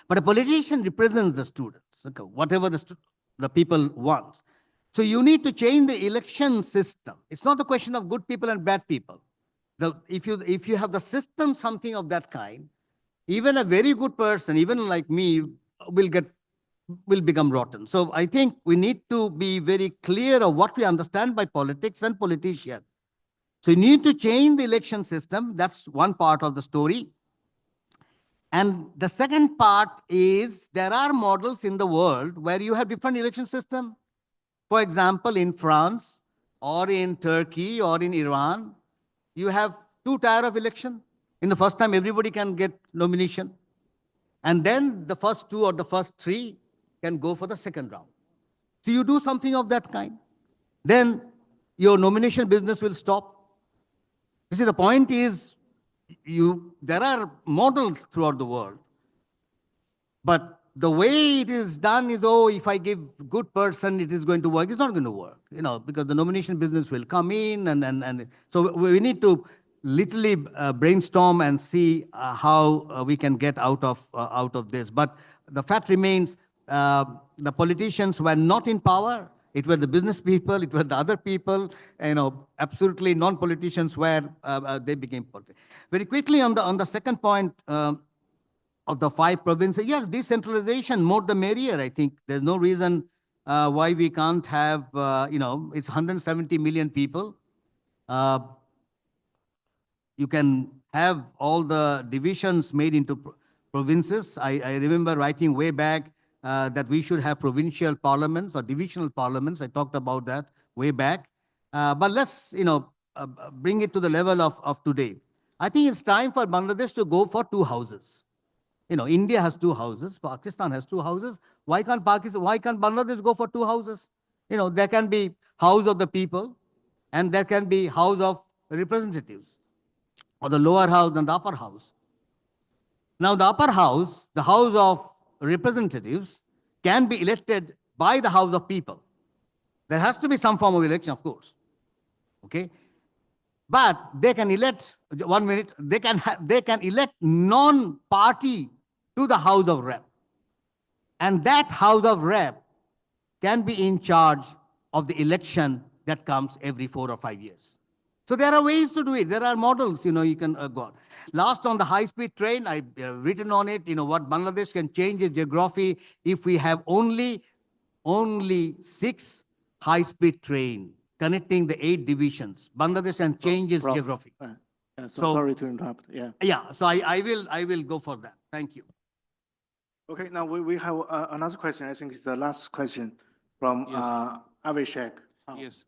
But a politician represents the students, okay? Whatever the people want. So you need to change the election system. It's not a question of good people and bad people. If you have the system, something of that kind, even a very good person, even like me, will become rotten. So I think we need to be very clear of what we understand by politics and politicians. So you need to change the election system. That's one part of the story. And the second part is there are models in the world where you have different election system. For example, in France or in Turkey or in Iran, you have 2 tiers of election. In the first time, everybody can get nomination. And then the first 2 or the first 3 can go for the second round. So you do something of that kind. Then your nomination business will stop. You see, the point is, there are models throughout the world. But the way it is done is, if I give good person, it is going to work. It's not going to work, because the nomination business will come in. And so we need to literally brainstorm and see how we can get out of this. But the fact remains, the politicians were not in power. It were the business people, it were the other people, absolutely non-politicians where they became political. Very quickly on the second point, of the 5 provinces. Yes, decentralization, more the merrier, I think. There's no reason why we can't have, it's 170 million people. You can have all the divisions made into provinces. I remember writing way back that we should have provincial parliaments or divisional parliaments. I talked about that way back. But let's, bring it to the level of today. I think it's time for Bangladesh to go for 2 houses. India has 2 houses, Pakistan has 2 houses. Why can't Bangladesh go for 2 houses? There can be House of the People and there can be House of Representatives, or the lower house and the upper house. Now, the upper house, the House of Representatives, can be elected by the House of People. There has to be some form of election, of course. Okay? But they can elect, 1 minute, they can elect non-party to the House of Rep. And that House of Rep can be in charge of the election that comes every 4 or 5 years. So there are ways to do it. There are models, you can go on. Last, on the high-speed train, I've written on it, what Bangladesh can change its geography if we have only 6 high-speed train connecting the 8 divisions. Bangladesh can change its geography. Sorry to interrupt. Yeah. Yeah, so I will go for that. Thank you. Okay, now we have another question. I think it's the last question from Avishek. Yes.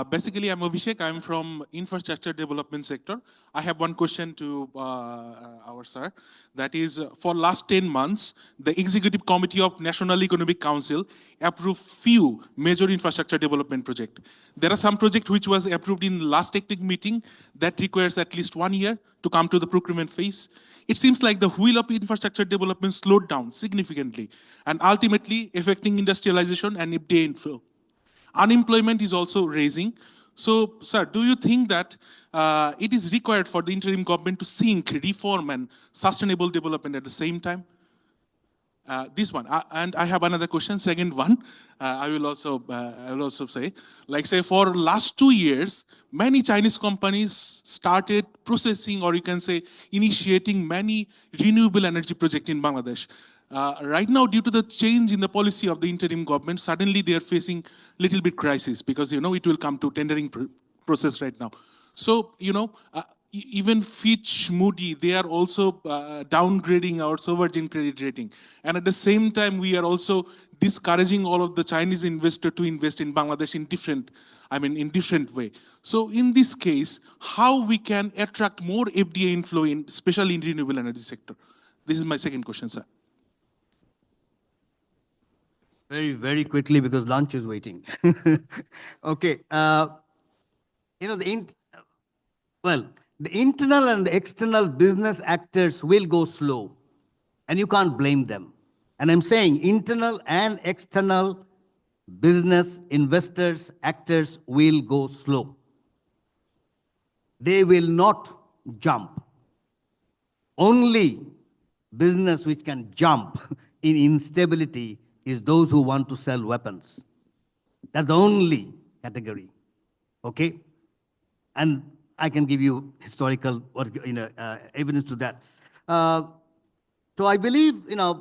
Basically, I'm Abhishek. I'm from infrastructure development sector. I have one question to our sir. That is, for last 10 months, the Executive Committee of National Economic Council approved few major infrastructure development projects. There are some projects which was approved in last technical meeting that requires at least 1 year to come to the procurement phase. It seems like the wheel of infrastructure development slowed down significantly and ultimately affecting industrialization and FDI inflow. Unemployment is also rising. So, sir, do you think that it is required for the interim government to think, reform, and sustainable development at the same time? This one, and I have another question. Second one, I will also say, like say for last 2 years, many Chinese companies started processing, or you can say initiating many renewable energy projects in Bangladesh. Right now, due to the change in the policy of the interim government, suddenly they are facing little bit crisis because, it will come to tendering process right now. So, even Fitch, Moody, they are also downgrading our sovereign credit rating. And at the same time, we are also discouraging all of the Chinese investors to invest in Bangladesh in different way. So in this case, how we can attract more FDI inflow especially in renewable energy sector? This is my second question, sir. Very, very quickly because lunch is waiting. Okay. The internal and the external business actors will go slow, and you can't blame them. And I'm saying internal and external business investors, actors will go slow. They will not jump. Only business which can jump in instability is those who want to sell weapons. That's the only category. Okay? And I can give you historical evidence to that. So I believe,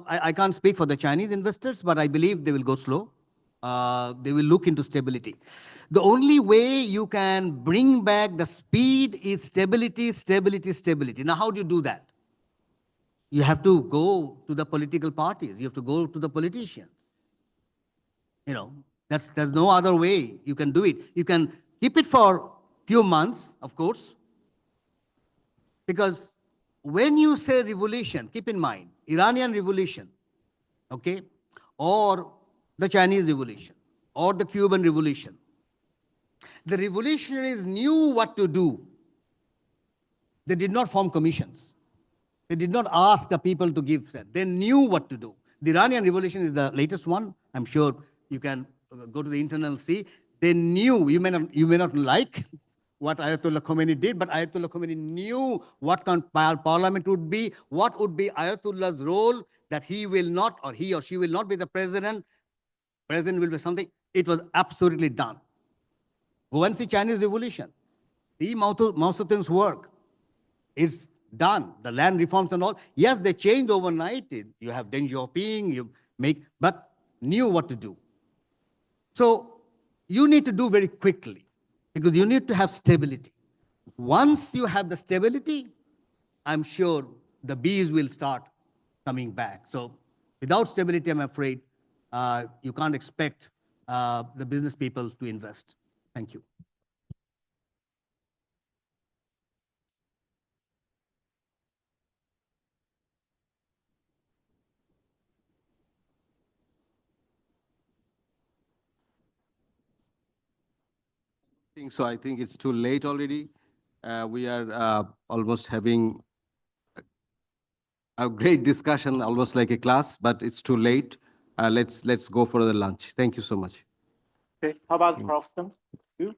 I can't speak for the Chinese investors, but I believe they will go slow. They will look into stability. The only way you can bring back the speed is stability, stability, stability. Now, how do you do that? You have to go to the political parties. You have to go to the politicians. There's no other way you can do it. You can keep it for few months, of course, because when you say revolution, keep in mind, Iranian revolution, okay, or the Chinese revolution, or the Cuban revolution, the revolutionaries knew what to do. They did not form commissions. They did not ask the people to give them. They knew what to do. The Iranian revolution is the latest one. I'm sure you can go to the internet and see. They knew, you may not like what Ayatollah Khomeini did, but Ayatollah Khomeini knew what kind of parliament would be, what would be Ayatollah's role, that he will not, or he or she will not be the president. President will be something. It was absolutely done. Go and see Chinese revolution. See Mao Zedong's work. It's done. The land reforms and all, yes, they changed overnight. You have Deng Xiaoping, but knew what to do. So you need to do very quickly because you need to have stability. Once you have the stability, I'm sure the bees will start coming back. So without stability, I'm afraid you can't expect the business people to invest. Thank you. So I think it's too late already. We are almost having a great discussion, almost like a class, but it's too late. Let's go for the lunch. Thank you so much. Okay, how about Prof. You?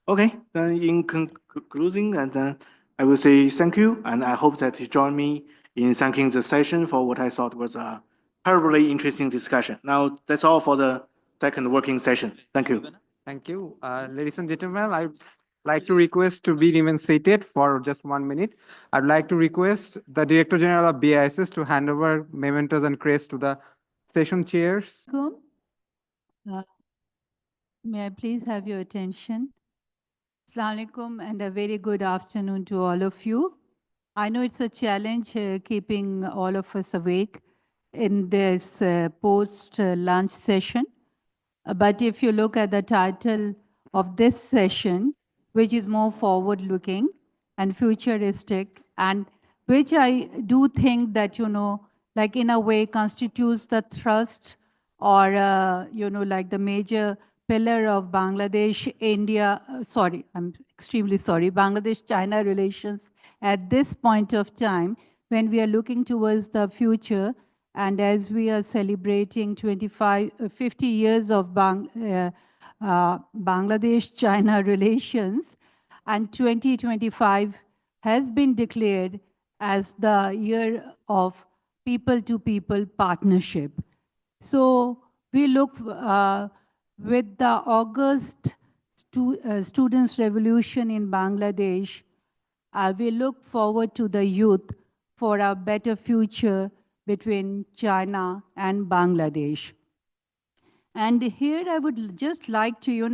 Okay, then in conclusion, and then I will say thank you, and I hope that you join me in thanking the session for what I thought was a terribly interesting discussion. Now, that's all for the second working session. Thank you. Thank you. Ladies and gentlemen, I'd like to request to be remain seated for just 1 minute. I'd like to request the Director General of BISS to hand over mementos and crests to the session chairs. May I please have your attention? Assalamu alaikum and a very good afternoon to all of you. I know it's a challenge keeping all of us awake in this post-lunch session. But if you look at the title of this session, which is more forward-looking and futuristic, and which I do think that, like in a way constitutes the thrust or, like the major pillar of Bangladesh-India, I'm extremely sorry, Bangladesh-China relations at this point of time when we are looking towards the future. And as we are celebrating 50 years of Bangladesh-China relations, and 2025 has been declared as the year of people-to-people partnership. So we look with the August students' revolution in Bangladesh, we look forward to the youth for a better future between China and Bangladesh. And here I would just like to,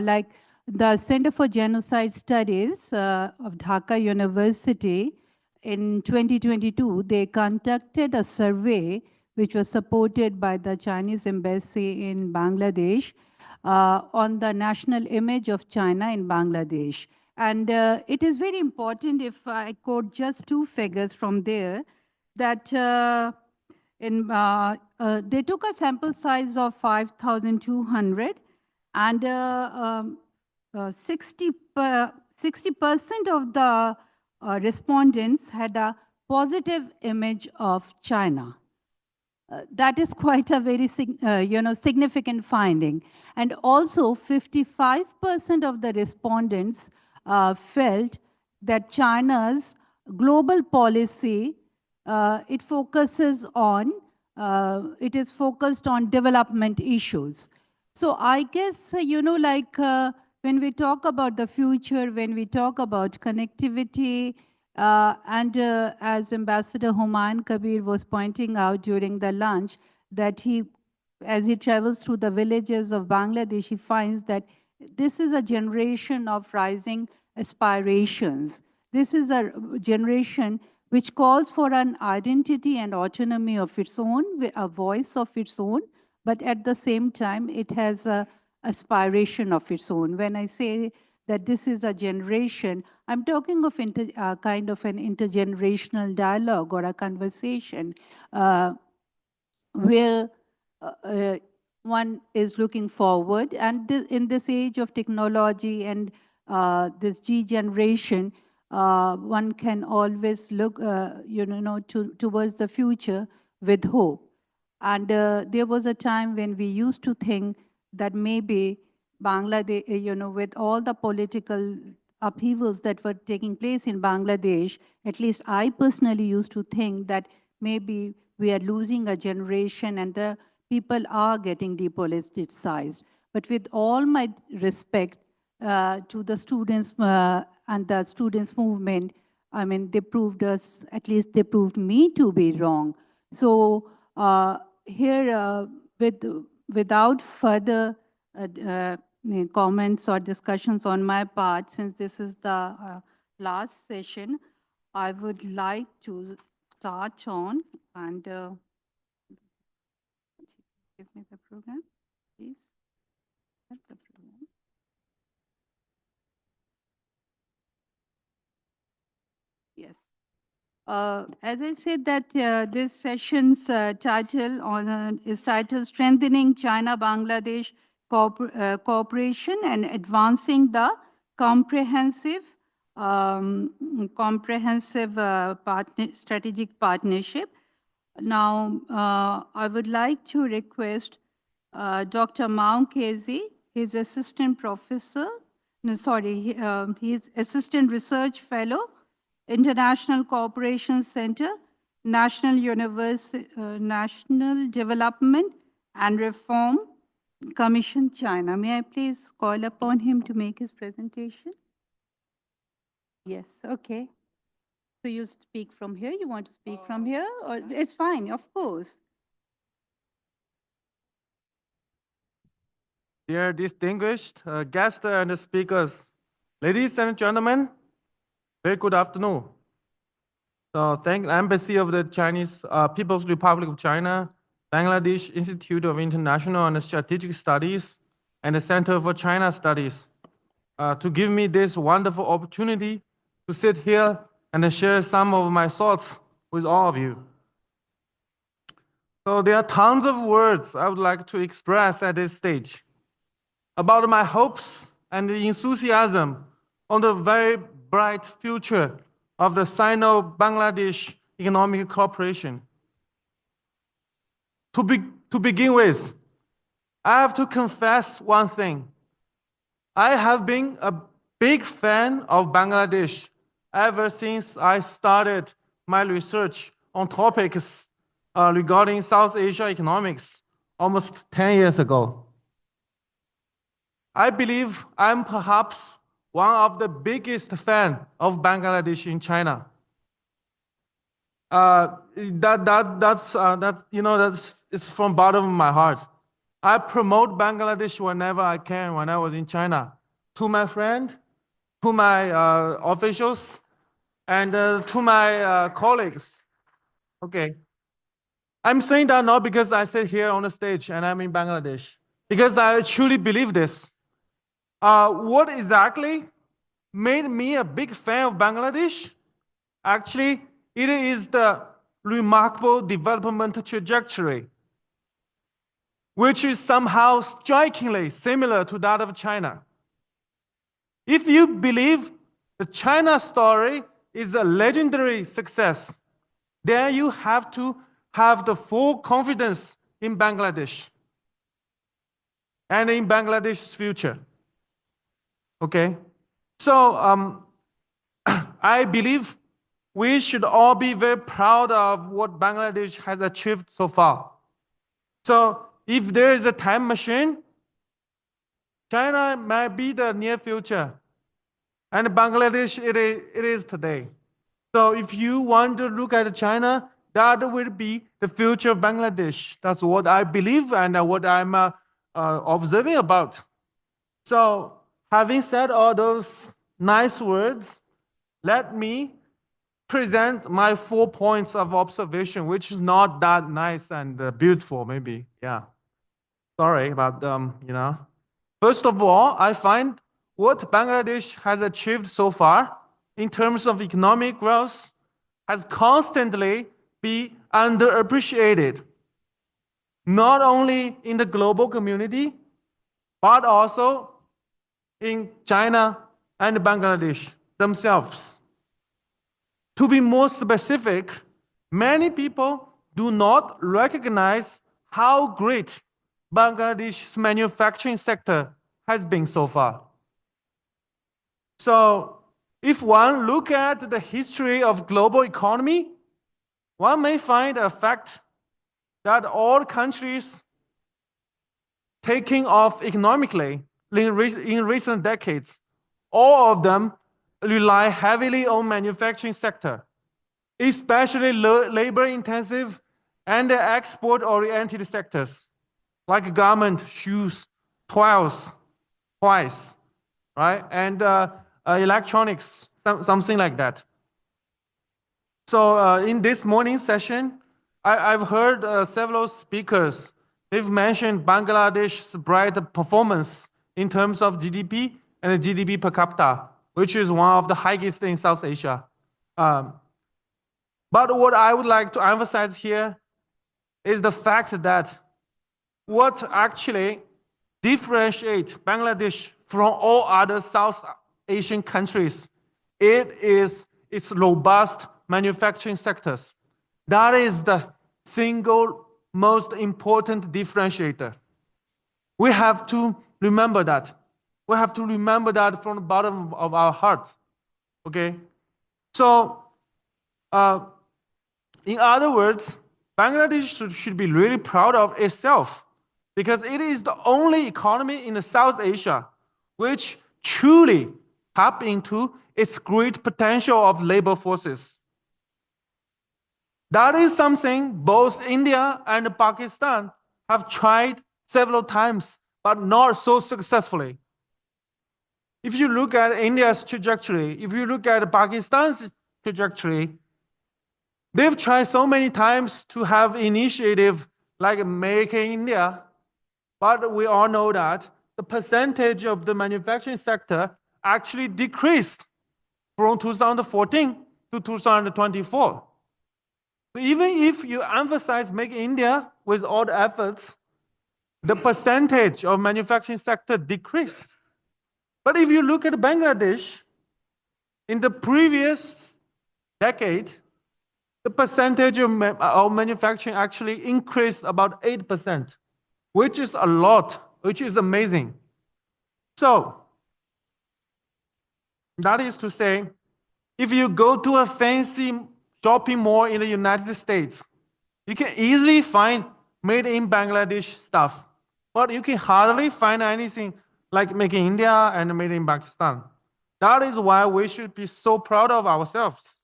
like the Center for Genocide Studies of Dhaka University in 2022, they conducted a survey which was supported by the Chinese embassy in Bangladesh on the national image of China in Bangladesh. And it is very important, if I quote just two figures from there, that they took a sample size of 5,200 and 60% of the respondents had a positive image of China. That is quite a very significant finding. And also 55% of the respondents felt that China's global policy it is focused on development issues. So I guess, when we talk about the future, when we talk about connectivity, and as Ambassador Humayun Kabir was pointing out during the lunch, that as he travels through the villages of Bangladesh, he finds that this is a generation of rising aspirations. This is a generation which calls for an identity and autonomy of its own, a voice of its own, but at the same time, it has an aspiration of its own. When I say that this is a generation, I'm talking of kind of an intergenerational dialogue or a conversation where one is looking forward. And in this age of technology and this G generation, one can always look, towards the future with hope. And there was a time when we used to think that maybe Bangladesh, with all the political upheavals that were taking place in Bangladesh, at least I personally used to think that maybe we are losing a generation and the people are getting depoliticized. But with all my respect to the students and the students' movement, I mean, they proved us, at least they proved me to be wrong. So here, without further comments or discussions on my part, since this is the last session, I would like to start on and give me the program, please. Have the program. Yes. As I said that this session's title is titled Strengthening China-Bangladesh Cooperation and Advancing the Comprehensive Strategic Partnership. Now, I would like to request Dr. Mao Kezi, his assistant professor, no, sorry, he's assistant research fellow, International Cooperation Center, National Development and Reform Commission, China. May I please call upon him to make his presentation? Yes, okay. So you speak from here? You want to speak from here? Or it's fine, of course. Dear distinguished guests and speakers, ladies and gentlemen, very good afternoon. So thank the Embassy of the Chinese People's Republic of China, Bangladesh Institute of International and Strategic Studies, and the Center for China Studies to give me this wonderful opportunity to sit here and share some of my thoughts with all of you. So there are tons of words I would like to express at this stage about my hopes and the enthusiasm on the very bright future of the Sino-Bangladesh economic cooperation. To begin with, I have to confess one thing. I have been a big fan of Bangladesh ever since I started my research on topics regarding South Asia economics almost 10 years ago. I believe I'm perhaps one of the biggest fans of Bangladesh in China. It's from bottom of my heart. I promote Bangladesh whenever I can when I was in China, to my friend, to my officials, and to my colleagues. Okay. I'm saying that not because I sit here on the stage and I'm in Bangladesh, because I truly believe this. What exactly made me a big fan of Bangladesh? Actually, it is the remarkable development trajectory, which is somehow strikingly similar to that of China. If you believe the China story is a legendary success, then you have to have the full confidence in Bangladesh and in Bangladesh's future. Okay? So I believe we should all be very proud of what Bangladesh has achieved so far. So if there is a time machine, China might be the near future, and Bangladesh it is today. So if you want to look at China, that will be the future of Bangladesh. That's what I believe and what I'm observing about. So having said all those nice words, let me present my 4 points of observation, which is not that nice and beautiful, maybe. Yeah. Sorry about First of all, I find what Bangladesh has achieved so far in terms of economic growth has constantly been underappreciated, not only in the global community, but also in China and Bangladesh themselves. To be more specific, many people do not recognize how great Bangladesh's manufacturing sector has been so far. So if one look at the history of global economy, one may find a fact that all countries taking off economically in recent decades, all of them rely heavily on manufacturing sector, especially labor-intensive and export-oriented sectors like garment, shoes, toys, right, and electronics, something like that. So in this morning session, I've heard several speakers. They've mentioned Bangladesh's bright performance in terms of GDP and GDP per capita, which is one of the highest in South Asia. But what I would like to emphasize here is the fact that what actually differentiates Bangladesh from all other South Asian countries, it is its robust manufacturing sectors. That is the single most important differentiator. We have to remember that. We have to remember that from the bottom of our hearts. Okay? So, in other words, Bangladesh should be really proud of itself because it is the only economy in the South Asia which truly tap into its great potential of labor forces. That is something both India and Pakistan have tried several times, but not so successfully. If you look at India's trajectory, if you look at Pakistan's trajectory, they've tried so many times to have initiative like Make in India, but we all know that the percentage of the manufacturing sector actually decreased from 2014 to 2024. Even if you emphasize Make in India with all the efforts, the percentage of manufacturing sector decreased. But if you look at Bangladesh, in the previous decade, the percentage of manufacturing actually increased about 8%, which is a lot, which is amazing. So, that is to say, if you go to a fancy shopping mall in the United States, you can easily find made in Bangladesh stuff, but you can hardly find anything like made in India and made in Pakistan. That is why we should be so proud of ourselves.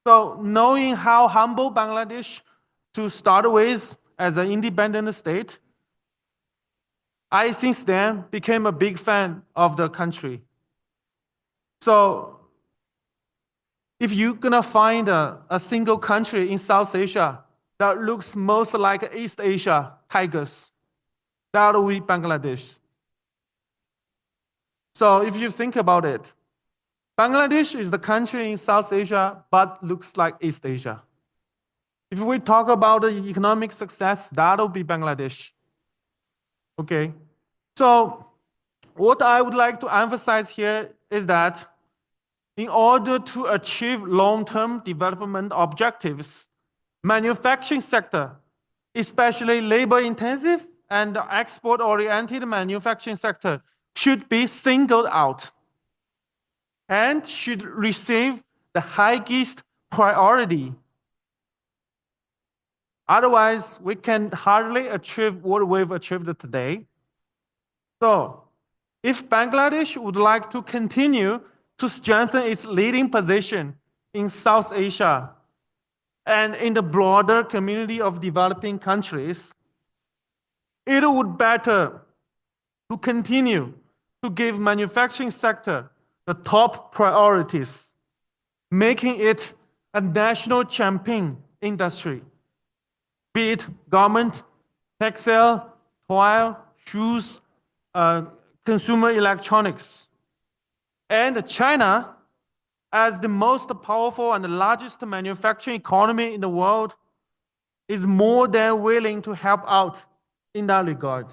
So knowing how humble Bangladesh to start with as an independent state, I since then became a big fan of the country. So if you're gonna find a single country in South Asia that looks most like East Asia tigers, that will be Bangladesh. So if you think about it, Bangladesh is the country in South Asia, but looks like East Asia. If we talk about the economic success, that'll be Bangladesh. Okay. So what I would like to emphasize here is that in order to achieve long-term development objectives, manufacturing sector, especially labor-intensive and export-oriented manufacturing sector, should be singled out and should receive the highest priority. Otherwise, we can hardly achieve what we've achieved today. So, if Bangladesh would like to continue to strengthen its leading position in South Asia and in the broader community of developing countries, it would better to continue to give manufacturing sector the top priorities, making it a national champion industry, be it garment, textile, toy, shoes, consumer electronics. And China, as the most powerful and the largest manufacturing economy in the world, is more than willing to help out in that regard.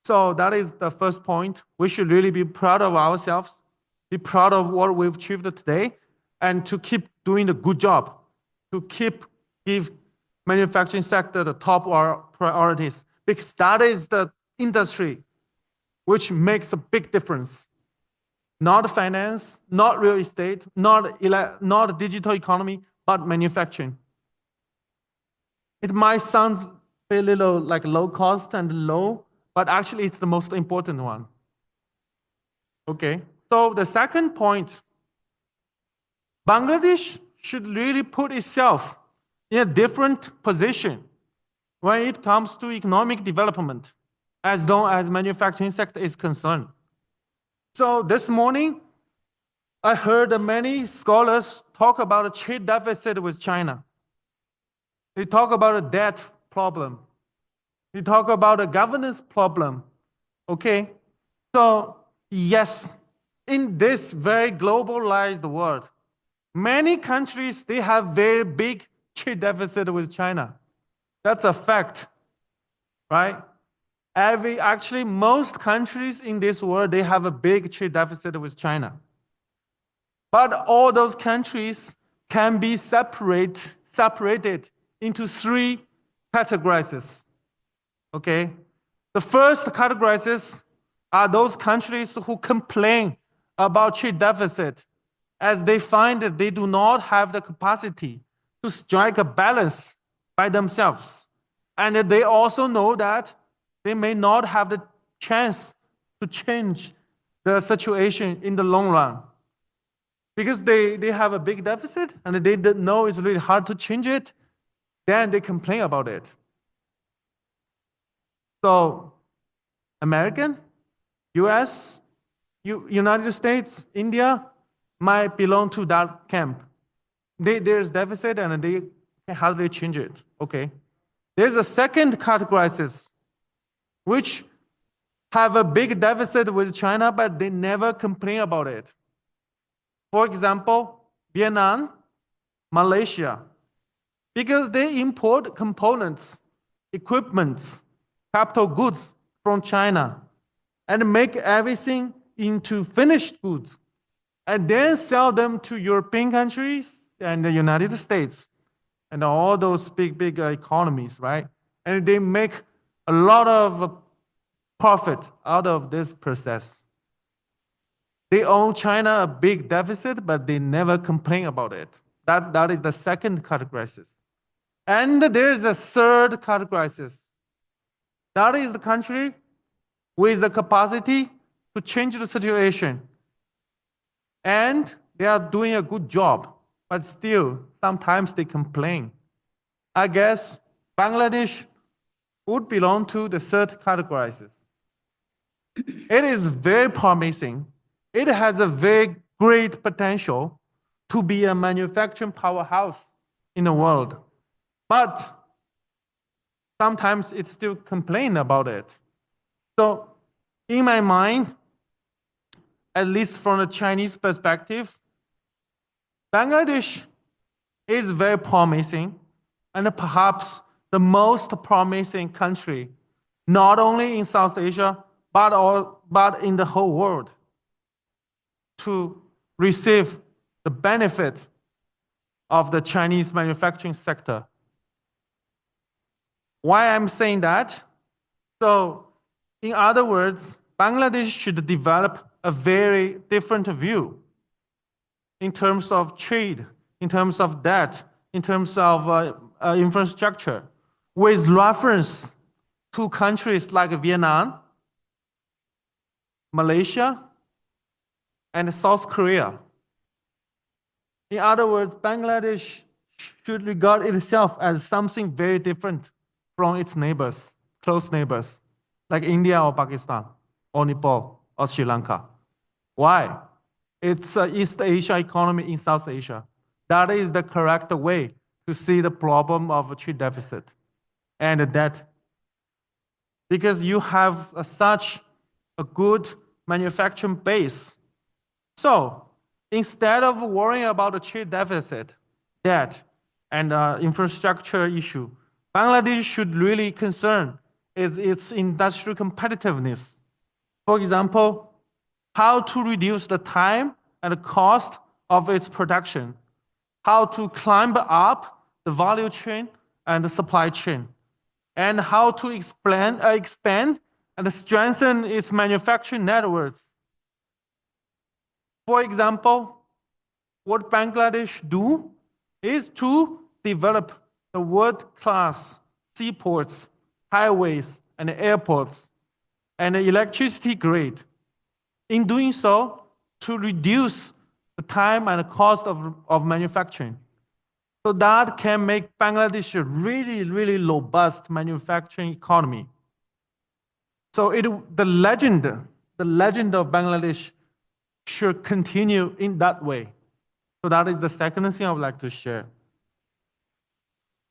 So that is the first point. We should really be proud of ourselves, be proud of what we've achieved today, and to keep doing the good job, to give manufacturing sector the top priorities, because that is the industry which makes a big difference. Not finance, not real estate, not digital economy, but manufacturing. It might sound a little like low cost and low, but actually it's the most important one. Okay, So the second point, Bangladesh should really put itself in a different position when it comes to economic development, as long as manufacturing sector is concerned. So this morning, I heard many scholars talk about a trade deficit with China. They talk about a debt problem. They talk about a governance problem. Okay? So, yes, in this very globalized world, many countries, they have very big trade deficit with China. That's a fact, right? Actually, most countries in this world, they have a big trade deficit with China. But all those countries can be separated into three categories. Okay? The first categories are those countries who complain about trade deficit as they find that they do not have the capacity to strike a balance by themselves. And they also know that they may not have the chance to change the situation in the long run. Because they have a big deficit and they know it's really hard to change it, then they complain about it. So, American, US, United States, India might belong to that camp. There's deficit and they can hardly change it. Okay. There's a second category, which have a big deficit with China, but they never complain about it. For example, Vietnam, Malaysia, because they import components, equipments, capital goods from China and make everything into finished goods and then sell them to European countries and the United States and all those big economies, right? And they make a lot of profit out of this process. They owe China a big deficit, but they never complain about it. That is the second category. And there's a third category. That is the country with the capacity to change the situation. And they are doing a good job, but still, sometimes they complain. I guess Bangladesh would belong to the third category. It is very promising. It has a very great potential to be a manufacturing powerhouse in the world. But sometimes it still complains about it. So in my mind, at least from the Chinese perspective, Bangladesh is very promising and perhaps the most promising country, not only in South Asia, but in the whole world, to receive the benefit of the Chinese manufacturing sector. Why I'm saying that? So, in other words, Bangladesh should develop a very different view in terms of trade, in terms of debt, in terms of infrastructure, with reference to countries like Vietnam, Malaysia, and South Korea. In other words, Bangladesh should regard itself as something very different from its neighbors, close neighbors, like India or Pakistan, or Nepal, or Sri Lanka. Why? It's East Asia economy in South Asia. That is the correct way to see the problem of a trade deficit and the debt. Because you have such a good manufacturing base. So instead of worrying about the trade deficit, debt, and infrastructure issue, Bangladesh should really concern is its industrial competitiveness. For example, how to reduce the time and the cost of its production, how to climb up the value chain and the supply chain, and how to expand and strengthen its manufacturing networks. For example, what Bangladesh do is to develop the world-class seaports, highways, and airports, and electricity grid. In doing so, to reduce the time and the cost of manufacturing. So that can make Bangladesh a really, really robust manufacturing economy. So the legend of Bangladesh should continue in that way. So that is the second thing I would like to share.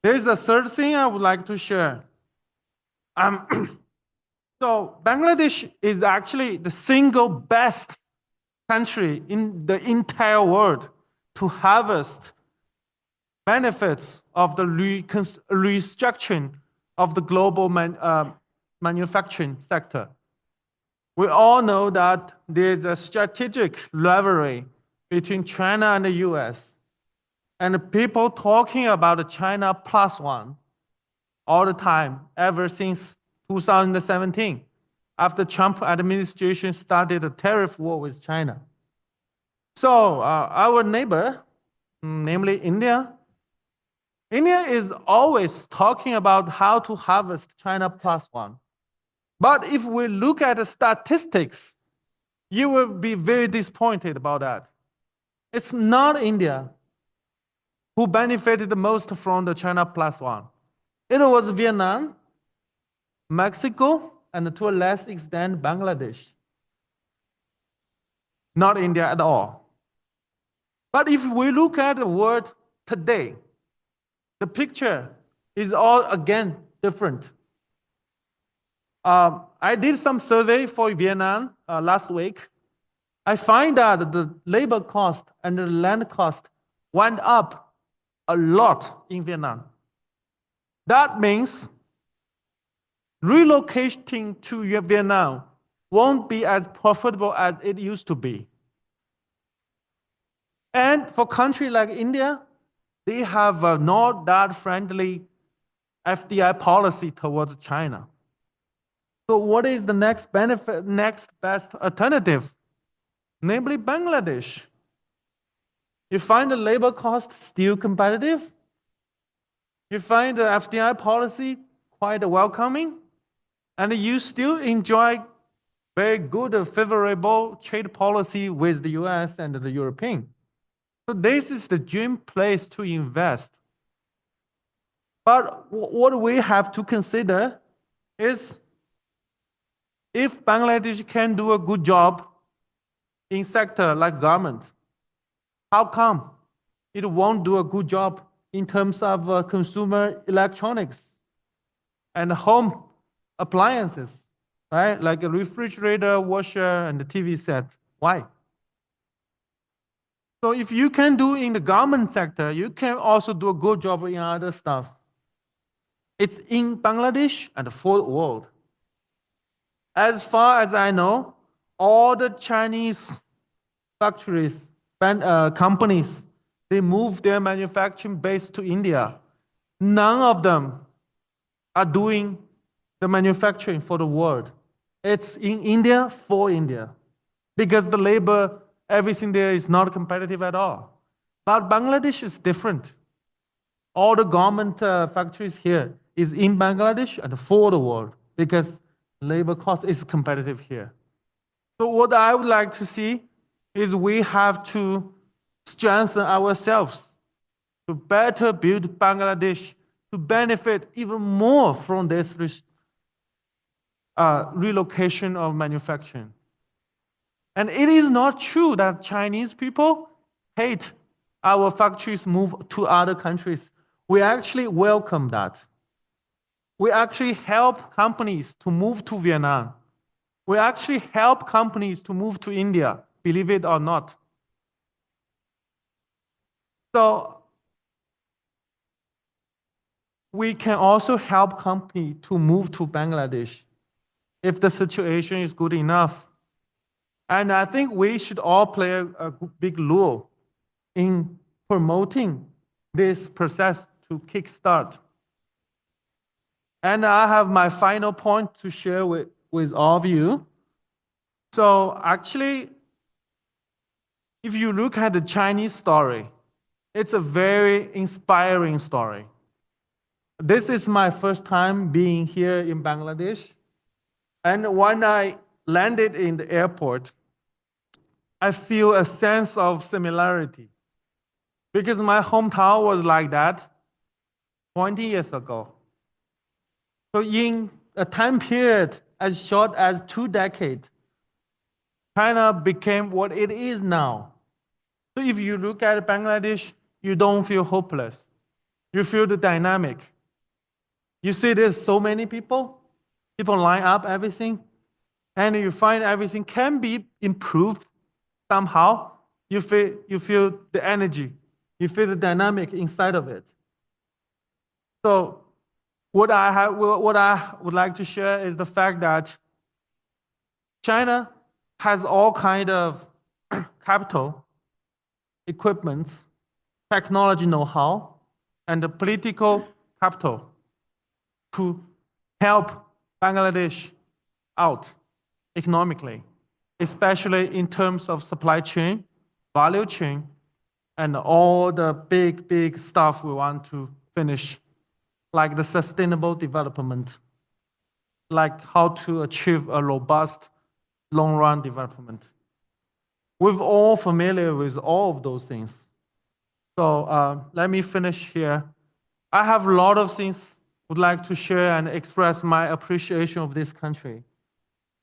There is a third thing I would like to share. So Bangladesh is actually the single best country in the entire world to harvest benefits of the restructuring of the global manufacturing sector. We all know that there's a strategic rivalry between China and the US. And people talking about the China plus one all the time, ever since 2017, after Trump administration started a tariff war with China. So our neighbor, namely India is always talking about how to harvest China plus one. But if we look at the statistics, you will be very disappointed about that. It's not India who benefited the most from the China plus one. It was Vietnam, Mexico, and to a less extent, Bangladesh. Not India at all. But if we look at the world today, the picture is all again different. I did some survey for Vietnam last week. I find that the labor cost and the land cost went up a lot in Vietnam. That means relocating to Vietnam won't be as profitable as it used to be. And for a country like India, they have a not that friendly FDI policy towards China. So what is the next best alternative? Namely Bangladesh. You find the labor cost still competitive? You find the FDI policy quite welcoming? And you still enjoy very good, favorable trade policy with the US and the European. So this is the dream place to invest. But what we have to consider is if Bangladesh can do a good job in sector like garment, how come it won't do a good job in terms of consumer electronics and home appliances, right? Like a refrigerator, washer, and the TV set. Why? So if you can do in the garment sector, you can also do a good job in other stuff. It's in Bangladesh and for the world. As far as I know, all the Chinese factories, companies, they move their manufacturing base to India. None of them are doing the manufacturing for the world. It's in India for India. Because the labor, everything there is not competitive at all. But Bangladesh is different. All the garment factories here is in Bangladesh and for the world because labor cost is competitive here. So what I would like to see is we have to strengthen ourselves to better build Bangladesh to benefit even more from this relocation of manufacturing. And it is not true that Chinese people hate our factories move to other countries. We actually welcome that. We actually help companies to move to Vietnam. We actually help companies to move to India, believe it or not. So we can also help companies to move to Bangladesh if the situation is good enough. And I think we should all play a big role in promoting this process to kickstart. And I have my final point to share with all of you. So actually, if you look at the Chinese story, it's a very inspiring story. This is my first time being here in Bangladesh. And when I landed in the airport, I feel a sense of similarity because my hometown was like that 20 years ago. So in a time period as short as 2 decades, China became what it is now. So if you look at Bangladesh, you don't feel hopeless. You feel the dynamic. You see there's so many people line up everything, and you find everything can be improved somehow. You feel the energy, you feel the dynamic inside of it. So what I would like to share is the fact that China has all kind of capital, equipment, technology know-how, and the political capital to help Bangladesh out economically, especially in terms of supply chain, value chain, and all the big stuff we want to finish, like the sustainable development, like how to achieve a robust long-run development. We're all familiar with all of those things. So let me finish here. I have a lot of things would like to share and express my appreciation of this country.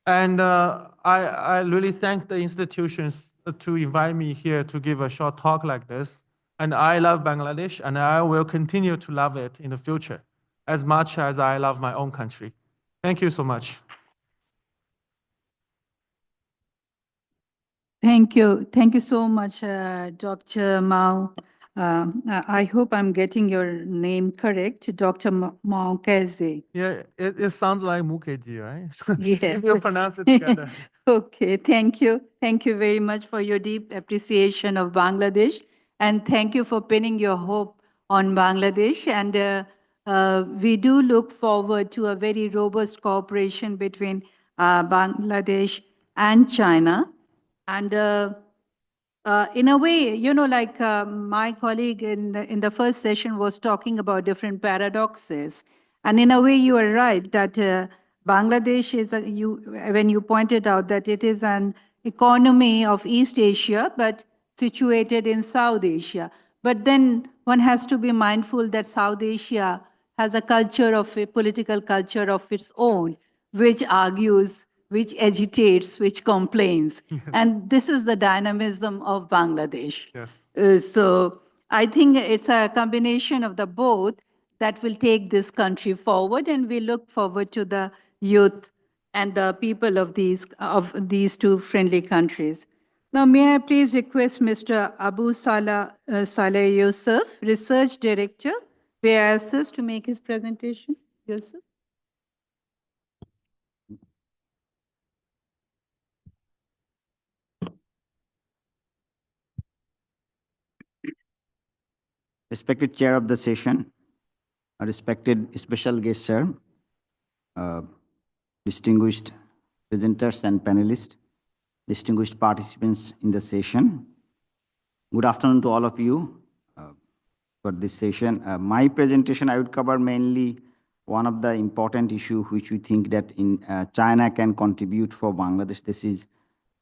And I really thank the institutions to invite me here to give a short talk like this. And I love Bangladesh, and I will continue to love it in the future as much as I love my own country. Thank you so much. Thank you. Thank you so much, Dr. Mao. I hope I'm getting your name correct, Dr. Mao Keze. Yeah, it sounds like Mukherjee, right? Yes. If you pronounce it together. Okay, thank you. Thank you very much for your deep appreciation of Bangladesh. And thank you for pinning your hope on Bangladesh. And we do look forward to a very robust cooperation between Bangladesh and China. And in a way, like my colleague in the first session was talking about different paradoxes. And in a way, you are right that Bangladesh is, when you pointed out that it is an economy of East Asia, but situated in South Asia. But then one has to be mindful that South Asia has a culture of a political culture of its own, which argues, which agitates, which complains. Yes. And this is the dynamism of Bangladesh. Yes. So I think it's a combination of the both that will take this country forward, and we look forward to the youth and the people of these two friendly countries. Now, may I please request Mr. Abu Saleh Yusuf, Research Director, BISS, to make his presentation. Yusuf. Respected chair of the session, respected special guest sir, distinguished presenters and panelists, distinguished participants in the session. Good afternoon to all of you for this session. My presentation, I would cover mainly one of the important issues which we think that China can contribute for Bangladesh. This is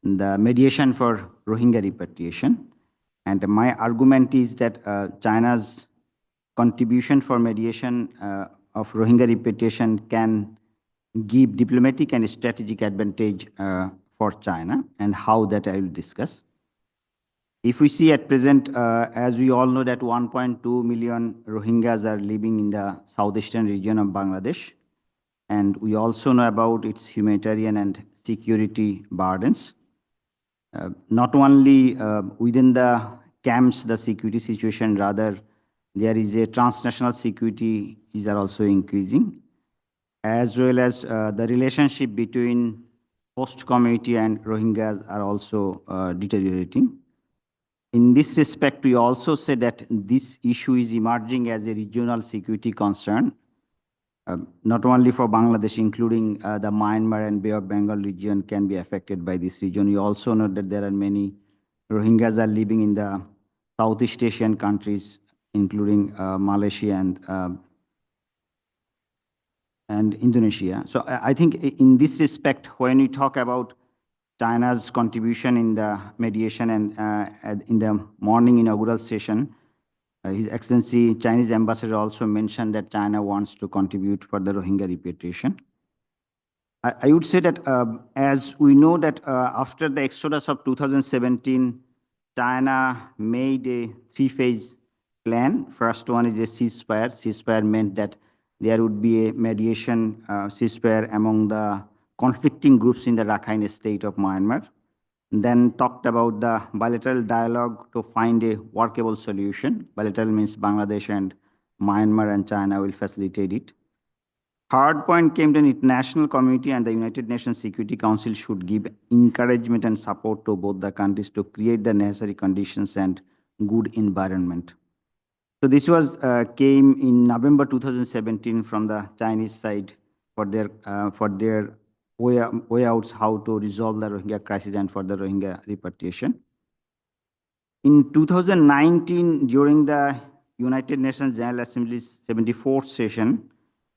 the mediation for Rohingya repatriation. And my argument is that China's contribution for mediation of Rohingya repatriation can give diplomatic and strategic advantage for China, and how that I will discuss. If we see at present, as we all know that 1.2 million Rohingyas are living in the southeastern region of Bangladesh, and we also know about its humanitarian and security burdens. Not only within the camps, the security situation, rather there is a transnational security is also increasing, as well as the relationship between host community and Rohingyas are also deteriorating. In this respect, we also say that this issue is emerging as a regional security concern, not only for Bangladesh, including the Myanmar and Bay of Bengal region can be affected by this region. You also know that there are many Rohingyas are living in the Southeast Asian countries, including Malaysia and Indonesia. So I think in this respect, when we talk about China's contribution in the mediation and in the morning inaugural session, His Excellency Chinese ambassador also mentioned that China wants to contribute for the Rohingya repatriation. I would say that as we know that after the exodus of 2017, China made a three-phase plan. First one is a ceasefire. Ceasefire meant that there would be a mediation ceasefire among the conflicting groups in the Rakhine state of Myanmar. Then talked about the bilateral dialogue to find a workable solution. Bilateral means Bangladesh and Myanmar and China will facilitate it. Third point came to the international community and the United Nations Security Council should give encouragement and support to both the countries to create the necessary conditions and good environment. So this was came in November 2017 from the Chinese side for their way outs how to resolve the Rohingya crisis and for the Rohingya repatriation. In 2019, during the United Nations General Assembly's 74th session,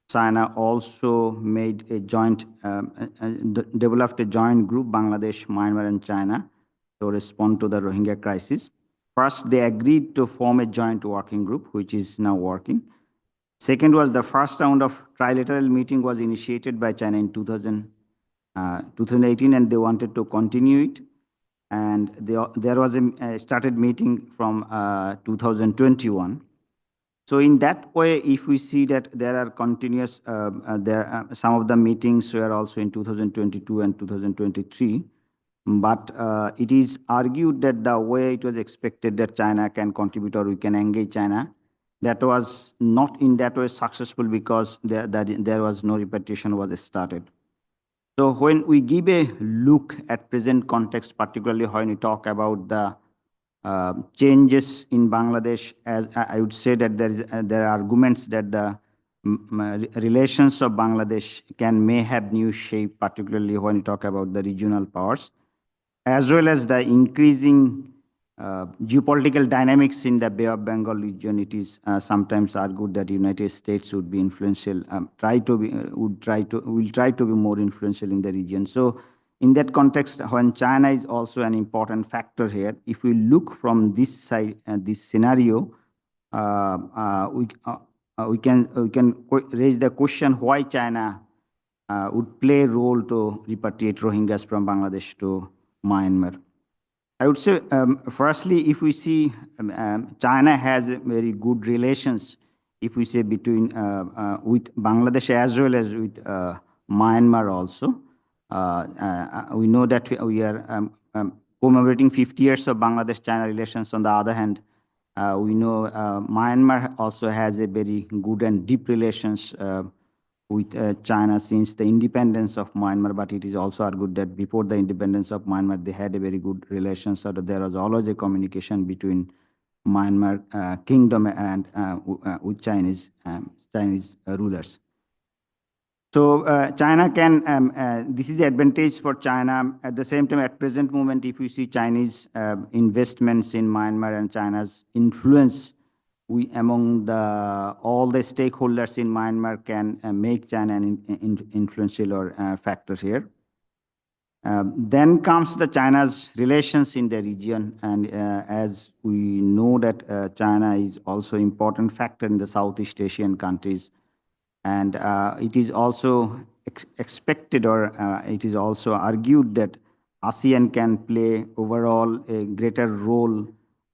China also made a joint, developed a joint group, Bangladesh, Myanmar, and China, to respond to the Rohingya crisis. First, they agreed to form a joint working group, which is now working. Second was the first round of trilateral meeting was initiated by China in 2018, and they wanted to continue it. And there was a started meeting from 2021. So in that way, if we see that there are continuous, some of the meetings were also in 2022 and 2023, but it is argued that the way it was expected that China can contribute or we can engage China, that was not in that way successful because there was no repatriation was started. So when we give a look at present context, particularly when we talk about the changes in Bangladesh, as I would say that there are arguments that the relations of Bangladesh may have new shape, particularly when we talk about the regional powers, as well as the increasing geopolitical dynamics in the Bay of Bengal region. It is sometimes argued that United States would be influential, will try to be more influential in the region. So in that context, when China is also an important factor here, if we look from this side and this scenario, we can raise the question why China would play a role to repatriate Rohingyas from Bangladesh to Myanmar. I would say, firstly, if we see China has very good relations, if we say between with Bangladesh as well as with Myanmar also. We know that we are commemorating 50 years of Bangladesh-China relations. On the other hand, we know Myanmar also has a very good and deep relations with China since the independence of Myanmar, but it is also argued that before the independence of Myanmar, they had a very good relations. So there was always a communication between Myanmar kingdom and with Chinese rulers. So China can, this is the advantage for China. At the same time, at present moment, if you see Chinese investments in Myanmar and China's influence among all the stakeholders in Myanmar can make China an influential or factor here. Then comes the China's relations in the region, and as we know that China is also an important factor in the Southeast Asian countries, and it is also expected or it is also argued that ASEAN can play overall a greater role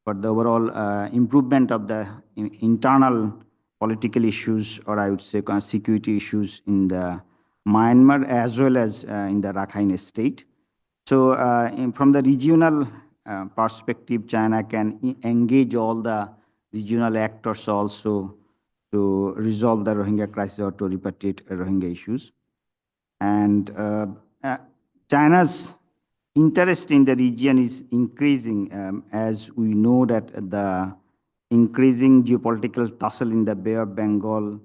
for the overall improvement of the internal political issues, or I would say security issues in the Myanmar as well as in the Rakhine state. So from the regional perspective, China can engage all the regional actors also to resolve the Rohingya crisis or to repatriate Rohingya issues. And China's interest in the region is increasing as we know that the increasing geopolitical tussle in the Bay of Bengal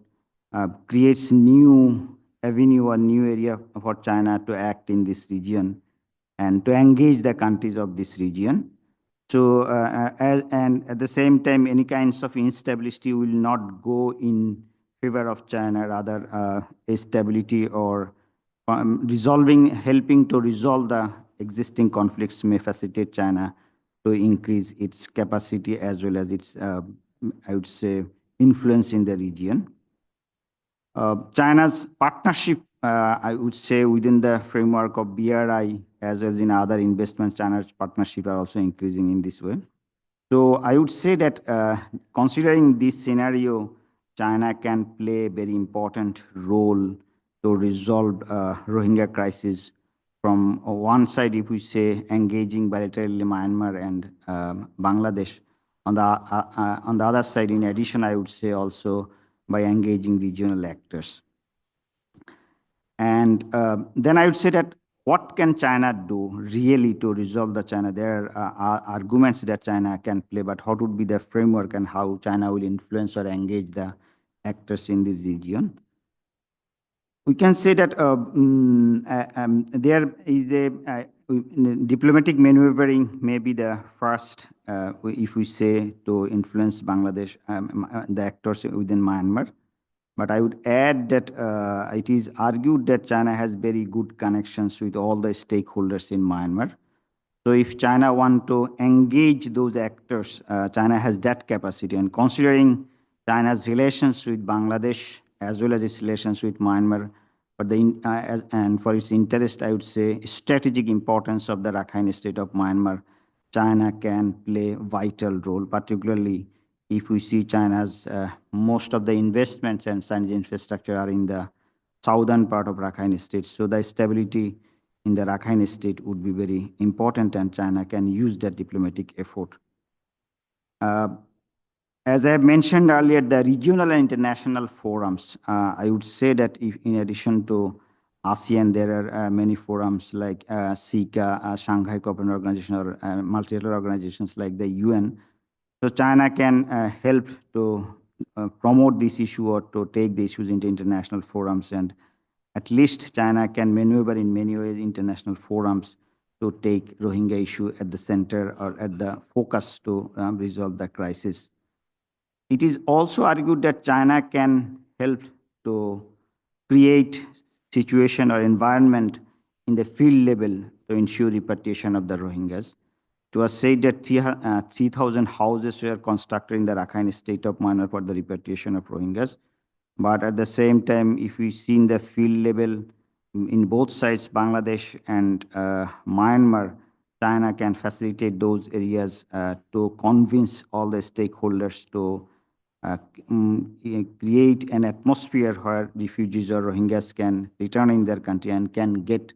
creates new avenue or new area for China to act in this region and to engage the countries of this region. So, and at the same time, any kinds of instability will not go in favor of China, rather stability or helping to resolve the existing conflicts may facilitate China to increase its capacity as well as its, I would say, influence in the region. China's partnership, I would say, within the framework of BRI as well as in other investments, China's partnership are also increasing in this way. So I would say that considering this scenario, China can play a very important role to resolve Rohingya crisis. From one side, if we say engaging bilaterally Myanmar and Bangladesh, on the other side, in addition, I would say also by engaging regional actors. And then I would say that what can China do really to resolve the China? There are arguments that China can play, but what would be the framework and how China will influence or engage the actors in this region? We can say that there is a diplomatic maneuvering may be the first, if we say, to influence Bangladesh, the actors within Myanmar. But I would add that it is argued that China has very good connections with all the stakeholders in Myanmar. So if China want to engage those actors, China has that capacity. And considering China's relations with Bangladesh as well as its relations with Myanmar, and for its interest, I would say, strategic importance of the Rakhine State of Myanmar, China can play a vital role, particularly if we see China's most of the investments and science infrastructure are in the southern part of Rakhine State. So the stability in the Rakhine State would be very important, and China can use that diplomatic effort. As I have mentioned earlier, the regional and international forums, I would say that if, in addition to ASEAN, there are many forums like SICA, Shanghai Cooperation Organization, or multilateral organizations like the UN. So China can help to promote this issue or to take the issues into international forums, and at least China can maneuver in many ways international forums to take Rohingya issue at the center or at the focus to resolve the crisis. It is also argued that China can help to create situation or environment in the field level to ensure repatriation of the Rohingyas. It was said that 3,000 houses were constructed in the Rakhine State of Myanmar for the repatriation of Rohingyas. But at the same time, if we see in the field level, in both sides, Bangladesh and Myanmar, China can facilitate those areas to convince all the stakeholders to create an atmosphere where refugees or Rohingyas can return in their country and can get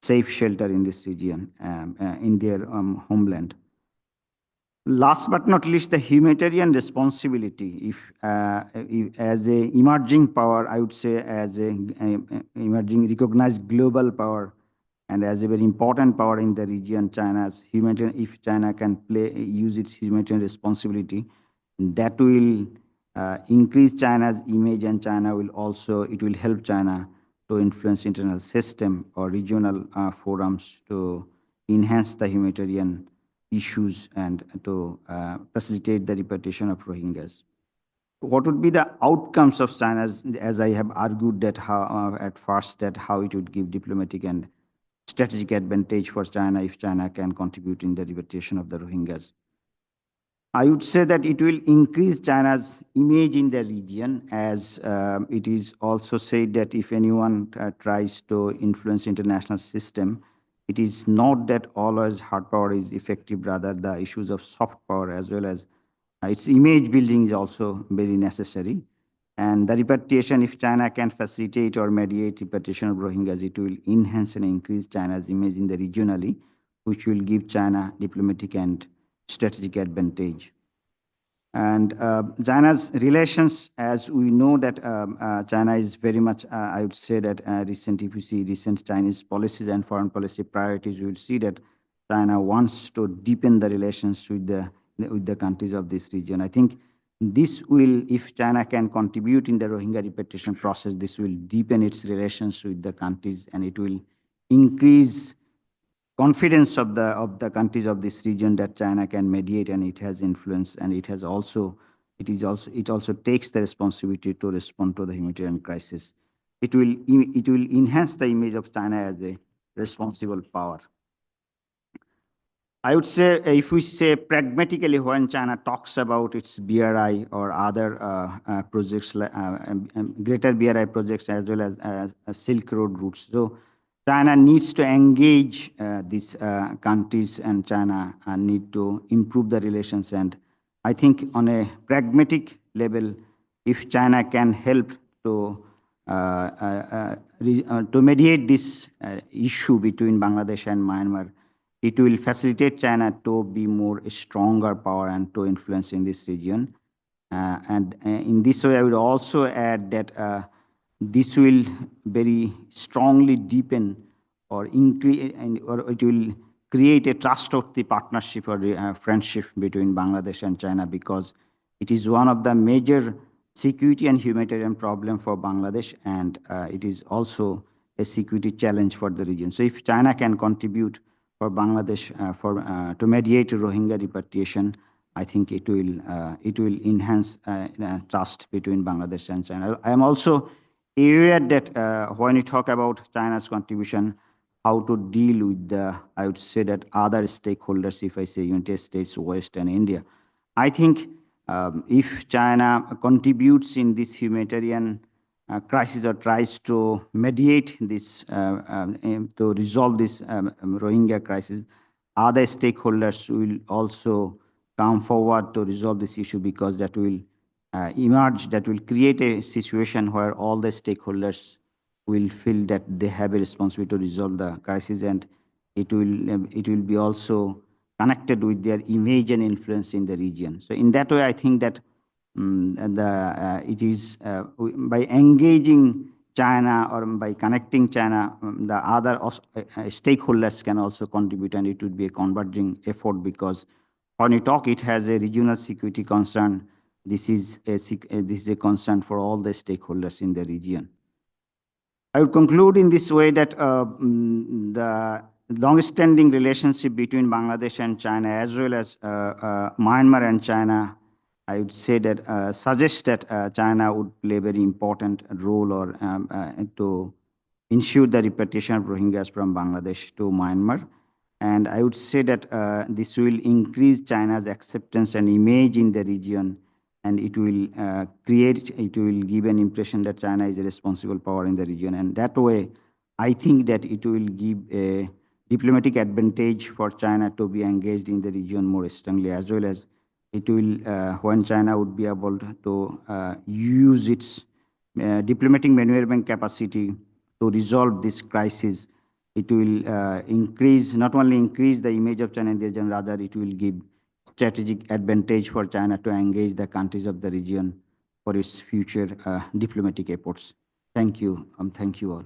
safe shelter in this region, in their homeland. Last but not least, the humanitarian responsibility. If as a emerging power, I would say as a emerging recognized global power, and as a very important power in the region, China's humanitarian, if China can use its humanitarian responsibility, that will increase China's image, and China will also, it will help China to influence international system or regional forums to enhance the humanitarian issues and to facilitate the repatriation of Rohingyas. What would be the outcomes of China's, as I have argued that how, at first, that how it would give diplomatic and strategic advantage for China if China can contribute in the repatriation of the Rohingyas. I would say that it will increase China's image in the region, as it is also said that if anyone tries to influence international system, it is not that always hard power is effective, rather the issues of soft power as well as its image building is also very necessary. And the repatriation, if China can facilitate or mediate repatriation of Rohingyas, it will enhance and increase China's image in the regionally, which will give China diplomatic and strategic advantage. And China's relations, as we know that China is very much, I would say that if you see recent Chinese policies and foreign policy priorities, you will see that China wants to deepen the relations with the countries of this region. I think this will, if China can contribute in the Rohingya repatriation process, this will deepen its relations with the countries, and it will increase confidence of the countries of this region that China can mediate, and it has influence, and it also takes the responsibility to respond to the humanitarian crisis. It will enhance the image of China as a responsible power. I would say, if we say pragmatically, when China talks about its BRI or other projects, greater BRI projects as well as Silk Road routes, so China needs to engage these countries, and China need to improve the relations. And I think on a pragmatic level, if China can help to mediate this issue between Bangladesh and Myanmar, it will facilitate China to be more stronger power and to influence in this region. And in this way, I would also add that this will very strongly deepen or increase, or it will create a trustworthy partnership or friendship between Bangladesh and China, because it is one of the major security and humanitarian problem for Bangladesh, and it is also a security challenge for the region. So if China can contribute for Bangladesh to mediate Rohingya repatriation, I think it will enhance trust between Bangladesh and China. I am also aware that when you talk about China's contribution, how to deal with the, I would say that other stakeholders, if I say United States, West, and India. I think if China contributes in this humanitarian crisis or tries to mediate this, to resolve this Rohingya crisis, other stakeholders will also come forward to resolve this issue, because that will emerge, that will create a situation where all the stakeholders will feel that they have a responsibility to resolve the crisis, and it will be also connected with their image and influence in the region. So in that way, I think that it is by engaging China or by connecting China, the other stakeholders can also contribute, and it would be a converging effort, because when you talk, it has a regional security concern. This is a concern for all the stakeholders in the region. I would conclude in this way that the long-standing relationship between Bangladesh and China, as well as Myanmar and China, I would say that suggests that China would play a very important role or to ensure the repatriation of Rohingyas from Bangladesh to Myanmar. And I would say that this will increase China's acceptance and image in the region, and it will give an impression that China is a responsible power in the region. And that way, I think that it will give a diplomatic advantage for China to be engaged in the region more strongly, as well as it will, when China would be able to use its diplomatic maneuverment capacity to resolve this crisis, it will not only increase the image of China in the region, rather it will give strategic advantage for China to engage the countries of the region for its future diplomatic efforts. Thank you. Thank you all.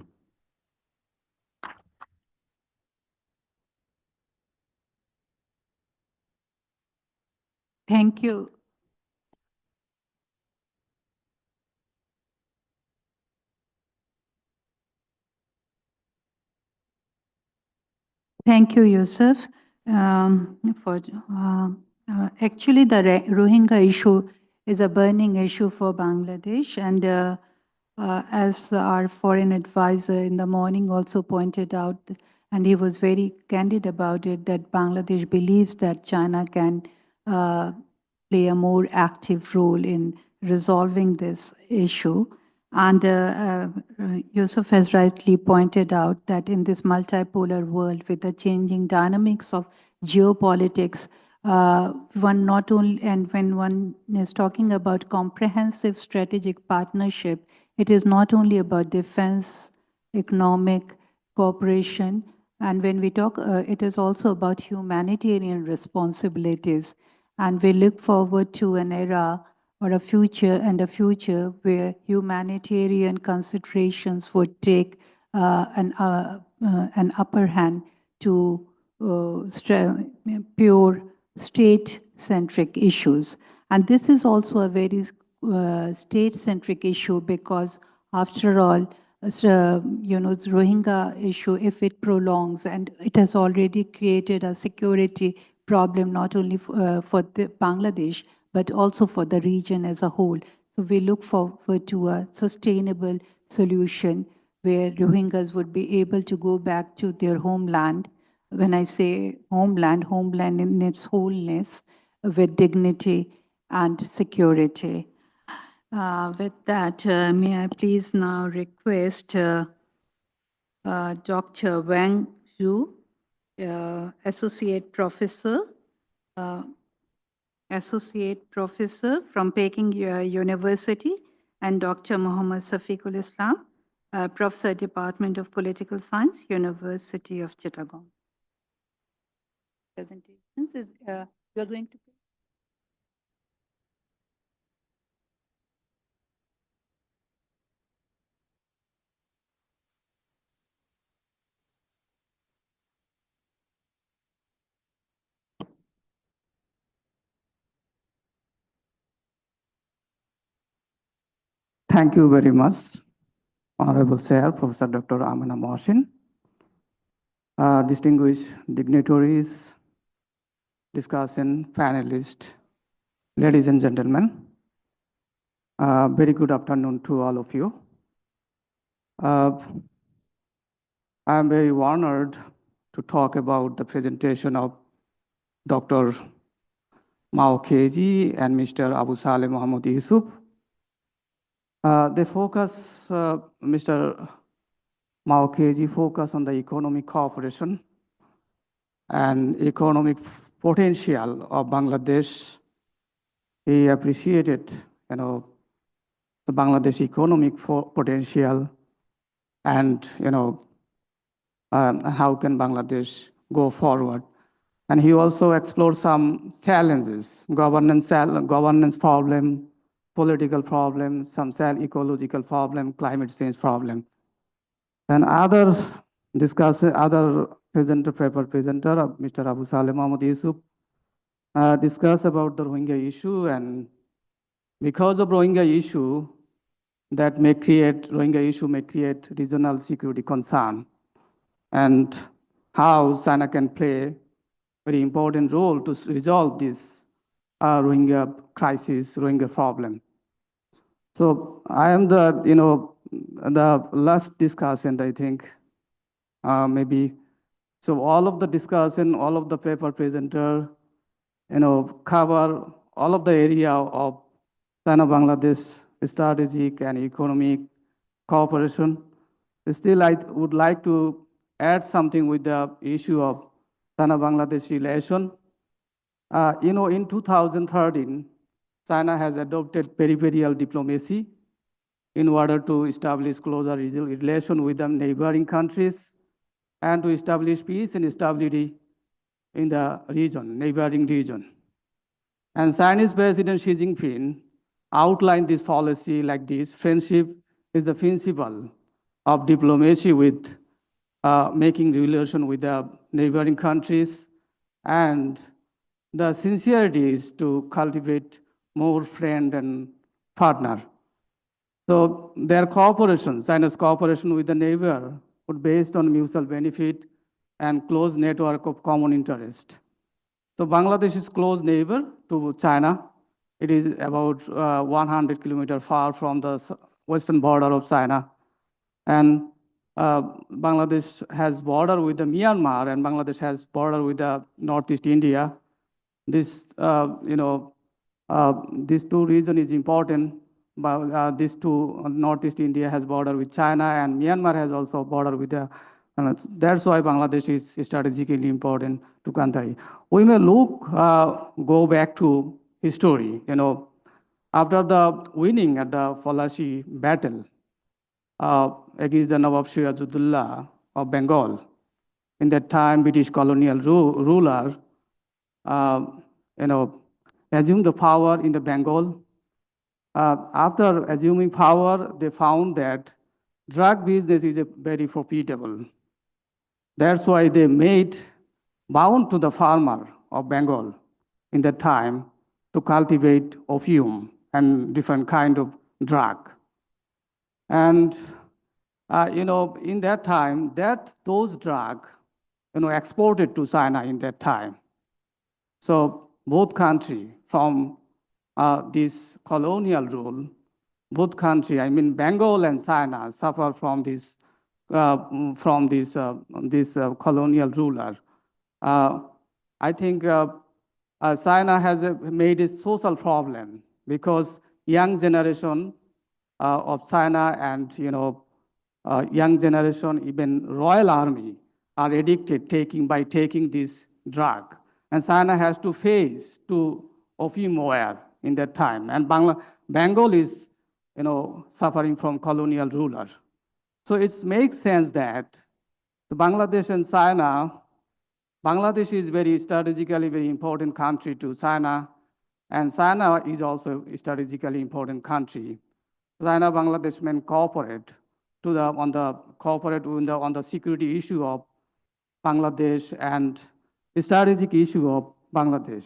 Thank you. Thank you, Yusuf. Actually, the Rohingya issue is a burning issue for Bangladesh, and as our foreign advisor in the morning also pointed out, and he was very candid about it, that Bangladesh believes that China can play a more active role in resolving this issue. And Yusuf has rightly pointed out that in this multipolar world, with the changing dynamics of geopolitics, one not only, and when one is talking about comprehensive strategic partnership, it is not only about defense, economic cooperation, and when we talk, it is also about humanitarian responsibilities. And we look forward to an era or a future where humanitarian considerations would take an upper hand to pure state-centric issues. And this is also a very state-centric issue, because after all, the Rohingya issue, if it prolongs, and it has already created a security problem not only for Bangladesh, but also for the region as a whole. So we look forward to a sustainable solution where Rohingyas would be able to go back to their homeland when I say homeland, homeland in its wholeness, with dignity and security. With that, may I please now request Dr. Wang Zhu, uh, Associate Professor from Peking University, and Dr. Muhammad Safiqul Islam, Professor, Department of Political Science, University of Chittagong. Presentations is you are going to. Thank you very much, Honorable Chair, Professor Dr. Amina Mohsin, distinguished dignitaries, discussion panelists, ladies and gentlemen. Very good afternoon to all of you. I am very honored to talk about the presentation of Dr. Mao Keji and Mr. Abu Saleh Muhammad Yusuf. They focus, Mr. Mao Keji focus on the economic cooperation and economic potential of Bangladesh. He appreciated, the Bangladesh economic potential and, how can Bangladesh go forward. And he also explored some challenges, governance problem, political problem, some ecological problem, climate change problem. And other paper presenter, Mr. Abu Saleh Muhammad Yusuf, discuss about the Rohingya issue, and because of Rohingya issue may create regional security concern, and how China can play very important role to resolve this Rohingya crisis, Rohingya problem. So I am the last discussant, I think, maybe. So all of the discussion, all of the paper presenter, cover all of the area of China-Bangladesh strategic and economic cooperation. Still, I would like to add something with the issue of China-Bangladesh relation. In 2013, China has adopted peripheral diplomacy in order to establish closer relation with the neighboring countries and to establish peace and stability in the region, neighboring region. And Chinese President Xi Jinping outlined this policy like this: friendship is the principle of diplomacy with making relation with the neighboring countries, and the sincerity is to cultivate more friend and partner. So their cooperation, China's cooperation with the neighbor, would based on mutual benefit and close network of common interest. So Bangladesh is close neighbor to China. It is about 100 kilometers far from the western border of China. And Bangladesh has border with the Myanmar, and Bangladesh has border with the Northeast India. This, these two region is important. But these two, Northeast India has border with China, and Myanmar has also border with the. That's why Bangladesh is strategically important to country. We may go back to history. After the winning at the Palashi battle against the Nawab Sirajuddaulah of Bengal, in that time British colonial ruler, assumed the power in the Bengal. After assuming power, they found that drug business is very profitable. That's why they made bound to the farmer of Bengal in that time to cultivate opium and different kind of drug. And in that time, those drugs, exported to China in that time. So both countries from this colonial rule, both countries, Bengal and China, suffer from this colonial ruler. I think China has made a social problem because young generation of China and young generation, even Royal Army, are addicted by taking this drug, and China has to face to opium war in that time, and Bengal is suffering from colonial ruler. So it makes sense that Bangladesh and China. Bangladesh is very strategically very important country to China, and China is also a strategically important country. China Bangladesh may cooperate on the security issue of Bangladesh and the strategic issue of Bangladesh.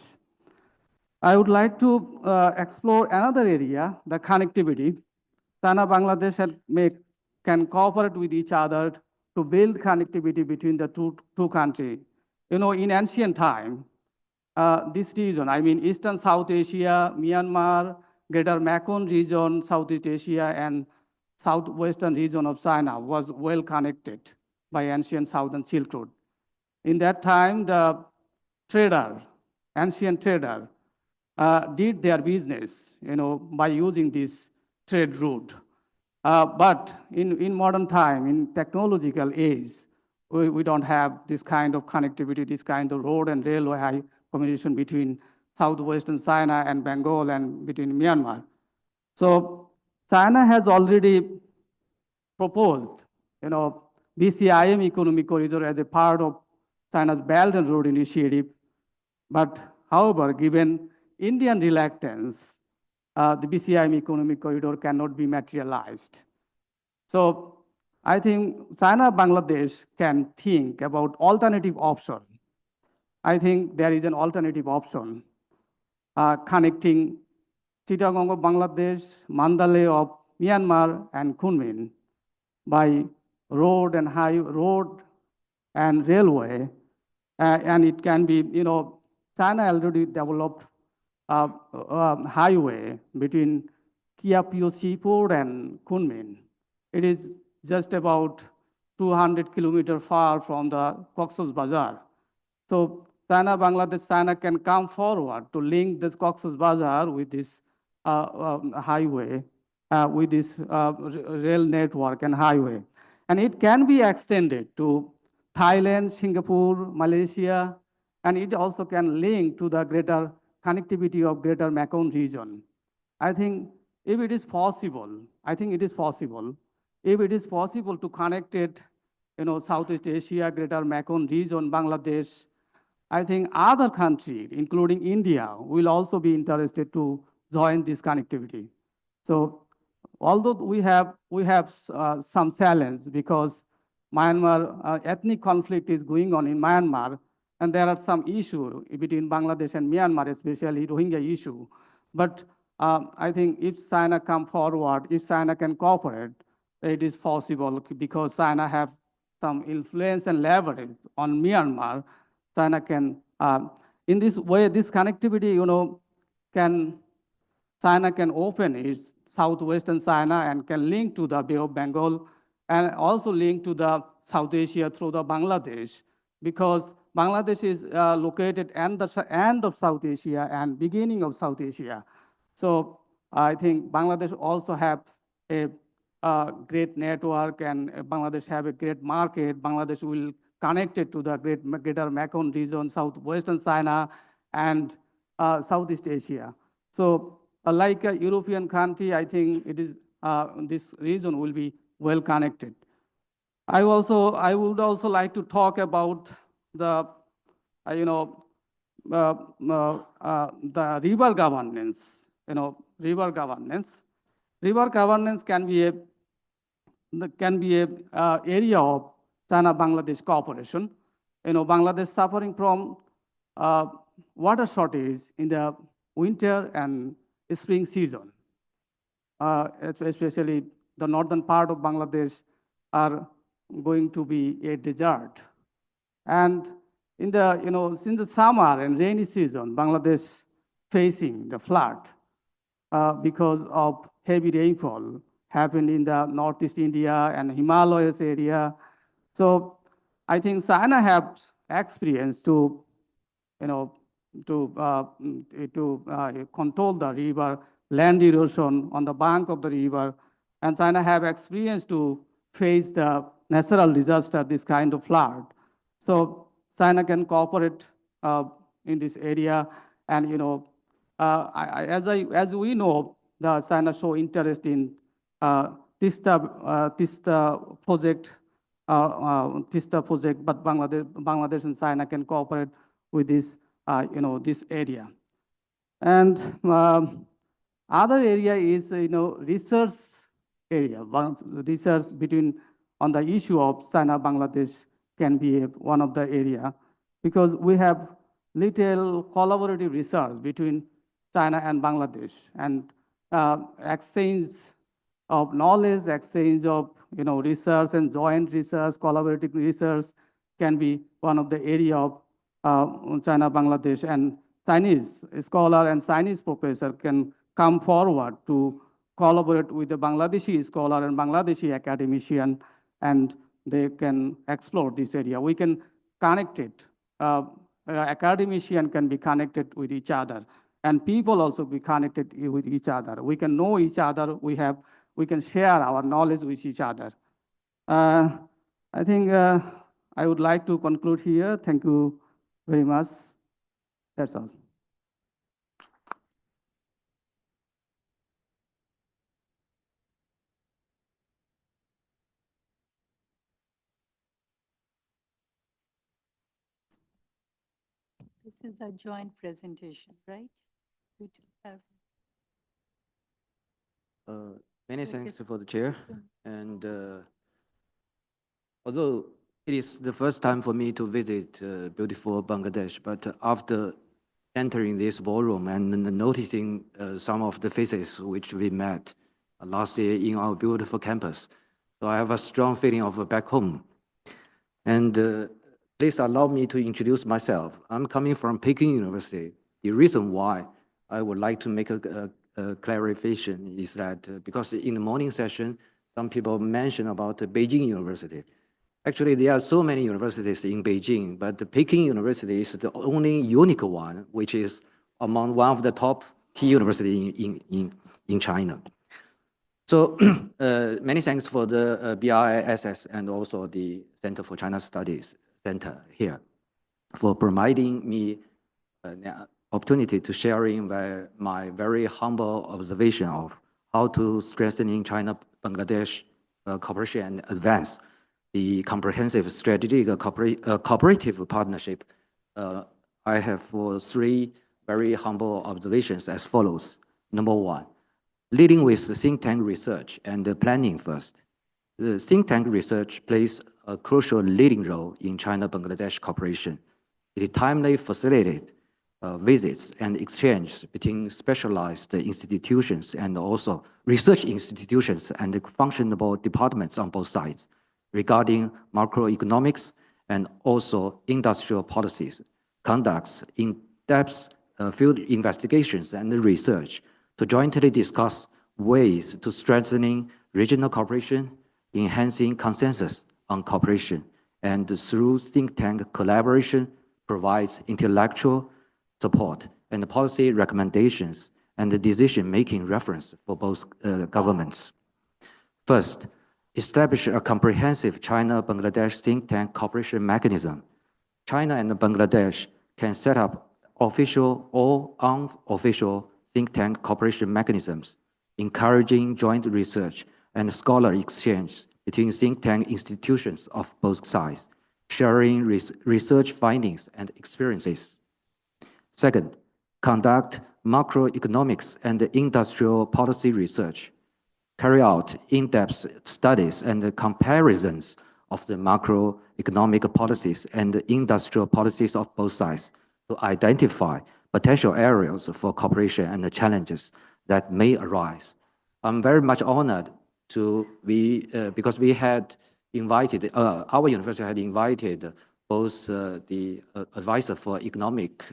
I would like to explore another area, the connectivity. China Bangladesh can cooperate with each other to build connectivity between the two countries. In ancient time, this region, I mean Eastern South Asia, Myanmar, Greater Mekong region, Southeast Asia, and southwestern region of China was well connected by ancient Southern Silk Road. In that time, the ancient trader, did their business, by using this trade route. But in modern time, in technological age, we don't have this kind of connectivity, this kind of road and railway high communication between southwestern China and Bengal and between Myanmar. So China has already proposed, BCIM economic corridor as a part of China's Belt and Road Initiative. But however, given Indian reluctance, the BCIM economic corridor cannot be materialized. So I think China, Bangladesh can think about alternative option. I think there is an alternative option connecting Chittagong of Bangladesh, Mandalay of Myanmar, and Kunming by road and railway, and it can be, China already developed highway between Kiapio Seaport and Kunming. It is just about 200 kilometers far from the Cox's Bazar. So China, Bangladesh, China can come forward to link this Cox's Bazar with this highway, with this rail network and highway. And it can be extended to Thailand, Singapore, Malaysia, and it also can link to the greater connectivity of Greater Mekong region. I think if it is possible, if it is possible to connect it, Southeast Asia, Greater Mekong region, Bangladesh, I think other countries, including India, will also be interested to join this connectivity. So although we have some challenge because Myanmar ethnic conflict is going on in Myanmar, and there are some issues between Bangladesh and Myanmar, especially Rohingya issue. But I think if China come forward, if China can cooperate, it is possible because China have some influence and leverage on Myanmar. China can, in this way, this connectivity, China can open its southwestern China and can link to the Bay of Bengal and also link to the South Asia through the Bangladesh, because Bangladesh is located at the end of South Asia and beginning of South Asia. So I think Bangladesh also have a great network, and Bangladesh have a great market. Bangladesh will connect it to the Greater Mekong region, southwestern China, and Southeast Asia. So like a European country, I think it is this region will be well connected. I would also like to talk about the the river governance. River governance. River governance can be a area of China-Bangladesh cooperation. Bangladesh suffering from water shortage in the winter and spring season, especially the northern part of Bangladesh are going to be a desert. And in the, since the summer and rainy season, Bangladesh facing the flood because of heavy rainfall happened in the Northeast India and Himalayas area. So I think China have experience to, control the river, land erosion on the bank of the river, and China have experience to face the natural disaster, this kind of flood. So China can cooperate in this area, and as we know, the China show interest in Tista project, but Bangladesh and China can cooperate with this, this area. And other area is, research area. Research between on the issue of China-Bangladesh can be one of the area, because we have little collaborative research between China and Bangladesh, and exchange of knowledge, exchange of research and joint research, collaborative research can be one of the area of China, Bangladesh, and Chinese scholar and Chinese professor can come forward to collaborate with the Bangladeshi scholar and Bangladeshi academician, and they can explore this area. We can connect it. Academician can be connected with each other, and people also be connected with each other. We can know each other. We can share our knowledge with each other. I think I would like to conclude here. Thank you very much. That's all. This is a joint presentation, right? We do have. Many thanks for the chair. And although it is the first time for me to visit beautiful Bangladesh, but after entering this ballroom and noticing some of the faces which we met last year in our beautiful campus, so I have a strong feeling of back home. And please allow me to introduce myself. I'm coming from Peking University. The reason why I would like to make a clarification is that because in the morning session, some people mentioned about Beijing University. Actually, there are so many universities in Beijing, but the Peking University is the only unique one, which is among one of the top key universities in China. So many thanks for the BRISS and also the Center for China Studies Center here for providing me the opportunity to sharing my very humble observation of how to strengthening China-Bangladesh cooperation and advance the comprehensive strategic cooperative partnership. I have three very humble observations as follows. Number one, leading with the think tank research and the planning first. The think tank research plays a crucial leading role in China-Bangladesh cooperation. It timely facilitates visits and exchange between specialized institutions and also research institutions and functional departments on both sides regarding macroeconomics and also industrial policies, conducts in-depth field investigations and research to jointly discuss ways to strengthening regional cooperation, enhancing consensus on cooperation, and through think tank collaboration provides intellectual support and policy recommendations and decision-making reference for both governments. First, establish a comprehensive China-Bangladesh think tank cooperation mechanism. China and Bangladesh can set up official or unofficial think tank cooperation mechanisms, encouraging joint research and scholar exchange between think tank institutions of both sides, sharing research findings and experiences. Second, conduct macroeconomics and industrial policy research. Carry out in-depth studies and comparisons of the macroeconomic policies and industrial policies of both sides to identify potential areas for cooperation and the challenges that may arise. I'm very much honored to be, because we had invited, our university had invited both the advisor for economic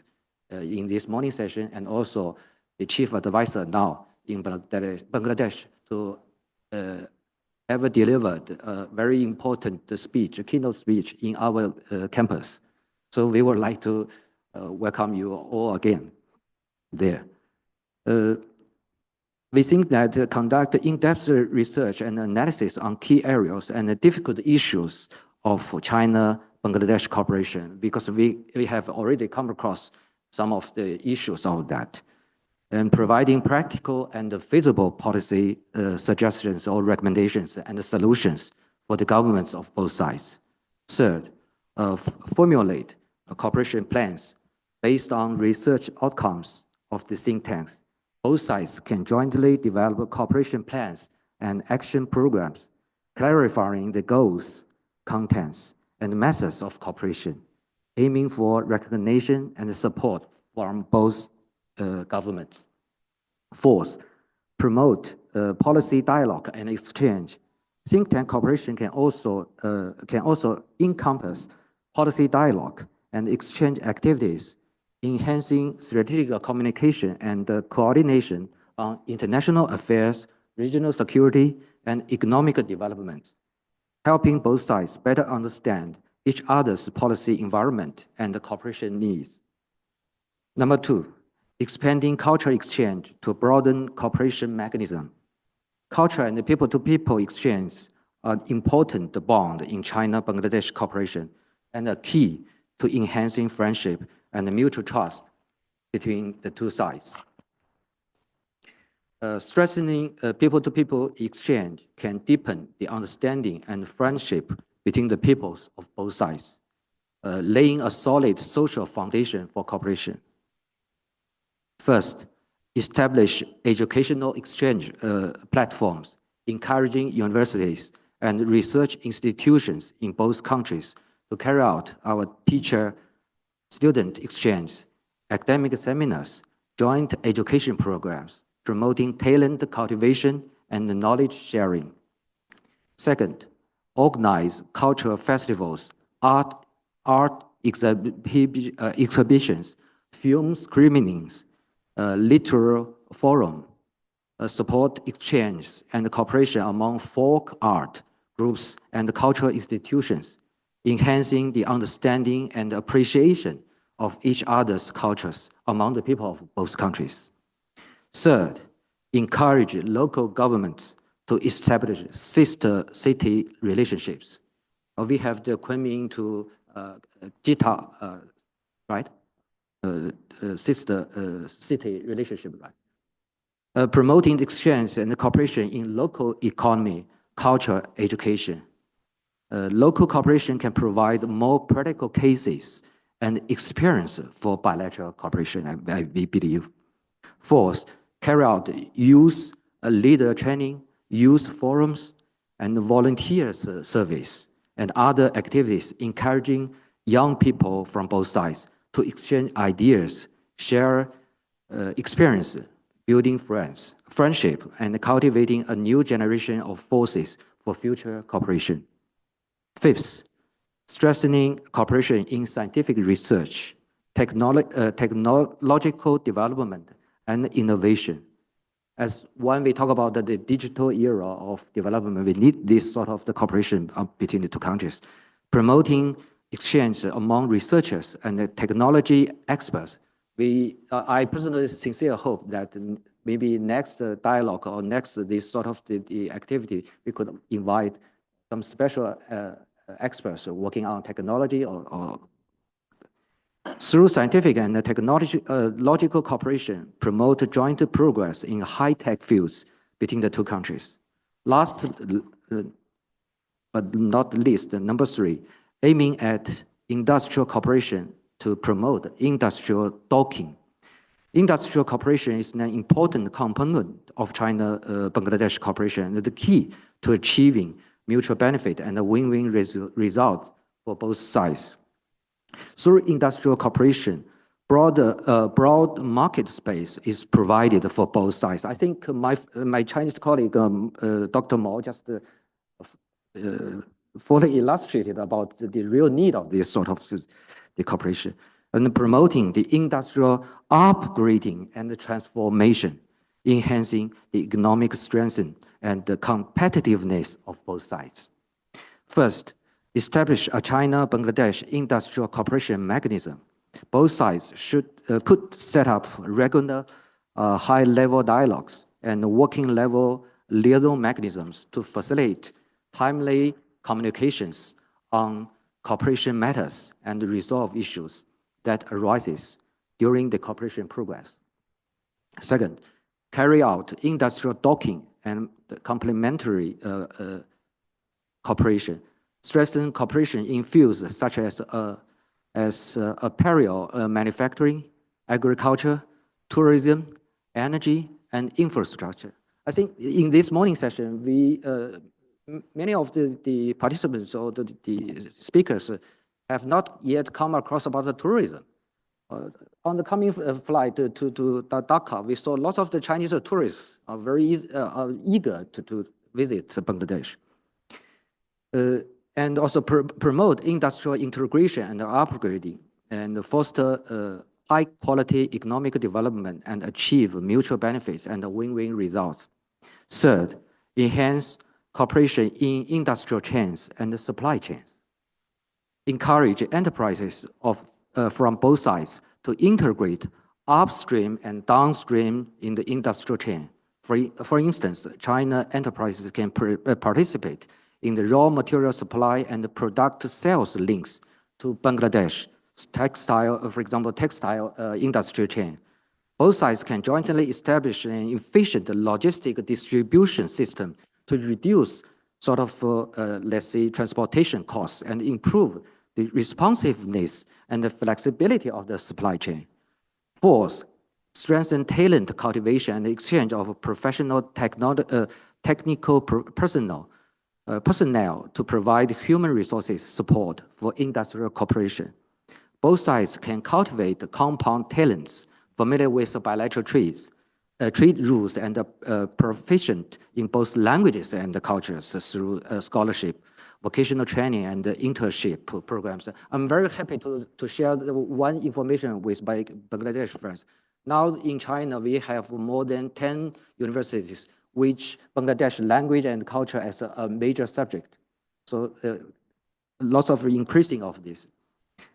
in this morning session and also the chief advisor now in Bangladesh to have delivered a very important speech, a keynote speech in our campus. So we would like to welcome you all again there. We think that conduct in-depth research and analysis on key areas and the difficult issues of China-Bangladesh cooperation, because we have already come across some of the issues of that, and providing practical and feasible policy suggestions or recommendations and solutions for the governments of both sides. Third, formulate cooperation plans based on research outcomes of the think tanks. Both sides can jointly develop cooperation plans and action programs, clarifying the goals, contents, and methods of cooperation, aiming for recognition and support from both governments. Fourth, promote policy dialogue and exchange. Think tank cooperation can also encompass policy dialogue and exchange activities, enhancing strategic communication and coordination on international affairs, regional security, and economic development, helping both sides better understand each other's policy environment and cooperation needs. Number two, expanding cultural exchange to broaden cooperation mechanism. Culture and people-to-people exchange are important bond in China-Bangladesh cooperation and a key to enhancing friendship and mutual trust between the two sides. Strengthening people-to-people exchange can deepen the understanding and friendship between the peoples of both sides, laying a solid social foundation for cooperation. First, establish educational exchange platforms, encouraging universities and research institutions in both countries to carry out our teacher-student exchange, academic seminars, joint education programs, promoting talent cultivation and knowledge sharing. Second, organize cultural festivals, art exhibitions, film screenings, literary forum, support exchange and cooperation among folk art groups and cultural institutions, enhancing the understanding and appreciation of each other's cultures among the people of both countries. Third, encourage local governments to establish sister city relationships. We have the Kunming to Jita, right? Sister city relationship, right? Promoting the exchange and the cooperation in local economy, culture, education. Local cooperation can provide more practical cases and experience for bilateral cooperation, we believe. Fourth, carry out youth leader training, youth forums, and volunteers service, and other activities encouraging young people from both sides to exchange ideas, share experience, building friendship, and cultivating a new generation of forces for future cooperation. Fifth, strengthening cooperation in scientific research, technological development, and innovation. As when we talk about the digital era of development, we need this sort of the cooperation between the two countries. Promoting exchange among researchers and the technology experts. I personally sincerely hope that maybe next dialogue or next this sort of the activity, we could invite some special experts working on technology or through scientific and technological cooperation, promote joint progress in high-tech fields between the two countries. Last but not least, number three, aiming at industrial cooperation to promote industrial docking. Industrial cooperation is an important component of China-Bangladesh cooperation, and the key to achieving mutual benefit and a win-win result for both sides. Through industrial cooperation, broad market space is provided for both sides. I think my Chinese colleague, Dr. Mao, just fully illustrated about the real need of this sort of the cooperation, and promoting the industrial upgrading and the transformation, enhancing the economic strength and the competitiveness of both sides. First, establish a China-Bangladesh industrial cooperation mechanism. Both sides could set up regular high-level dialogues and working-level liaison mechanisms to facilitate timely communications on cooperation matters and resolve issues that arises during the cooperation progress. Second, carry out industrial docking and complementary cooperation. Strengthen cooperation in fields such as apparel manufacturing, agriculture, tourism, energy, and infrastructure. I think in this morning session, many of the participants or the speakers have not yet come across about the tourism. On the coming flight to Dhaka, we saw lots of the Chinese tourists are very eager to visit Bangladesh. And also promote industrial integration and upgrading, and foster high quality economic development and achieve mutual benefits and win-win results. Third, enhance cooperation in industrial chains and supply chains. Encourage enterprises from both sides to integrate upstream and downstream in the industrial chain. For instance, China enterprises can participate in the raw material supply and the product sales links to Bangladesh textile, for example, textile industry chain. Both sides can jointly establish an efficient logistic distribution system to reduce sort of, let's say, transportation costs and improve the responsiveness and the flexibility of the supply chain. Fourth, strengthen talent cultivation and exchange of professional technical personnel to provide human resources support for industrial cooperation. Both sides can cultivate compound talents familiar with bilateral trade rules and proficient in both languages and cultures through scholarship, vocational training, and internship programs. I'm very happy to share one information with my Bangladesh friends. Now in China, we have more than 10 universities which Bangladesh language and culture as a major subject. So lots of increasing of this.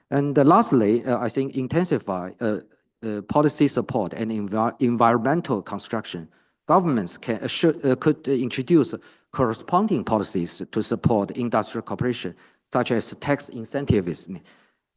And lastly, I think intensify policy support and environmental construction. Governments could introduce corresponding policies to support industrial cooperation, such as tax incentives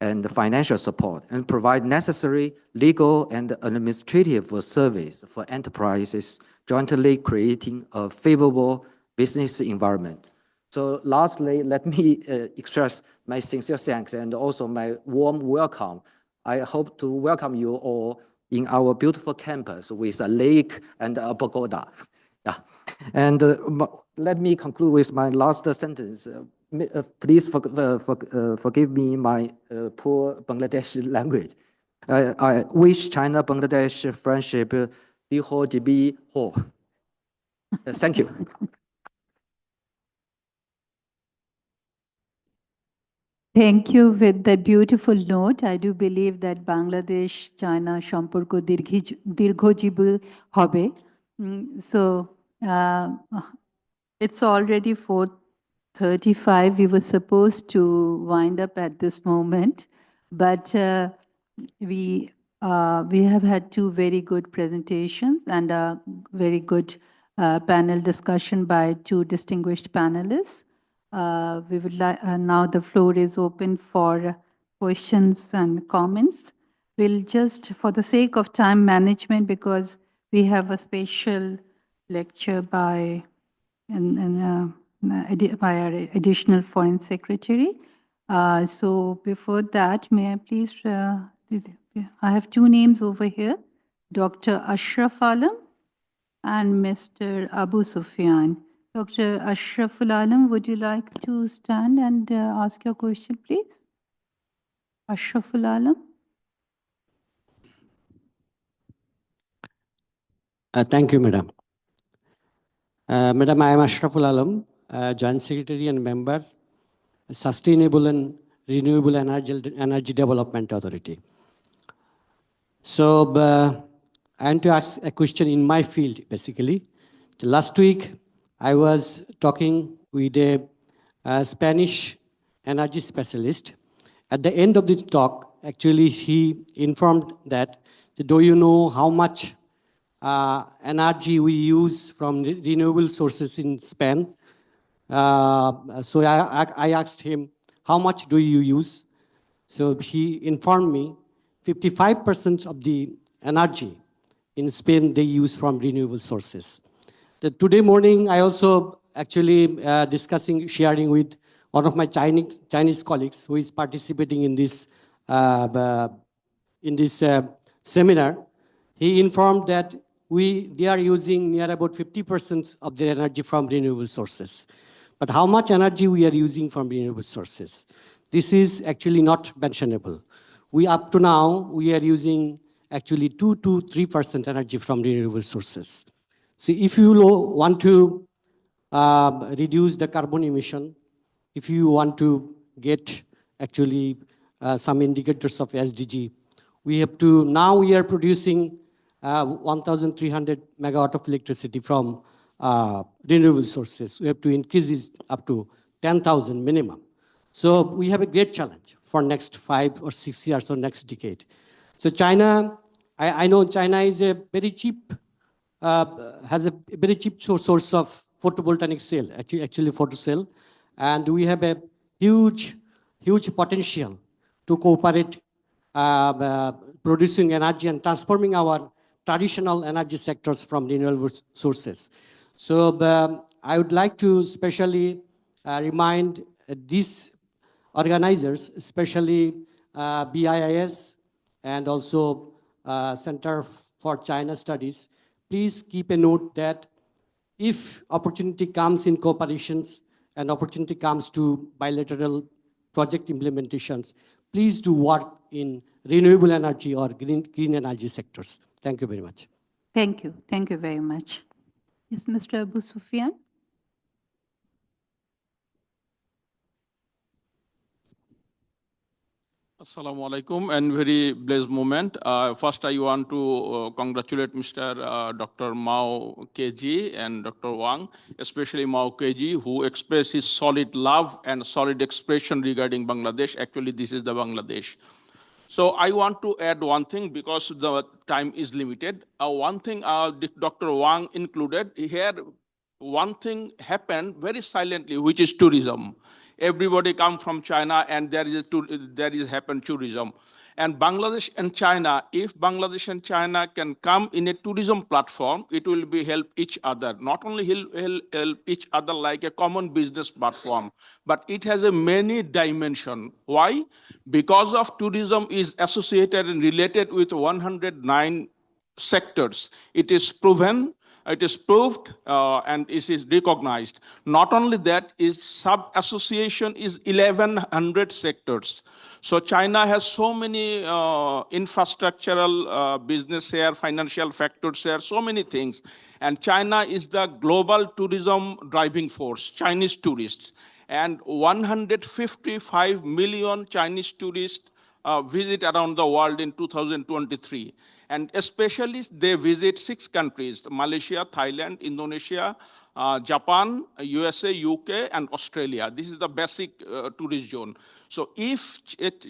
and financial support, and provide necessary legal and administrative service for enterprises, jointly creating a favorable business environment. So lastly, let me express my sincere thanks and also my warm welcome. I hope to welcome you all in our beautiful campus with a lake and a pagoda. Yeah. And let me conclude with my last sentence. Please forgive me my poor Bangladeshi language. I wish China-Bangladesh friendship be whole to be whole. Thank you. Thank you. With that beautiful note, I do believe that Bangladesh China সম্পর্ক দীর্ঘজীবী হবে. So it's already 4:35. We were supposed to wind up at this moment, but we have had two very good presentations and a very good panel discussion by two distinguished panelists. We would like now the floor is open for questions and comments. We'll just, for the sake of time management, because we have a special lecture by our additional Foreign Secretary. So before that, may I please, I have two names over here, Dr. Ashraf Alam and Mr. Abu Sufyan. Dr. Ashraful Alam, would you like to stand and ask your question, please? Ashraful Alam. Thank you, Madam. Madam, I am Ashraful Alam, Joint Secretary and Member, Sustainable and Renewable Energy Development Authority. So I want to ask a question in my field, basically. Last week, I was talking with a Spanish energy specialist. At the end of this talk, actually, he informed that, do you know how much energy we use from renewable sources in Spain? So I asked him, how much do you use? So he informed me 55% of the energy in Spain they use from renewable sources. Today morning, I also actually sharing with one of my Chinese colleagues who is participating in this seminar. He informed that they are using near about 50% of their energy from renewable sources. But how much energy we are using from renewable sources? This is actually not mentionable. Up to now, we are using actually 2 to 3% energy from renewable sources. So if you want to reduce the carbon emission, if you want to get actually some indicators of SDG, we are producing 1,300 megawatt of electricity from renewable sources. We have to increase it up to 10,000 minimum. So we have a great challenge for next 5 or 6 years or next decade. So China, I know China is a very cheap, has a very cheap source of photovoltaic cell, actually photo cell. And we have a huge potential to cooperate producing energy and transforming our traditional energy sectors from renewable sources. So I would like to especially remind these organizers, especially BIIS and also Center for China Studies, please keep a note that if opportunity comes in cooperations and opportunity comes to bilateral project implementations, please do work in renewable energy or green energy sectors. Thank you very much. Thank you. Thank you very much. Yes, Mr. Abu Sufyan. Assalamu alaikum, and very blessed moment. First, I want to congratulate Mr. Dr. Mao KG and Dr. Wang, especially Mao KG, who expressed his solid love and solid expression regarding Bangladesh. Actually, this is the Bangladesh. So I want to add one thing because the time is limited. One thing Dr. Wang included here, one thing happened very silently, which is tourism. Everybody come from China and there is happen tourism. And Bangladesh and China, if Bangladesh and China can come in a tourism platform, it will be help each other. Not only help each other like a common business platform, but it has a many dimension. Why? Because of tourism is associated and related with 109 sectors. It is proven, it is proved, and it is recognized. Not only that, is sub-association is 1,100 sectors. So China has so many infrastructural business here, financial factors here, so many things. And China is the global tourism driving force, Chinese tourists. And 155 million Chinese tourists visit around the world in 2023. And especially they visit 6 countries, Malaysia, Thailand, Indonesia, Japan, USA, UK, and Australia. This is the basic tourist zone. So if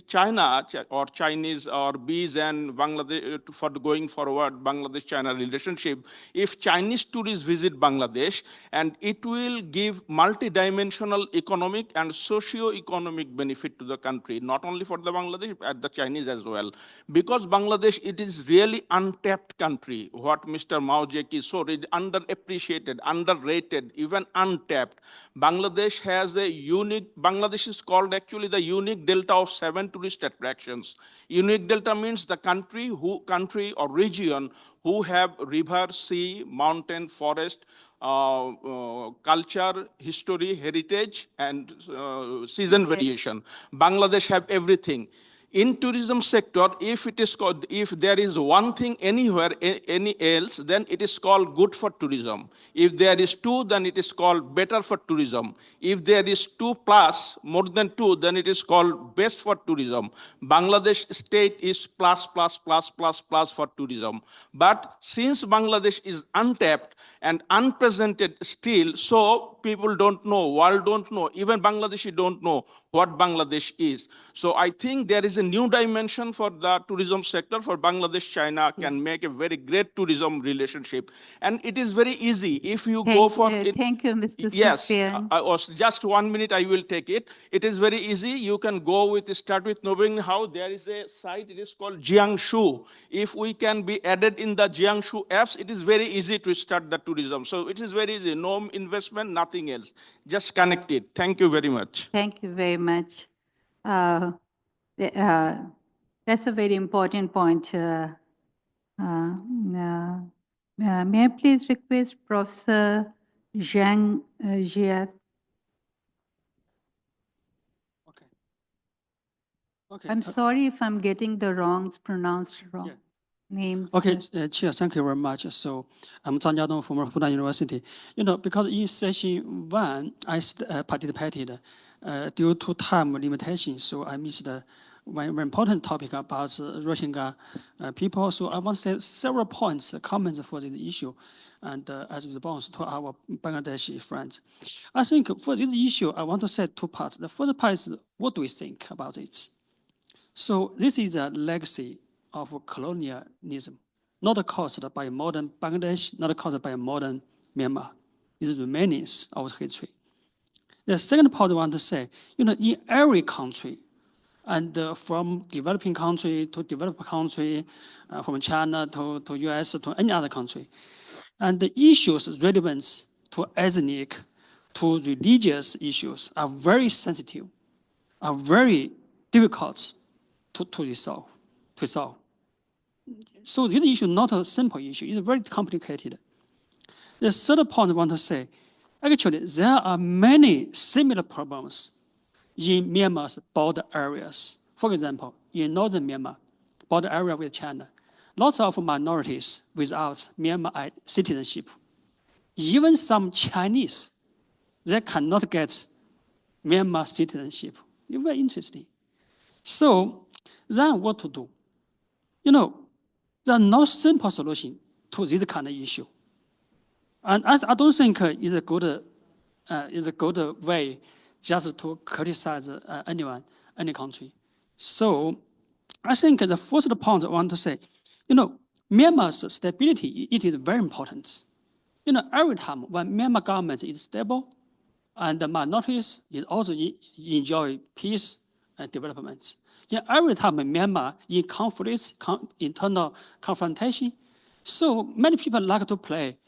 China or Chinese or Bees and Bangladesh, for going forward Bangladesh-China relationship, if Chinese tourists visit Bangladesh, and it will give multidimensional economic and socio-economic benefit to the country, not only for the Bangladesh, but the Chinese as well. Because Bangladesh, it is really untapped country. What Mr. Mao Zedong showed is underappreciated, underrated, even untapped. Bangladesh has a unique, Bangladesh is called actually the unique delta of 7 tourist attractions. Unique delta means the country or region who have river, sea, mountain, forest, culture, history, heritage, and season variation. Bangladesh have everything. In tourism sector, if it is called, if there is one thing anywhere, any else, then it is called good for tourism. If there is two, then it is called better for tourism. If there is 2+, more than 2, then it is called best for tourism. Bangladesh state is plus for tourism. But since Bangladesh is untapped and unpresented still, so people don't know, world don't know, even Bangladeshi don't know what Bangladesh is. So I think there is a new dimension for the tourism sector. For Bangladesh, China can make a very great tourism relationship. And it is very easy. If you go for it. Thank you, Mr. Yes, Sufyan. just 1 minute, I will take it. It is very easy. You can start with knowing how there is a site, it is called Jiangsu. If we can be added in the Jiangsu apps, it is very easy to start the tourism. So it is very easy, no investment, nothing else. Just connect it. Thank you very much. Thank you very much. That's a very important point. May I please request Professor Zhang Jia? Okay. I'm sorry if I'm getting the pronounced wrong names. Okay, Chair, thank you very much. So I'm Zhang Jiadong from Fudan University. Because in session 1, I participated due to time limitation, so I missed one very important topic about Rohingya people. So I want to say several points, comments for this issue, and as a response to our Bangladeshi friends. I think for this issue, I want to say 2 parts. The first part is, what do we think about it? So this is a legacy of colonialism, not caused by modern Bangladesh, not caused by modern Myanmar. It is remains of history. The second part I want to say, in every country, and from developing country to developed country, from China to US to any other country, and the issues relevant to ethnic, to religious issues are very sensitive, are very difficult to resolve. So this issue is not a simple issue, it's very complicated. The third point I want to say, actually, there are many similar problems in Myanmar's border areas. For example, in northern Myanmar, border area with China, lots of minorities without Myanmar citizenship. Even some Chinese, they cannot get Myanmar citizenship. It's very interesting. So then what to do? There are no simple solution to this kind of issue. And I don't think it's a good way just to criticize anyone, any country. So I think the first point I want to say, Myanmar's stability, it is very important. Every time when Myanmar government is stable and the minorities is also enjoy peace and development. Every time Myanmar in conflicts, internal confrontation, so many people like to play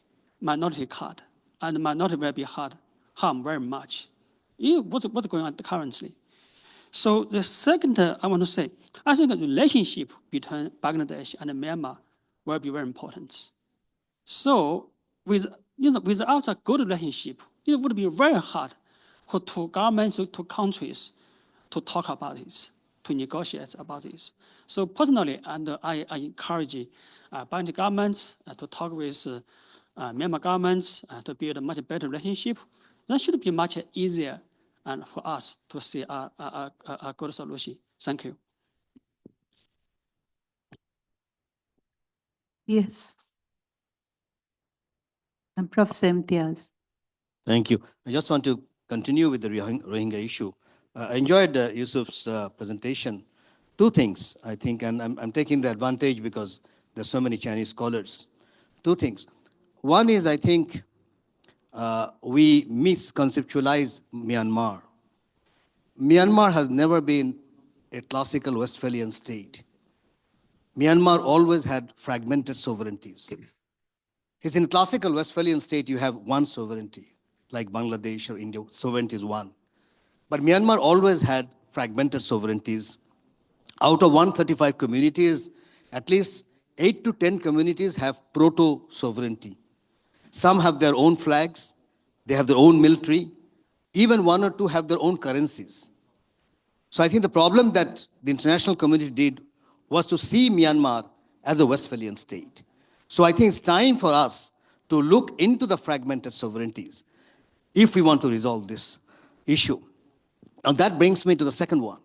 minority card, and minority will be harmed very much. What's going on currently? So the second I want to say, I think the relationship between Bangladesh and Myanmar will be very important. So without a good relationship, it would be very hard to governments, to countries, to talk about this, to negotiate about this. So personally, and I encourage Bangladesh governments to talk with Myanmar governments to build a much better relationship. That should be much easier and for us to see a good solution. Thank you. Yes. And Professor Imtiaz. Thank you. I just want to continue with the Rohingya issue. I enjoyed Yusuf's presentation. 2 things, I think, and I'm taking the advantage because there's so many Chinese scholars. 2 things. One is, I think, we misconceptualize Myanmar. Myanmar has never been a classical Westphalian state. Myanmar always had fragmented sovereignties. It's in a classical Westphalian state, you have one sovereignty, like Bangladesh or India, sovereignty is one. But Myanmar always had fragmented sovereignties. Out of 135 communities, at least 8 to 10 communities have proto-sovereignty. Some have their own flags, they have their own military, even 1 or 2 have their own currencies. So I think the problem that the international community did was to see Myanmar as a Westphalian state. So I think it's time for us to look into the fragmented sovereignties if we want to resolve this issue. Now that brings me to the second one.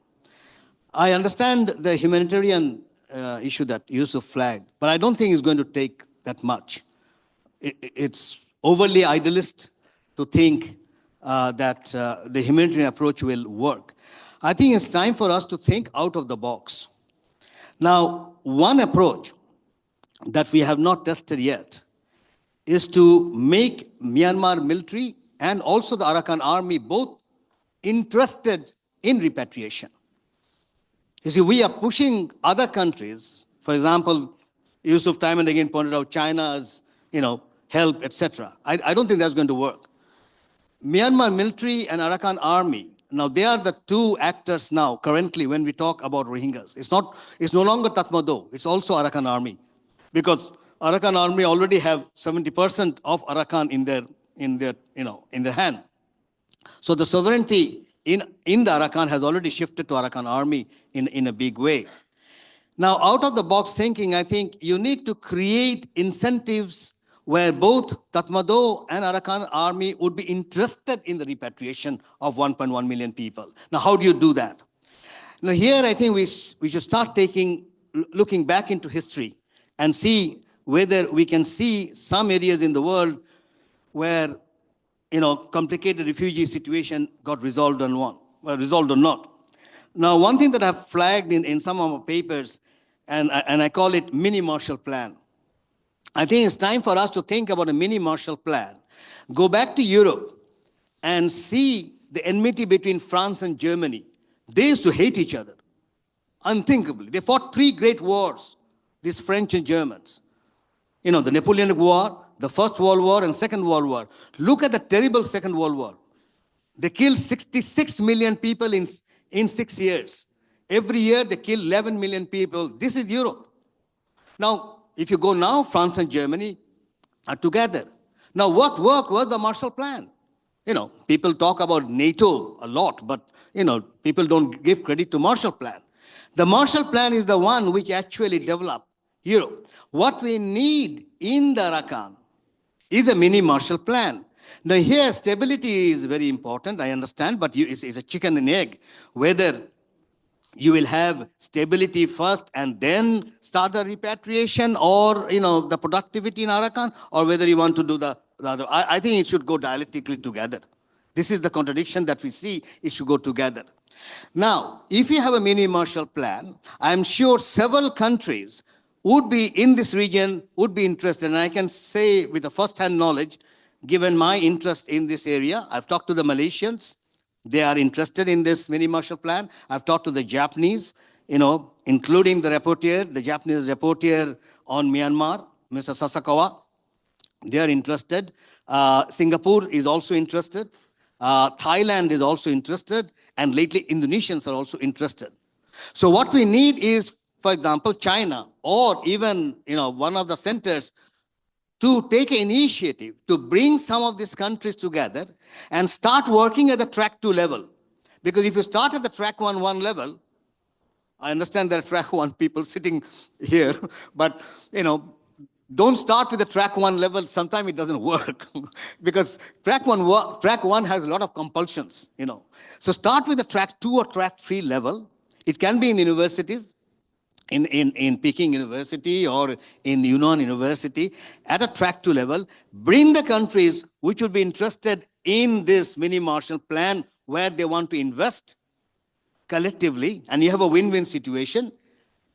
I understand the humanitarian issue that Yusuf flagged, but I don't think it's going to take that much. It's overly idealist to think that the humanitarian approach will work. I think it's time for us to think out of the box. Now, one approach that we have not tested yet is to make Myanmar military and also the Arakan army both interested in repatriation. You see, we are pushing other countries, for example, Yusuf time and again pointed out China's, help, etc. I don't think that's going to work. Myanmar military and Arakan army, now they are the two actors now, currently, when we talk about Rohingyas. It's no longer Tatmadaw, it's also Arakan army. Because Arakan army already have 70% of Arakan in their hand. So the sovereignty in the Arakan has already shifted to Arakan army in a big way. Now, out of the box thinking, I think you need to create incentives where both Tatmadaw and Arakan army would be interested in the repatriation of 1.1 million people. Now, how do you do that? Now, here I think we should start looking back into history and see whether we can see some areas in the world where complicated refugee situation got resolved or not. Now, one thing that I've flagged in some of my papers, and I call it mini Marshall Plan. I think it's time for us to think about a mini Marshall Plan. Go back to Europe and see the enmity between France and Germany. They used to hate each other, unthinkably. They fought 3 great wars, these French and Germans. The Napoleonic War, the First World War, and Second World War. Look at the terrible Second World War. They killed 66 million people in 6 years. Every year, they kill 11 million people. This is Europe. Now, if you go now, France and Germany are together. Now, what worked was the Marshall Plan. People talk about NATO a lot, but, people don't give credit to Marshall Plan. The Marshall Plan is the one which actually developed Europe. What we need in the Arakan is a mini Marshall Plan. Now, here, stability is very important, I understand, but it's a chicken and egg. Whether you will have stability first and then start the repatriation or, the productivity in Arakan, or whether you want to do the other. I think it should go dialectically together. This is the contradiction that we see. It should go together. Now, if you have a mini Marshall Plan, I'm sure several countries would be in this region, would be interested. And I can say with the first-hand knowledge, given my interest in this area, I've talked to the Malaysians. They are interested in this mini Marshall Plan. I've talked to the Japanese, including the Japanese rapporteur on Myanmar, Mr. Sasakawa. They are interested. Singapore is also interested. Thailand is also interested. And lately, Indonesians are also interested. So what we need is, for example, China, or even one of the centers, to take an initiative to bring some of these countries together and start working at the track 2 level. Because if you start at the track 1 level, I understand there are track 1 people sitting here, but don't start with the track 1 level. Sometimes it doesn't work because track one has a lot of compulsions. So start with the track 2 or track 3 level. It can be in universities, in Peking University or in Yunnan University, at a track 2 level, bring the countries which would be interested in this mini Marshall Plan where they want to invest collectively, and you have a win-win situation,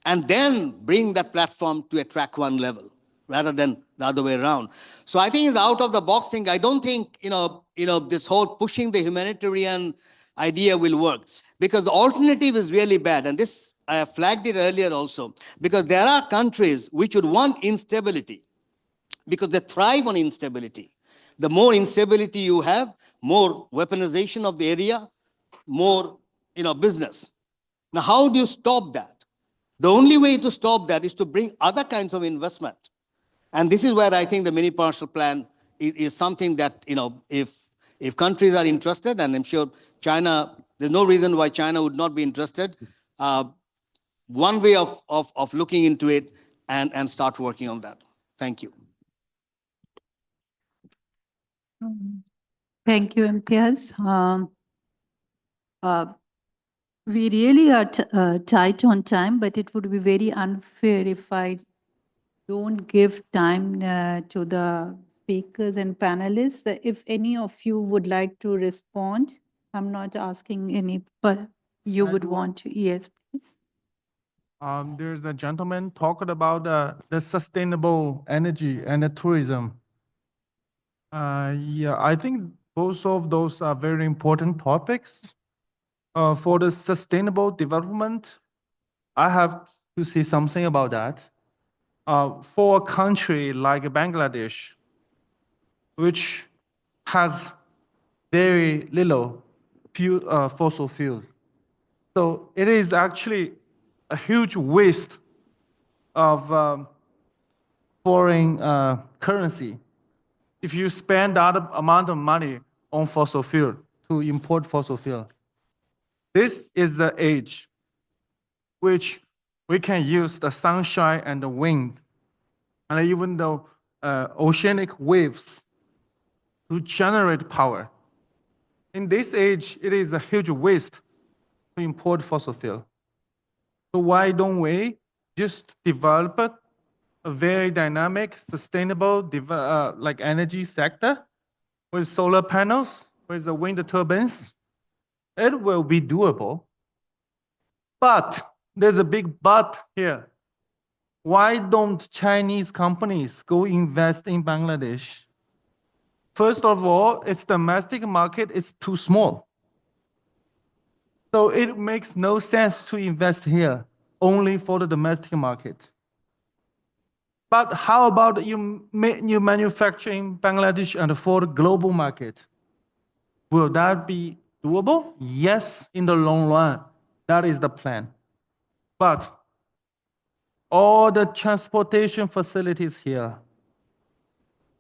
and then bring that platform to a track 1 level rather than the other way around. So I think it's out of the box thing. I don't think, this whole pushing the humanitarian idea will work, because the alternative is really bad. And this, I have flagged it earlier also, because there are countries which would want instability because they thrive on instability. The more instability you have, more weaponization of the area, more business. Now, how do you stop that? The only way to stop that is to bring other kinds of investment. And this is where I think the mini Marshall Plan is something that, if countries are interested, and I'm sure China, There's no reason why China would not be interested. One way of looking into it and start working on that. Thank you. Thank you, Imtiaz. We really are tight on time, but it would be very unfair if I don't give time to the speakers and panelists. If any of you would like to respond, I'm not asking any, but you would want to. Yes, please. There's a gentleman talking about the sustainable energy and the tourism. Yeah, I think both of those are very important topics. For the sustainable development, I have to say something about that. For a country like Bangladesh, which has very little fossil fuel, so it is actually a huge waste of foreign currency if you spend that amount of money on fossil fuel, to import fossil fuel. This is the age which we can use the sunshine and the wind, and even the oceanic waves to generate power. In this age, it is a huge waste to import fossil fuel. So why don't we just develop a very dynamic, sustainable like energy sector with solar panels, with the wind turbines? It will be doable. But there's a big but here. Why don't Chinese companies go invest in Bangladesh? First of all, its domestic market is too small. So it makes no sense to invest here only for the domestic market. But how about you manufacture in Bangladesh and for the global market? Will that be doable? Yes, in the long run. That is the plan. But all the transportation facilities here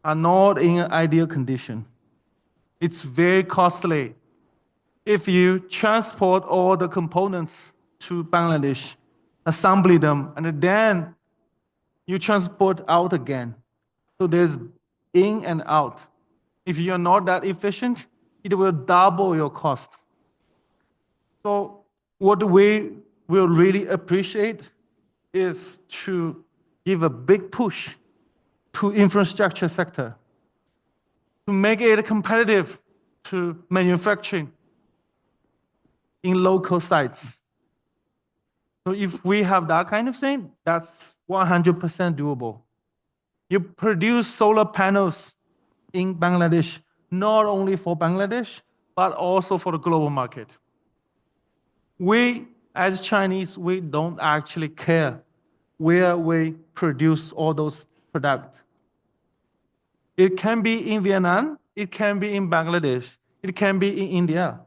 are not in an ideal condition. It's very costly. If you transport all the components to Bangladesh, assemble them, and then you transport out again. So there's in and out. If you're not that efficient, it will double your cost. So what we will really appreciate is to give a big push to infrastructure sector to make it competitive to manufacturing in local sites. So if we have that kind of thing, that's 100% doable. You produce solar panels in Bangladesh, not only for Bangladesh, but also for the global market. We, as Chinese, we don't actually care where we produce all those products. It can be in Vietnam, it can be in Bangladesh, it can be in India.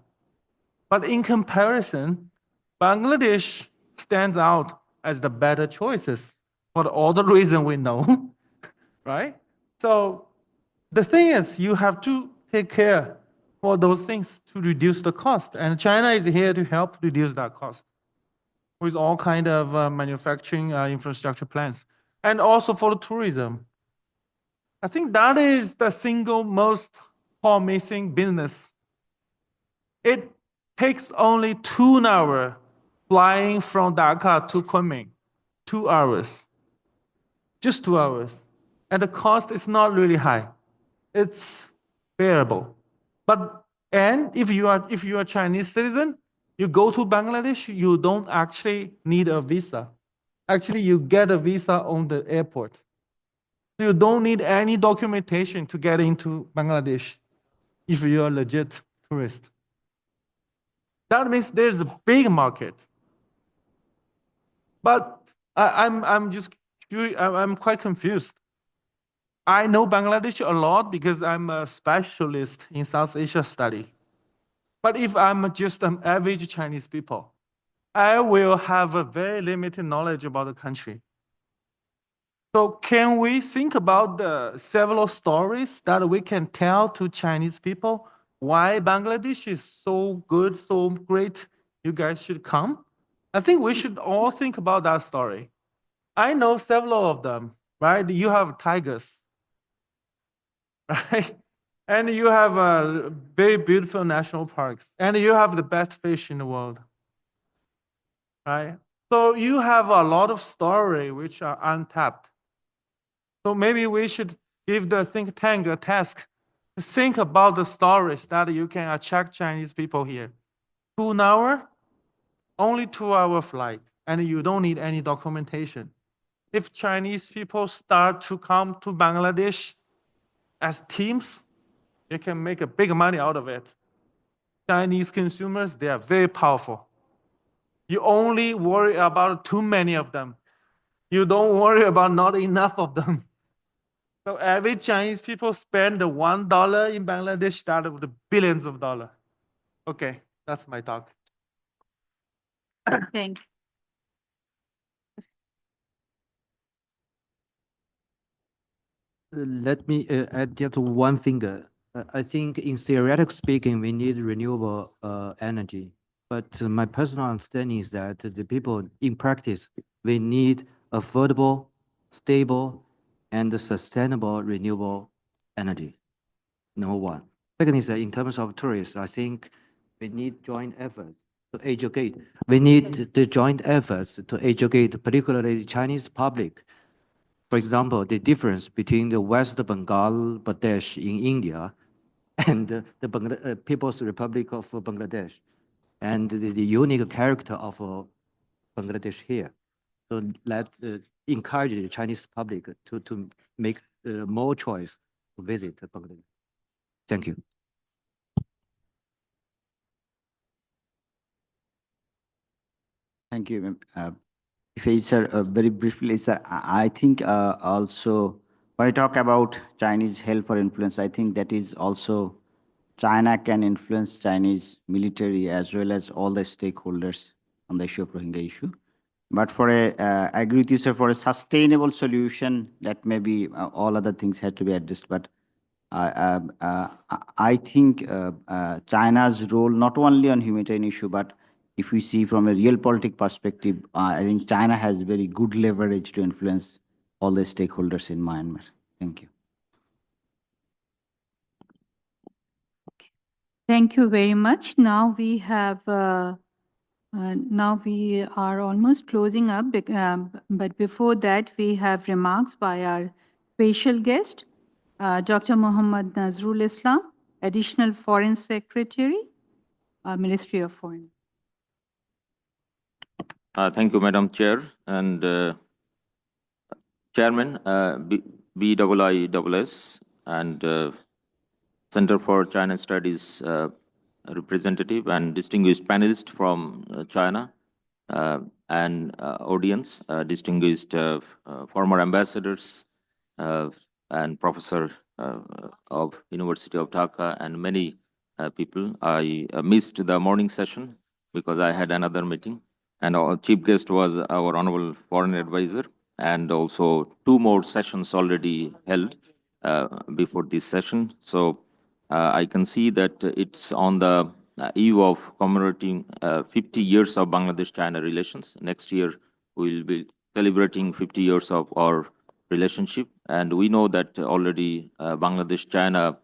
But in comparison, Bangladesh stands out as the better choices for all the reasons we know, right? So the thing is, you have to take care for those things to reduce the cost. And China is here to help reduce that cost with all kind of manufacturing infrastructure plans. And also for the tourism. I think that is the single most promising business. It takes only 2 hours flying from Dhaka to Kunming. 2 hours. Just 2 hours. And the cost is not really high. It's bearable. And if you are a Chinese citizen, you go to Bangladesh, you don't actually need a visa. Actually, you get a visa on the airport. So you don't need any documentation to get into Bangladesh if you're a legit tourist. That means there's a big market. But I'm quite confused. I know Bangladesh a lot because I'm a specialist in South Asia study. But if I'm just an average Chinese people, I will have a very limited knowledge about the country. So can we think about the several stories that we can tell to Chinese people why Bangladesh is so good, so great, you guys should come. I think we should all think about that story. I know several of them, right? You have tigers, right? And you have very beautiful national parks, and you have the best fish in the world, right? So you have a lot of story which are untapped. So maybe we should give the think tank a task to think about the stories that you can attract Chinese people here. 2 hour, only 2 hour flight, and you don't need any documentation. If Chinese people start to come to Bangladesh as teams, you can make a big money out of it. Chinese consumers, they are very powerful. You only worry about too many of them. You don't worry about not enough of them. So every Chinese people spend the $1 in Bangladesh, start with billions of dollars. Okay, that's my talk. Thank you. Let me add just one thing. I think in theoretical speaking, we need renewable energy. But my personal understanding is that the people in practice, we need affordable, stable, and sustainable renewable energy. Number one. Second is that in terms of tourists, I think we need joint efforts to educate. We need the joint efforts to educate, particularly the Chinese public. For example, the difference between the West Bengal, Bangladesh in India, and the People's Republic of Bangladesh, and the unique character of Bangladesh here. So let's encourage the Chinese public to make more choice to visit Bangladesh. Thank you. Thank you. Sir, very briefly, sir, I think also when I talk about Chinese help or influence, I think that is also China can influence Chinese military as well as all the stakeholders on the issue of Rohingya issue. But for I agree with you, sir, for a sustainable solution, that maybe all other things had to be addressed. But I think China's role, not only on humanitarian issue, but if we see from a real politic perspective, I think China has very good leverage to influence all the stakeholders in Myanmar. Thank you. Thank you very much. Now we have, now we are almost closing up, but before that, we have remarks by our special guest, Dr. Muhammad Nazrul Islam, Additional Foreign Secretary, Ministry of Foreign. Thank you, Madam Chair and Chairman, BIISS and Center for China Studies representative and distinguished panelist from China and audience, distinguished former ambassadors and professor of University of Dhaka and many people. I missed the morning session because I had another meeting. And our chief guest was our honorable foreign advisor, and also 2 more sessions already held before this session. So I can see that it's on the eve of commemorating 50 years of Bangladesh-China relations. Next year, we will be celebrating 50 years of our relationship. And we know that already Bangladesh-China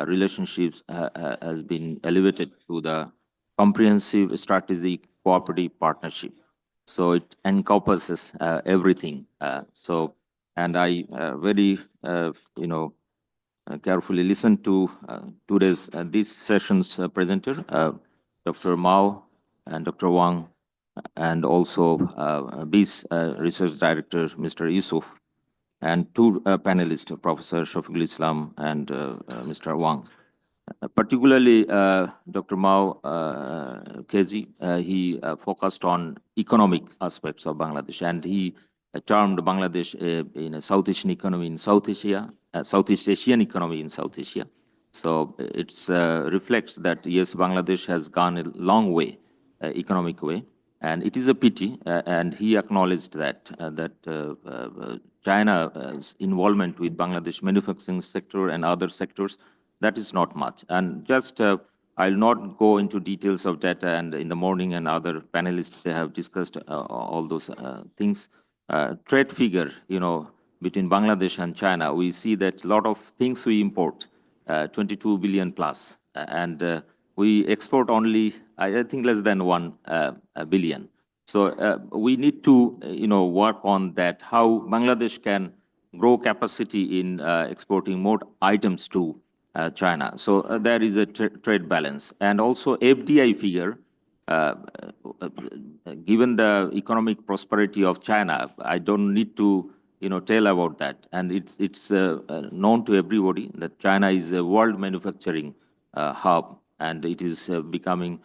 relationships has been elevated to the comprehensive strategic cooperative partnership. So it encompasses everything. And I very, carefully listened to today's this session's presenter, Dr. Mao and Dr. Wang, and also BIS Research Director, Mr. Yusuf, and 2 panelists, Professor Shafiqul Islam and Mr. Wang. Particularly, Dr. Mao Kezi, he focused on economic aspects of Bangladesh, and he termed Bangladesh in a South Asian economy in South Asia, Southeast Asian economy in South Asia. So it reflects that, yes, Bangladesh has gone a long way, economic way, and it is a pity, and he acknowledged that, China's involvement with Bangladesh manufacturing sector and other sectors, that is not much. And just, I'll not go into details of data, and in the morning and other panelists, they have discussed all those things. Trade figure, between Bangladesh and China, we see that a lot of things we import, 22 billion plus, and we export only, I think, less than 1 billion. So we need to, work on that, how Bangladesh can grow capacity in exporting more items to China. So there is a trade balance. And also FDI figure, given the economic prosperity of China, I don't need to tell about that. And it's known to everybody that China is a world manufacturing hub, and it is becoming,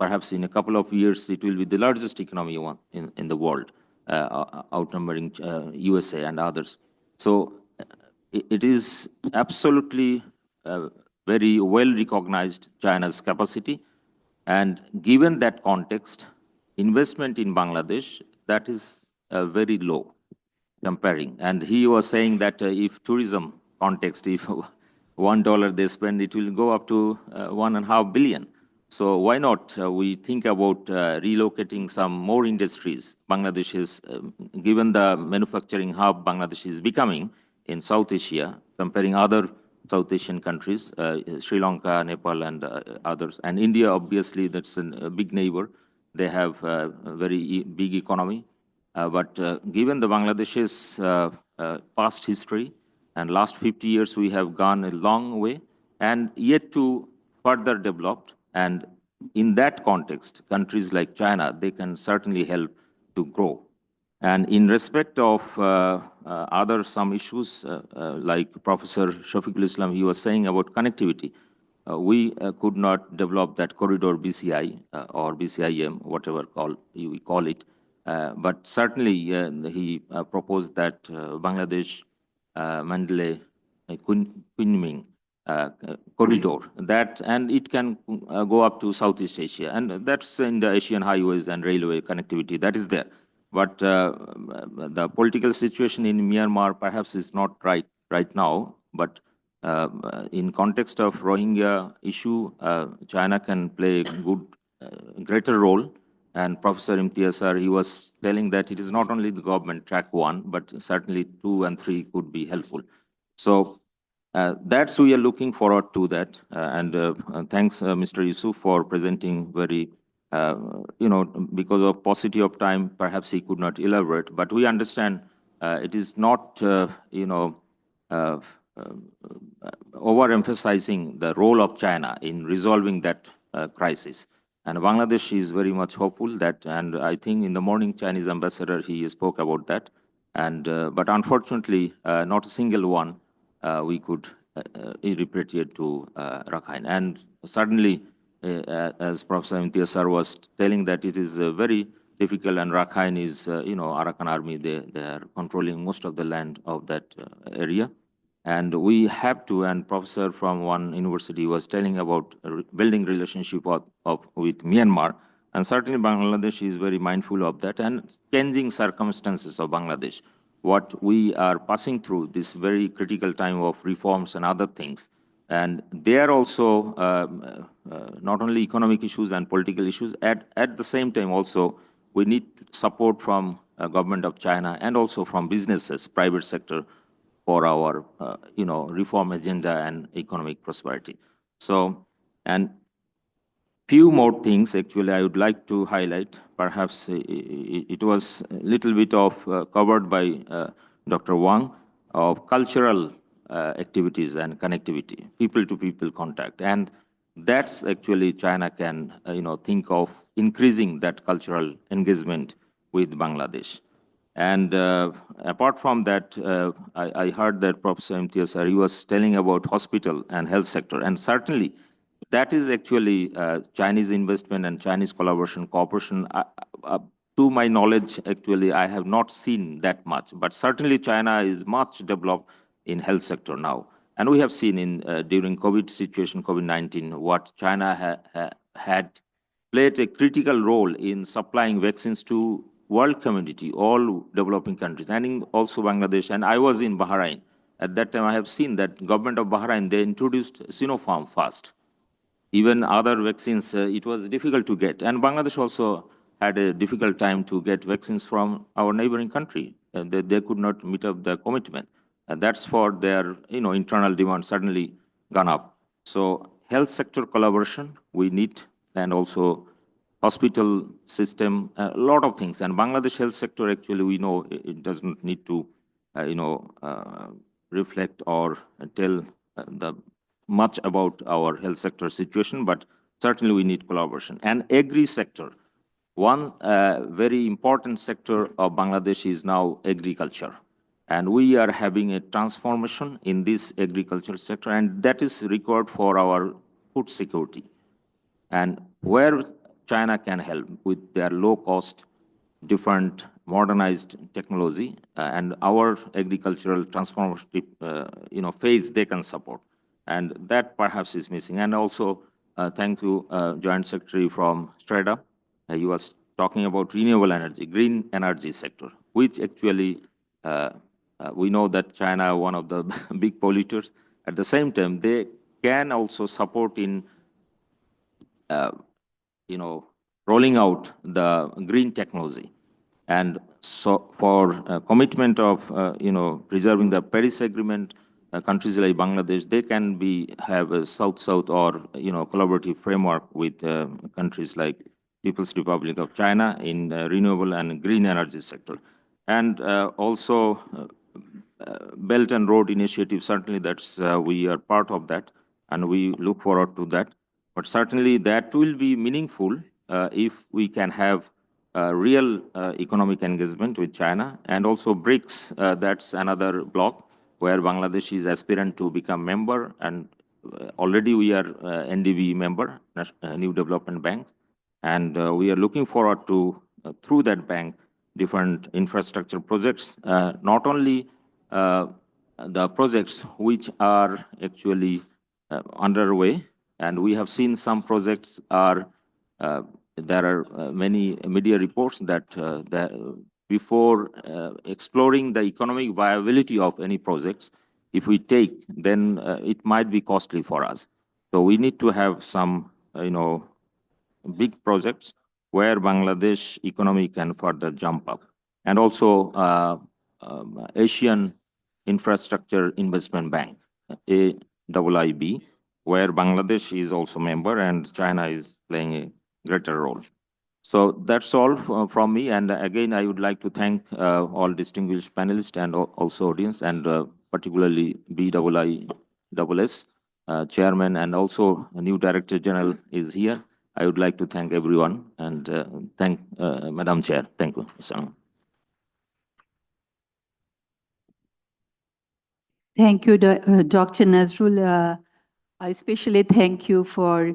perhaps in a couple of years, it will be the largest economy in the world, outnumbering USA and others. So it is absolutely very well recognized, China's capacity. And given that context, investment in Bangladesh, that is very low comparing. And he was saying that if tourism context, if $1 they spend, it will go up to 1.5 billion. So why not we think about relocating some more industries? Bangladesh is, given the manufacturing hub Bangladesh is becoming in South Asia, comparing other South Asian countries, Sri Lanka, Nepal, and others. And India, obviously, that's a big neighbor. They have a very big economy. But given the Bangladesh's past history and last 50 years, we have gone a long way and yet to further develop. And in that context, countries like China, they can certainly help to grow. And in respect of other some issues, like Professor Shafiqul Islam, he was saying about connectivity, we could not develop that corridor BCI or BCIM, whatever we call it. But certainly he proposed that Bangladesh, Mandalay, Kunming corridor, that, and it can go up to Southeast Asia. And that's in the Asian highways and railway connectivity, that is there. But the political situation in Myanmar perhaps is not right now. But in context of Rohingya issue, China can play a greater role. And Professor Imtiaz, he was telling that it is not only the government track 1, but certainly 2 and 3 could be helpful. So that's, we are looking forward to that. And thanks, Mr. Yusuf, for presenting very, because of paucity of time, perhaps he could not elaborate. But we understand it is not, overemphasizing the role of China in resolving that crisis. And Bangladesh is very much hopeful that, and I think in the morning, Chinese ambassador, he spoke about that. And but unfortunately, not a single one we could repatriate to Rakhine. And suddenly, as Professor Imtiaz was telling, that it is very difficult, and Rakhine is, Arakan army, they are controlling most of the land of that area. And we have to, and professor from one university was telling about building relationship with Myanmar, and certainly Bangladesh is very mindful of that, and changing circumstances of Bangladesh, what we are passing through this very critical time of reforms and other things. And they are also not only economic issues and political issues, at the same time also, we need support from government of China and also from businesses, private sector, for our, reform agenda and economic prosperity. So, and few more things actually I would like to highlight. Perhaps it was a little bit of covered by Dr. Wang, of cultural activities and connectivity, people-to-people contact. And that's actually China can, think of increasing that cultural engagement with Bangladesh. And apart from that, I heard that Professor Imtiaz, he was telling about hospital and health sector. And certainly, that is actually Chinese investment and Chinese collaboration, cooperation. To my knowledge, actually, I have not seen that much. But certainly, China is much developed in health sector now. And we have seen in during COVID situation, COVID-19, what China had played a critical role in supplying vaccines to world community, all developing countries, and in also Bangladesh. And I was in Bahrain at that time I have seen that government of Bahrain, they introduced Sinopharm first. Even other vaccines, it was difficult to get. And Bangladesh also had a difficult time to get vaccines from our neighboring country. They could not meet up their commitment. And that's for their internal demand suddenly gone up. So health sector collaboration we need, and also hospital system, a lot of things. And Bangladesh health sector, actually, we know it does not need to, reflect or tell the much about our health sector situation, but certainly we need collaboration. And agri sector, one very important sector of Bangladesh is now agriculture. And we are having a transformation in this agriculture sector, and that is required for our food security. And where China can help with their low-cost, different modernized technology, and our agricultural transformative phase they can support. And that perhaps is missing. And also, thank you, Joint Secretary from Strada. He was talking about renewable energy, green energy sector, which actually we know that China, one of the big polluters. At the same time, they can also support in rolling out the green technology. And so for commitment of, preserving the Paris Agreement, countries like Bangladesh, they can have a South-South or, collaborative framework with countries like People's Republic of China in renewable and green energy sector. And also Belt and Road Initiative, certainly that's, we are part of that, and we look forward to that. But certainly that will be meaningful if we can have real economic engagement with China. And also BRICS, that's another bloc where Bangladesh is aspirant to become member, and already we are NDB member, New Development Bank, and we are looking forward to, through that bank, different infrastructure projects, not only the projects which are actually underway, and we have seen some projects are, there are many media reports that, before exploring the economic viability of any projects, if we take, then it might be costly for us. So we need to have some, big projects where Bangladesh economy can further jump up. And also Asian Infrastructure Investment Bank, AIIB, where Bangladesh is also member and China is playing a greater role. So that's all from me. And again, I would like to thank all distinguished panelists and also audience, and particularly BIISS chairman, and also a new Director General is here. I would like to thank everyone and thank Madam Chair. Thank you. Thank you, Dr. Nazrul. I especially thank you for,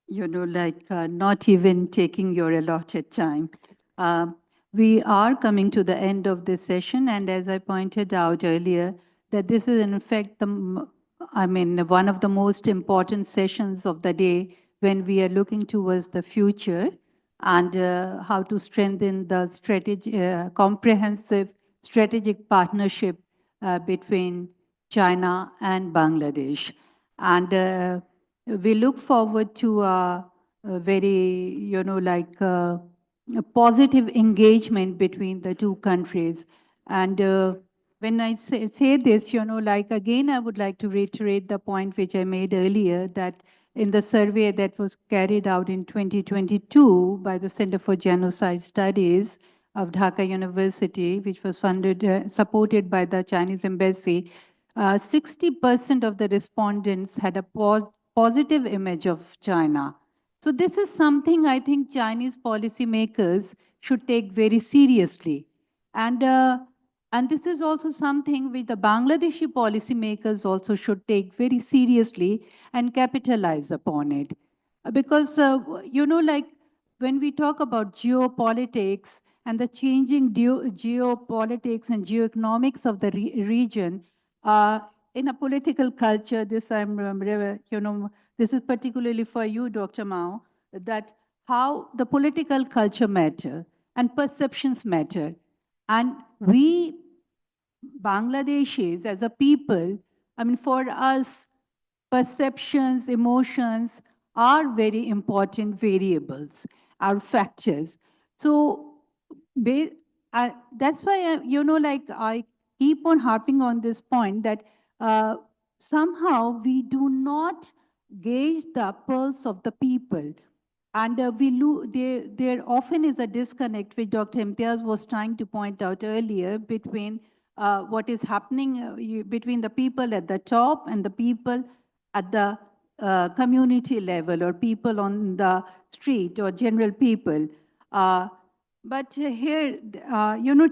not even taking your allotted time. We are coming to the end of this session, and as I pointed out earlier, that this is in fact one of the most important sessions of the day when we are looking towards the future and how to strengthen the comprehensive strategic partnership between China and Bangladesh. And we look forward to a very, a positive engagement between the two countries. And when I say this, again, I would like to reiterate the point which I made earlier, that in the survey that was carried out in 2022 by the Center for Genocide Studies of Dhaka University, which was supported by the Chinese Embassy, 60% of the respondents had a positive image of China. So this is something I think Chinese policymakers should take very seriously. And this is also something which the Bangladeshi policymakers also should take very seriously and capitalize upon it. Because, when we talk about geopolitics and the changing geopolitics and geoeconomics of the region, in a political culture, this is particularly for you, Dr. Mao, that how the political culture matter and perceptions matter. And we Bangladeshis as a people, I mean, for us, perceptions, emotions are very important variables, are factors. So that's why, like I keep on harping on this point that somehow we do not gauge the pulse of the people. And there often is a disconnect, which Dr. Imtiaz was trying to point out earlier, between what is happening between the people at the top and the people at the community level, or people on the street, or general people. But here,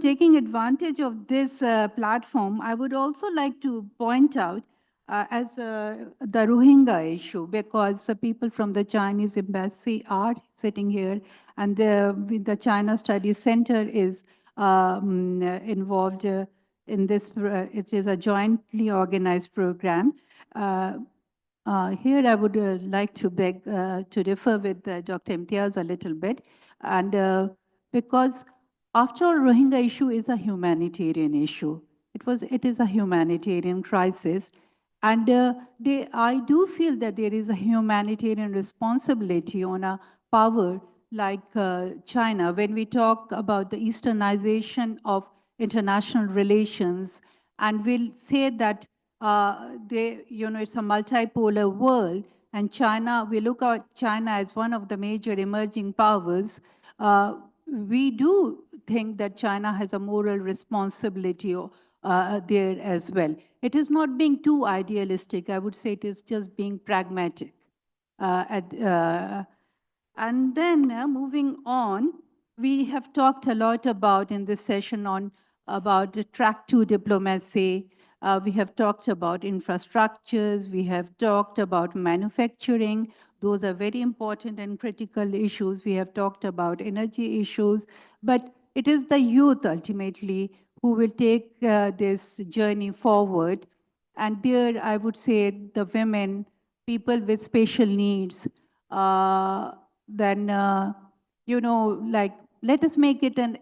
taking advantage of this platform, I would also like to point out as the Rohingya issue, because the people from the Chinese embassy are sitting here, and the China Studies Center is involved in this. It is a jointly organized program. Here I would like to beg to differ with Dr. Imtiaz a little bit, and because after all, Rohingya issue is a humanitarian issue. It is a humanitarian crisis, and I do feel that there is a humanitarian responsibility on a power like China. When we talk about the Easternization of international relations, and we'll say that it's a multipolar world, and China, we look at China as one of the major emerging powers. We do think that China has a moral responsibility there as well. It is not being too idealistic. I would say it is just being pragmatic. And then moving on, we have talked a lot about in this session about the track to diplomacy. We have talked about infrastructures. We have talked about manufacturing. Those are very important and critical issues. We have talked about energy issues. But it is the youth ultimately who will take this journey forward. And there, I would say the women, people with special needs, then, like, let us make it an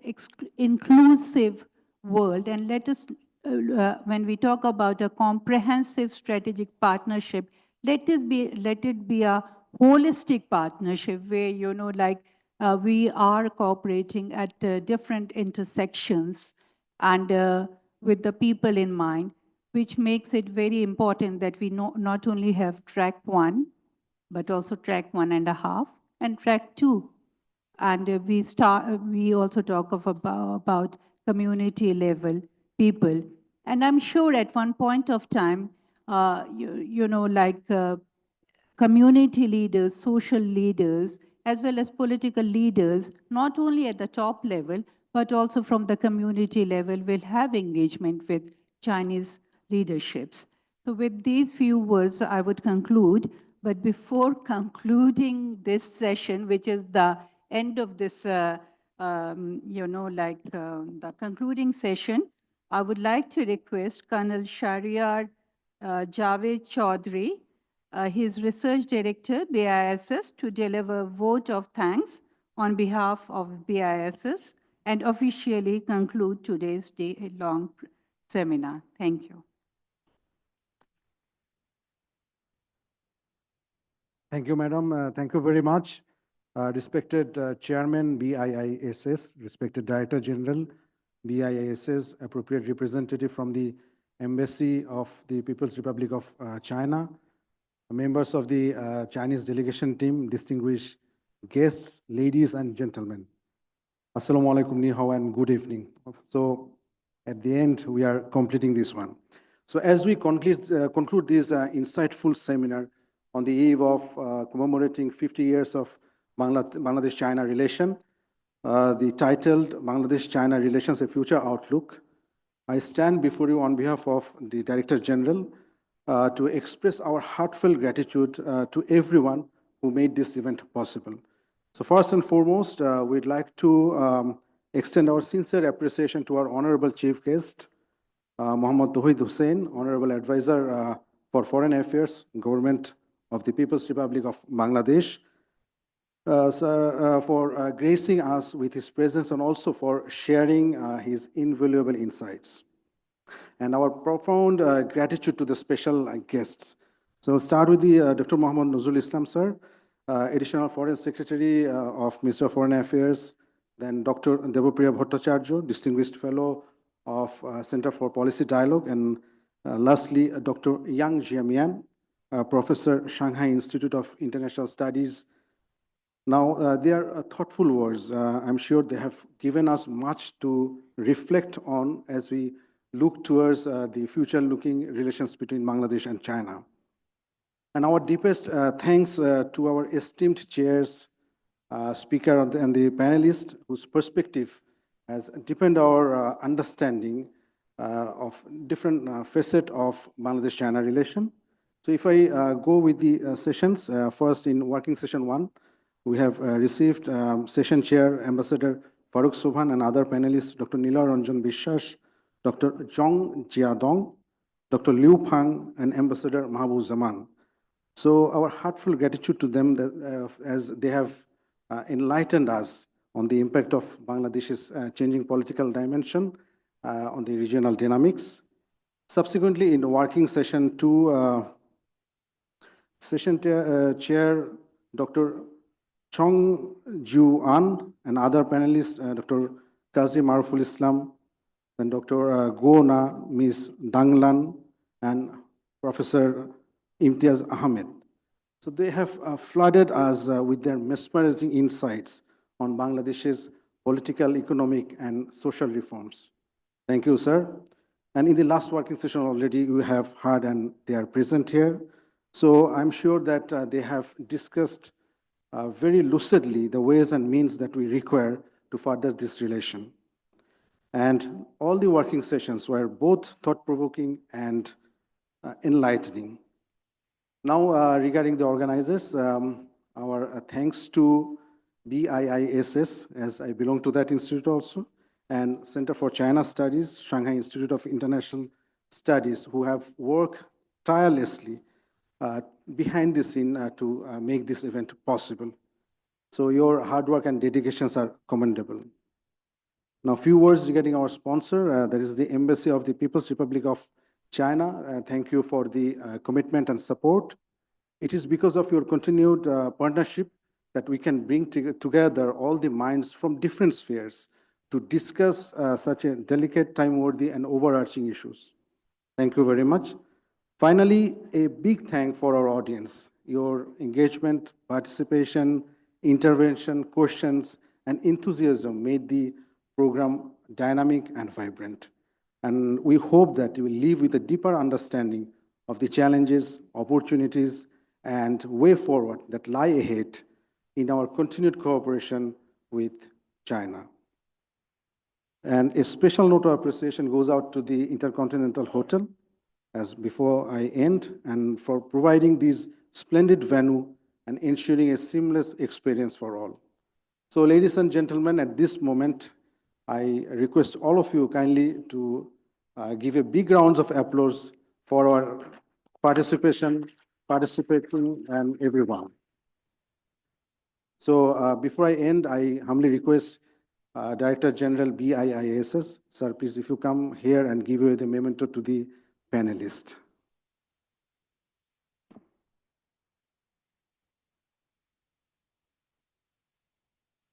inclusive world, and let us, when we talk about a comprehensive strategic partnership, let it be a holistic partnership where, like, we are cooperating at different intersections, and with the people in mind, which makes it very important that we not only have track 1, but also track 1.5 and track 2. And we also talk about community level people. And I'm sure at one point of time, community leaders, social leaders, as well as political leaders, not only at the top level, but also from the community level, will have engagement with Chinese leaderships. So with these few words, I would conclude. But before concluding this session, which is the end of this, the concluding session, I would like to request Colonel Shahryar Javed Chaudhry, his research director, BISS, to deliver a vote of thanks on behalf of BISS and officially conclude today's day-long seminar. Thank you. Thank you, Madam. Thank you very much. Respected Chairman, BIISS, respected Director General, BIISS, appropriate representative from the Embassy of the People's Republic of China, members of the Chinese delegation team, distinguished guests, ladies and gentlemen. Assalamu alaikum, ni hao, and good evening. So at the end, we are completing this one. So as we conclude this insightful seminar on the eve of commemorating 50 years of Bangladesh-China relation, the titled Bangladesh-China Relations, a Future Outlook, I stand before you on behalf of the Director General to express our heartfelt gratitude to everyone who made this event possible. So first and foremost, we'd like to extend our sincere appreciation to our Honorable Chief Guest, Mohammad Tawhid Hussain, Honorable Advisor for Foreign Affairs, Government of the People's Republic of Bangladesh, for gracing us with his presence and also for sharing his invaluable insights. And our profound gratitude to the special guests. So we'll start with the Dr. Mohammad Nuzul Islam, sir, Additional Foreign Secretary of Ministry of Foreign Affairs, then Dr. Devopriya Bhattacharya, Distinguished Fellow of Center for Policy Dialogue, and lastly, Dr. Yang Jiamian, Professor, Shanghai Institute of International Studies. Now, they are thoughtful words. I'm sure they have given us much to reflect on as we look towards the future-looking relations between Bangladesh and China. And our deepest thanks to our esteemed chairs, speaker and the panelists whose perspective has deepened our understanding of different facet of Bangladesh-China relation. So if I go with the sessions, first in working session 1, we have received session chair, Ambassador Farooq Subhan, and other panelists, Dr. Nila Ranjan Bishwas, Dr. Zhong Jiadong, Dr. Liu Pang, and Ambassador Mahabub Zaman. So our heartfelt gratitude to them that, as they have enlightened us on the impact of Bangladesh's changing political dimension on the regional dynamics. Subsequently, in the working session 2, session chair, Dr. Chong Ju An, and other panelists, Dr. Qazi Maruful Islam, then Dr. Go Na, Ms. Danglan, and Professor Imtiaz Ahmed. So they have flooded us with their mesmerizing insights on Bangladesh's political, economic, and social reforms. Thank you, sir. And in the last working session already, you have heard and they are present here. So I'm sure that they have discussed very lucidly the ways and means that we require to further this relation. And all the working sessions were both thought-provoking and enlightening. Now, regarding the organizers, our thanks to BIISS, as I belong to that institute also, and Center for China Studies, Shanghai Institute of International Studies, who have worked tirelessly behind the scene to make this event possible. So your hard work and dedications are commendable. Now, a few words regarding our sponsor, that is the Embassy of the People's Republic of China. Thank you for the commitment and support. It is because of your continued partnership that we can bring together all the minds from different spheres to discuss such a delicate, time-worthy, and overarching issues. Thank you very much. Finally, a big thank for our audience. Your engagement, participation, intervention, questions, and enthusiasm made the program dynamic and vibrant. And we hope that you will leave with a deeper understanding of the challenges, opportunities, and way forward that lie ahead in our continued cooperation with China. And a special note of appreciation goes out to the InterContinental Hotel, as before I end, and for providing this splendid venue and ensuring a seamless experience for all. So ladies and gentlemen, at this moment, I request all of you kindly to give a big round of applause for our participating, and everyone. So before I end, I humbly request Director General BIISS, sir, please, if you come here and give away the memento to the panelists.